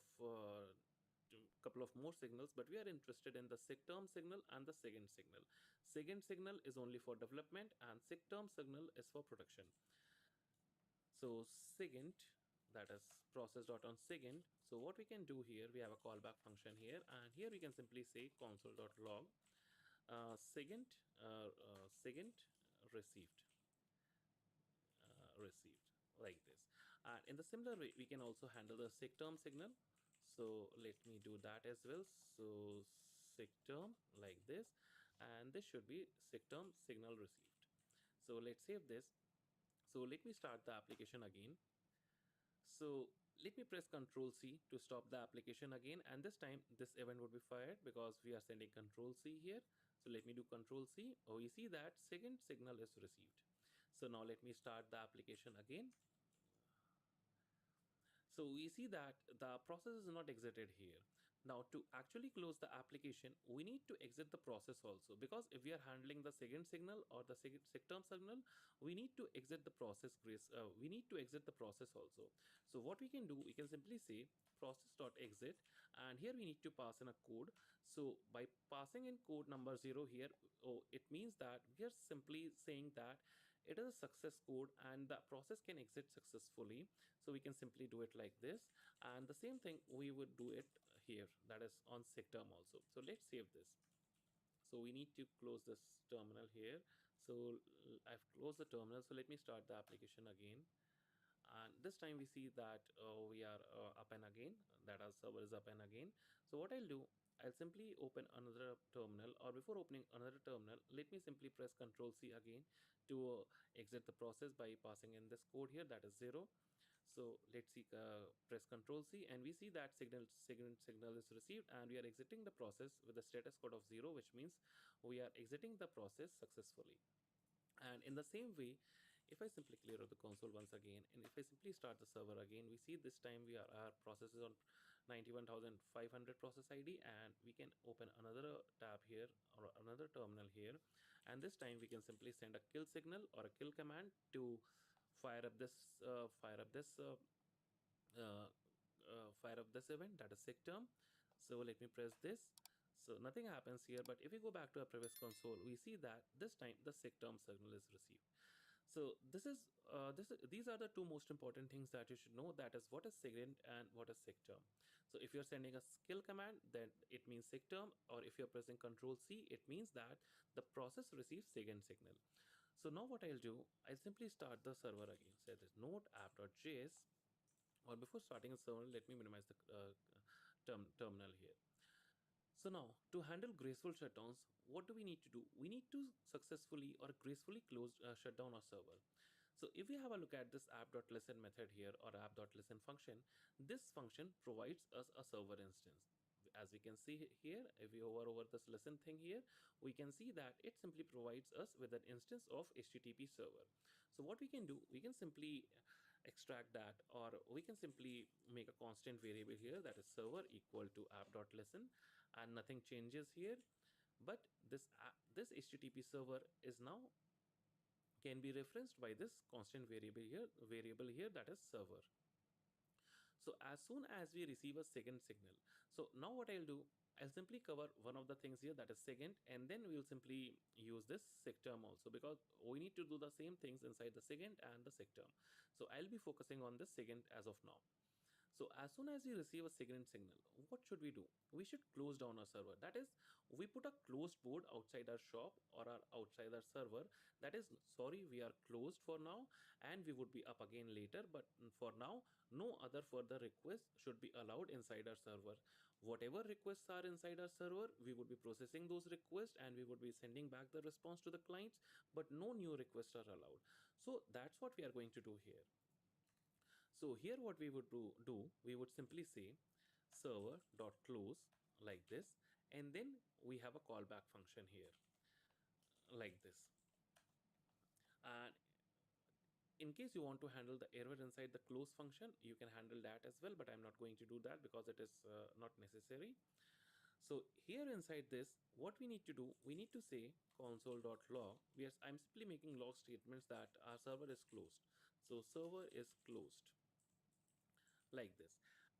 more signals, but we are interested in the sigterm signal and the SIGINT signal. SIGINT signal is only for development, and sigterm signal is for production. So SIGINT, that is process.on SIGINT. So what we can do here, we have a callback function here, and here we can simply say console.log SIGINT received received, like this. And in the similar way, we can also handle the sigterm signal. So let me do that as well. So sigterm like this, and this should be sigterm signal received. So let's save this. So let me start the application again. So Let me press Control C to stop the application again, and this time this event would be fired because we are sending Control C here. So let me do Control C. Oh, you see that second signal is received. So now let me start the application again. So we see that the process is not exited here. Now to actually close the application, we need to exit the process also, because if we are handling the second signal or the second term signal, we need to exit the process we need to exit the process also. So what we can do, we can simply say process.exit, and here we need to pass in a code. So by passing in code number 0 here, oh, it means that we are simply saying that it is a success code and the process can exit successfully. So we can simply do it like this, and the same thing we would do it here, that is on secterm also. So let's save this. So we need to close this terminal here. So I've closed the terminal. So let me start the application again, and this time we see that we are up and again, that our server is up and again. So what I'll do, I'll simply open another terminal, or before opening another terminal, let me simply press Ctrl C again to exit the process by passing in this code here, that is 0. So let's see, press Ctrl C, and we see that signal is received, and we are exiting the process with the status code of 0, which means we are exiting the process successfully. And in the same way, if I simply clear out the console once again, and if I simply start the server again, we see this time our process is on 91,500 process ID, and we can open another tab here or another terminal here, and this time we can simply send a kill signal or a kill command to fire up this fire up this event, that is secterm. So let me press this. So nothing happens here, but if we go back to our previous console, we see that this time the secterm signal is received. So these are the two most important things that you should know, that is what is SIGINT and what is secterm. So if you're sending a kill command, then it means secterm, or if you're pressing Ctrl C, it means that the process receives SIGINT signal. So now what I'll do, I'll simply start the server again. Say this node app.js, or before starting a server, let me minimize the terminal here. So now, to handle graceful shutdowns, what do we need to do? We need to successfully or gracefully shut down our server. So if we have a look at this app.listen method here, or app.listen function, this function provides us a server instance. As we can see here, if we hover over this listen thing here, we can see that it simply provides us with an instance of HTTP server. So what we can do, we can simply extract that, or we can simply make a constant variable here, that is server equal to app.listen, and nothing changes here. But this HTTP server is now can be referenced by this constant variable here, that is server. So as soon as we receive a second signal, so now what I'll do, I'll simply cover one of the things here, that is second, and then we'll simply use this secterm also, because we need to do the same things inside the second and the secterm. So I'll be focusing on this second as of now. So as soon as we receive a SIGINT signal, what should we do? We should close down our server. That is, we put a closed board outside our shop or outside our server. That is, sorry, we are closed for now, and we would be up again later. But for now, no other further requests should be allowed inside our server. Whatever requests are inside our server, we would be processing those requests, and we would be sending back the response to the clients, but no new requests are allowed. So that's what we are going to do here. So here what we would do, we would simply say server.close like this, and then we have a callback function here like this. And in case you want to handle the error inside the close function, you can handle that as well, but I'm not going to do that because it is not necessary. So here inside this, what we need to do, we need to say console.log. I'm simply making log statements that our server is closed. So server is closed like this.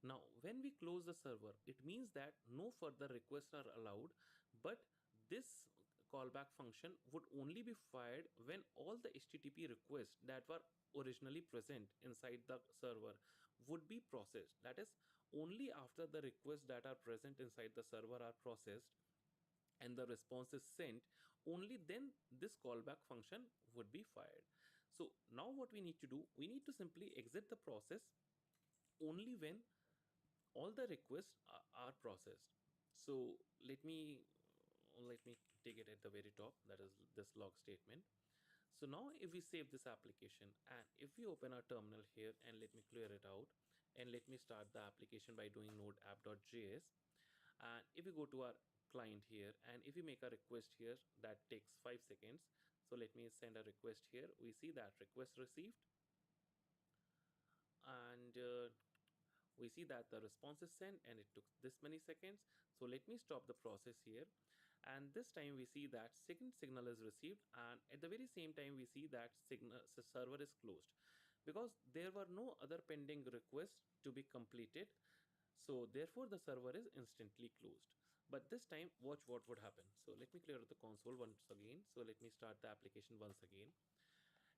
Now, when we close the server, it means that no further requests are allowed, but this callback function would only be fired when all the HTTP requests that were originally present inside the server would be processed. That is, only after the requests that are present inside the server are processed and the response is sent, only then this callback function would be fired. So now what we need to do, we need to simply exit the process only when all the requests are processed. So let me take it at the very top, that is this log statement. So now if we save this application, and if we open our terminal here, and let me clear it out, and let me start the application by doing node app.js. And if we go to our client here and if we make a request here, that takes 5 seconds. So let me send a request here. We see that request received, and we see that the response is sent and it took this many seconds. So let me stop the process here, and this time we see that second signal is received, and at the very same time we see that server is closed because there were no other pending requests to be completed. So therefore the server is instantly closed. But this time watch what would happen. So let me clear out the console once again. So let me start the application once again.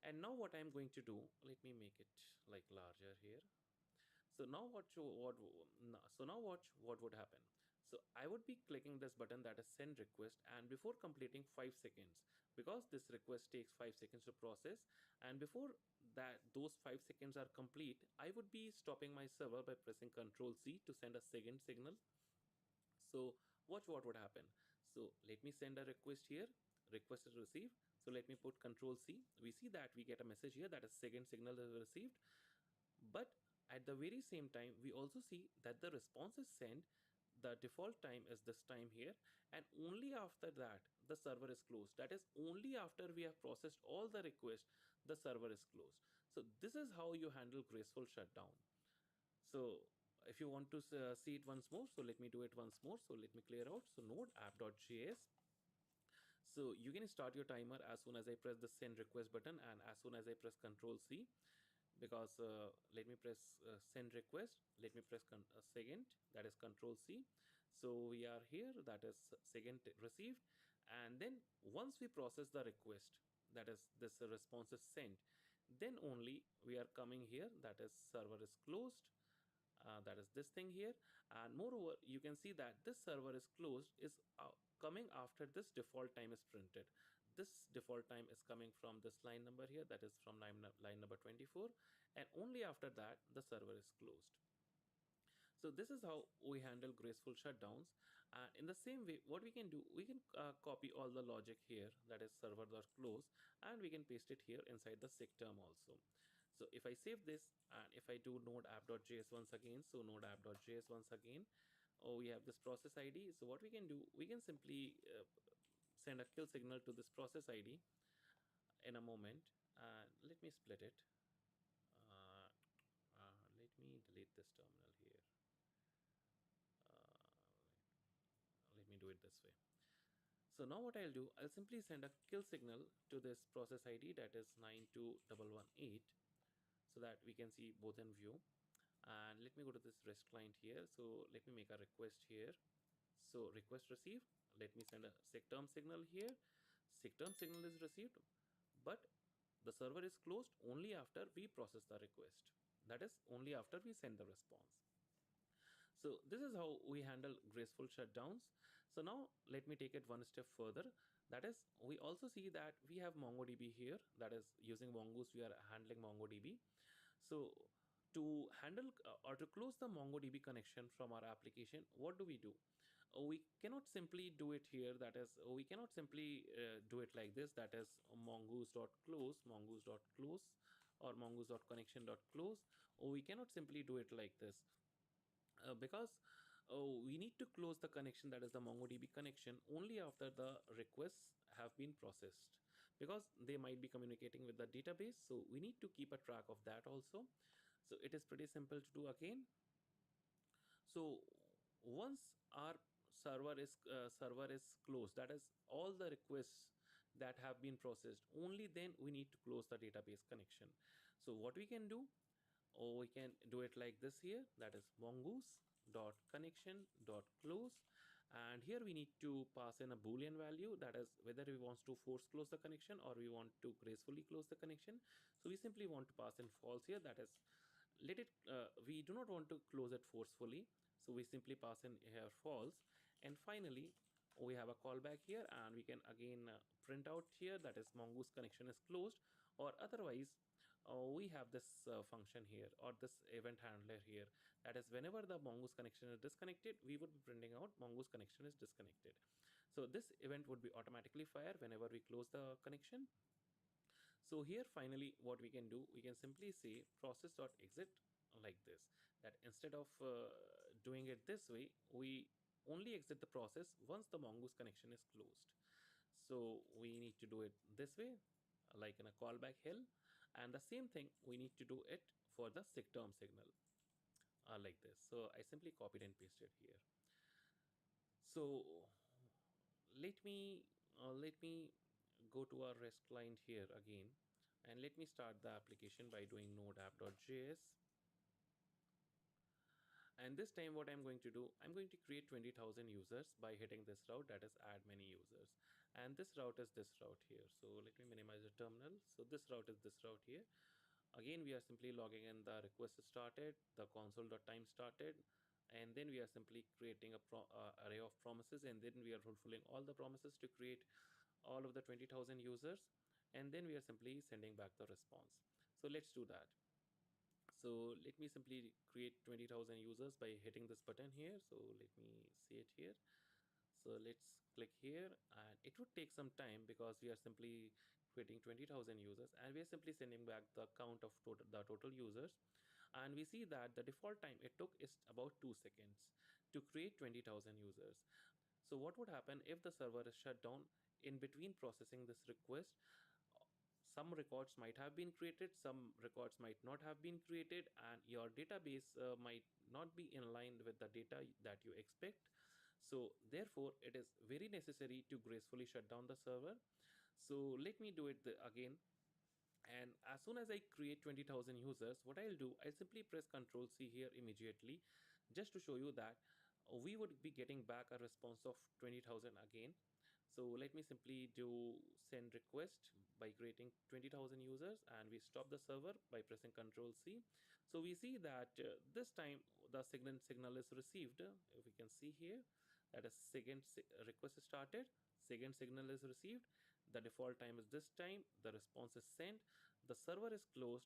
And now what I'm going to do, let me make it like larger here. So now watch what would happen. So I would be clicking this button, that is send request, and before completing 5 seconds, because this request takes 5 seconds to process, and before that those 5 seconds are complete, I would be stopping my server by pressing Ctrl C to send a second signal. So watch what would happen. So let me send a request here. Request is received. So let me put Control C. We see that we get a message here that a second signal is received. But at the very same time, we also see that the response is sent. The default time is this time here, and only after that the server is closed. That is, only after we have processed all the requests, the server is closed. So this is how you handle graceful shutdown. So if you want to see it once more, so let me do it once more. So let me clear out. So node app.js. So you can start your timer as soon as I press the send request button and as soon as I press Control C, because let me press send request, let me press second, that is Control C. So we are here, that is second received, and then once we process the request, that is this response is sent, then only we are coming here, that is server is closed. That is this thing here, and moreover you can see that this server is closed is coming after this default time is printed. This default time is coming from this line number here, that is from line number 24, and only after that the server is closed. So this is how we handle graceful shutdowns. And in the same way, what we can do, we can copy all the logic here, that is server.close, and we can paste it here inside the sig term also. So if I save this and if I do node app.js once again, so node app.js once again, oh, we have this process ID. So what we can do, we can simply send a kill signal to this process ID in a moment. Let me split it. Let me delete this terminal here. Let me do it this way. So now what I'll do, I'll simply send a kill signal to this process ID, that is 92118, so that we can see both in view. And let me go to this REST client here. So let me make a request here. So request received. Let me send a sigterm signal here. Sigterm signal is received, but the server is closed only after we process the request. That is, only after we send the response. So this is how we handle graceful shutdowns. So now let me take it one step further. That is, we also see that we have MongoDB here. That is, using Mongoose, we are handling MongoDB. So to handle or to close the MongoDB connection from our application, what do? We cannot simply do it here. That is, we cannot simply do it like this. That is mongoose.close, mongoose.close, or mongoose.connection.close. We cannot simply do it like this. Because we need to close the connection, that is the MongoDB connection, only after the requests have been processed, because they might be communicating with the database. So we need to keep a track of that also. So it is pretty simple to do again. So once our server is closed, that is all the requests that have been processed, only then we need to close the database connection. So what we can do, or we can do it like this here, that is mongoose.connection.close, and here we need to pass in a boolean value, that is whether we want to force close the connection or we want to gracefully close the connection. So we simply want to pass in false here, that is let it we do not want to close it forcefully, so we simply pass in here false. And finally we have a callback here, and we can again print out here, that is mongoose connection is closed, or otherwise we have this function here, or this event handler here, that is whenever the mongoose connection is disconnected, we would be printing out mongoose connection is disconnected. So this event would be automatically fire whenever we close the connection. So here finally what we can do, we can simply say process.exit like this. that instead of doing it this way, we only exit the process once the mongoose connection is closed. So we need to do it this way, like in a callback hill, and the same thing we need to do it for the term signal, like this. So I simply copied and pasted here. So let me go to our REST client here again, and let me start the application by doing node app.js. And this time what I'm going to do, I'm going to create 20,000 users by hitting this route, that is add many users. And this route is this route here. So let me minimize the terminal. So this route is this route here. Again, we are simply logging in the request started, the console.time started, and then we are simply creating a array of promises, and then we are fulfilling all the promises to create all of the 20,000 users, and then we are simply sending back the response. So let's do that. So let me simply create 20,000 users by hitting this button here. So let me see it here. So let's click here, and it would take some time because we are simply creating 20,000 users, and we are simply sending back the count of the total users. And we see that the default time it took is about 2 seconds to create 20,000 users. So what would happen if the server is shut down in between processing this request? Some records might have been created, some records might not have been created, and your database might not be in line with the data that you expect. So therefore it is very necessary to gracefully shut down the server. So let me do it again. And as soon as I create 20,000 users, what I'll do, I'll simply press Ctrl C here immediately, just to show you that we would be getting back a response of 20,000 again. So let me simply do send request by creating 20,000 users, and we stop the server by pressing Ctrl C. So we see that this time the signal is received. If we can see here, that is second request started, second signal is received. The default time is this time. The response is sent. The server is closed.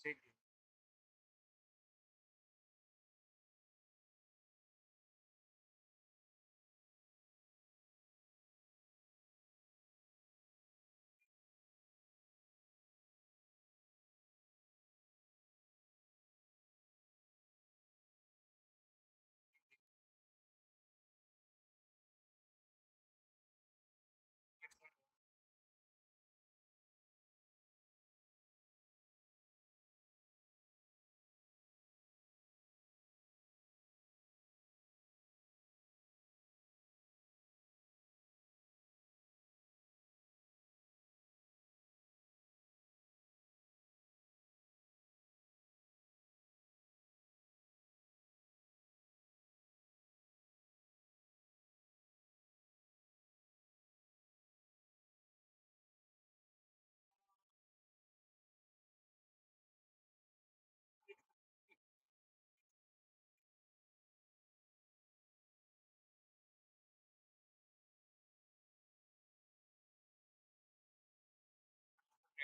Check.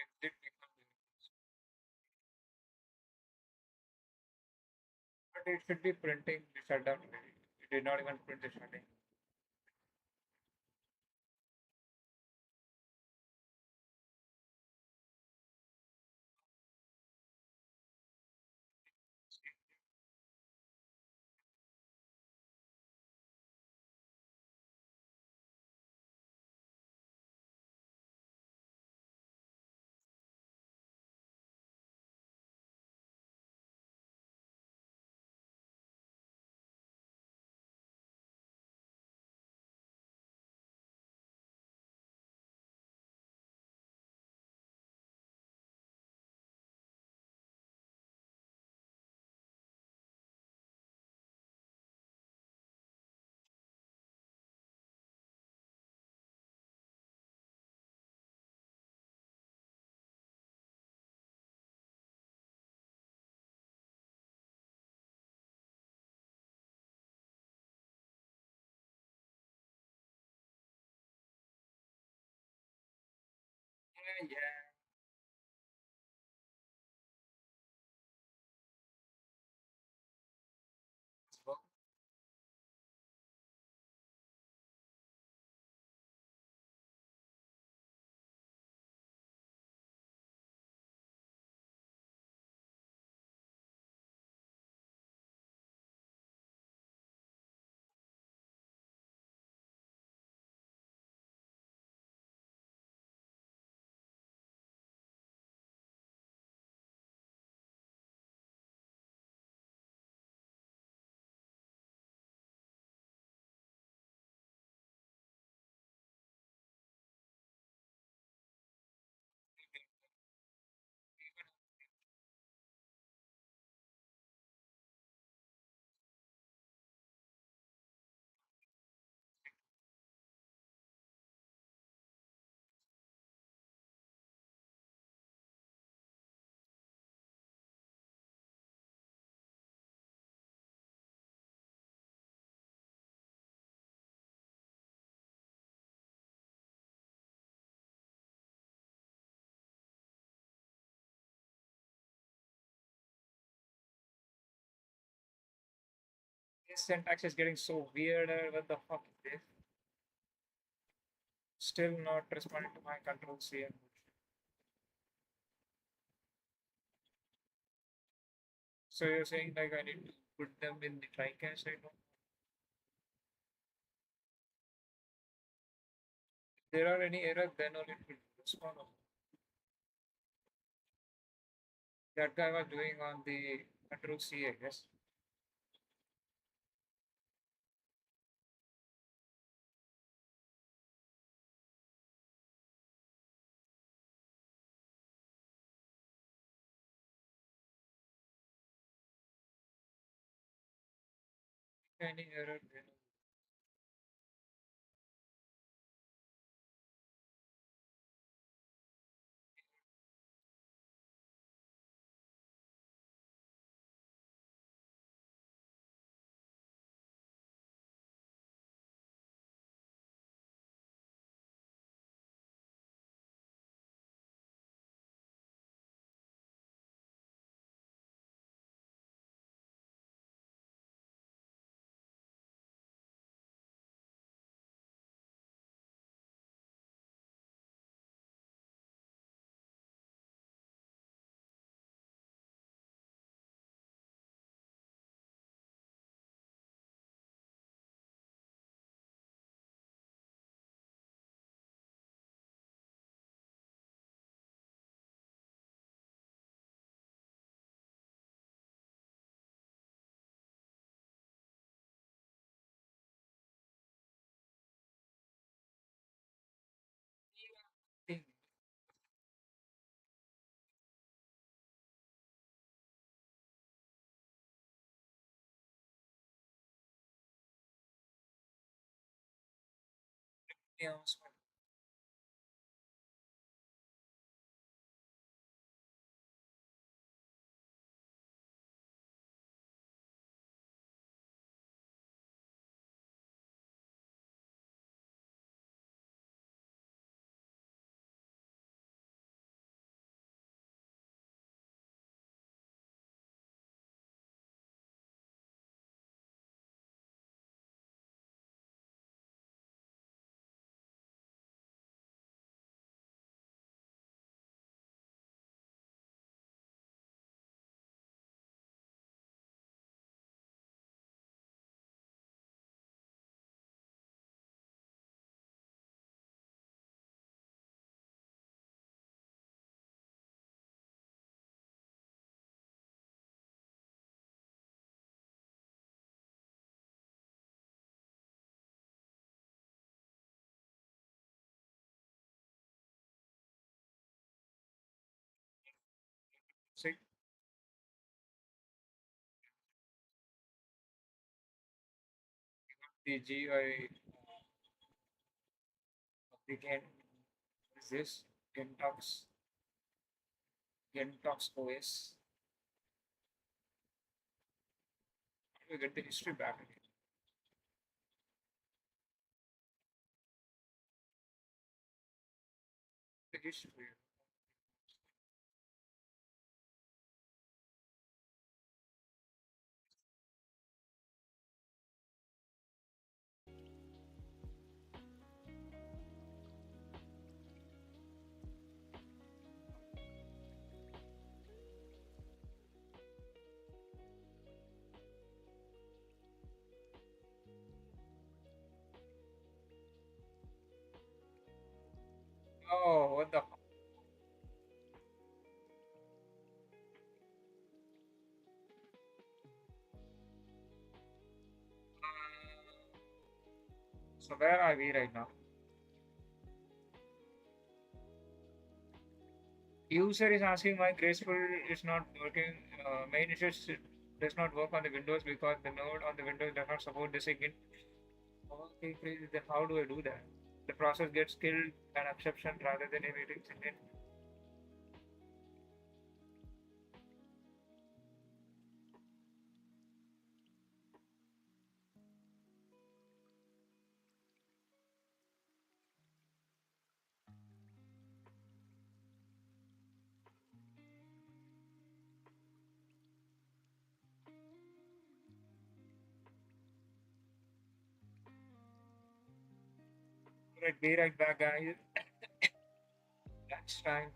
exit become but it should be printing the shutdown. It did not even print the shutdown. Yeah, yeah. So, this syntax is getting so weird. What the fuck is this? Still not responding to my control C and so you're saying like I need to put them in the try catch? I don't. If there are any errors, then only it will respond. That guy was doing on the control C, I guess. Any error there. Thing. Yeah, so the GUI of the game is this Gentox OS. We get the history back again. The history. Oh, what the? So where are we right now? User is asking why Graceful is not working. Main issue does not work on the Windows because the node on the Windows does not support this again. Okay, crazy. Then how do I do that? The process gets killed an exception rather than a waiting again. Right, be right back, guys. That's time.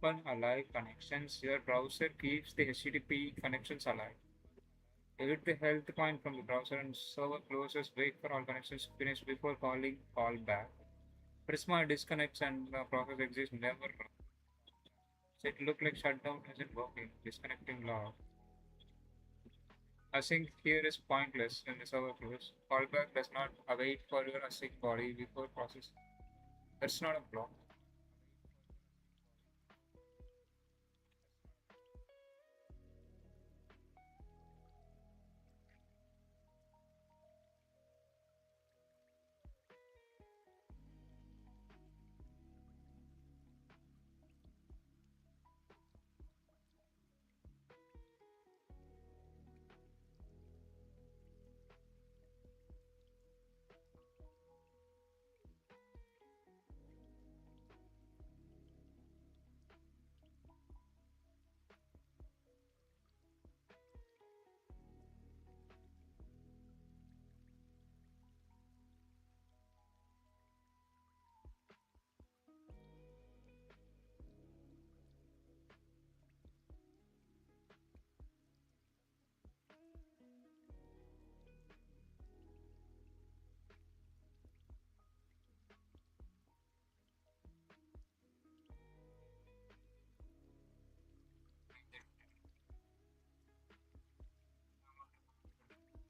Open alive connections. Your browser keeps the HTTP connections alive. Edit the health point from the browser and server closes. Wait for all connections to finish before calling callback. Prisma disconnects and the process exits never run. So it look like shutdown isn't working. Disconnecting log. Async here is pointless when the server closes. Callback does not await for your async body before process. That's not a block.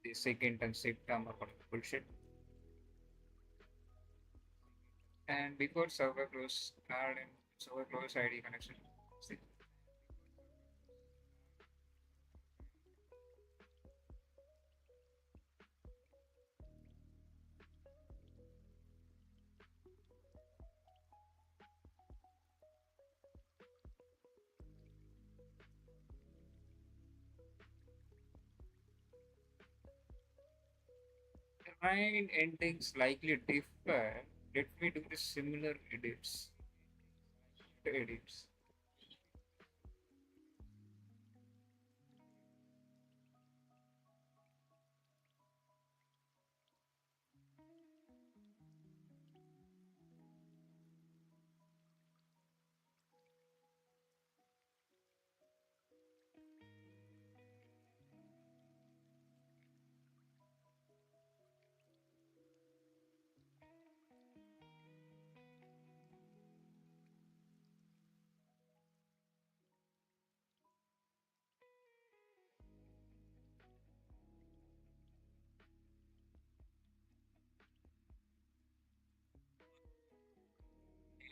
The second and SIG term are bullshit. And before server close, add in server close ID connection. SIG. Line endings likely differ. Let me do the similar edits.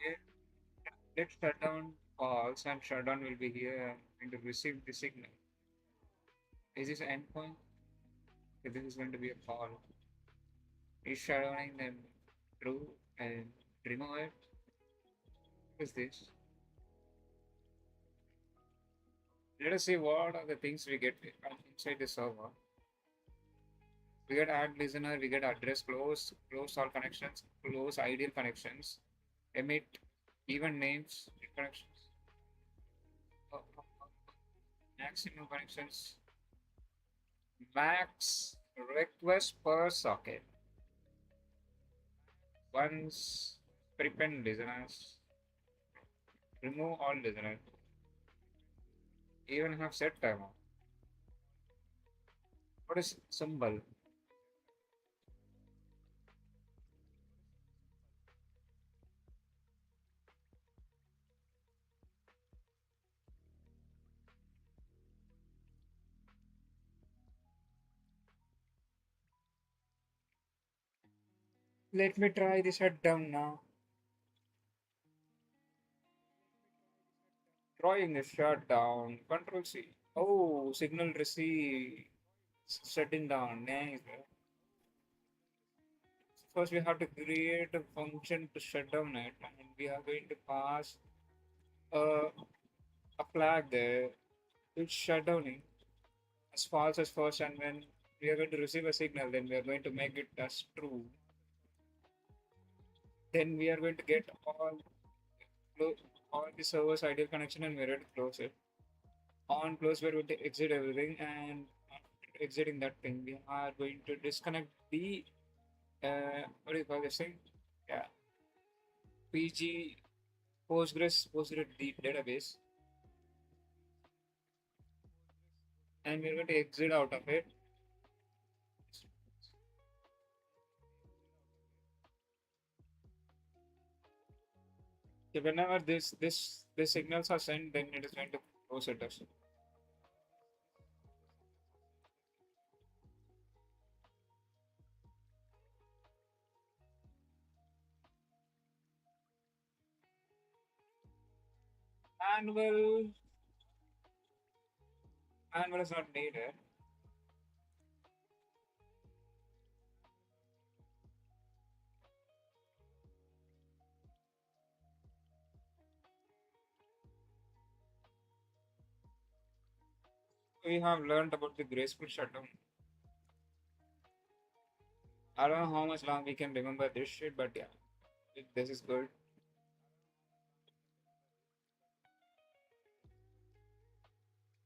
Here, let's shut down false and shutdown will be here and to receive the signal. Is this endpoint? Okay, this is going to be a call. Is shutdowning them true and remove it? What is this? Let us see what are the things we get inside the server. We get add listener, we get address close all connections, close ideal connections, emit even names, connections, maximum connections, max request per socket. Once prepend listeners, remove all listeners, even have set timer. What is symbol? Let me try this shutdown now. Drawing a shutdown. Control C. Oh, signal receive. Shutting down. Nice. First, we have to create a function to shut down it, and we are going to pass a, a flag there. It's shutdowning as false as first, and when we are going to receive a signal, then we are going to make it as true. Then we are going to get all the server's ideal connection, and we're going to close it. On close, we're going to exit everything, and after exiting that thing, we are going to disconnect the what do you call this thing? Yeah, PG Postgres database, and we're going to exit out of it. So whenever this signals are sent, then it is going to close it as. Annual annual is not needed. We have learned about the graceful shutdown. I don't know how much long we can remember this shit, but yeah, this is good.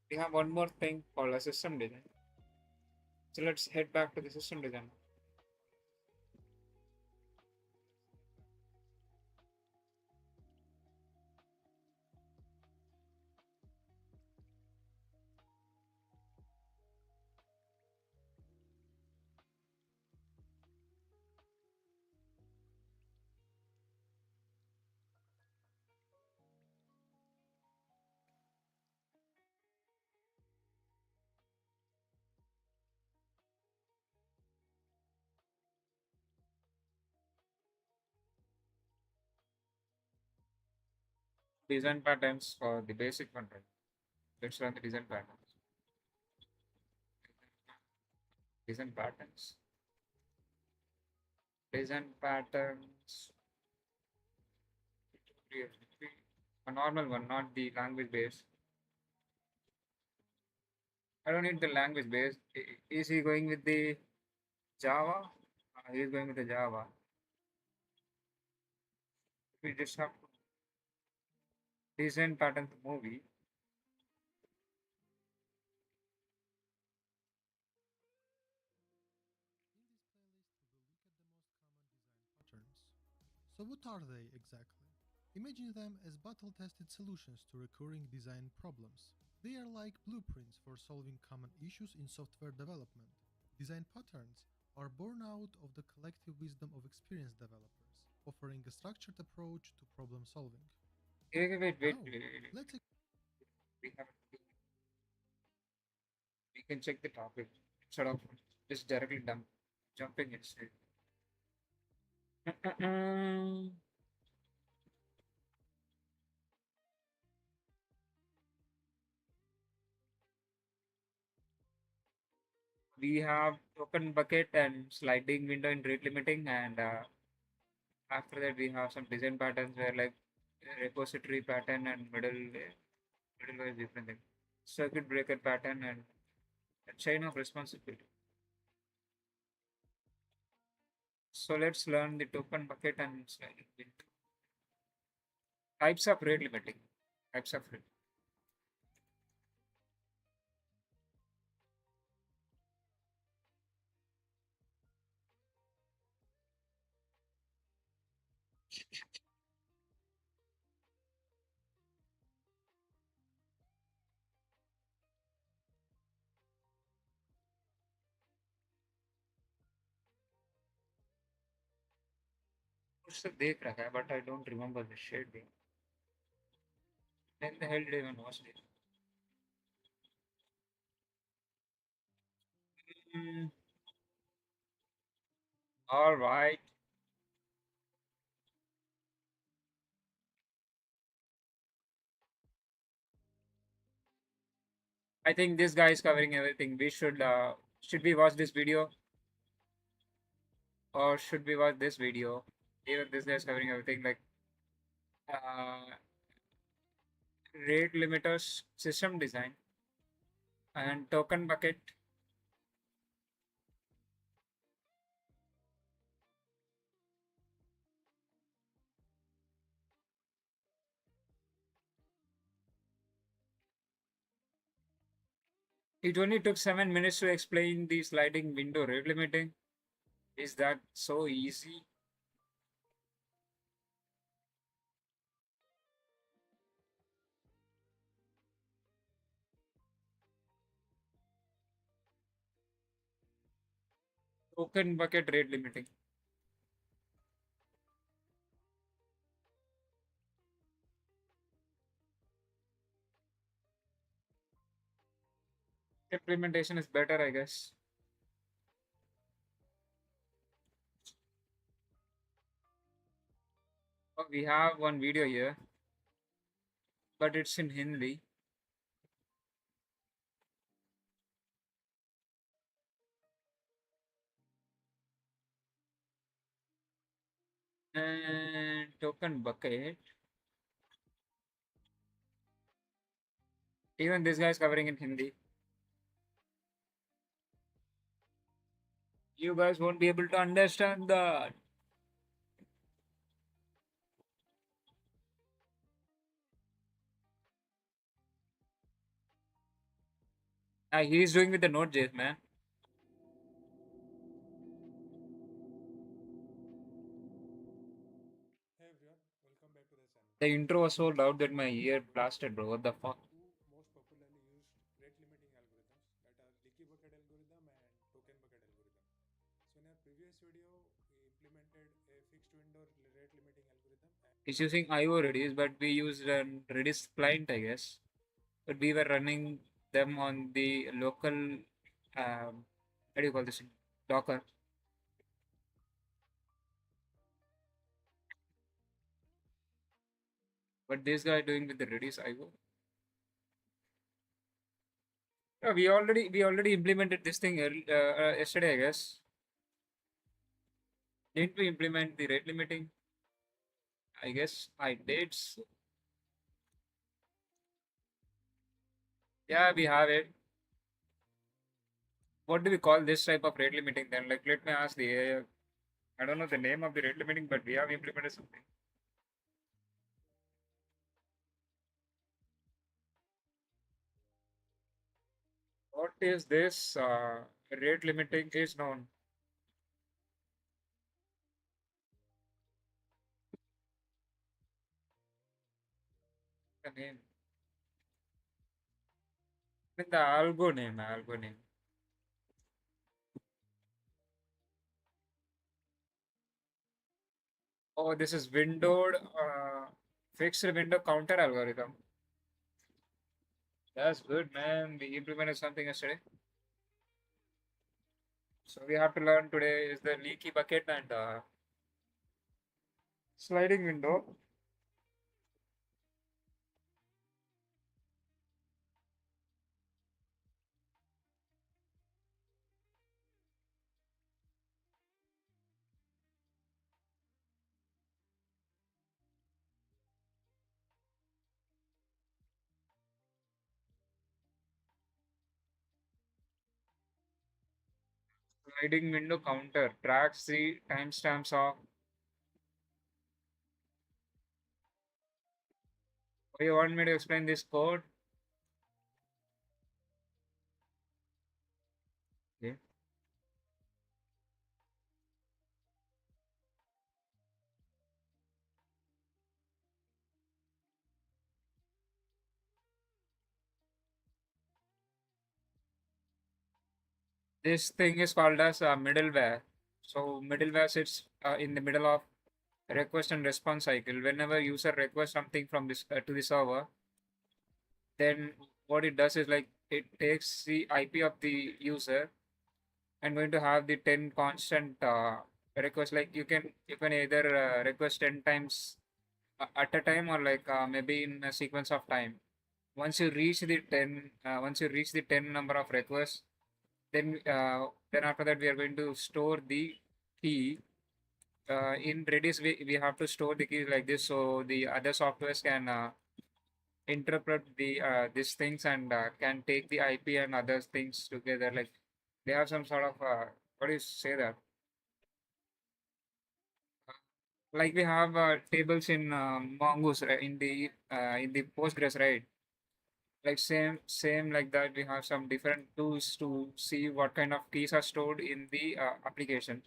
We have one more thing called a system design. So let's head back to the system design. Design patterns for the basic content. Let's run the design patterns. Design patterns. Design patterns. A normal one, not the language based. I don't need the language based. Is he going with the Java? He's going with the Java. We just have to design pattern the movie. Patterns. So what are they exactly? Imagine them as battle-tested solutions to recurring design problems. They are like blueprints for solving common issues in software development. Design patterns are born out of the collective wisdom of experienced developers, offering a structured approach to problem solving. Wait. Now, let's We have we can check the topic instead of just directly jumping instead. We have token bucket and sliding window in rate limiting, and after that we have some design patterns where like repository pattern and middleware is different thing. Circuit breaker pattern and a chain of responsibility. So let's learn the token bucket and sliding window. Types of rate limiting. Types of rate. कुछ तो देख रखा है but I don't remember the shade name. When the hell did I even watch it? Hmm. All right. I think this guy is covering everything. We should we watch this video or should we watch this video? Even this guy is covering everything like uh, rate limiters, system design, and token bucket. It only took 7 minutes to explain the sliding window rate limiting. Is that so easy? Token bucket rate limiting. Implementation is better, I guess. Oh, we have one video here, but it's in Hindi. And token bucket. Even this guy is covering in Hindi. You guys won't be able to understand that. He's doing with the Node.js, man. Hey everyone, welcome back to the channel. The intro was so loud that my ear blasted, bro. What the fuck? Two most popularly used rate limiting algorithms that are leaky bucket algorithm and token bucket algorithm. So in our previous video, we implemented a fixed window rate limiting algorithm. He's using IO Redis, but we used a Redis client, I guess. But we were running them on the local, how do you call this? Docker. But this guy doing with the Redis IO. Yeah, we already implemented this thing yesterday, I guess. Didn't we implement the rate limiting? I guess I did. Yeah, we have it. What do we call this type of rate limiting then? Like, let me ask the AI. I don't know the name of the rate limiting, but we have implemented something. What is this? Rate limiting is known. The name. The algo name. Algo name. Oh, this is windowed fixed window counter algorithm. That's good, man. We implemented something yesterday. So we have to learn today is the leaky bucket and sliding window. Sliding window counter tracks the timestamps of. Oh, you want me to explain this code? Okay. This thing is called as middleware. So middleware sits in the middle of request and response cycle. Whenever user requests something from this to the server, then what it does is like it takes the IP of the user and going to have the 10 constant requests. Like you can either request 10 times at a time or like maybe in a sequence of time. Once you reach the 10 number of requests, then after that we are going to store the key. In Redis, we have to store the key like this, so the other softwares can interpret the these things and can take the IP and other things together. Like they have some sort of what do you say that? Like we have tables in Mongoose, right? In the Postgres, right? Like same like that. We have some different tools to see what kind of keys are stored in the application.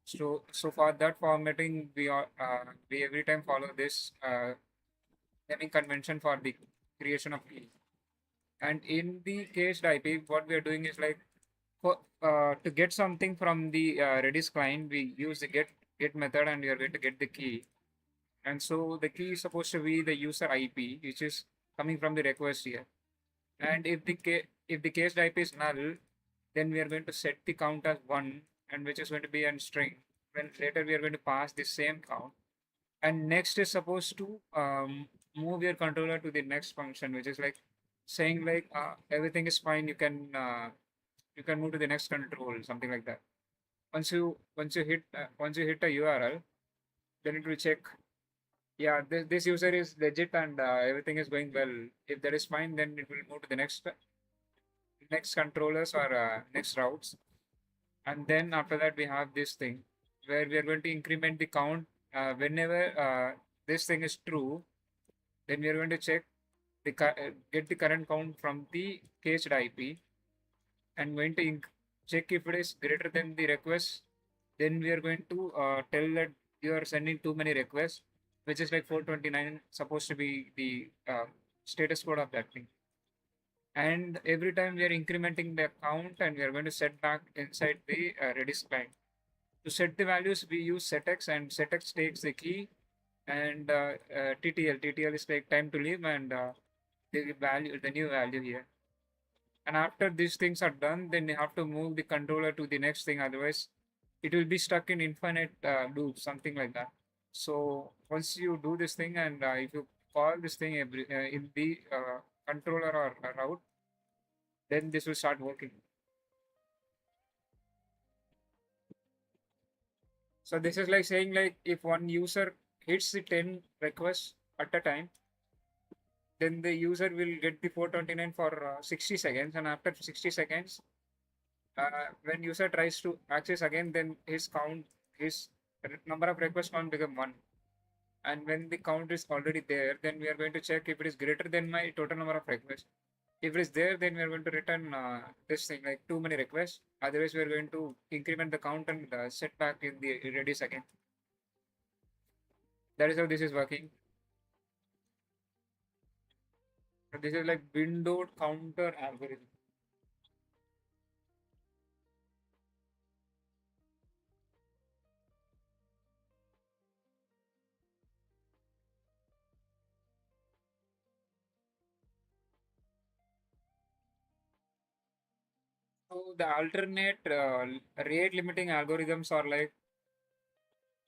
So for that formatting, we every time follow this naming convention for the creation of keys. And in the cached IP, what we are doing is like for to get something from the Redis client, we use the get method, and we are going to get the key. And so the key is supposed to be the user IP, which is coming from the request here. And if the cached IP is null, then we are going to set the count as one, and which is going to be a string. When later we are going to pass the same count, and next is supposed to move your controller to the next function, which is like saying like everything is fine. You can move to the next control, something like that. Once you hit a URL, then it will check. Yeah, this user is legit and everything is going well. If that is fine, then it will move to the next controllers or next routes. And then after that, we have this thing where we are going to increment the count. Whenever this thing is true, then we are going to check get the current count from the cached IP, and going to check if it is greater than the request. Then we are going to tell that you are sending too many requests, which is like 429 supposed to be the status code of that thing. And every time we are incrementing the count, and we are going to set back inside the Redis client. To set the values, we use setx, and setx takes the key, and TTL is like time to live, and the new value here. And after these things are done, then you have to move the controller to the next thing. Otherwise, it will be stuck in infinite loop, something like that. So once you do this thing, and if you call this thing in the controller or route, then this will start working. So this is like saying like if one user hits the 10 requests at a time, then the user will get the 429 for 60 seconds, and after 60 seconds, when user tries to access again, then his number of requests can't become 1. And when the count is already there, then we are going to check if it is greater than my total number of requests. If it is there, then we are going to return this thing like too many requests. Otherwise, we are going to increment the count and set back in the radius again. That is how this is working. So this is like windowed counter algorithm. So the alternate rate limiting algorithms are like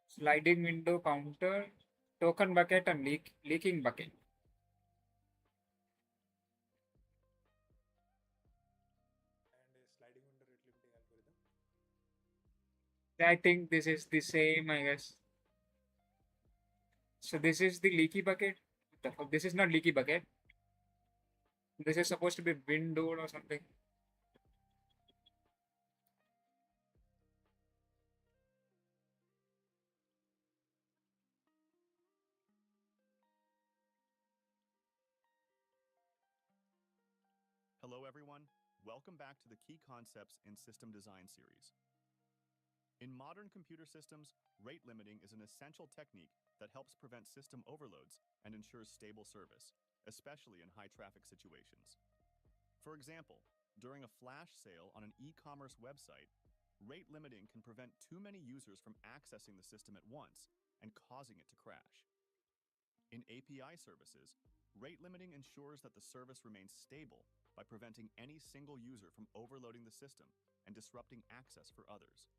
sliding window counter, token bucket, and leaking bucket. And a sliding window rate limiting algorithm. I think this is the same, I guess. So this is the leaky bucket. This is not leaky bucket. This is supposed to be windowed or something. Hello everyone, welcome back to the Key Concepts in System Design series. In modern computer systems, rate limiting is an essential technique that helps prevent system overloads and ensures stable service, especially in high-traffic situations. For example, during a flash sale on an e-commerce website, rate limiting can prevent too many users from accessing the system at once and causing it to crash. In API services, rate limiting ensures that the service remains stable by preventing any single user from overloading the system and disrupting access for others.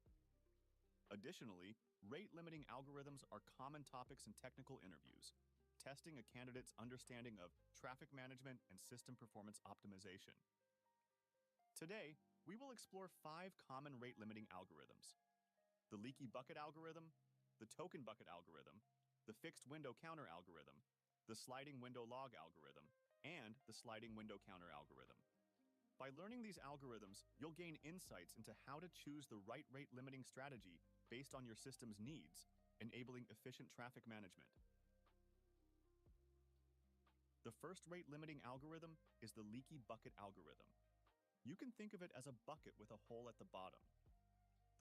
Additionally, rate limiting algorithms are common topics in technical interviews, testing a candidate's understanding of traffic management and system performance optimization. Today, we will explore 5 common rate limiting algorithms: the leaky bucket algorithm, the token bucket algorithm, the fixed window counter algorithm, the sliding window log algorithm, and the sliding window counter algorithm. By learning these algorithms, you'll gain insights into how to choose the right rate limiting strategy based on your system's needs, enabling efficient traffic management. The first rate limiting algorithm is the leaky bucket algorithm. You can think of it as a bucket with a hole at the bottom.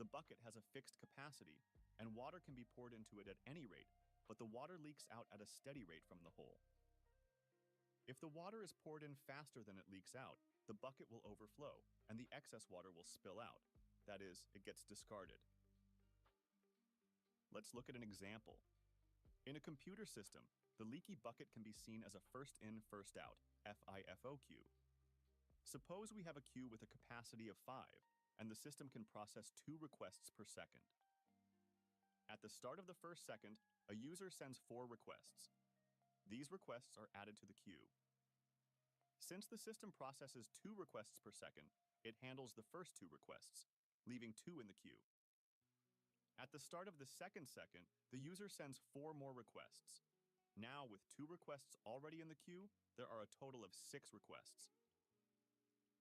The bucket has a fixed capacity, and water can be poured into it at any rate, but the water leaks out at a steady rate from the hole. If the water is poured in faster than it leaks out, the bucket will overflow, and the excess water will spill out. That is, it gets discarded. Let's look at an example. In a computer system, the leaky bucket can be seen as a first-in, first-out, FIFO queue. Suppose we have a queue with a capacity of 5, and the system can process 2 requests per second. At the start of the first second, a user sends 4 requests. These requests are added to the queue. Since the system processes 2 requests per second, it handles the first 2 requests, leaving 2 in the queue. At the start of the second second, the user sends 4 more requests. Now, with 2 requests already in the queue, there are a total of 6 requests.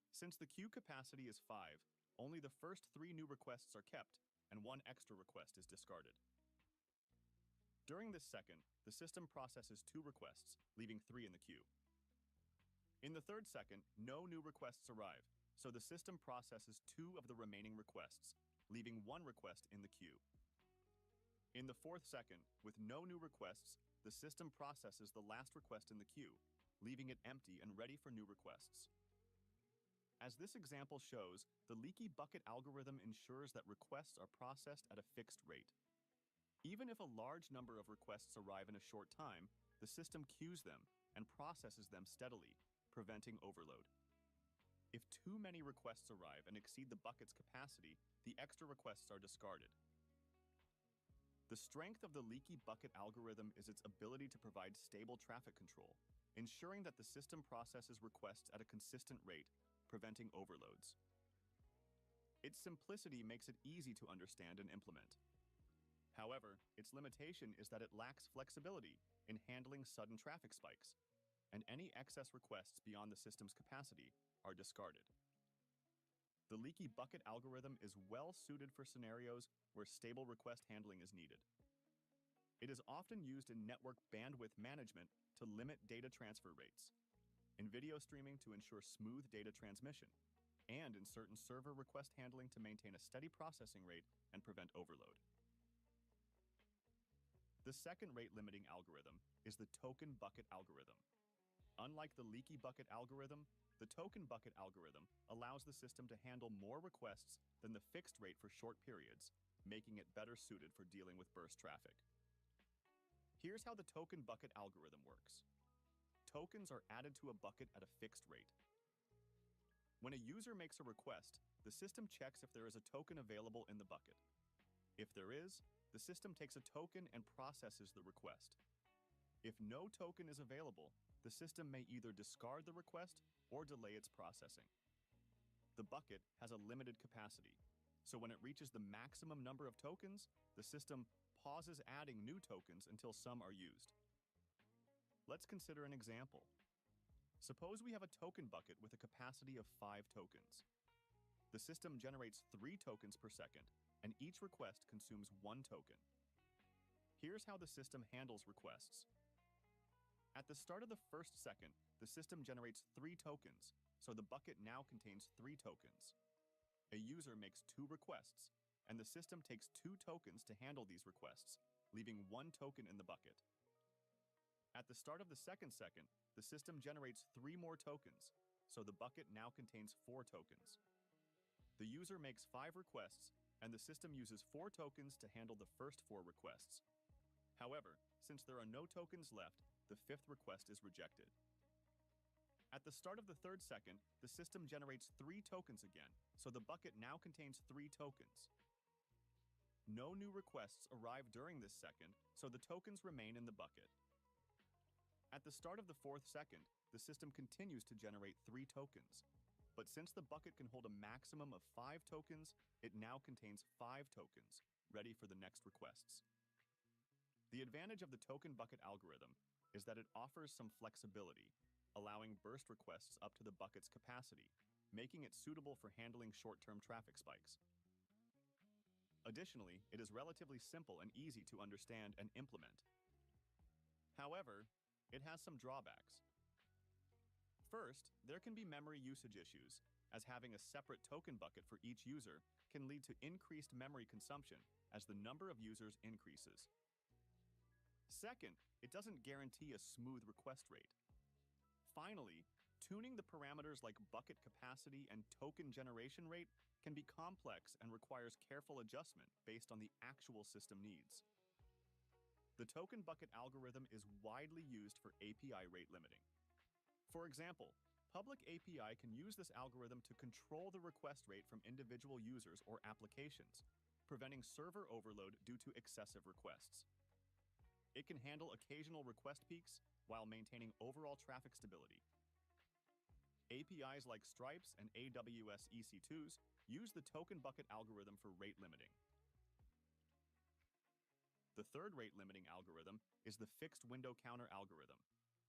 Since the queue capacity is 5, only the first 3 new requests are kept, and 1 extra request is discarded. During this second, the system processes 2 requests, leaving 3 in the queue. In the third second, no new requests arrive, so the system processes 2 of the remaining requests, leaving 1 request in the queue. In the fourth second, with no new requests, the system processes the last request in the queue, leaving it empty and ready for new requests. As this example shows, the leaky bucket algorithm ensures that requests are processed at a fixed rate. Even if a large number of requests arrive in a short time, the system queues them and processes them steadily, preventing overload. If too many requests arrive and exceed the bucket's capacity, the extra requests are discarded. The strength of the leaky bucket algorithm is its ability to provide stable traffic control, ensuring that the system processes requests at a consistent rate, preventing overloads. Its simplicity makes it easy to understand and implement. However, its limitation is that it lacks flexibility in handling sudden traffic spikes, and any excess requests beyond the system's capacity are discarded. The leaky bucket algorithm is well suited for scenarios where stable request handling is needed. It is often used in network bandwidth management to limit data transfer rates, in video streaming to ensure smooth data transmission, and in certain server request handling to maintain a steady processing rate and prevent overload. The second rate limiting algorithm is the token bucket algorithm. Unlike the leaky bucket algorithm, the token bucket algorithm allows the system to handle more requests than the fixed rate for short periods, making it better suited for dealing with burst traffic. Here's how the token bucket algorithm works. Tokens are added to a bucket at a fixed rate. When a user makes a request, the system checks if there is a token available in the bucket. If there is, the system takes a token and processes the request. If no token is available, the system may either discard the request or delay its processing. The bucket has a limited capacity, so when it reaches the maximum number of tokens, the system pauses adding new tokens until some are used. Let's consider an example. Suppose we have a token bucket with a capacity of 5 tokens. The system generates 3 tokens per second, and each request consumes 1 token. Here's how the system handles requests. At the start of the first second, the system generates 3 tokens, so the bucket now contains 3 tokens. A user makes 2 requests, and the system takes 2 tokens to handle these requests, leaving 1 token in the bucket. At the start of the second second, the system generates 3 more tokens, so the bucket now contains 4 tokens. The user makes 5 requests, and the system uses 4 tokens to handle the first 4 requests. However, since there are no tokens left, the 5th request is rejected. At the start of the third second, the system generates 3 tokens again, so the bucket now contains 3 tokens. No new requests arrive during this second, so the tokens remain in the bucket. At the start of the 4th second, the system continues to generate 3 tokens, but since the bucket can hold a maximum of 5 tokens, it now contains 5 tokens, ready for the next requests. The advantage of the token bucket algorithm is that it offers some flexibility, allowing burst requests up to the bucket's capacity, making it suitable for handling short-term traffic spikes. Additionally, it is relatively simple and easy to understand and implement. However, it has some drawbacks. First, there can be memory usage issues, as having a separate token bucket for each user can lead to increased memory consumption as the number of users increases. Second, it doesn't guarantee a smooth request rate. Finally, tuning the parameters like bucket capacity and token generation rate can be complex and requires careful adjustment based on the actual system needs. The token bucket algorithm is widely used for API rate limiting. For example, public API can use this algorithm to control the request rate from individual users or applications, preventing server overload due to excessive requests. It can handle occasional request peaks while maintaining overall traffic stability. APIs like Stripes and AWS EC2s use the token bucket algorithm for rate limiting. The third rate limiting algorithm is the fixed window counter algorithm.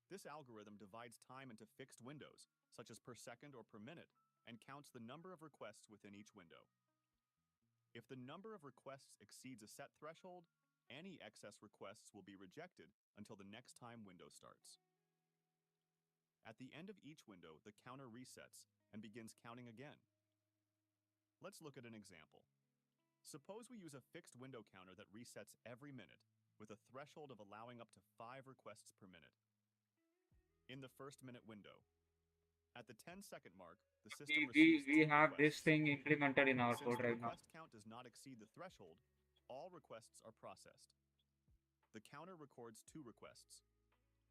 This algorithm divides time into fixed windows, such as per second or per minute, and counts the number of requests within each window. If the number of requests exceeds a set threshold, any excess requests will be rejected until the next time window starts. At the end of each window, the counter resets and begins counting again. Let's look at an example. Suppose we use a fixed window counter that resets every minute, with a threshold of allowing up to 5 requests per minute. In the first minute window, at the 10-second mark, the system receives 2 We have this requests. thing implemented in our Since code the right now. request count does not exceed the threshold, all requests are processed. The counter records 2 requests.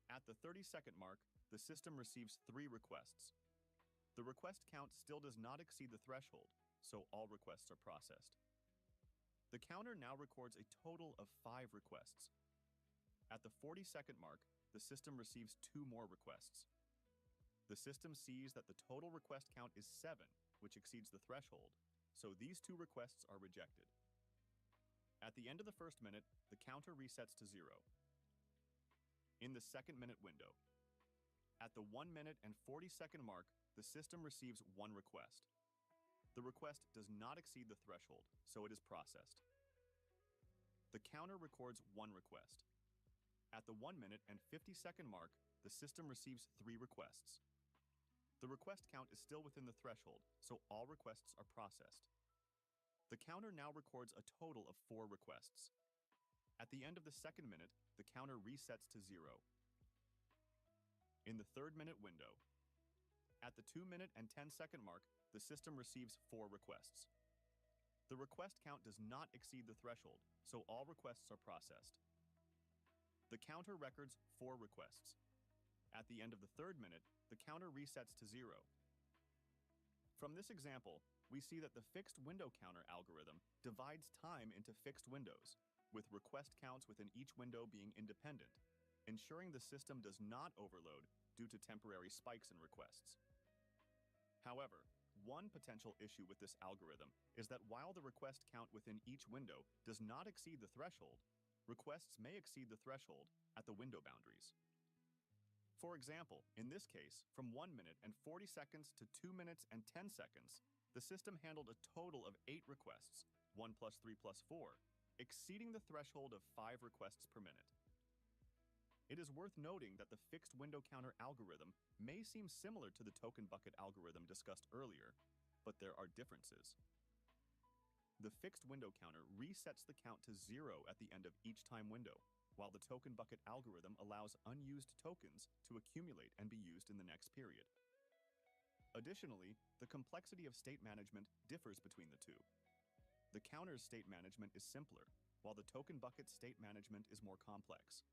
At the 30-second mark, the system receives 3 requests. The request count still does not exceed the threshold, so all requests are processed. The counter now records a total of 5 requests. At the 40-second mark, the system receives 2 more requests. The system sees that the total request count is 7, which exceeds the threshold, so these 2 requests are rejected. At the end of the first minute, the counter resets to 0. In the second minute window, at the 1 minute and 40-second mark, the system receives 1 request. The request does not exceed the threshold, so it is processed. The counter records one request. At the 1 minute and 50-second mark, the system receives 3 requests. The request count is still within the threshold, so all requests are processed. The counter now records a total of 4 requests. At the end of the 2nd minute, the counter resets to 0. In the 3rd minute window, at the 2 minute and 10-second mark, the system receives 4 requests. The request count does not exceed the threshold, so all requests are processed. The counter records 4 requests. At the end of the 3rd minute, the counter resets to 0. From this example, we see that the fixed window counter algorithm divides time into fixed windows, with request counts within each window being independent, ensuring the system does not overload due to temporary spikes in requests. However, one potential issue with this algorithm is that while the request count within each window does not exceed the threshold, requests may exceed the threshold at the window boundaries. For example, in this case, from 1 minute and 40 seconds to 2 minutes and 10 seconds, the system handled a total of 8 requests, 1 plus 3 plus 4, exceeding the threshold of 5 requests per minute. It is worth noting that the fixed window counter algorithm may seem similar to the token bucket algorithm discussed earlier, but there are differences. The fixed window counter resets the count to 0 at the end of each time window, while the token bucket algorithm allows unused tokens to accumulate and be used in the next period. Additionally, the complexity of state management differs between the two. The counter's state management is simpler, while the token bucket state management is more complex.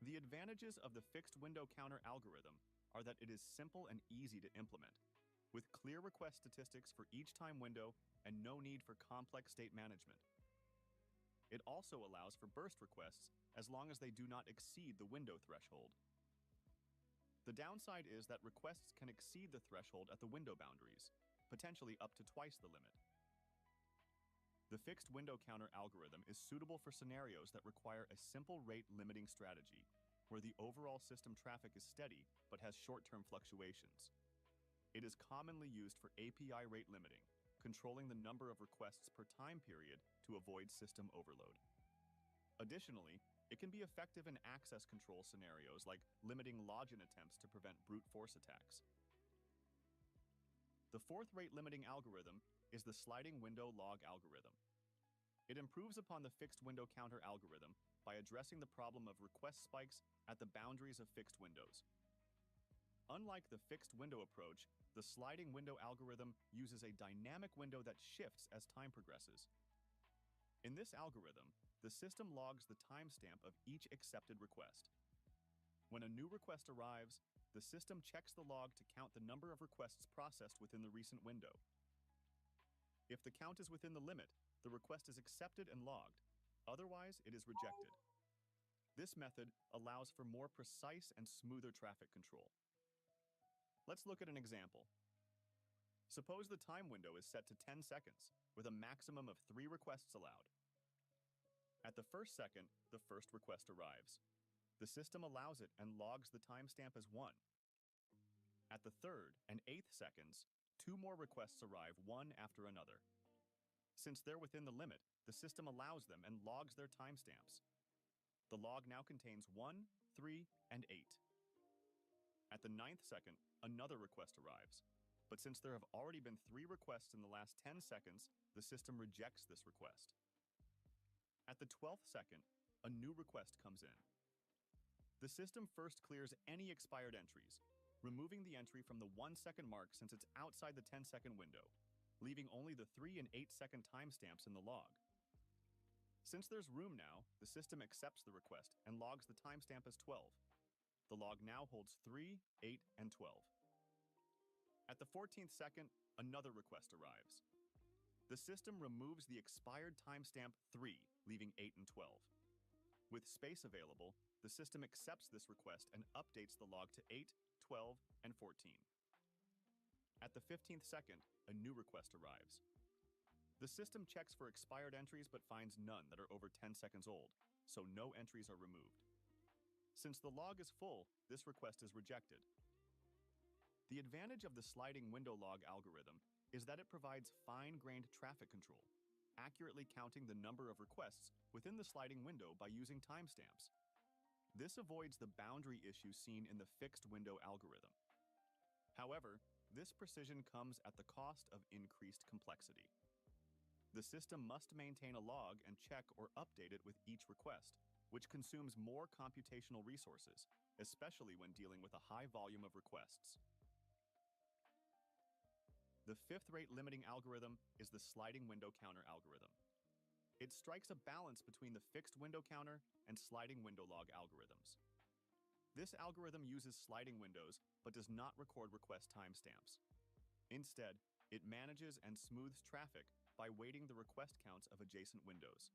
The advantages of the fixed window counter algorithm are that it is simple and easy to implement, with clear request statistics for each time window and no need for complex state management. It also allows for burst requests as long as they do not exceed the window threshold. The downside is that requests can exceed the threshold at the window boundaries, potentially up to twice the limit. The fixed window counter algorithm is suitable for scenarios that require a simple rate limiting strategy, where the overall system traffic is steady but has short-term fluctuations. It is commonly used for API rate limiting, controlling the number of requests per time period to avoid system overload. Additionally, it can be effective in access control scenarios like limiting login attempts to prevent brute force attacks. The 4th rate limiting algorithm is the sliding window log algorithm. It improves upon the fixed window counter algorithm by addressing the problem of request spikes at the boundaries of fixed windows. Unlike the fixed window approach, the sliding window algorithm uses a dynamic window that shifts as time progresses. In this algorithm, the system logs the timestamp of each accepted request. When a new request arrives, the system checks the log to count the number of requests processed within the recent window. If the count is within the limit, the request is accepted and logged. Otherwise, it is rejected. This method allows for more precise and smoother traffic control. Let's look at an example. Suppose the time window is set to 10 seconds, with a maximum of 3 requests allowed. At the 1st second, the first request arrives. The system allows it and logs the timestamp as 1. At the 3rd and 8th seconds, 2 more requests arrive one after another. Since they're within the limit, the system allows them and logs their timestamps. The log now contains 1, 3, and 8. At the 9th second, another request arrives. But since there have already been 3 requests in the last 10 seconds, the system rejects this request. At the 12th second, a new request comes in. The system first clears any expired entries, removing the entry from the 1-second mark since it's outside the 10-second window, leaving only the 3 and 8-second timestamps in the log. Since there's room now, the system accepts the request and logs the timestamp as 12. The log now holds 3, 8, and 12. At the 14th second, another request arrives. The system removes the expired timestamp 3, leaving 8 and 12. With space available, the system accepts this request and updates the log to 8, 12, and 14. At the 15th second, a new request arrives. The system checks for expired entries but finds none that are over 10 seconds old, so no entries are removed. Since the log is full, this request is rejected. The advantage of the sliding window log algorithm is that it provides fine-grained traffic control, accurately counting the number of requests within the sliding window by using timestamps. This avoids the boundary issue seen in the fixed window algorithm. However, this precision comes at the cost of increased complexity. The system must maintain a log and check or update it with each request, which consumes more computational resources, especially when dealing with a high volume of requests. The fifth rate limiting algorithm is the sliding window counter algorithm. It strikes a balance between the fixed window counter and sliding window log algorithms. This algorithm uses sliding windows but does not record request timestamps. Instead, it manages and smooths traffic by weighting the request counts of adjacent windows.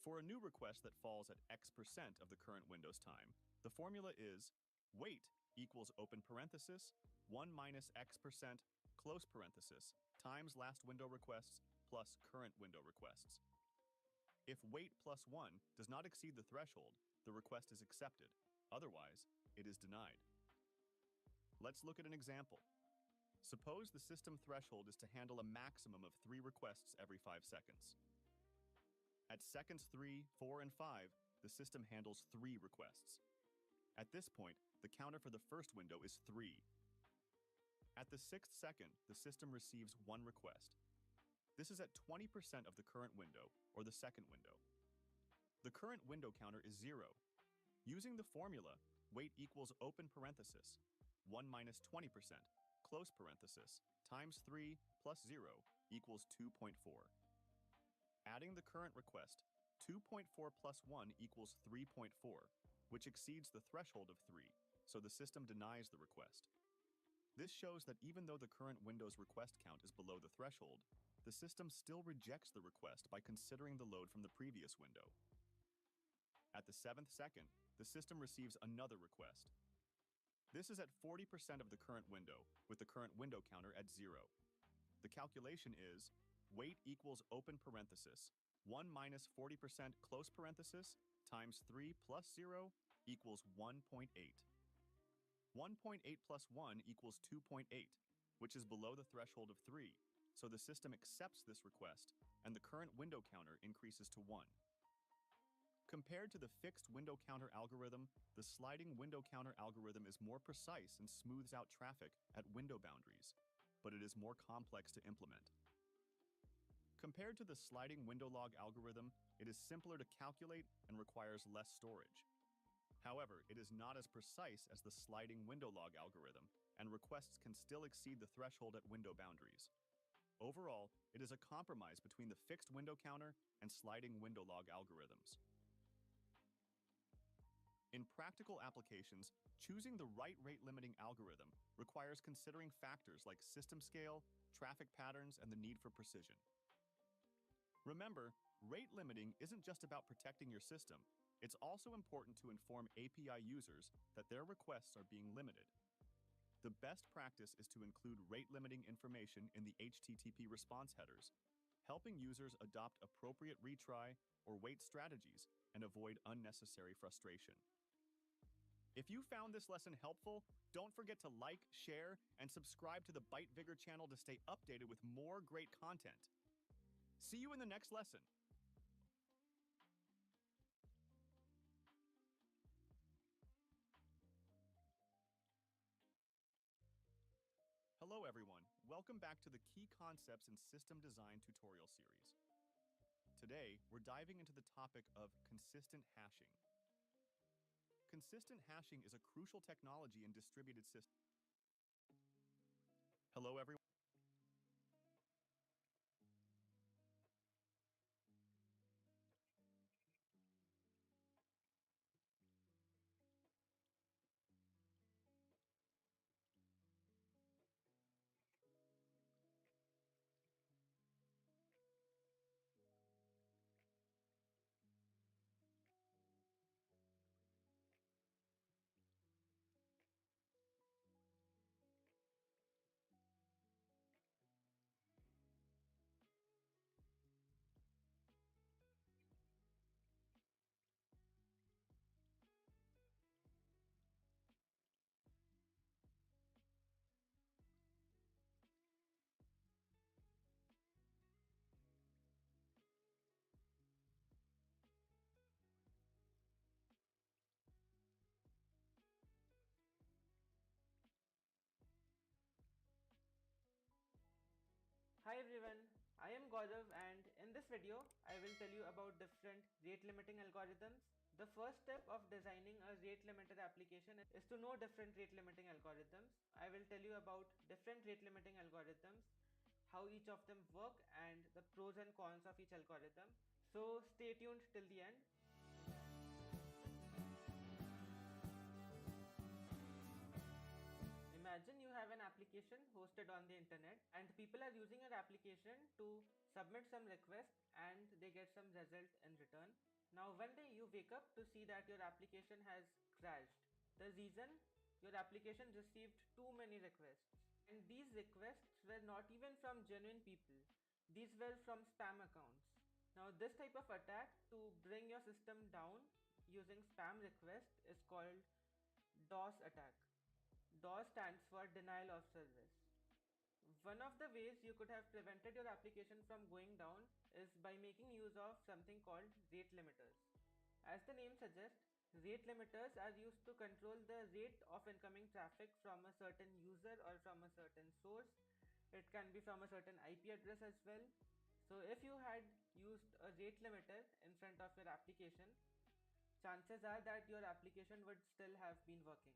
For a new request that falls at X% of the current window's time, the formula is wait equals open parenthesis 1 minus X% close parenthesis times last window requests plus current window requests. If wait plus 1 does not exceed the threshold, the request is accepted. Otherwise, it is denied. Let's look at an example. Suppose the system threshold is to handle a maximum of 3 requests every 5 seconds. At seconds 3, 4, and 5, the system handles 3 requests. At this point, the counter for the first window is 3. At the 6th second, the system receives 1 request. This is at 20% of the current window, or the second window. The current window counter is 0. Using the formula, wait equals open parenthesis 1 minus 20% close parenthesis times 3 plus 0 equals 2.4. Adding the current request, 2.4 plus 1 equals 3.4, which exceeds the threshold of 3, so the system denies the request. This shows that even though the current window's request count is below the threshold, the system still rejects the request by considering the load from the previous window. At the 7th second, the system receives another request. This is at 40% of the current window, with the current window counter at 0. The calculation is wait equals open parenthesis 1 minus 40% close parenthesis times 3 plus 0 equals 1.8. 1.8 plus 1 equals 2.8, which is below the threshold of 3, so the system accepts this request, and the current window counter increases to 1. Compared to the fixed window counter algorithm, the sliding window counter algorithm is more precise and smooths out traffic at window boundaries, but it is more complex to implement. Compared to the sliding window log algorithm, it is simpler to calculate and requires less storage. However, it is not as precise as the sliding window log algorithm, and requests can still exceed the threshold at window boundaries. Overall, it is a compromise between the fixed window counter and sliding window log algorithms. In practical applications, choosing the right rate limiting algorithm requires considering factors like system scale, traffic patterns, and the need for precision. Remember, rate limiting isn't just about protecting your system, it's also important to inform API users that their requests are being limited. The best practice is to include rate limiting information in the HTTP response headers, helping users adopt appropriate retry or wait strategies and avoid unnecessary frustration. If you found this lesson helpful, don't forget to like, share, and subscribe to the Byte Vigor channel to stay updated with more great content. See you in the next lesson. Hello everyone, welcome back to the Key Concepts in System Design tutorial series. Today, we're diving into the topic of consistent hashing. Consistent hashing is a crucial technology in distributed systems. Hello everyone. everyone, I am Gaurav, and in this video I will tell you about different rate limiting algorithms. The first step of designing a rate limiter application is to know different rate limiting algorithms. I will tell you about different rate limiting algorithms, how each of them work, and the pros and cons of each algorithm. So stay tuned till the end. Imagine you have an application hosted on the internet and people are using your application to submit some request and they get some result in return. Now one day you wake up to see that your application has crashed. The reason, your application received too many requests, and these requests were not even from genuine people. These were from spam accounts. Now this type of attack to bring your system down using spam request is called DOS attack. DOS stands for denial of service. One of the ways you could have prevented your application from going down is by making use of something called rate limiters. As the name suggests, rate limiters are used to control the rate of incoming traffic from a certain user or from a certain source. It can be from a certain IP address as well. So if you had used a rate limiter in front of your application, chances are that your application would still have been working.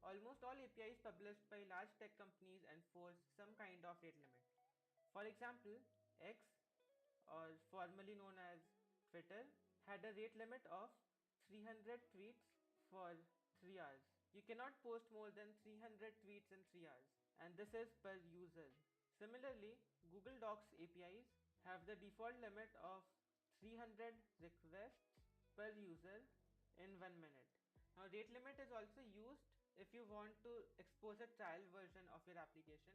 Almost all APIs published by large tech companies enforce some kind of rate limit. For example, X, or formerly known as Twitter, had a rate limit of 300 tweets for 3 hours. You cannot post more than 300 tweets in 3 hours, and this is per user. Similarly, Google Docs APIs have the default limit of 300 requests per user in 1 minute. Now, rate limit is also used if you want to expose a trial version of your application.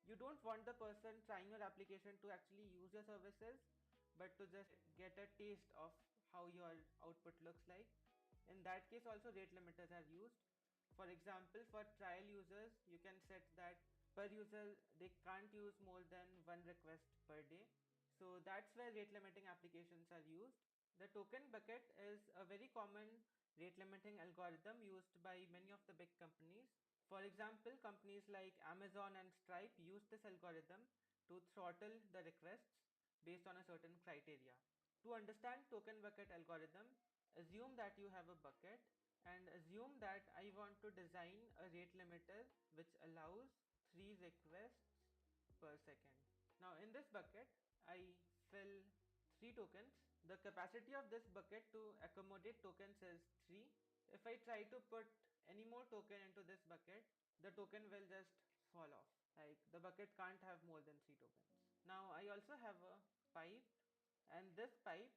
You don't want the person trying your application to actually use your services, but to just get a taste of how your output looks like. In that case also rate limiters are used. For example, for trial users, you can set that per user they can't use more than one request per day. So that's where rate limiting applications are used. The token bucket is a very common rate limiting algorithm used by many of the big companies. For example, companies like Amazon and Stripe use this algorithm to throttle the requests based on a certain criteria. To understand token bucket algorithm, assume that you have a bucket and assume that I want to design a rate limiter which allows 3 requests per second. Now in this bucket, I fill 3 tokens. The capacity of this bucket to accommodate tokens is 3. If I try to put any more token into this bucket, the token will just fall off. Like the bucket can't have more than 3 tokens. Now I also have a pipe, and this pipe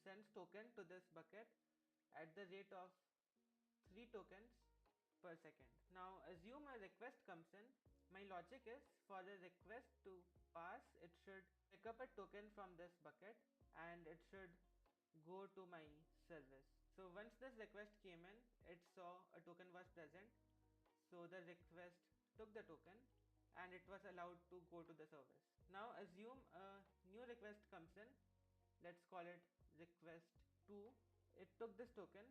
sends token to this bucket at the rate of 3 tokens per second. Now assume a request comes in. My logic is for a request to pass, it should pick up a token from this bucket and it should go to my service. So once this request came in, it saw a token was present. So the request took the token and it was allowed to go to the service. Now assume a new request comes in. Let's call it request 2. It took this token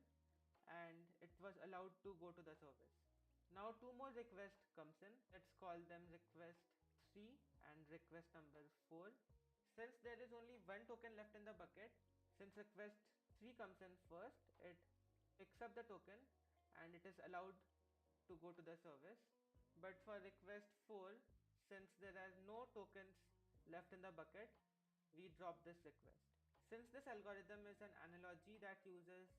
and it was allowed to go to the service. Now 2 more requests comes in. Let's call them request 3 and request number 4. Since there is only one token left in the bucket, since request 3 comes in first, it picks up the token and it is allowed to go to the service. But for request 4, since there are no tokens left in the bucket, we drop this request. Since this algorithm is an analogy that uses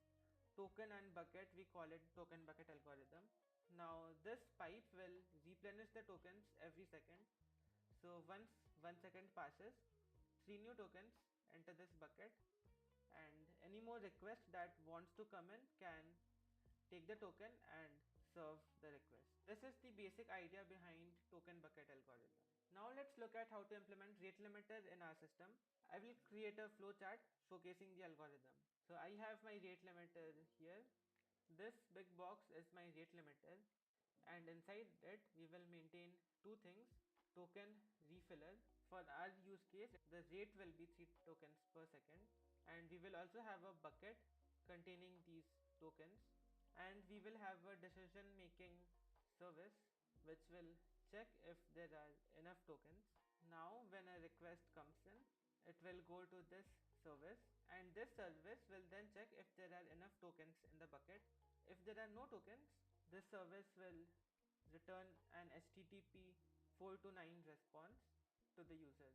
token and bucket, we call it token bucket algorithm. Now this pipe will replenish the tokens every second. So once 1 second passes, 3 new tokens enter this bucket, and any more request that wants to come in can take the token and serve the request. This is the basic idea behind token bucket algorithm. Now let's look at how to implement rate limiter in our system. I will create a flowchart showcasing the algorithm. So I have my rate limiter here. This big box is my rate limiter, and inside it we will maintain two things: token refiller. For our use case, the rate will be 3 tokens per second, and we will also have a bucket containing these tokens, and we will have a decision making service which will check if there are enough tokens. Now when a request comes in, it will go to this service, and this service will then check if there are enough tokens in the bucket. If there are no tokens, this service will return an HTTP 429 response to the user.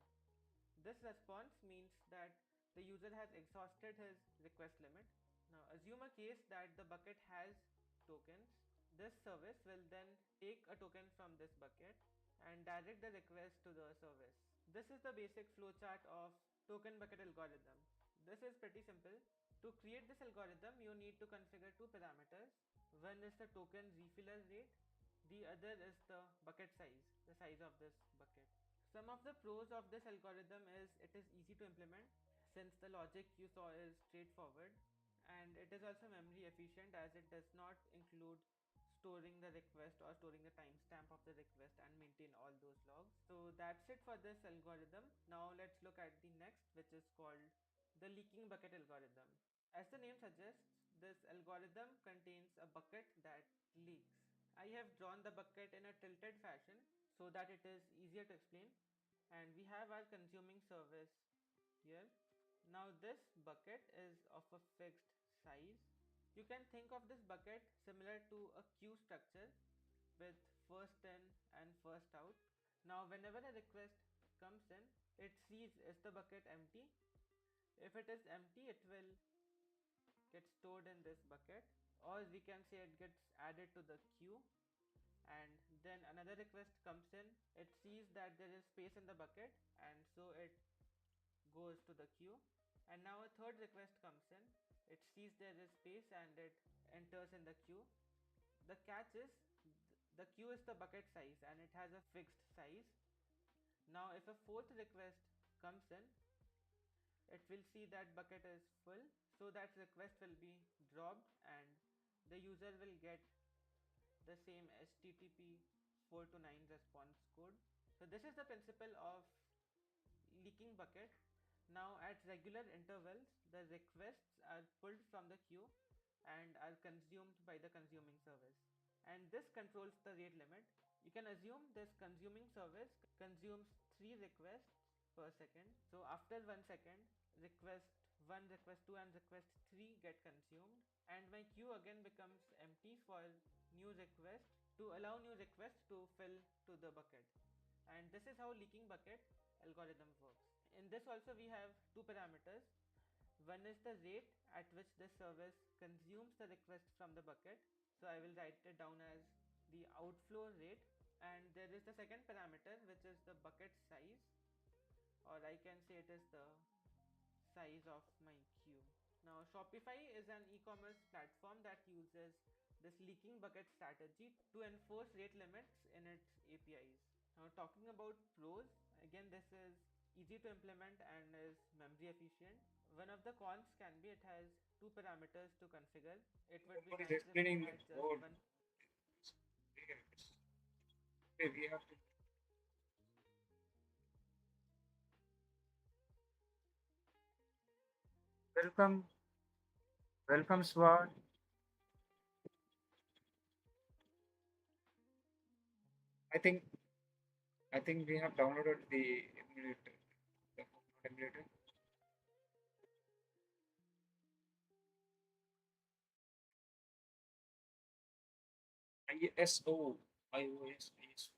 This response means that the user has exhausted his request limit. Now assume a case that the bucket has tokens. This service will then take a token from this bucket and direct the request to the service. This is the basic flowchart of token bucket algorithm. This is pretty simple. To create this algorithm, you need to configure two parameters. One is the token refiller rate, the other is the bucket size, the size of this bucket. Some of the pros of this algorithm is it is easy to implement since the logic you saw is straightforward, and it is also memory efficient as it does not include storing the request or storing the timestamp of the request and maintain all those logs. So that's it for this algorithm. Now let's look at the next, which is called the leaking bucket algorithm. As the name suggests, this algorithm contains a bucket that leaks. I have drawn the bucket in a tilted fashion so that it is easier to explain, and we have our consuming service here. Now this bucket is of a fixed size. You can think of this bucket similar to a queue structure with first in and first out. Now whenever a request comes in, it sees is the bucket empty. If it is empty, it will get stored in this bucket, or we can say it gets added to the queue, and then another request comes in, it sees that there is space in the bucket, and so it goes to the queue. And now a third request comes in, it sees there is space and it enters in the queue. The catch is the queue is the bucket size and it has a fixed size. Now if a fourth request comes in, it will see that bucket is full, so that request will be dropped and the user will get the same HTTP 429 response code. So this is the principle of leaking bucket. Now at regular intervals, the requests are pulled from the queue and are consumed by the consuming service. And this controls the rate limit. You can assume this consuming service consumes 3 requests per second. So after 1 second, request 1, request 2 and request 3 get consumed, and my queue again becomes empty for new requests to allow new requests to fill to the bucket. And this is how leaking bucket algorithm works. In this also we have two parameters. One is the rate at which this service consumes the request from the bucket. So I will write it down as the outflow rate. And there is the second parameter, which is the bucket size, or I can say it is the size of my queue. Now Shopify is an e-commerce platform that uses this leaking bucket strategy to enforce rate limits in its APIs. Now talking about pros, again this is easy to implement and is memory efficient. One of the cons can be it has two parameters to configure. It would be What is nice if it explaining the had just code? one. Okay, we have to. Welcome, welcome, Swat. I think I think we have downloaded the emulator, the emulator. ISO, iOS, ISO.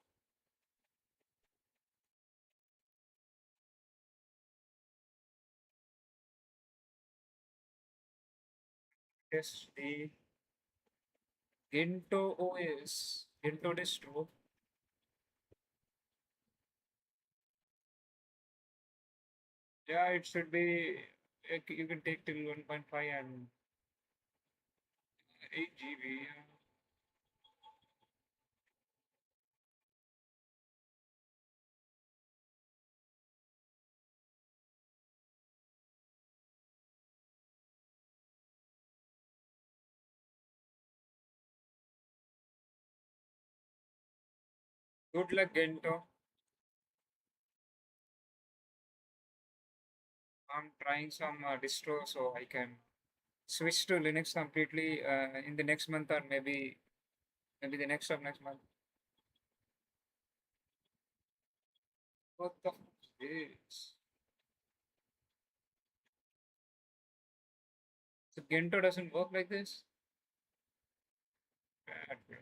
Test the Gento OS, Gento distro. Yeah, it should be. You can take till 1.5 and 8 GB. Yeah. Good luck, Gento. I'm trying some distro so I can switch to Linux completely in the next month or maybe the next of next month. What the fuck is this? So Gento doesn't work like this? Bad, bro.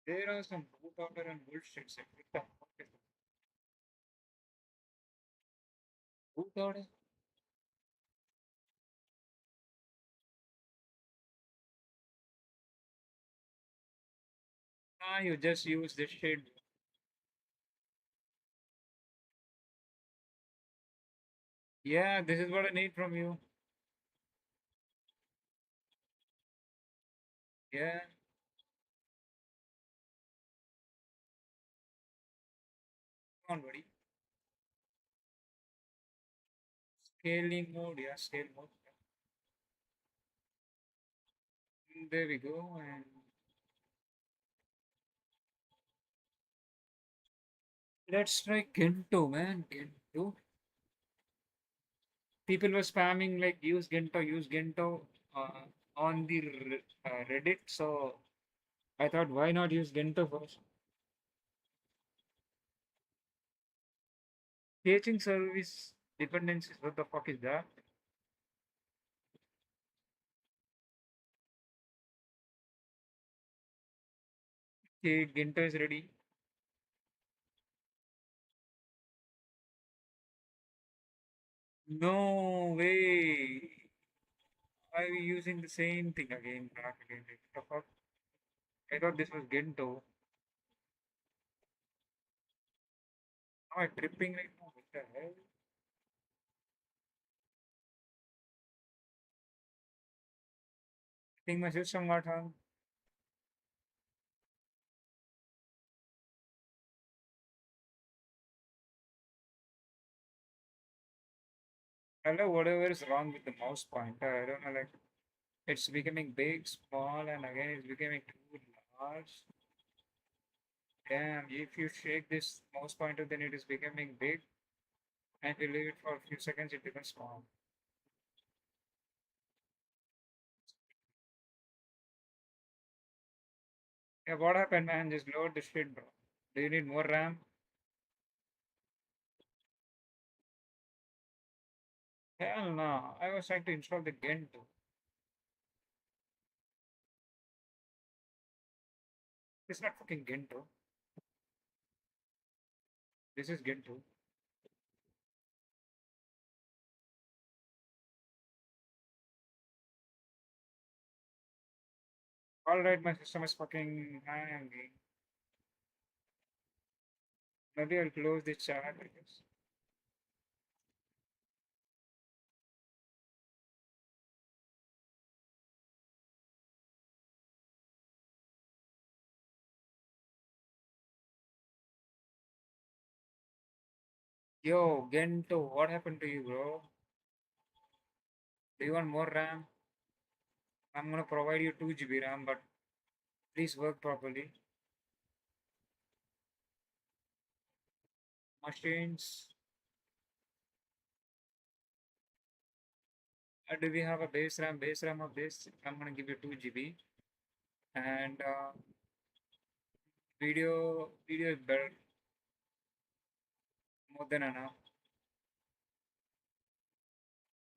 There are some boot order and bullshit. What the fuck is boot order? Ah, you just use this shit. Yeah, this is what I need from you. Yeah. Come on, buddy. Scaling mode, yeah, scale mode. There we go. And let's try Gento, man. Gento. People were spamming like use Gento on the Reddit. So I thought, why not use Gento first? Staging service dependencies. What the fuck is that? Okay, Gento is ready. No way. I'm using the same thing again, back again. Like, what the fuck? I thought this was Gento. Am I tripping right now? What the hell? I think my system got hung. Hello, whatever is wrong with the mouse pointer. I don't know, like it's becoming big, small, and again it's becoming too large. Damn, if you shake this mouse pointer, then it is becoming big, and you leave it for a few seconds, it becomes small. Yeah, what happened, man? Just load the shit, bro. Do you need more RAM? Hell no. I was trying to install the Gentoo. It's not fucking Gentoo. This is Gentoo. Alright, my system is fucking hanging. Maybe I'll close the chat, I guess. Yo, Gento, what happened to you, bro? Do you want more RAM? I'm gonna provide you 2 GB RAM, but please work properly. Machines. Do we have a base RAM? Base RAM of this, I'm gonna give you 2 GB. And video is better, more than enough.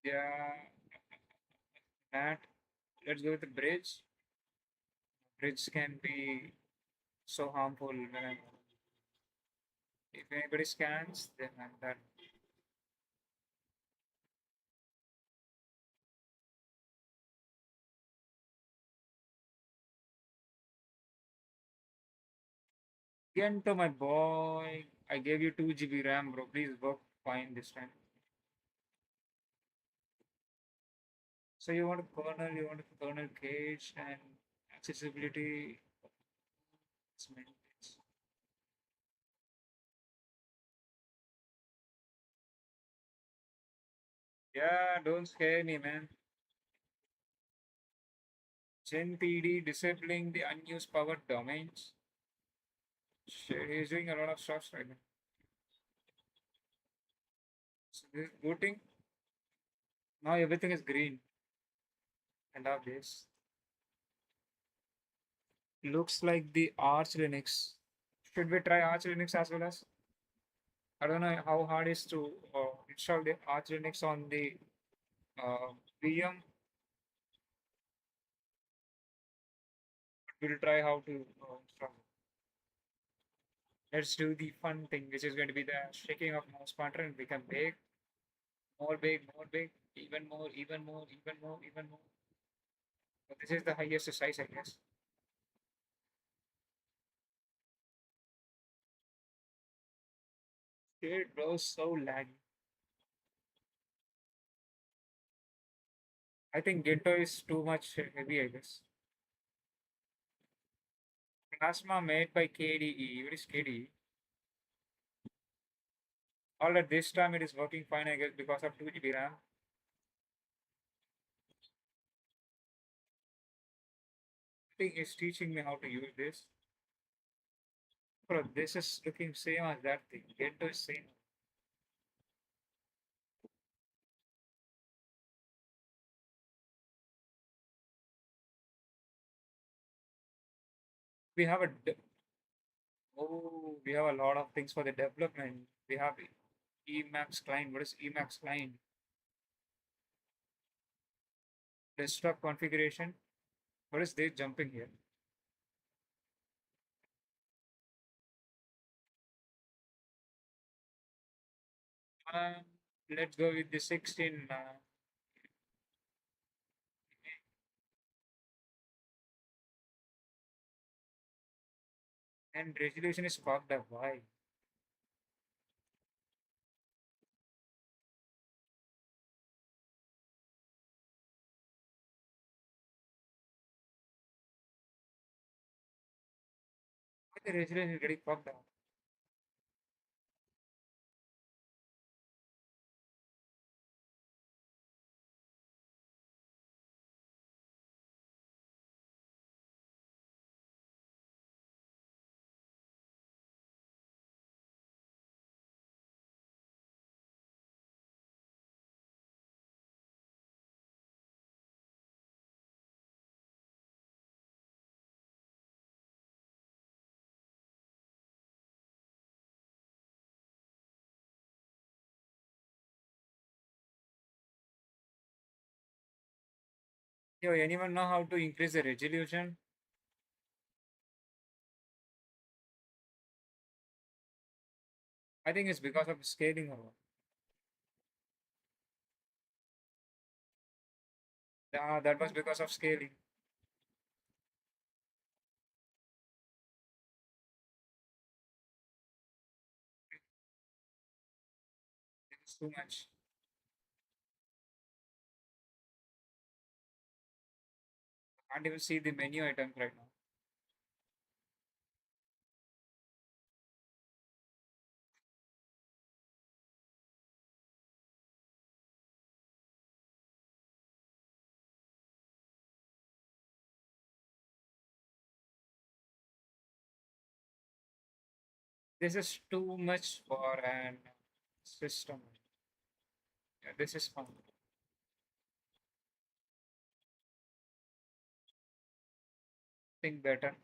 Yeah, Matt, let's go with the bridge. Bridge can be so harmful when if anybody scans, then I'm done. Gento, my boy, I gave you 2 GB RAM, bro. Please work fine this time. So you want a kernel cache and accessibility. Yeah, don't scare me, man. GenPD disabling the unused power domains. Shit, he's doing a lot of stuff right now. So this is booting. Now everything is green. I love this. Looks like the Arch Linux. Should we try Arch Linux as well as? I don't know how hard it is to install the Arch Linux on the VM. We'll try how to install. Let's do the fun thing, which is going to be the shaking of mouse pointer and become big, more big, even more, even more, even more, even more. But this is the highest size, I guess. It bro, so laggy. I think Gento is too much heavy, I guess. Plasma made by KDE. What is KDE? All at this time it is working fine, I guess, because of 2 GB RAM. I think it's teaching me how to use this. Bro, this is looking same as that thing. Gento is same. We have a we have a lot of things for the development. We have Emacs client. What is Emacs client? Desktop configuration. What is this jumping here? Um, let's go with the 16. And resolution is fucked up. Why? Why the resolution is getting fucked up? Yo, anyone know how to increase the resolution? I think it's because of scaling or what. Yeah, that was because of scaling. It's too much. Can't even see the menu items right now. This is too much for an system. Yeah, this is fun. Think better.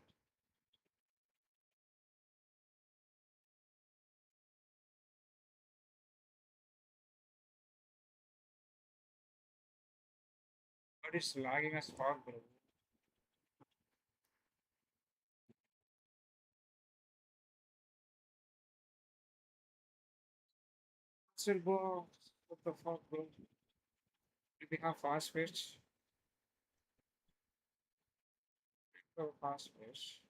But it's lagging as fuck, bro. Still, bro. What the fuck, bro? Do we have fast switch? Oh, fast switch.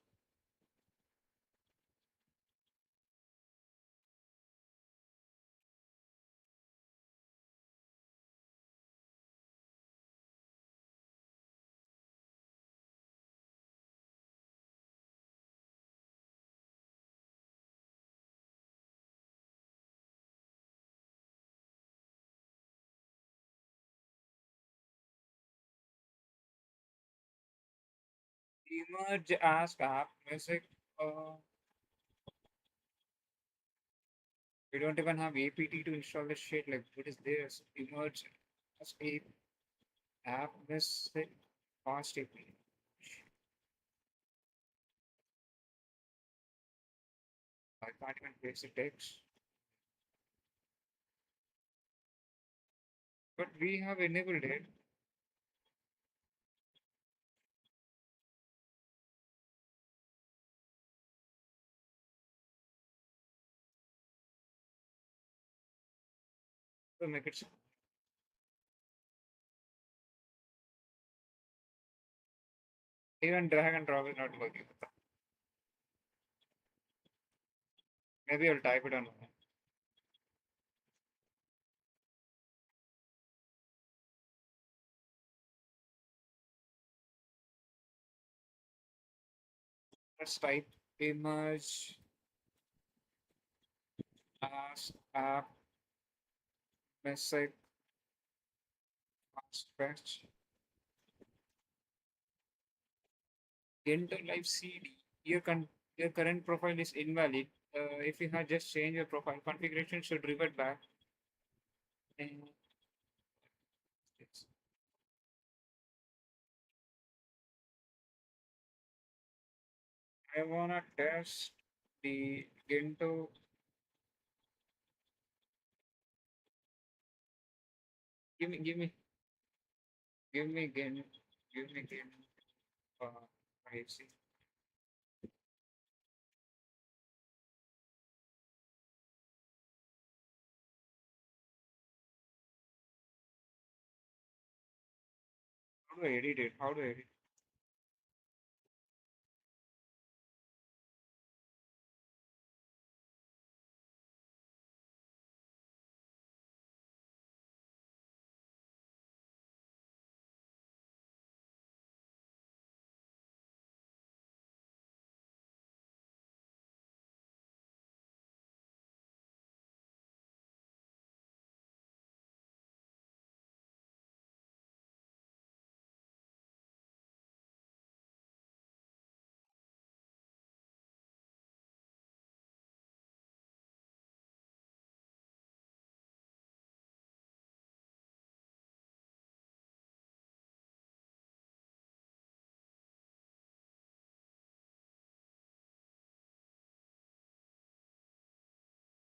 Emerge as app music. Uh, we don't even have APT to install this shit. Like, what is this? Emerge as a app music. Fast API. I can't even paste the text. But we have enabled it. To make it even drag and drop is not working. Maybe I'll type it on. Let's type image as app message fast fetch enter live CD. Your current profile is invalid. If you have just changed your profile configuration, should revert back. And I wanna test the Gento. Give me, give me, give me again. Give me again. I see. How do I edit it? How do I edit?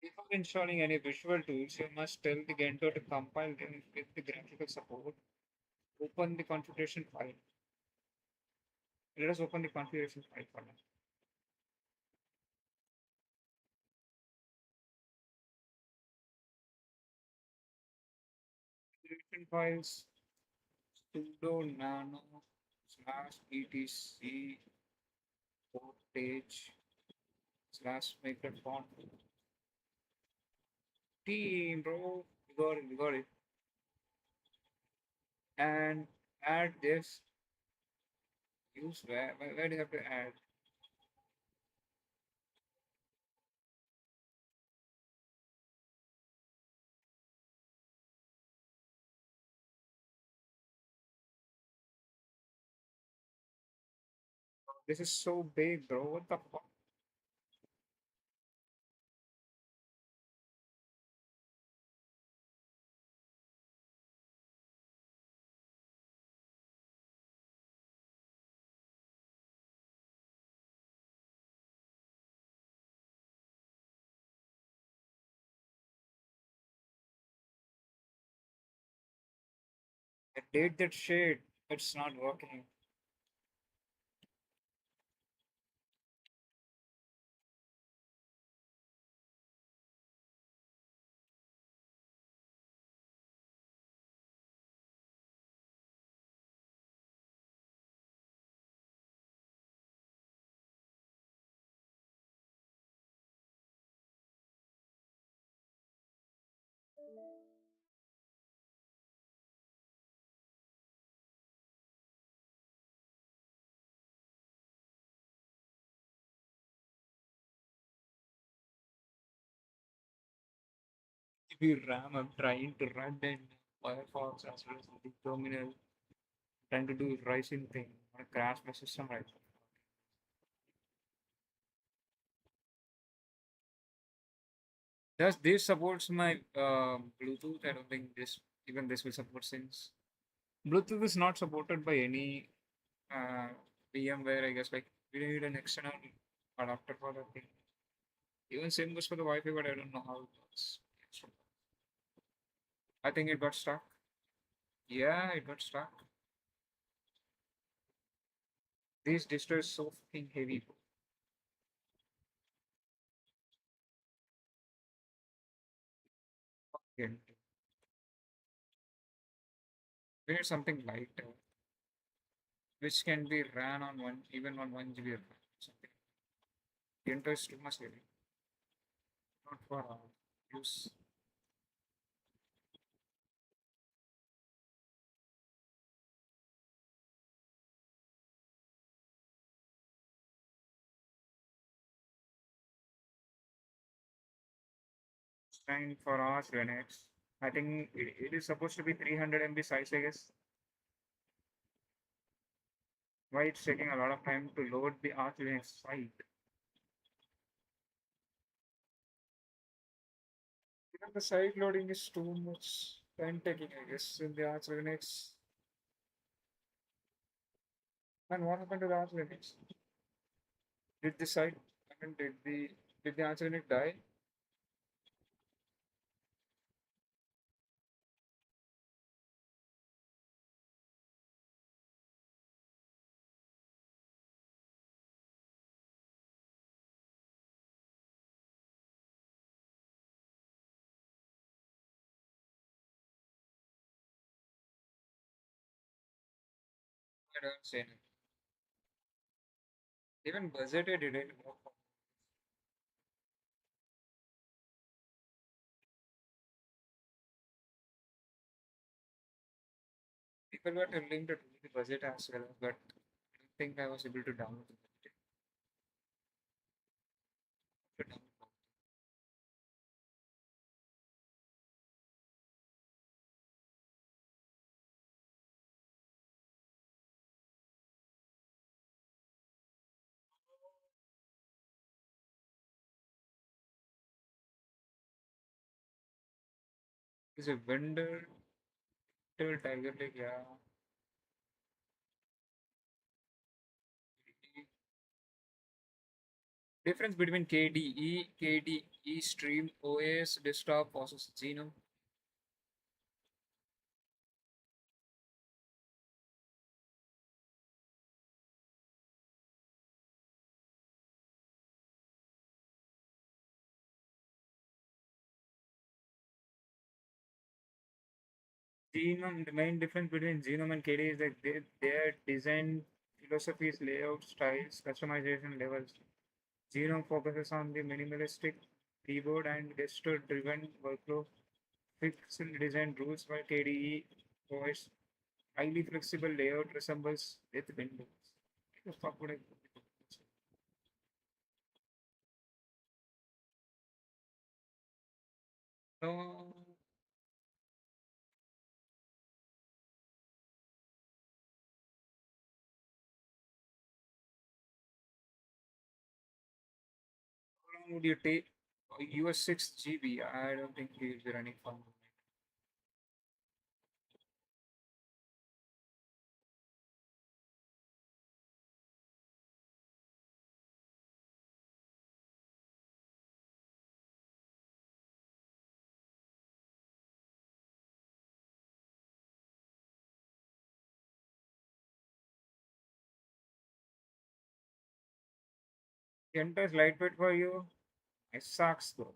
Before installing any visual tools, you must tell the Gento to compile them with the graphical support. Open the configuration file. Let us open the configuration file for now. Configuration files sudo nano slash etc page slash maker font team, bro. We got it. And add this. Use where do you have to add? This is so big, bro. What the fuck? I did that shit. It's not working. CPU RAM, I'm trying to run in Firefox as well as the terminal. Trying to do rising thing. I wanna crash my system right now. Does this supports my Bluetooth? I don't think this will support things. Bluetooth is not supported by any VMware, I guess, like we need an external adapter for that thing. Even same goes for the Wi-Fi, but I don't know how it works. I think it got stuck. Yeah, it got stuck. These distros so fucking heavy. Fucking- We need something light, which can be ran on one, even on 1 GB RAM. Something. The Intel is too much heavy. Not for use. Time for Arch Linux. I think it is supposed to be 300 MB size, I guess. Why it's taking a lot of time to load the Arch Linux site? Even the site loading is too much time taking, I guess, in the Arch Linux. And what happened to the Arch Linux? Did the site, I mean, did the Arch Linux die? I don't say anything. Even budgeted didn't work. People were telling to do the budget as well, but I don't think I was able to download the budget. Is a vendor till Tiger Lake, yeah. Difference between KDE Stream OS desktop versus Genome. Genome, the main difference between Genome and KDE is that their design philosophies, layout styles, customization levels. Genome focuses on the minimalistic keyboard and gesture-driven workflow, fixed design rules, while KDE provides highly flexible layout resembles with Windows. What the fuck would I no, how long would you take? US 6 GB. I don't think you'll be running for Kenta is lightweight for you. It sucks though.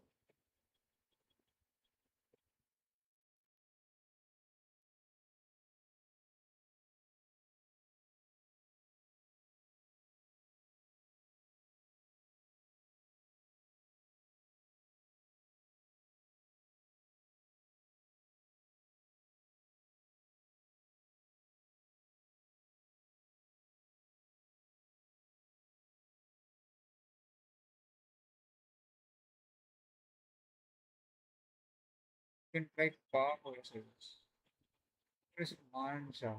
You can try power versus. Chris Manja.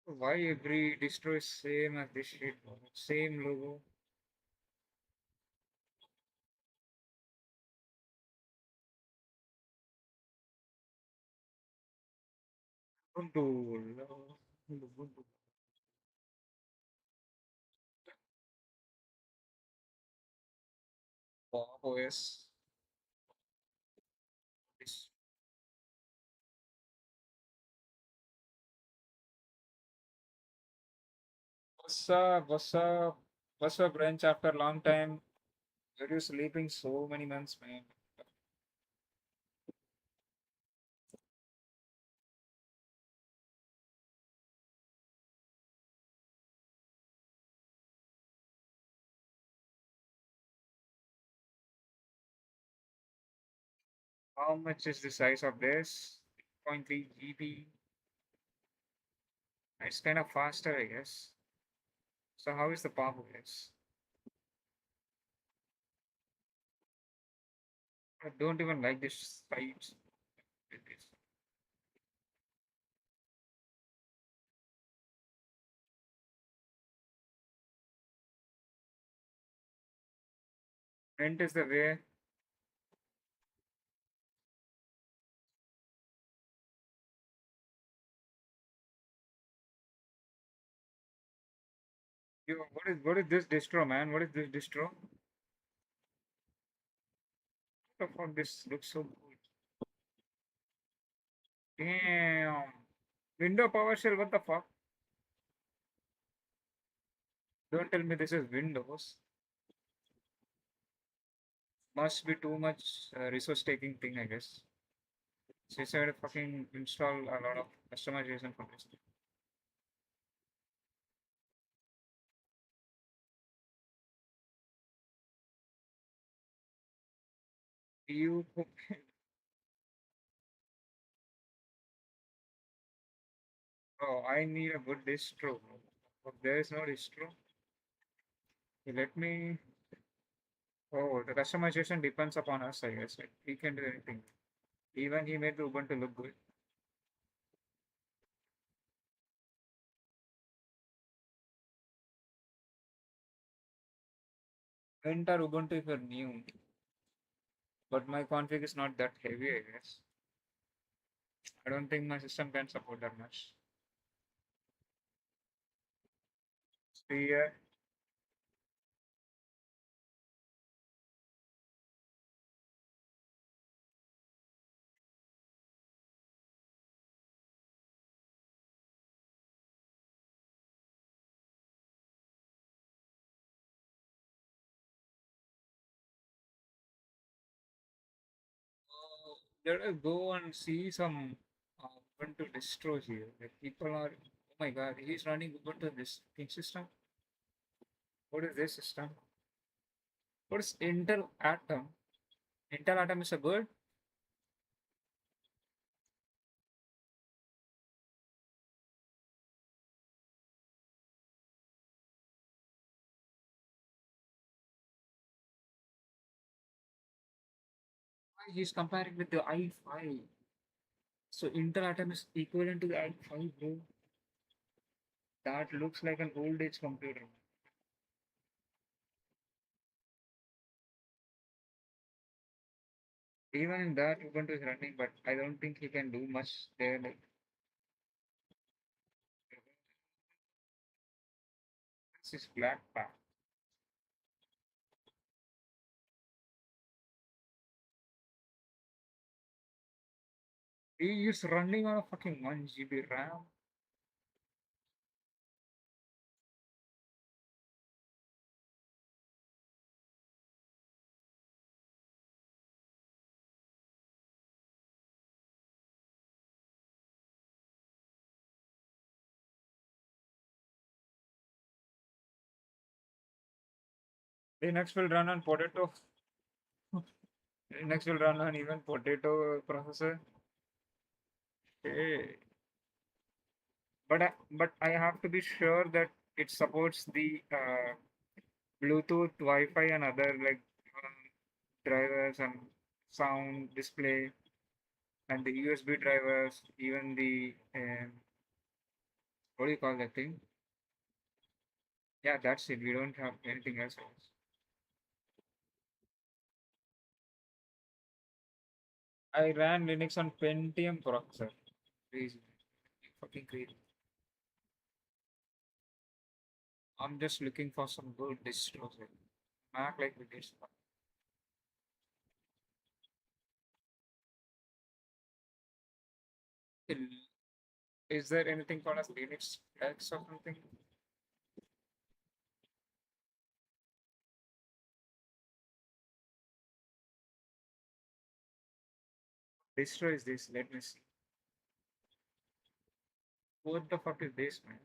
Why every distro is same as this shit? Same logo. Ubuntu. Ubuntu. OS. What's up? What's up? What's up, Branch? After a long time, were you sleeping so many months, man? How much is the size of this? 0.3 GB. It's kind of faster, I guess. So how is the performance? I don't even like this size. It is. Print is the way. Yo, what is this distro, man? What is this distro? What the fuck? This looks so good. Damn. Window PowerShell. What the fuck? Don't tell me this is Windows. Must be too much resource taking thing, I guess. So I had to fucking install a lot of customization for this. You, oh, I need a good distro. If there is no distro, let me. Oh, the customization depends upon us, I guess. Like, we can do anything. Even he made the Ubuntu look good. Enter Ubuntu if you're new, but my config is not that heavy, I guess. I don't think my system can support that much. See here. Let us go and see some Ubuntu distros here. Like people are, oh my god, he's running Ubuntu this thing system. What is this system? What is Intel Atom? Intel Atom is a good. Why he's comparing with the i5. So Intel Atom is equivalent to the i5, bro. That looks like an old age computer. Even in that, Ubuntu is running, but I don't think he can do much there. Like this is black pack. He is running on a fucking 1 GB RAM. Linux will run on potato. Linux will run on even potato processor. Hey. But I have to be sure that it supports the Bluetooth, Wi-Fi, and other like drivers and sound display and the USB drivers, even the what do you call that thing? Yeah, that's it. We don't have anything else. I ran Linux on Pentium processor. Crazy. fucking crazy. I'm just looking for some good distros. Like Mac like we did. Is there anything called as Linux X or something? Distro is this? Let me see. What the fuck is this, man?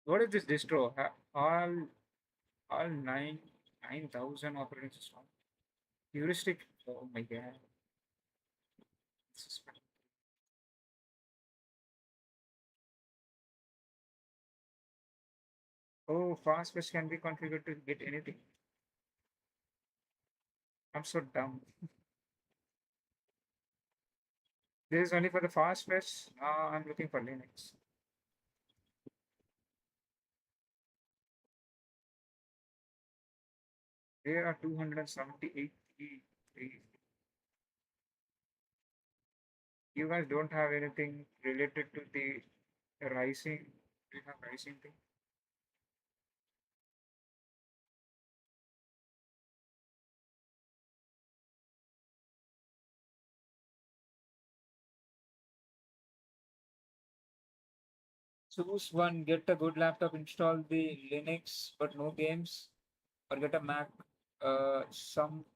What is this distro? All 9,000 operating system. Heuristic. Oh my god. This is oh, fastpass can be configured to get anything. I'm so dumb. This is only for the fastpass. I'm looking for Linux. There are 278. You guys don't have anything related to the rising. Do you have rising thing? Choose one, get a good laptop, install the Linux, but no games, or get a Mac, some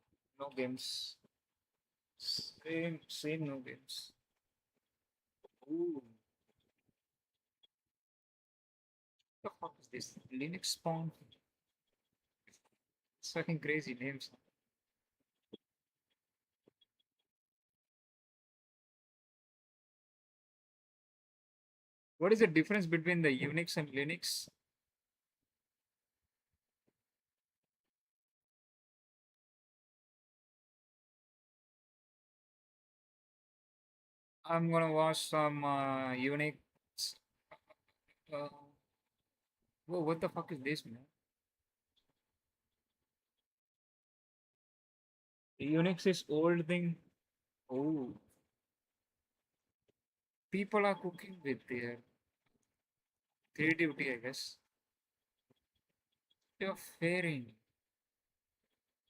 no games. Same no games. Ooh, what the fuck is this? Linux Spawn? It's fucking crazy names. What is the difference between the Unix and Linux? I'm gonna watch some Unix. Uh, whoa, what the fuck is this, man? Unix is old thing. Oh, people are cooking with their creativity, I guess. You're fairing.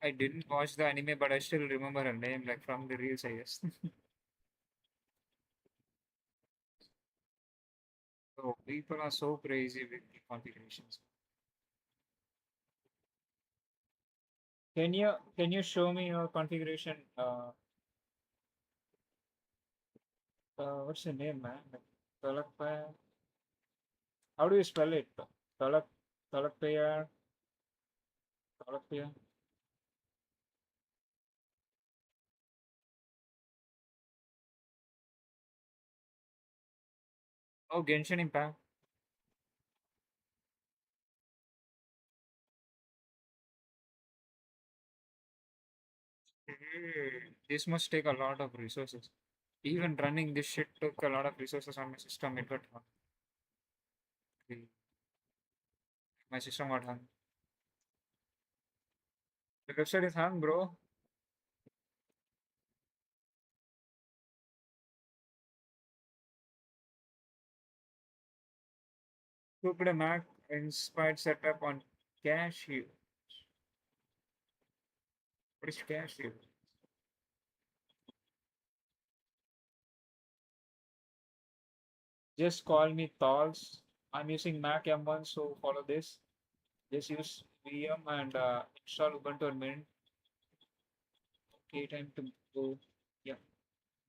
I didn't watch the anime, but I still remember her name, like from the reels, I guess. So people are so crazy with the configurations. Can you show me your configuration? What's your name, man? Like, Talakpa- how do you spell it? Talak Talakpaya Talakpaya. Oh, Genshin Impact. This must take a lot of resources. Even running this shit took a lot of resources on my system. It got hung. My system got hung. The website is hung, bro. Who put a Mac inspired setup on Cashew? What is Cashew? Just call me Thals. I'm using Mac M1, so follow this. Just use VM and install Ubuntu and Mint. Okay, time to go. Yeah.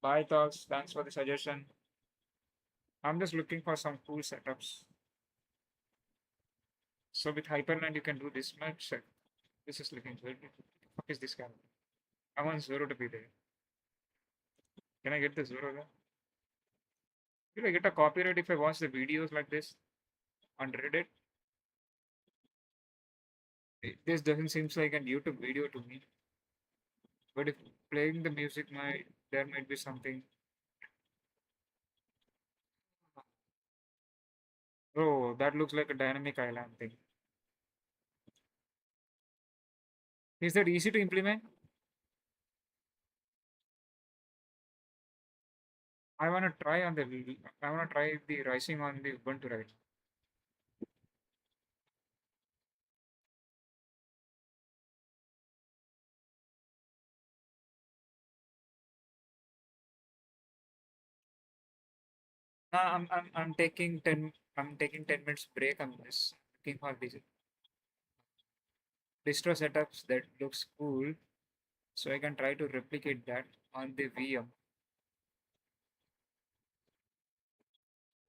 Bye, Thals. Thanks for the suggestion. I'm just looking for some cool setups. So with Hyperland, you can do this much. This is looking good. What the fuck is this guy? I want Zoro to be there. Can I get the Zoro there? Will I get a copyright if I watch the videos like this on Reddit? This doesn't seem like a YouTube video to me. But if playing the music might there might be something. Oh, that looks like a dynamic island thing. Is that easy to implement? I wanna try on the I wanna try the rising on the Ubuntu right. I'm taking 10 minutes break. I'm just looking for these distro setups that looks cool, so I can try to replicate that on the VM.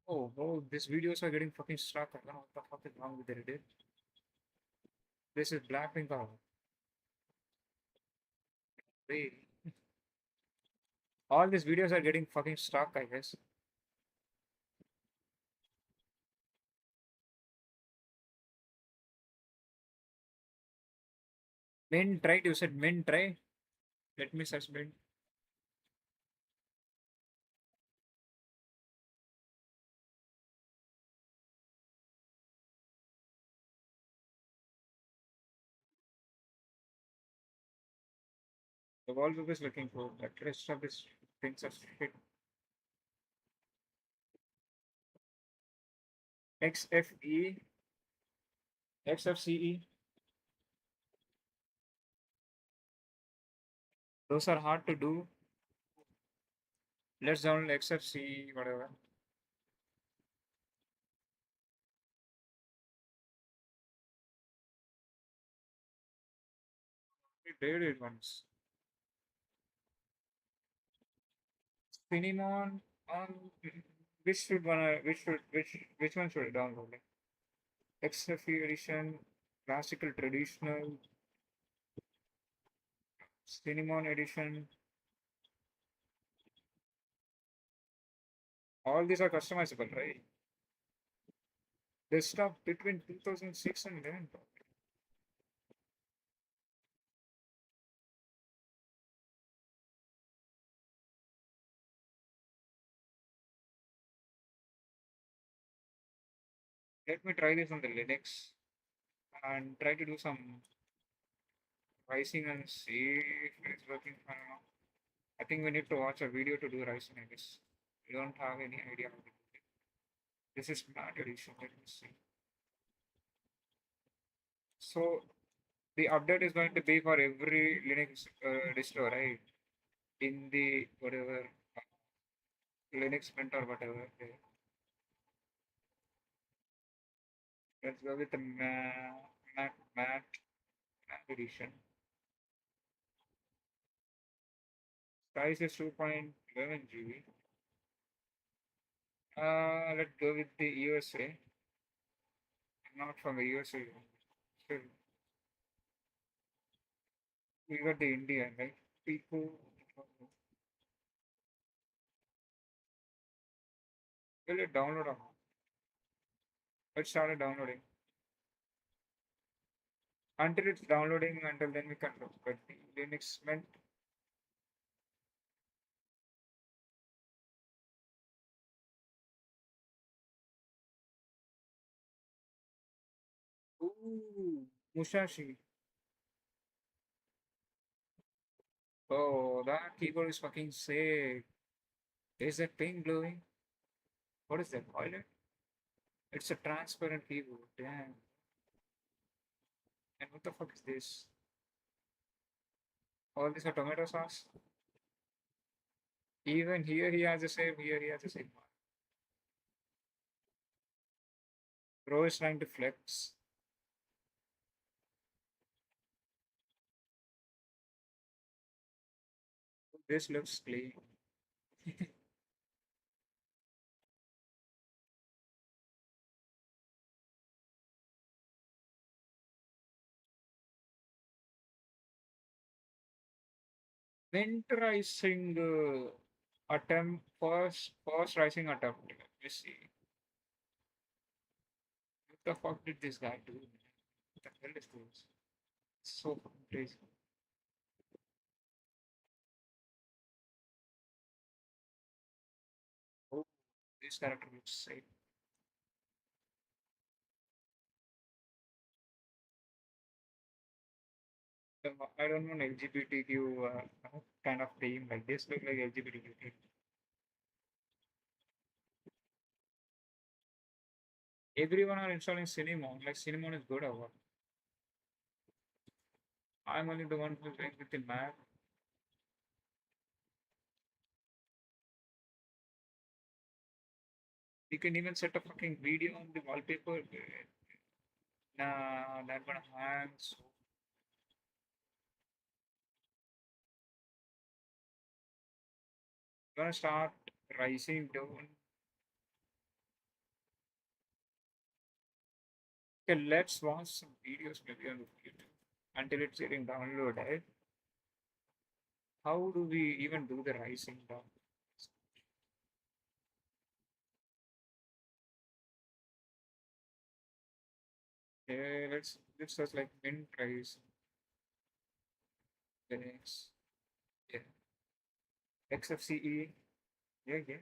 Oh, these videos are getting fucking stuck. I don't know what the fuck is wrong with it. This is Blackpink. Wait, all these videos are getting fucking stuck, I guess. Mint, right? You said mint, right? Let me search mint. The wallpaper is looking cool. The rest of these things are shit. XFE, XFCE. Those are hard to do. Let's download XFCE, whatever. We did it once. Cinnamon on which one should I download? Like XFE edition, classical traditional, Cinnamon edition. All these are customizable, right? They stopped between 2006 and 11. Let me try this on the Linux and try to do some rising and see if it's working. I don't know. I think we need to watch a video to do rising, I guess. We don't have any idea how to do it. This is Mac edition. Let me see. So the update is going to be for every Linux distro, right? In the whatever Linux Mint or whatever. Okay. Let's go with the Mac edition. Size is 2.11 GB. Let's go with the USA. Not from the USA. Still, we got the Indian, right? People. Will it download or not? It started downloading. Until it's downloading, until then we can look. But the Linux Mint. Ooh, Musashi. Oh, that keyboard is fucking sick. Is that pink glowing? What is that? Violet? It's a transparent keyboard. Damn. And what the fuck is this? All this are tomato sauce? Even here he has the same, here he has the same. Bro is trying to flex. This looks clean. Winterizing attempt, first rising attempt. Let me see. What the fuck did this guy do? What the hell is this? So fucking crazy. Oh, this character looks sick. I don't want LGBTQ kind of theme like this. Look like LGBTQ theme. Everyone are installing Cinnamon. Like Cinnamon is good or what? I'm only the one who's going with the Mac. You can even set a fucking video on the wallpaper. Nah, that's gonna hang. So gonna start rising down. Okay, let's watch some videos maybe on YouTube until it's getting downloaded. How do we even do the rising down? Yeah, let's search like min price. Linux. Yeah. XFCE. Yeah, yeah.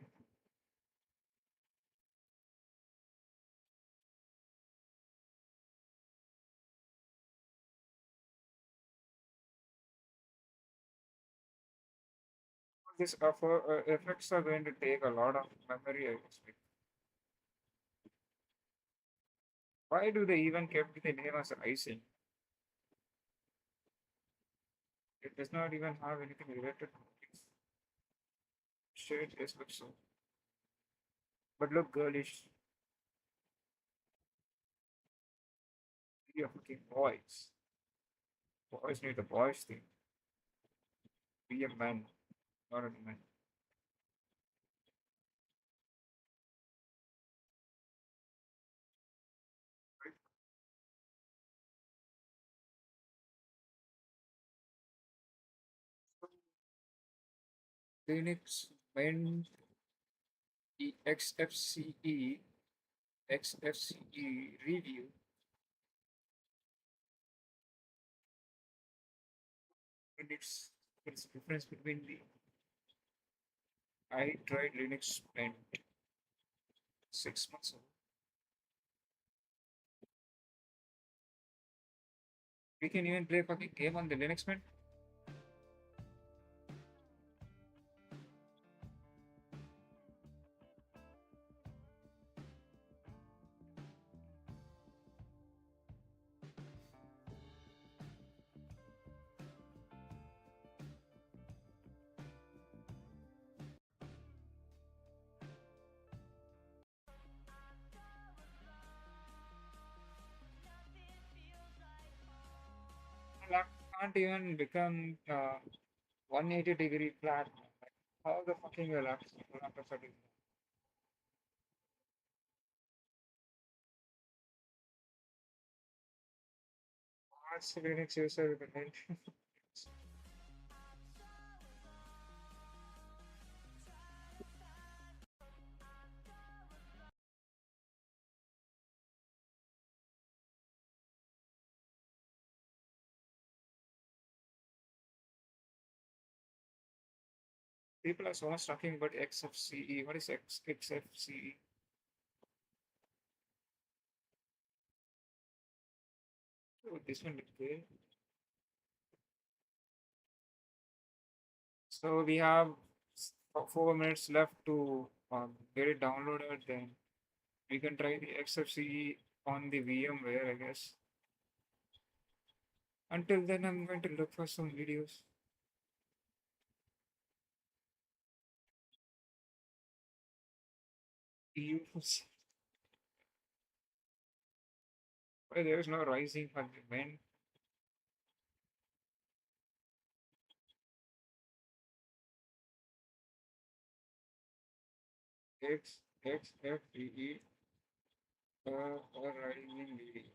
These effects are going to take a lot of memory, I expect. Why do they even kept the name as rising? It does not even have anything related to it. Shade is looks so. But look girlish. You're fucking boys. Boys need the boys thing. Be a man, not a man. Linux when the XFCE review. And it's the difference between the I tried Linux Mint 6 months ago. We can even play a fucking game on the Linux Mint. Lap can't even become 180-degree flat. How the fucking your laptops are doing that? What's the Linux user with the People are so much talking about XFCE. What is XFCE? Oh, this one looks good. So we have 4 minutes left to get it downloaded. Then we can try the XFCE on the VMware, I guess. Until then, I'm going to look for some videos. Why there is no rising for the men? XFCE rising video.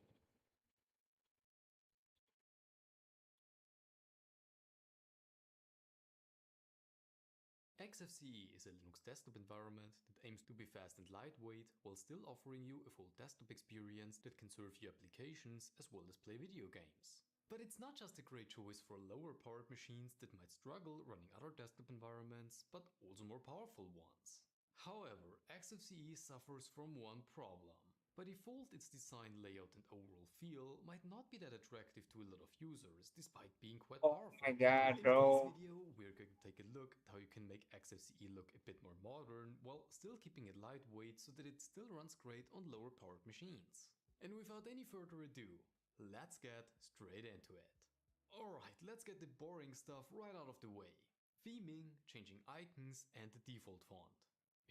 XFCE is a Linux desktop environment that aims to be fast and lightweight while still offering you a full desktop experience that can serve your applications as well as play video games. But it's not just a great choice for lower powered machines that might struggle running other desktop environments, but also more powerful ones. However, XFCE suffers from one problem. By default, its design, layout, and overall feel might not be that attractive to a lot of users, despite being quite Oh powerful. my god, In today's bro. video, we're going to take a look at how you can make XFCE look a bit more modern, while still keeping it lightweight so that it still runs great on lower powered machines. And without any further ado, let's get straight into it. Alright, let's get the boring stuff right out of the way. Theming, changing icons, and the default font.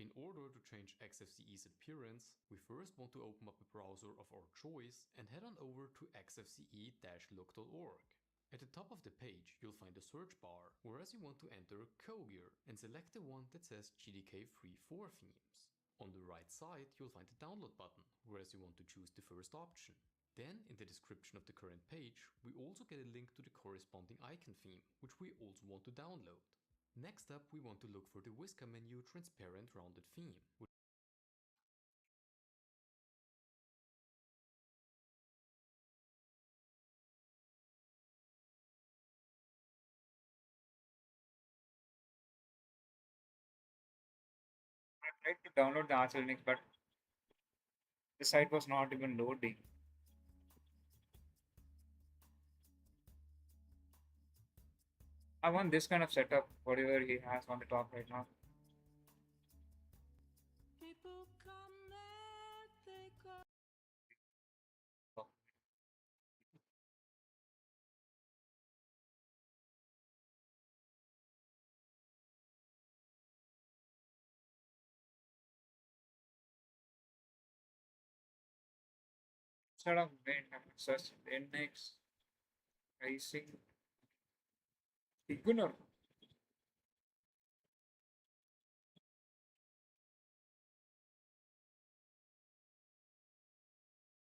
In order to change XFCE's appearance, we first want to open up a browser of our choice and head on over to xfce-look.org. At the top of the page, you'll find a search bar, whereas you want to enter Cogear and select the one that says GDK Free 4 themes. On the right side, you'll find the download button, whereas you want to choose the first option. Then, in the description of the current page, we also get a link to the corresponding icon theme, which we also want to download. Next up, we want to look for the Whisker menu transparent rounded theme. I tried to download the Arch Linux, but the site was not even loading. I want this kind of setup, whatever he has on the top right now. People come back, they go. Instead of main search index, pricing, ignore.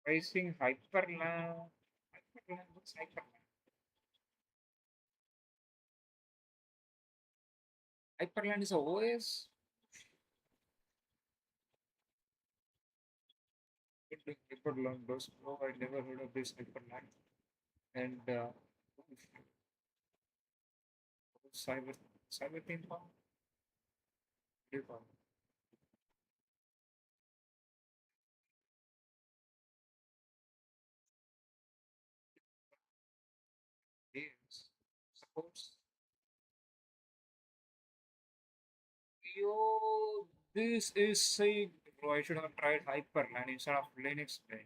Pricing Hyperland. Hyperland, what's Hyperland? Hyperland is a OS. Hyperland does no, I never heard of this Hyperland. And cyber theme park. Yes. Supports. Yo, this is sick, bro. I should have tried Hyperland instead of Linux Mint.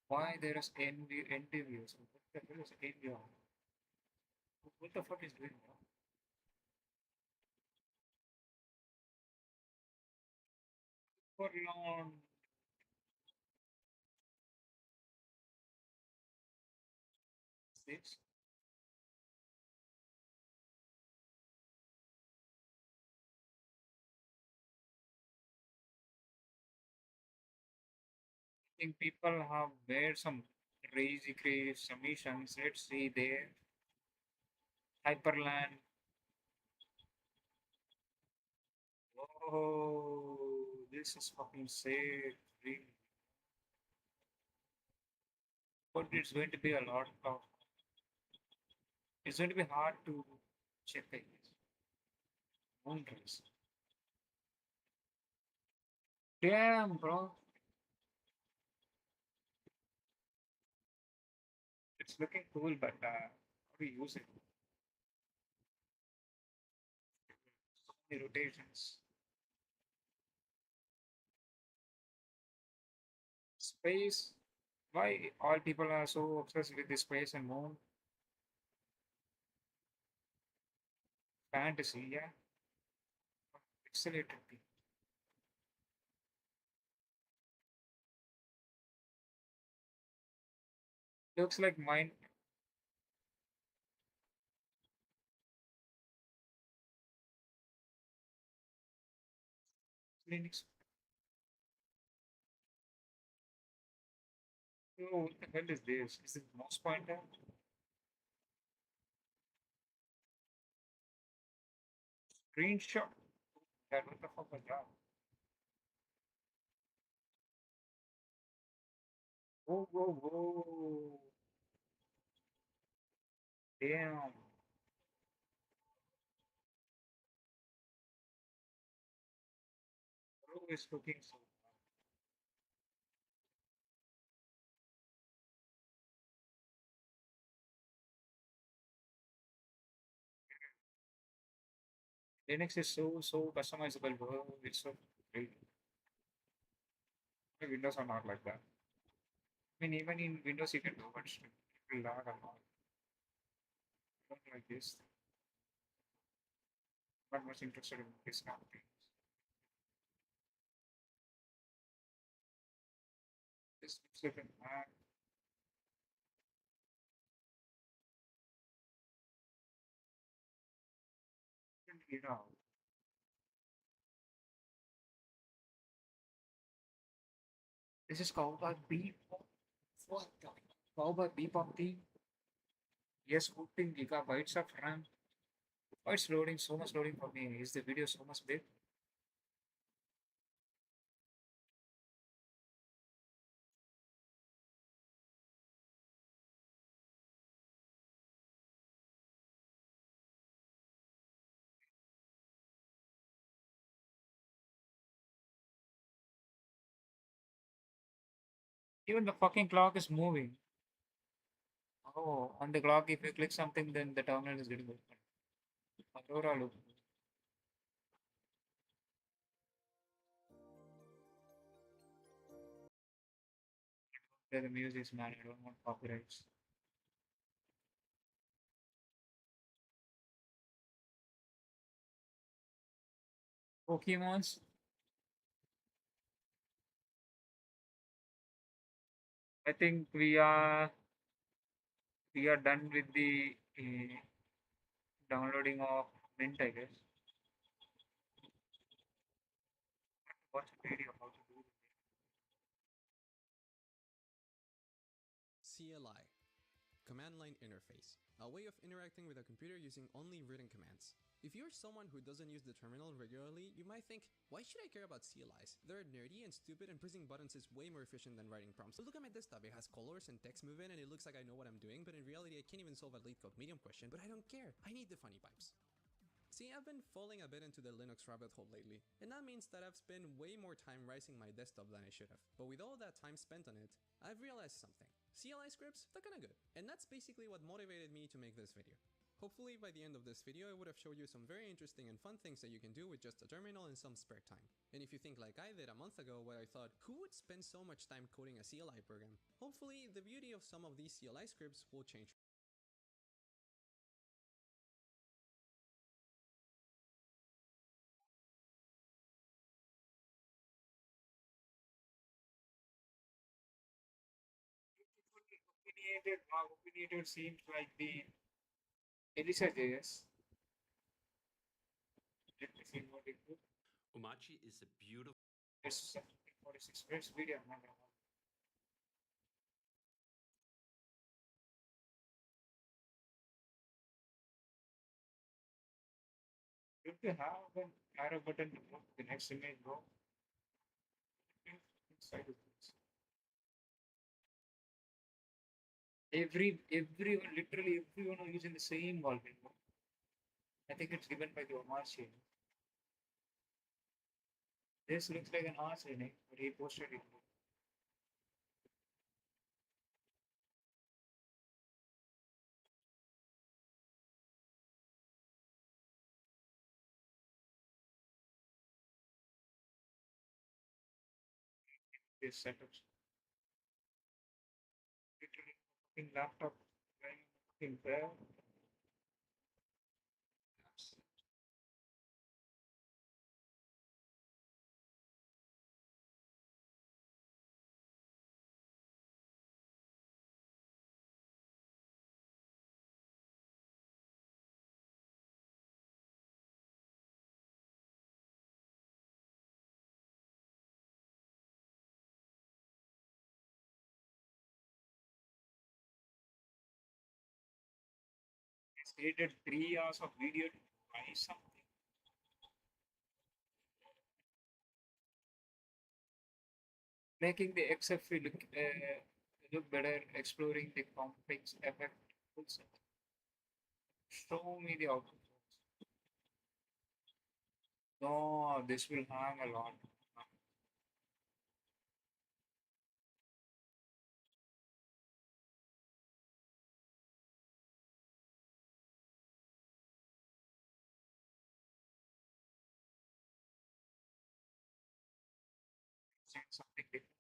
Why there is NDViews? What the hell is NDView? What the fuck is doing now? For long. This. I think people have made some crazy submissions. Let's see there. Hyperland. Oh, this is fucking sick. Really. But it's going to be a lot of. It's going to be hard to check, I guess. Boundaries. Damn, bro. It's looking cool, but how do you use it? So many rotations. Space. Why all people are so obsessed with the space and moon? Fantasy, yeah. Pixelated thing. Looks like mine. Linux. Oh, what the hell is this? Is it mouse pointer? Screenshot. That what the fuck was that? Whoa, whoa, whoa. Damn. Bro is looking so. Linux is so customizable, bro. It's so great. Windows are not like that. I mean, even in Windows you can do, but still, it will lag a lot. Not like this. Not much interested in this kind of thing. This looks like an Mac. You know, this is Cowboy Bebop. What the? Cowboy Bebop thing? Yes, 14 gigabytes of RAM. Why it's loading so much loading for me? Is the video so much big? Even the fucking clock is moving. Oh, on the clock, if you click something, then the terminal is getting open. Aurora look. Play the music, man. I don't want copyrights. Pokemons. I think we are done with the downloading of Mint, I guess. Watch a video how to do it. CLI, Command Line Interface, a way of interacting with a computer using only written commands. If you're someone who doesn't use the terminal regularly, you might think, why should I care about CLIs? They're nerdy and stupid and pressing buttons is way more efficient than writing prompts. But look at my desktop, it has colors and text movement and it looks like I know what I'm doing, but in reality I can't even solve a LeetCode medium question, but I don't care. I need the funny pipes. See, I've been falling a bit into the Linux rabbit hole lately, and that means that I've spent way more time rising my desktop than I should have. But with all that time spent on it, I've realized something. CLI scripts, they're kinda good. And that's basically what motivated me to make this video. Hopefully by the end of this video I would have showed you some very interesting and fun things that you can do with just a terminal and some spare time. And if you think like I did a month ago where I thought, who would spend so much time coding a CLI program? Hopefully the beauty of some of these CLI scripts will change. Opinionated seems like the Elisa JS. Let me see what it is. Umachi is a beautiful. It's 46 minutes video. I'm not gonna lie. If you have an arrow button to move to the next image, bro. Inside of this. Everyone, literally everyone are using the same wallpaper. I think it's given by the Omar Shein. This looks like an arts clinic, but he posted it. This setups. Literally fucking laptop. Fucking there. It's created 3 hours of video to try something. Making the XFE look better, exploring the complex effect. Show me the output. No, this will hang a lot. change something different.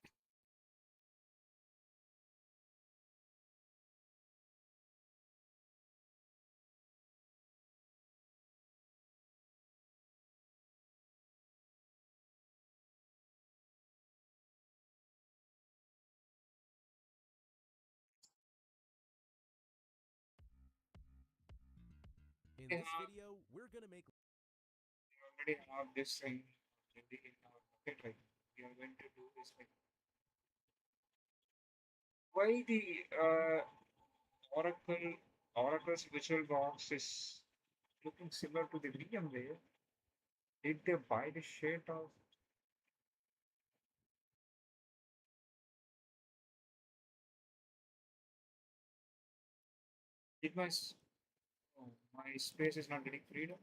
In this video, we're gonna make We already have this thing already in our bucket, right? We are going to do is like why the Oracle Oracle's virtual box is looking similar to the VMware. Did they buy the shit of did oh, my space is not getting freedom?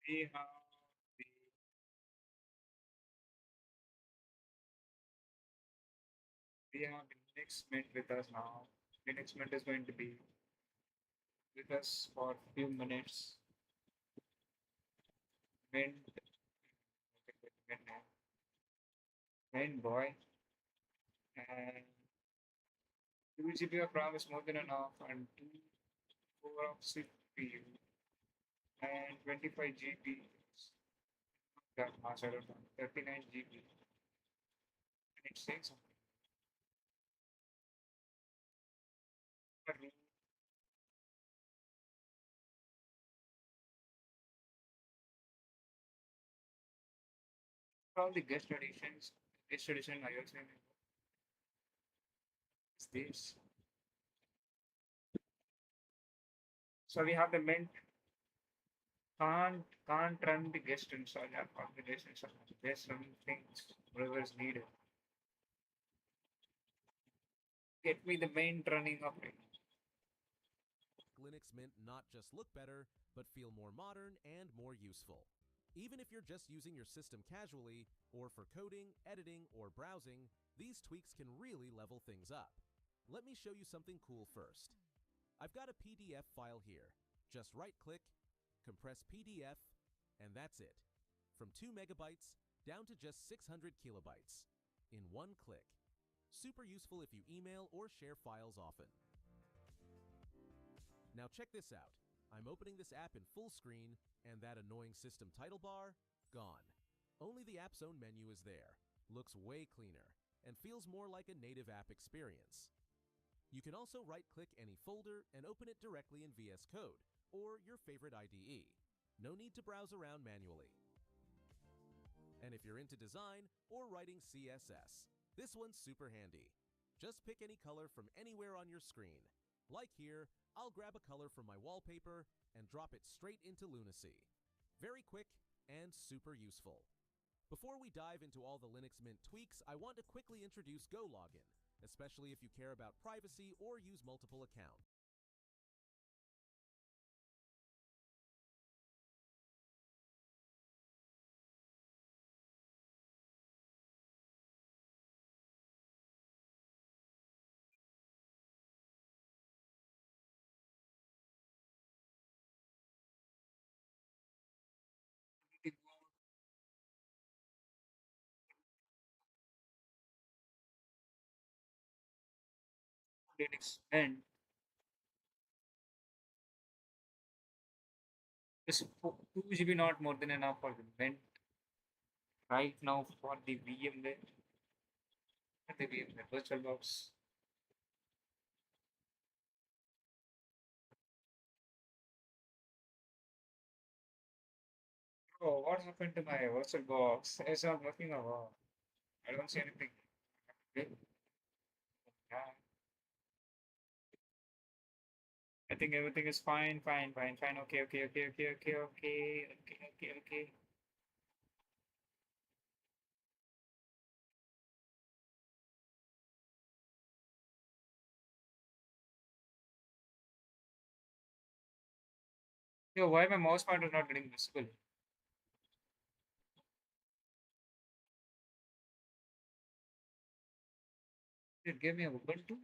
We have the we have Linux Mint with us now. Linux Mint is going to be with us for a few minutes. Mint, Mint, Mint boy, and 2 GB of RAM is more than enough, and 2 core of CPU, and 25 GB. That much I don't know. 39 GB. And it says something. All the guest edition iOS is this. So we have the Mint can't run the guest install app configuration install. Just run things whatever is needed. Get me the Mint running up. Linux Mint not just look better, but feel more modern and more useful. Even if you're just using your system casually, or for coding, editing, or browsing, these tweaks can really level things up. Let me show you something cool first. I've got a PDF file here. Just right-click, compress PDF, and that's it. From 2 megabytes down to just 600 kilobytes in one click. Super useful if you email or share files often. Now check this out. I'm opening this app in full screen, and that annoying system title bar, gone. Only the app's own menu is there, looks way cleaner, and feels more like a native app experience. You can also right-click any folder and open it directly in VS Code, or your favorite IDE. No need to browse around manually. And if you're into design or writing CSS, this one's super handy. Just pick any color from anywhere on your screen. Like here, I'll grab a color from my wallpaper and drop it straight into Lunacy. Very quick and super useful. Before we dive into all the Linux Mint tweaks, I want to quickly introduce Go Login, especially if you care about privacy or use multiple accounts. Linux Mint is 2 GB not more than enough for the Mint right now for the VMware. The VMware VirtualBox. Oh, what happened to my VirtualBox? It's not working at all. I don't see anything. Okay. Yeah. I think everything is fine, fine, fine, fine. Okay, okay, okay, okay, okay, okay, okay, okay, okay. Yo, why my mouse pointer is not getting visible? It gave me a Ubuntu.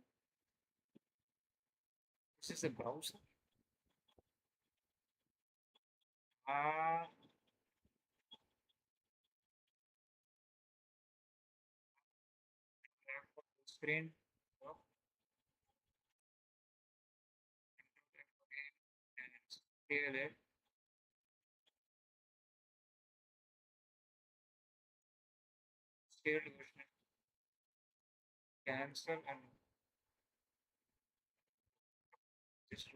This is a browser. Ah, screen. Oh, scale it. Scaled version. Cancel and just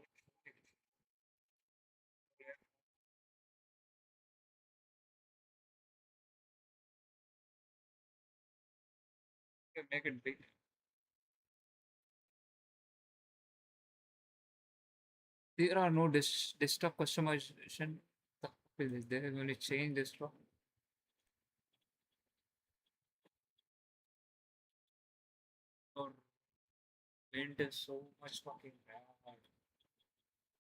make it big. There are no desktop customization. They're going to change desktop. Or Mint is so much fucking bad.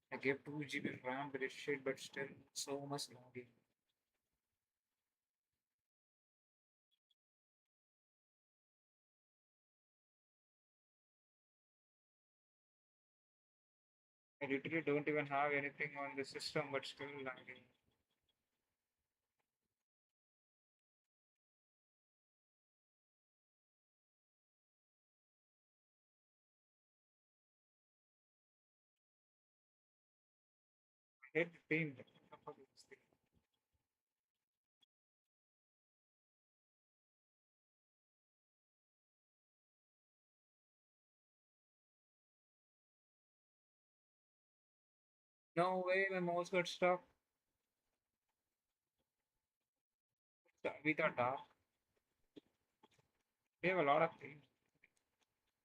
I gave 2 GB RAM with this shit, but still so much lagging. I literally don't even have anything on the system, but still lagging. I hate the pain. No way, my mouse got stuck. We thought dark. We have a lot of things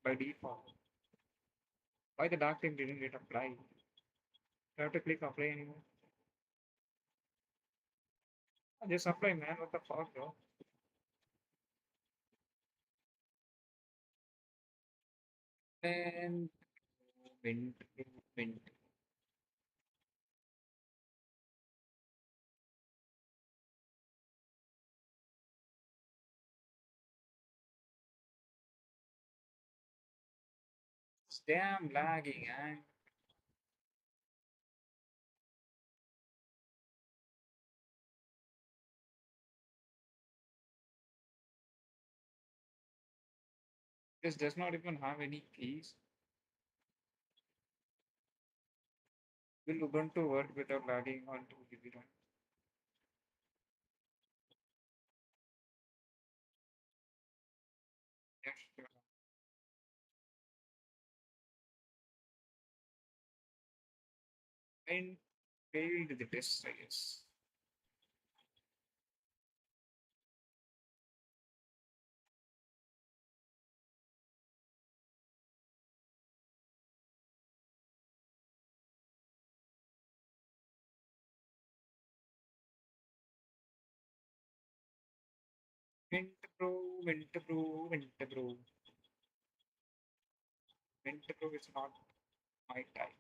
by default. Why the dark thing didn't get applied? I have to click apply anymore. Just apply, man. What the fuck, bro? And mint, mint. It's damn lagging, eh? This does not even have any keys. Will Ubuntu work without lagging on 2 GB RAM? Yes, sure. And failed the test, I guess. Mint Pro, Mint Pro, Mint Pro. Mint Pro is not my type.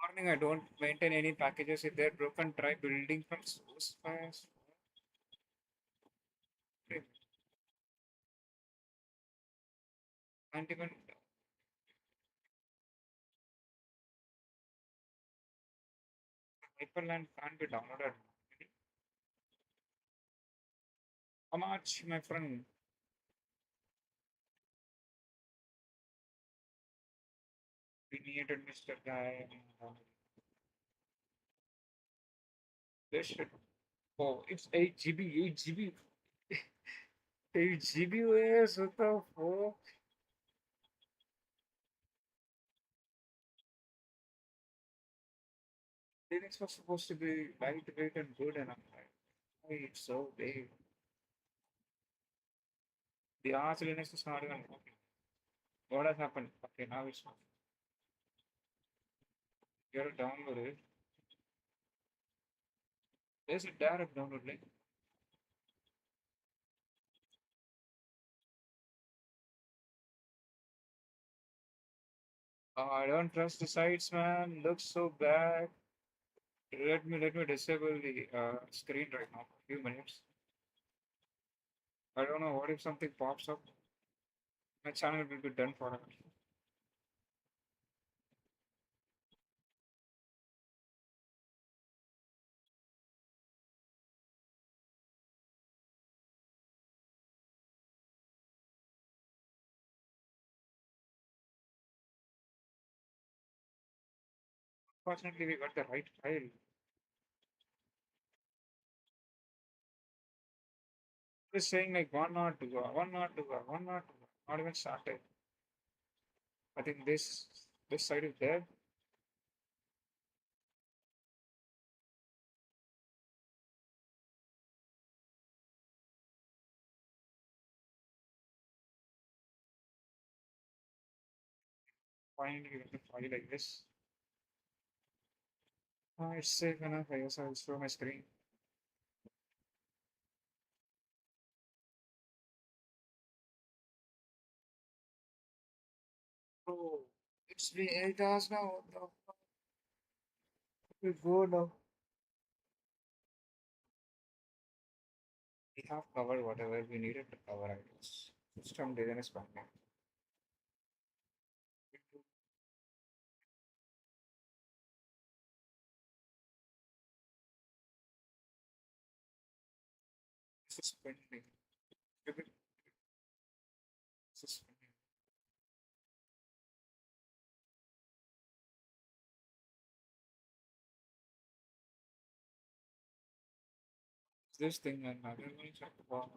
Warning, I don't maintain any packages. If they're broken, try building from source files. Can't even Hyperland can't be downloaded. How much, my friend? We needed Mr. Guy. This should. Oh, it's 8 GB, 8 GB. 8 GB OS, what the fuck? Linux was supposed to be lightweight and good, and I'm like, why it's so big? The Arch Linux is not even working. What has happened? Okay, now it's not. You gotta download it. There's a direct download link. I don't trust the sites, man. Looks so bad. Let me disable the screen right now for a few minutes. I don't know what if something pops up. My channel will be done forever. Fortunately, we got the right file. It's saying like 102, 102, 102, not even started. I think this side is there. Finally, we got the file like this. It's safe enough. I guess I'll show my screen. Oh, it's been 8 hours now. What the fuck? We go now. We have covered whatever we needed to cover, I guess. System design is pending. This is pending. This is pending. This thing and other ones are wow.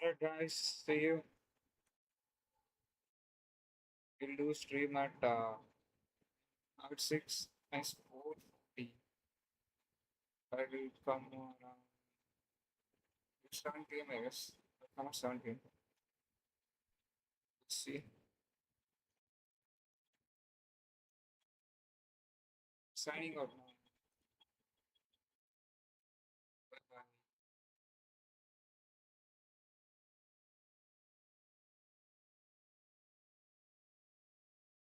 Alright, guys. See you. We'll do stream at 6 and 4:40. I will come around 7 p.m. I guess. I'll come at 7 p.m. Let's see. Signing out now.